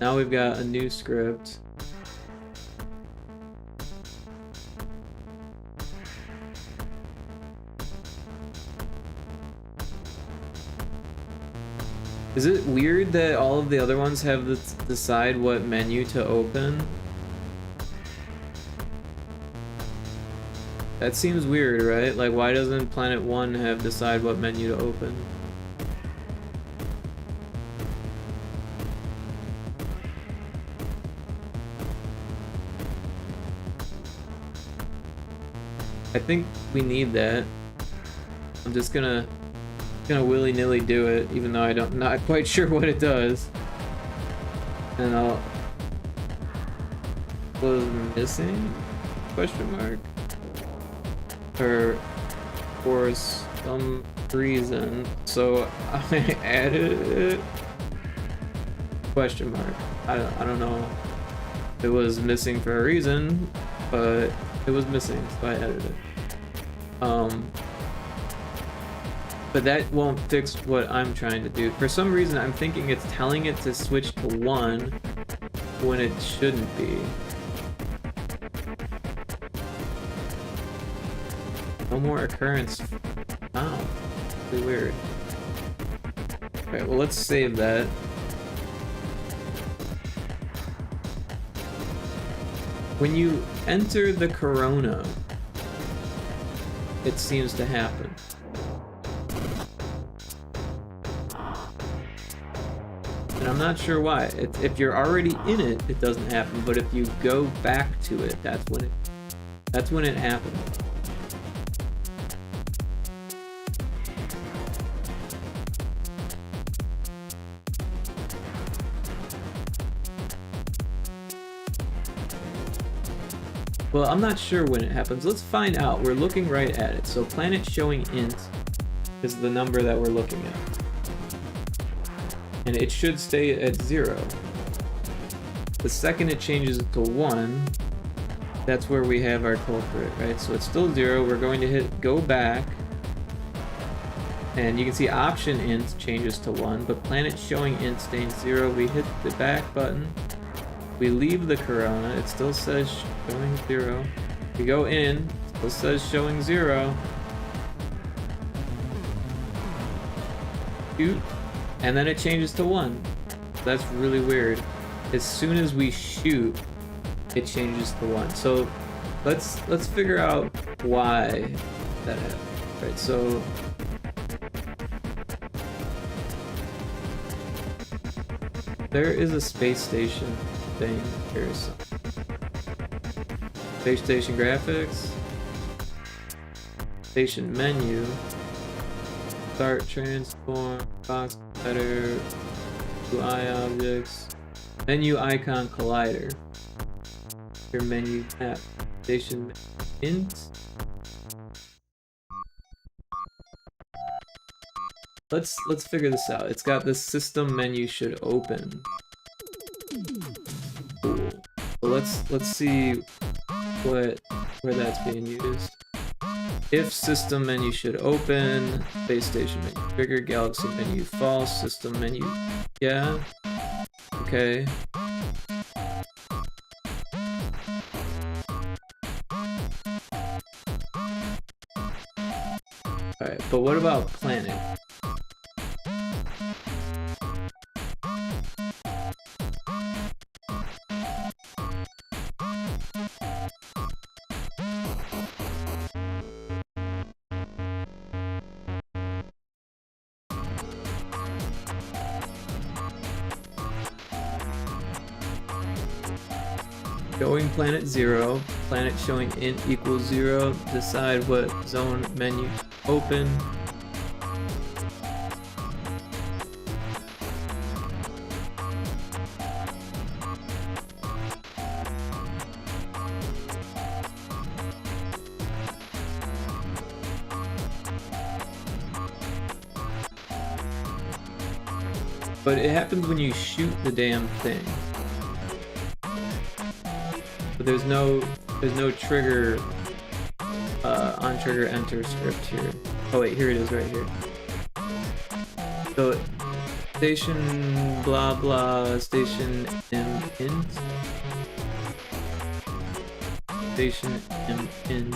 Now we've got a new script. Is it weird that all of the other ones have to decide what menu to open? That seems weird, right? Like, why doesn't Planet 1 have decide what menu to open? I think we need that. I'm just gonna willy-nilly do it, even though not quite sure what it does. And I'll... Was missing? Question mark. For some reason. So I added it? Question mark. I don't know. It was missing for a reason, but it was missing, so I added it. But that won't fix what I'm trying to do. For some reason, I'm thinking it's telling it to switch to 1 when it shouldn't be. No more occurrence. Oh, really weird. Alright, well, let's save that. When you enter the Corona, it seems to happen. And I'm not sure why. If you're already in it, it doesn't happen. But if you go back to it, that's when it happens. Well, I'm not sure when it happens. Let's find out. We're looking right at it. So planet showing int is the number that we're looking at. And it should stay at 0. The second it changes to 1, that's where we have our culprit, right? So it's still 0. We're going to hit go back. And you can see option int changes to 1, but planet showing int stays 0. We hit the back button. We leave the Corona, it still says showing 0. We go in, it still says showing 0. Shoot, and then it changes to 1. That's really weird. As soon as we shoot, it changes to 1. So let's figure out why that happened. Right, so there is a space station thing here. So space station graphics, station menu, start transform, box collider, UI objects, menu icon collider, your menu app, station int. Let's figure this out. It's got the system menu should open. Cool. So let's see where that's being used. If system menu should open, base station menu trigger, galaxy menu false, system menu yeah. Okay. Alright, but what about planet? Showing planet 0, planet showing int equals 0, decide what zone menu open. But it happens when you shoot the damn thing. But there's no trigger on trigger enter script here. Oh wait, here it is right here. So station blah blah station m int station m int.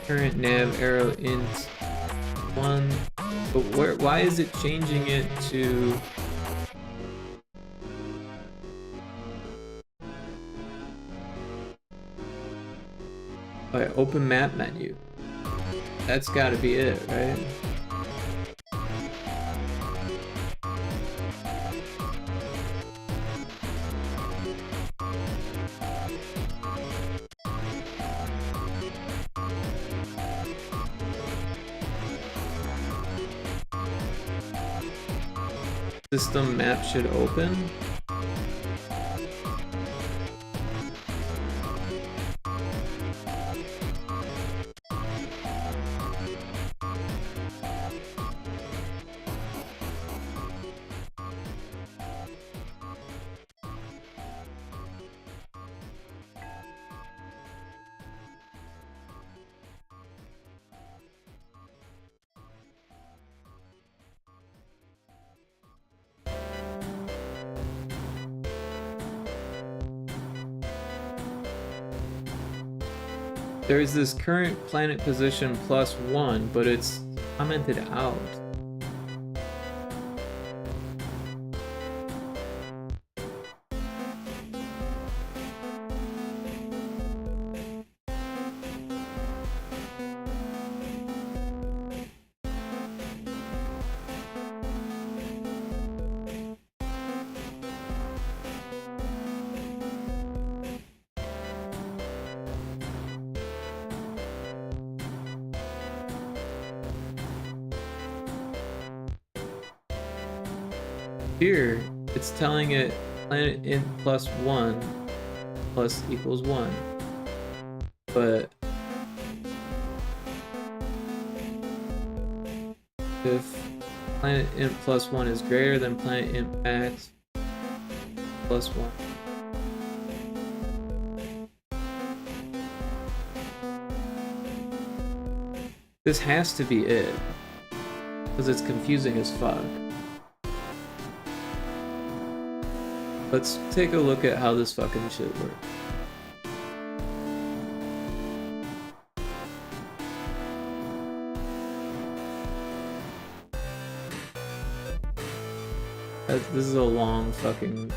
current nav arrow int 1. But why is it changing it to... Alright, open map menu. That's gotta be it, right? System map should open. There's this current planet position +1, but it's commented out. Here, it's telling it planet int +1 plus equals 1. But if planet int +1 is greater than planet int max +1. This has to be it, because it's confusing as fuck. Let's take a look at how this fucking shit works. This is a long fucking...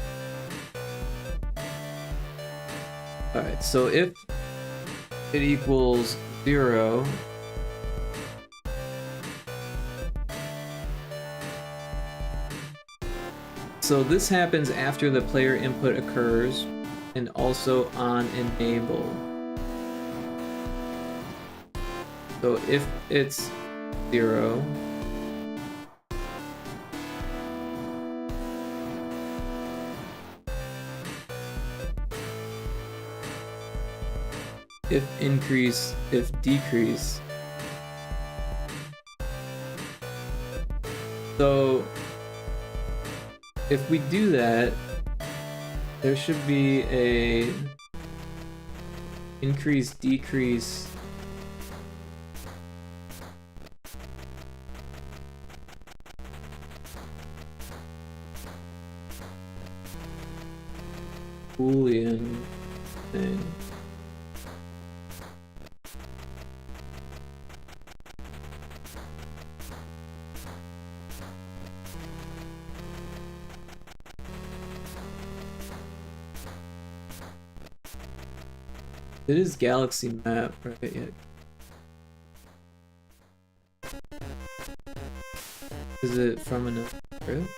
Alright, so if it equals 0, so this happens after the player input occurs and also on enable. So if it's 0, if increase, if decrease. So if we do that, there should be a increase, decrease. Boolean thing. It is galaxy map, right? Yeah. Is it from another group?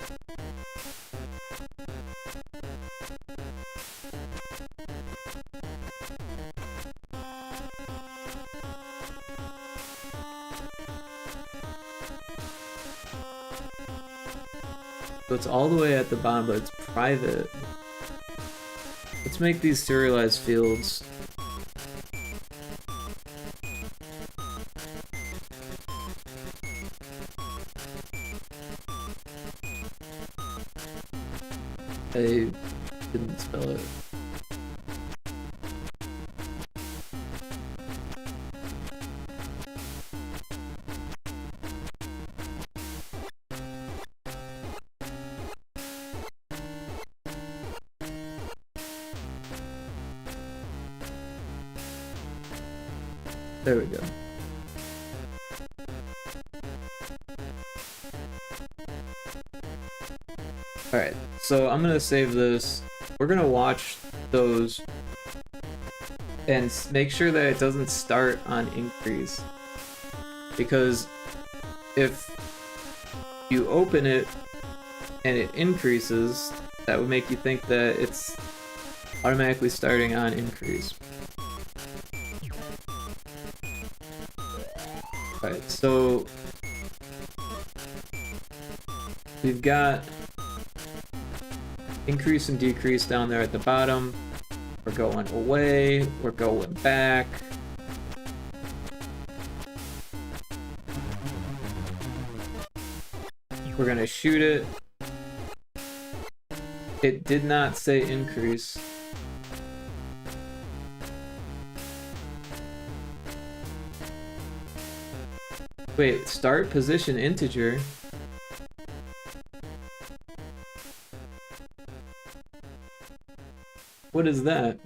So it's all the way at the bottom, but it's private. Let's make these serialized fields. I didn't spell it. There we go. Alright, so I'm gonna save this. We're gonna watch those and make sure that it doesn't start on increase. Because if you open it and it increases, that would make you think that it's automatically starting on increase. Alright, so we've got increase and decrease down there at the bottom. We're going away, we're going back. We're gonna shoot it. It did not say increase. Wait, start position integer. What is that?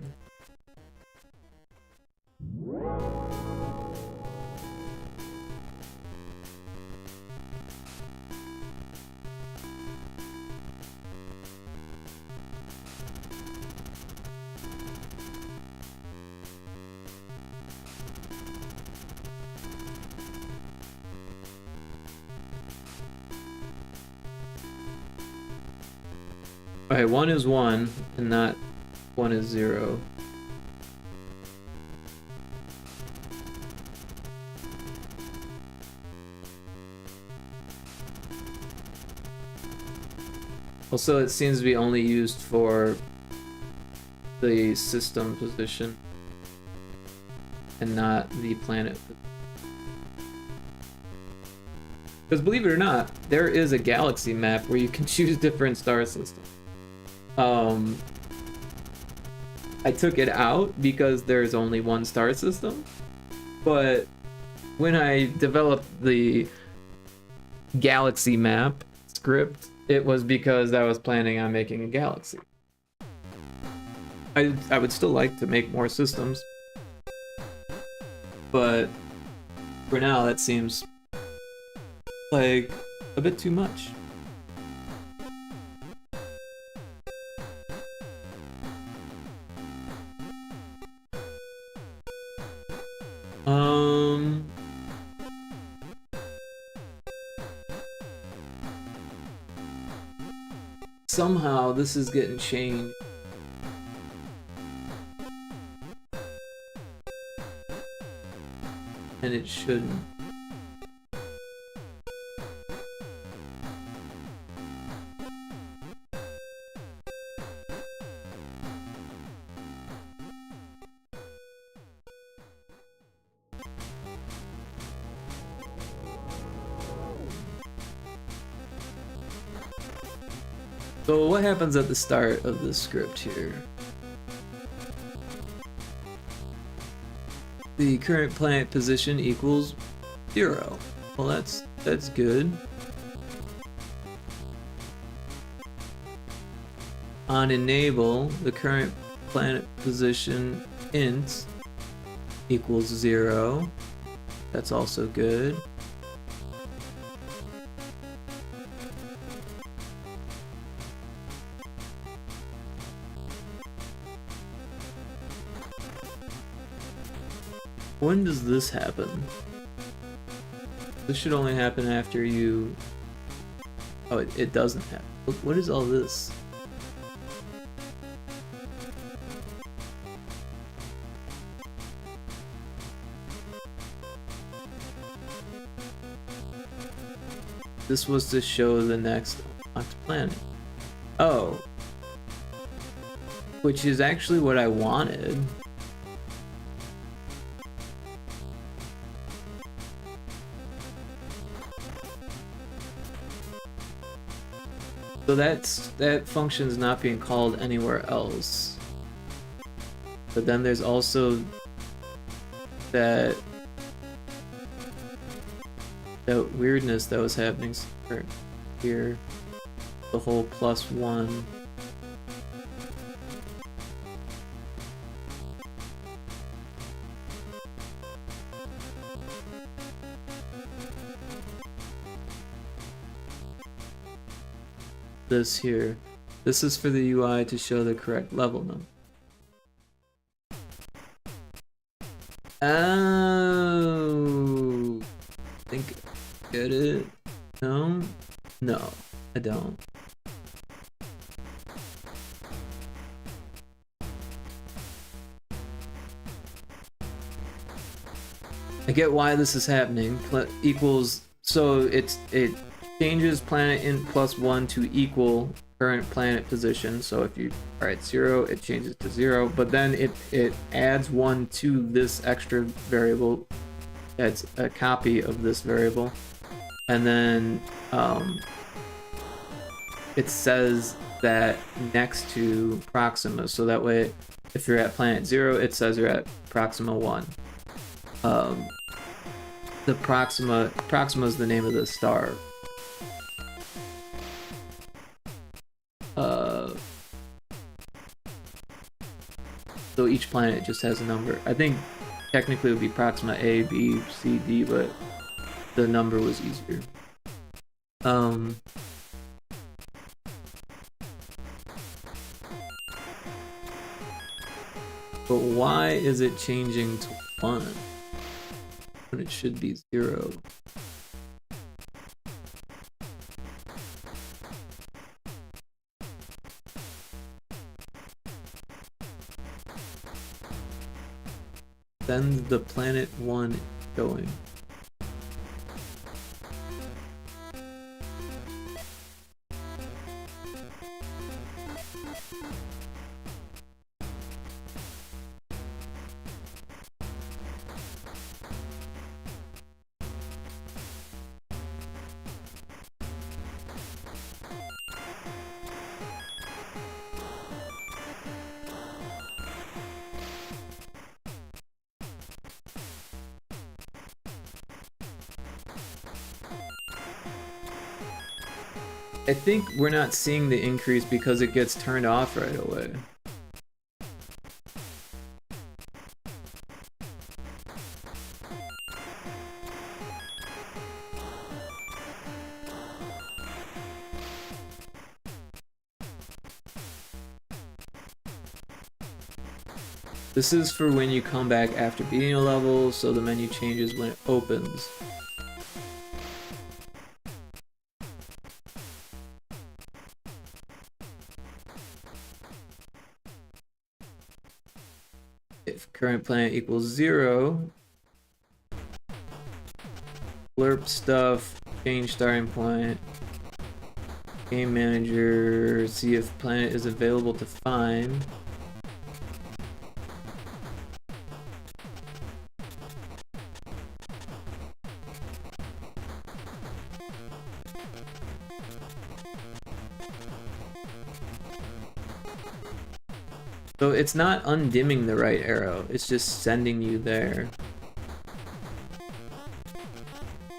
Okay, 1 is 1 and not 1 is 0. Also, it seems to be only used for the system position and not the planet. Because believe it or not, there is a galaxy map where you can choose different star systems. I took it out because there's only one star system, but when I developed the galaxy map script, it was because I was planning on making a galaxy. I would still like to make more systems, but for now that seems like a bit too much. Somehow this is getting changed. And it shouldn't. So what happens at the start of this script here? The current planet position equals 0. Well, that's good. On enable, the current planet position int equals 0. That's also good. When does this happen? This should only happen after you... Oh, it doesn't happen. What is all this? This was to show the next unlocked planet. Oh. Which is actually what I wanted. So that function's not being called anywhere else. But then there's also that weirdness that was happening here. The whole +1. this here. This is for the UI to show the correct level number. Oh, I think I get it. No, no, I don't. I get why this is happening. Equals, so it changes planet int +1 to equal current planet position. So if you are at 0, it changes to 0, but then it adds 1 to this extra variable. It's a copy of this variable, and then it says that next to Proxima, so that way if you're at planet 0, it says you're at Proxima 1. The Proxima is the name of the star. So each planet just has a number. I think technically it would be Proxima A, B, C, D, but the number was easier. But why is it changing to 1 when it should be 0? Send the planet 1 going. I think we're not seeing the increase because it gets turned off right away. This is for when you come back after beating a level, so the menu changes when it opens. If current planet equals 0, blurb stuff, change starting point, game manager, see if planet is available to find. So it's not undimming the right arrow, it's just sending you there.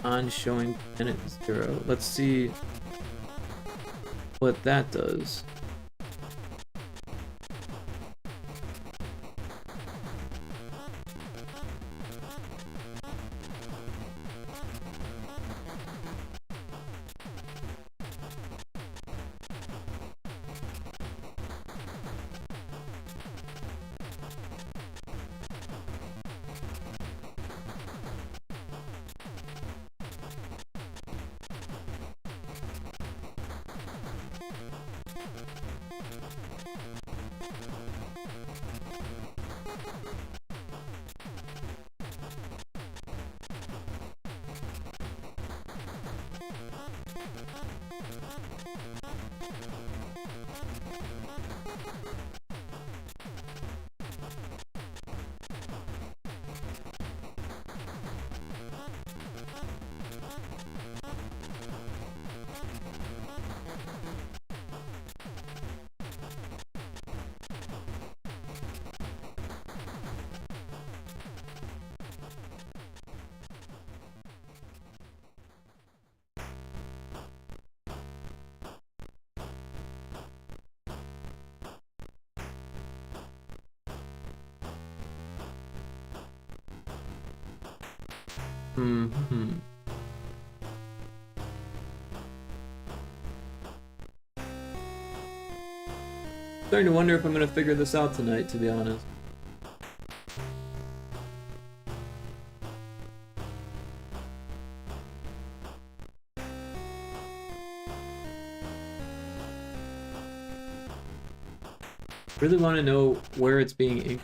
On showing planet 0. Let's see what that does. Starting to wonder if I'm gonna figure this out tonight, to be honest. Really want to know where it's being.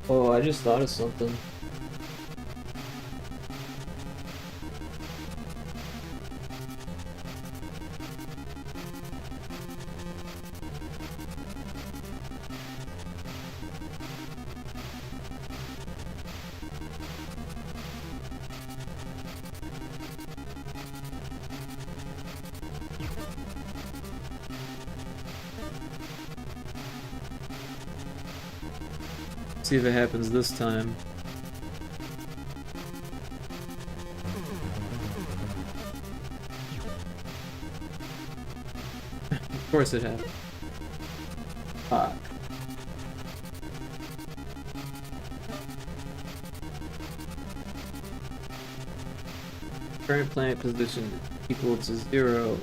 Oh, I just thought of something. See if it happens this time. Of course it happened. Fuck. Current planet position equal to 0.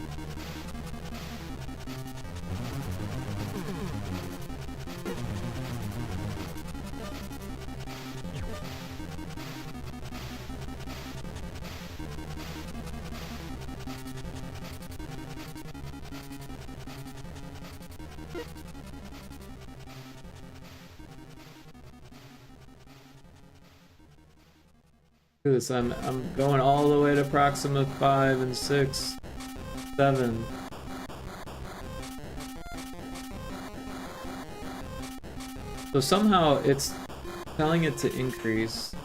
This I'm going all the way to Proxima 5 and 6, 7. So somehow it's telling it to increase.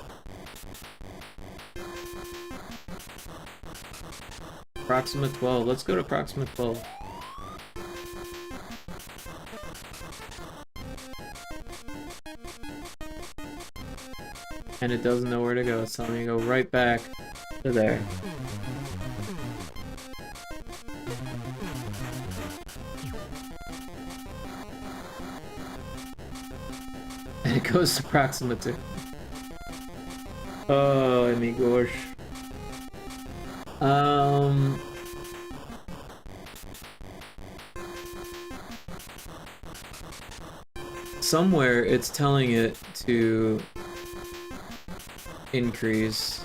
Proxima 12. Let's go to Proxima 12. And it doesn't know where to go, so I'm gonna go right back to there. And it goes to Proxima 2. Oh, my gosh. Somewhere it's telling it to increase.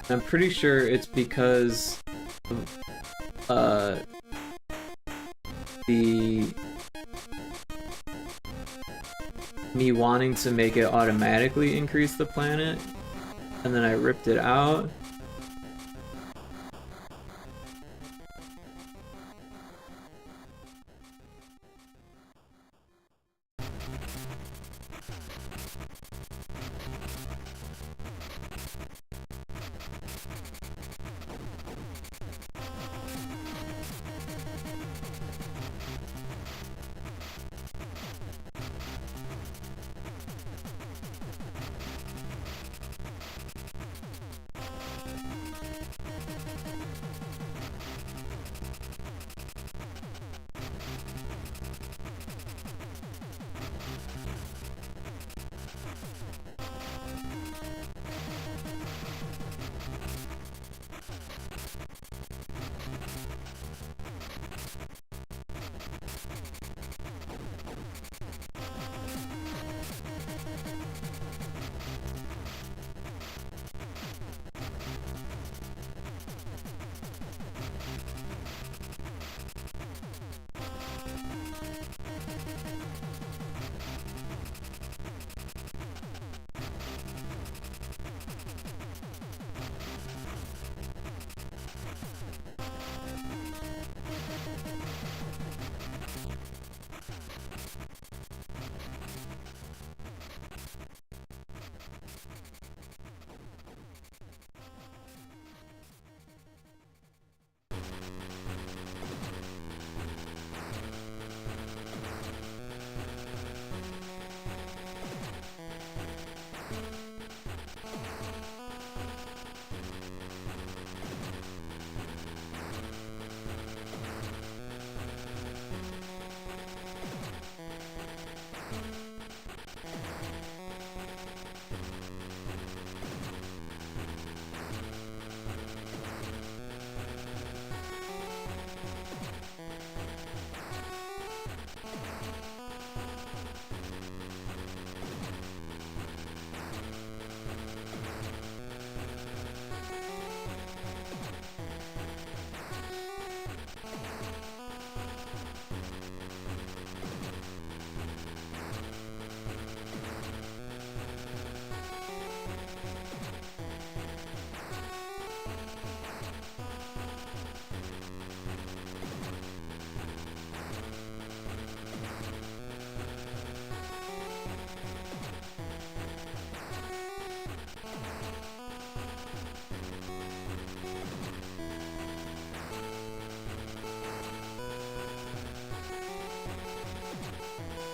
I'm pretty sure it's because me wanting to make it automatically increase the planet, and then I ripped it out.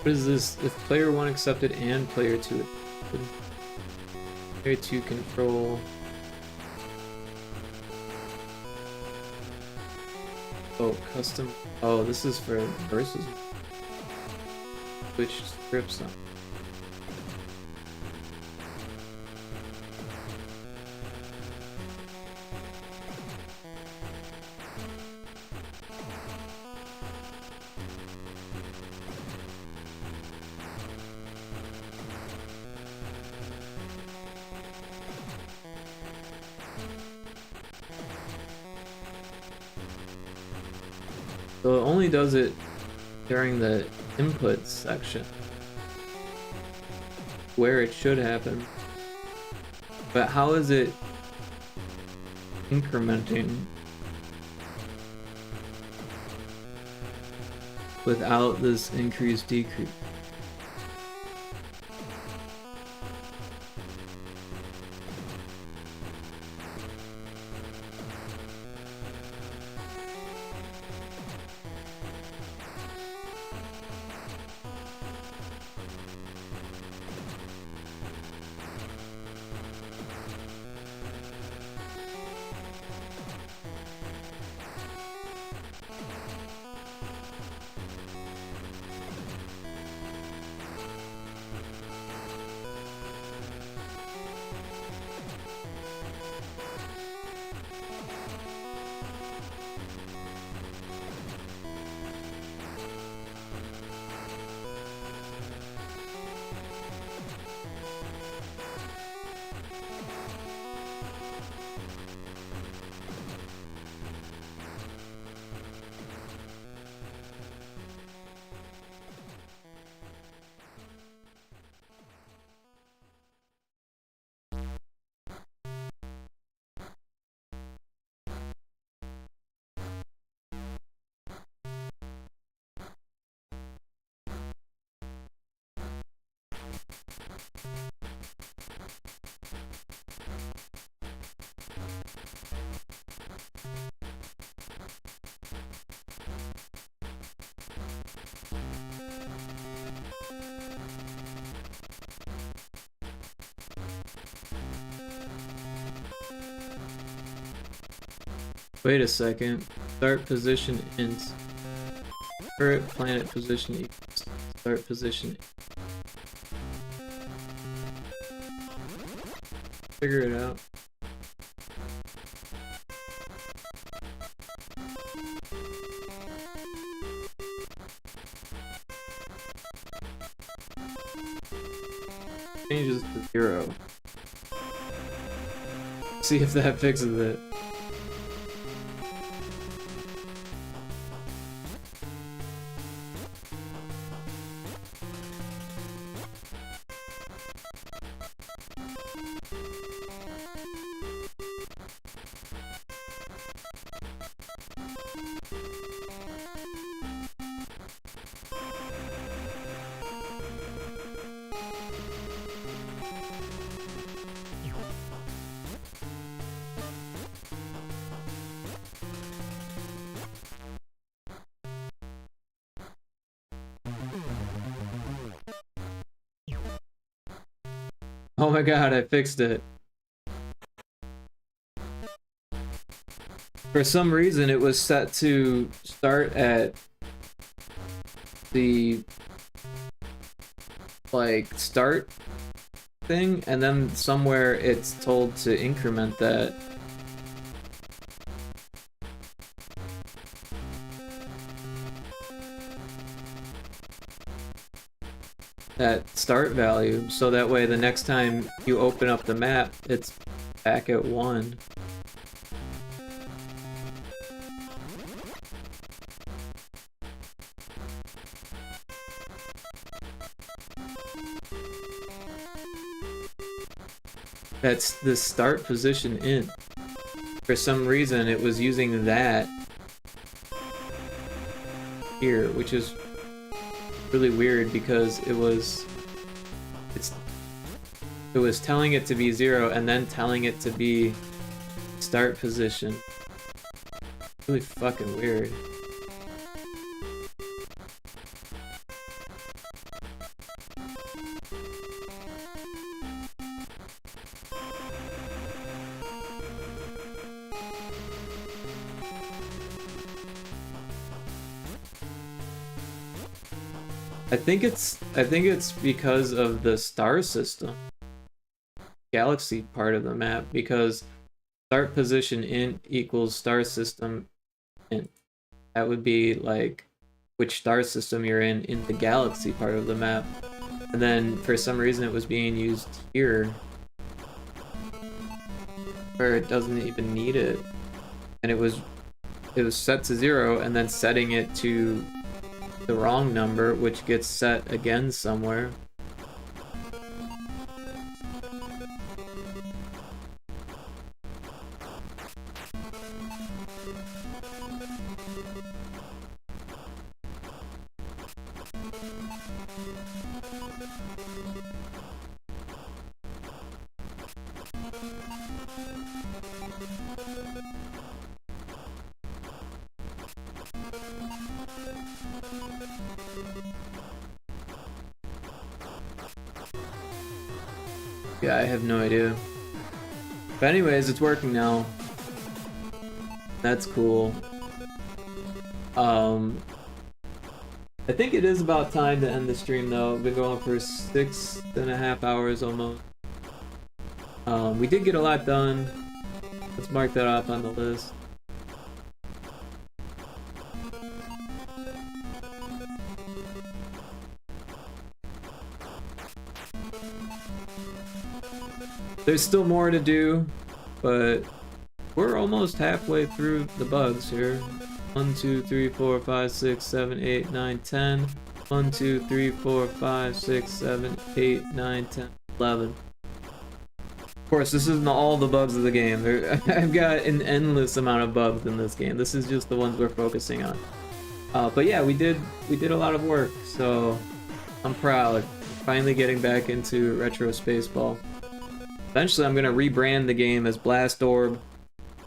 What is this? If player 1 accepted and player 2 accepted. Player 2 control. Oh, custom. Oh, this is for versus. Switch scripts on. So it only does it during the input section, where it should happen. But how is it incrementing without this increase decrease? Wait a second. Start position int. Current planet position equals start position. Figure it out. Changes to 0. See if that fixes it. Oh my god, I fixed it. For some reason, it was set to start at the, like, start thing, and then somewhere it's told to increment that. That start value, so that way the next time you open up the map, it's back at 1. That's the start position in. For some reason, it was using that here, which is really weird because it was telling it to be 0 and then telling it to be start position. Really fucking weird. I think it's because of the star system, galaxy part of the map, because start position int equals star system int. That would be like which star system you're in the galaxy part of the map. And then for some reason it was being used here where it doesn't even need it. And it was set to 0 and then setting it to the wrong number, which gets set again somewhere. Yeah, I have no idea. But anyways, it's working now. That's cool. I think it is about time to end the stream though. I've been going for 6.5 hours almost. We did get a lot done. Let's mark that off on the list. There's still more to do, but we're almost halfway through the bugs here. 1, 2, 3, 4, 5, 6, 7, 8, 9, 10. 1, 2, 3, 4, 5, 6, 7, 8, 9, 10, 11. Of course, this isn't all the bugs of the game. I've got an endless amount of bugs in this game. This is just the ones we're focusing on. But yeah, we did a lot of work, so I'm proud. Finally getting back into Retro Spaceball. Eventually, I'm gonna rebrand the game as Blast Orb,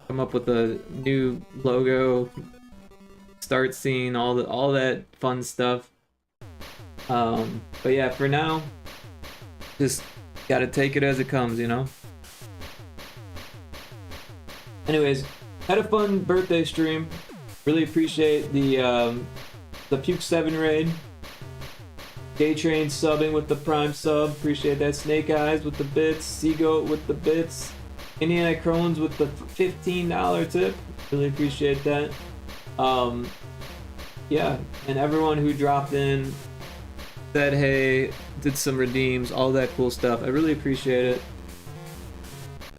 come up with a new logo, start seeing all that fun stuff. But yeah, for now, just gotta take it as it comes, you know. Anyways, had a fun birthday stream. Really appreciate the Puke 7 raid. Day Train subbing with the Prime sub. Appreciate that. Snake Eyes with the bits. Seagoat with the bits. Indiana Crones with the $15 tip. Really appreciate that. Yeah, and everyone who dropped in, said hey, did some redeems, all that cool stuff. I really appreciate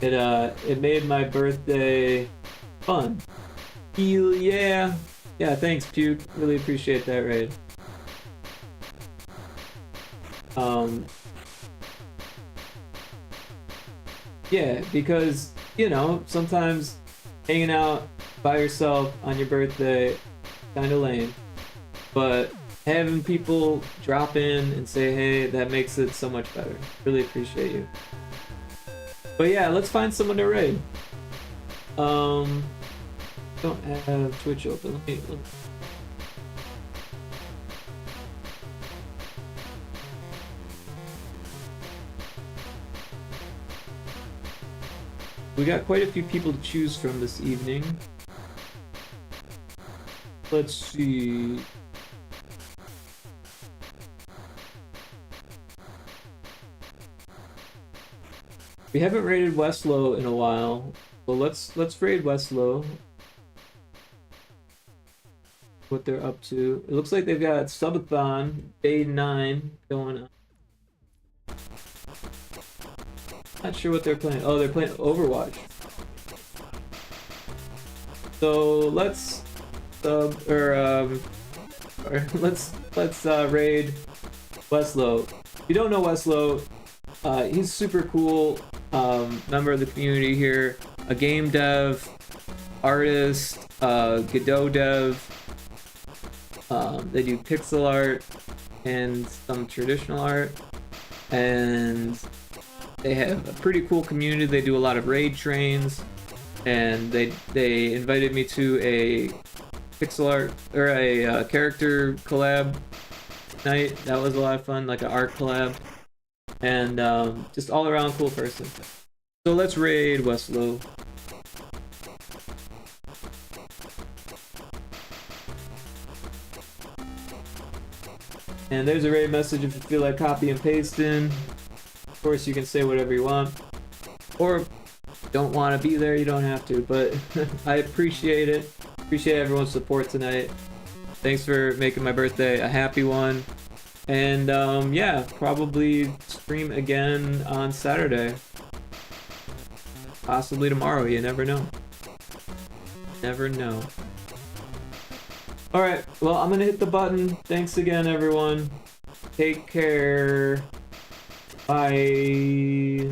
it. It made my birthday fun. Hell yeah. Yeah, thanks, Puke. Really appreciate that raid. Yeah, because, you know, sometimes hanging out by yourself on your birthday, kinda lame. But having people drop in and say hey, that makes it so much better. Really appreciate you. But yeah, let's find someone to raid. Don't have Twitch open. Let me We got quite a few people to choose from this evening. Let's see. We haven't raided Westlow in a while. Well, let's raid Westlow. What they're up to. It looks like they've got Subathon Day 9 going on. Not sure what they're playing. Oh, they're playing Overwatch. So let's raid Westlow. If you don't know Westlow, he's super cool. Member of the community here, a game dev, artist, Godot dev. They do pixel art and some traditional art, and they have a pretty cool community. They do a lot of raid trains, and they invited me to a pixel art or a character collab night. That was a lot of fun, like an art collab, and just all around cool person. So let's raid Westlow. And there's a raid message if you feel like copy and pasting. Of course, you can say whatever you want. Or don't want to be there, you don't have to. But I appreciate it. Appreciate everyone's support tonight. Thanks for making my birthday a happy one. And yeah, probably stream again on Saturday. Possibly tomorrow, you never know. Never know. Alright, well, I'm gonna hit the button. Thanks again, everyone. Take care. Bye.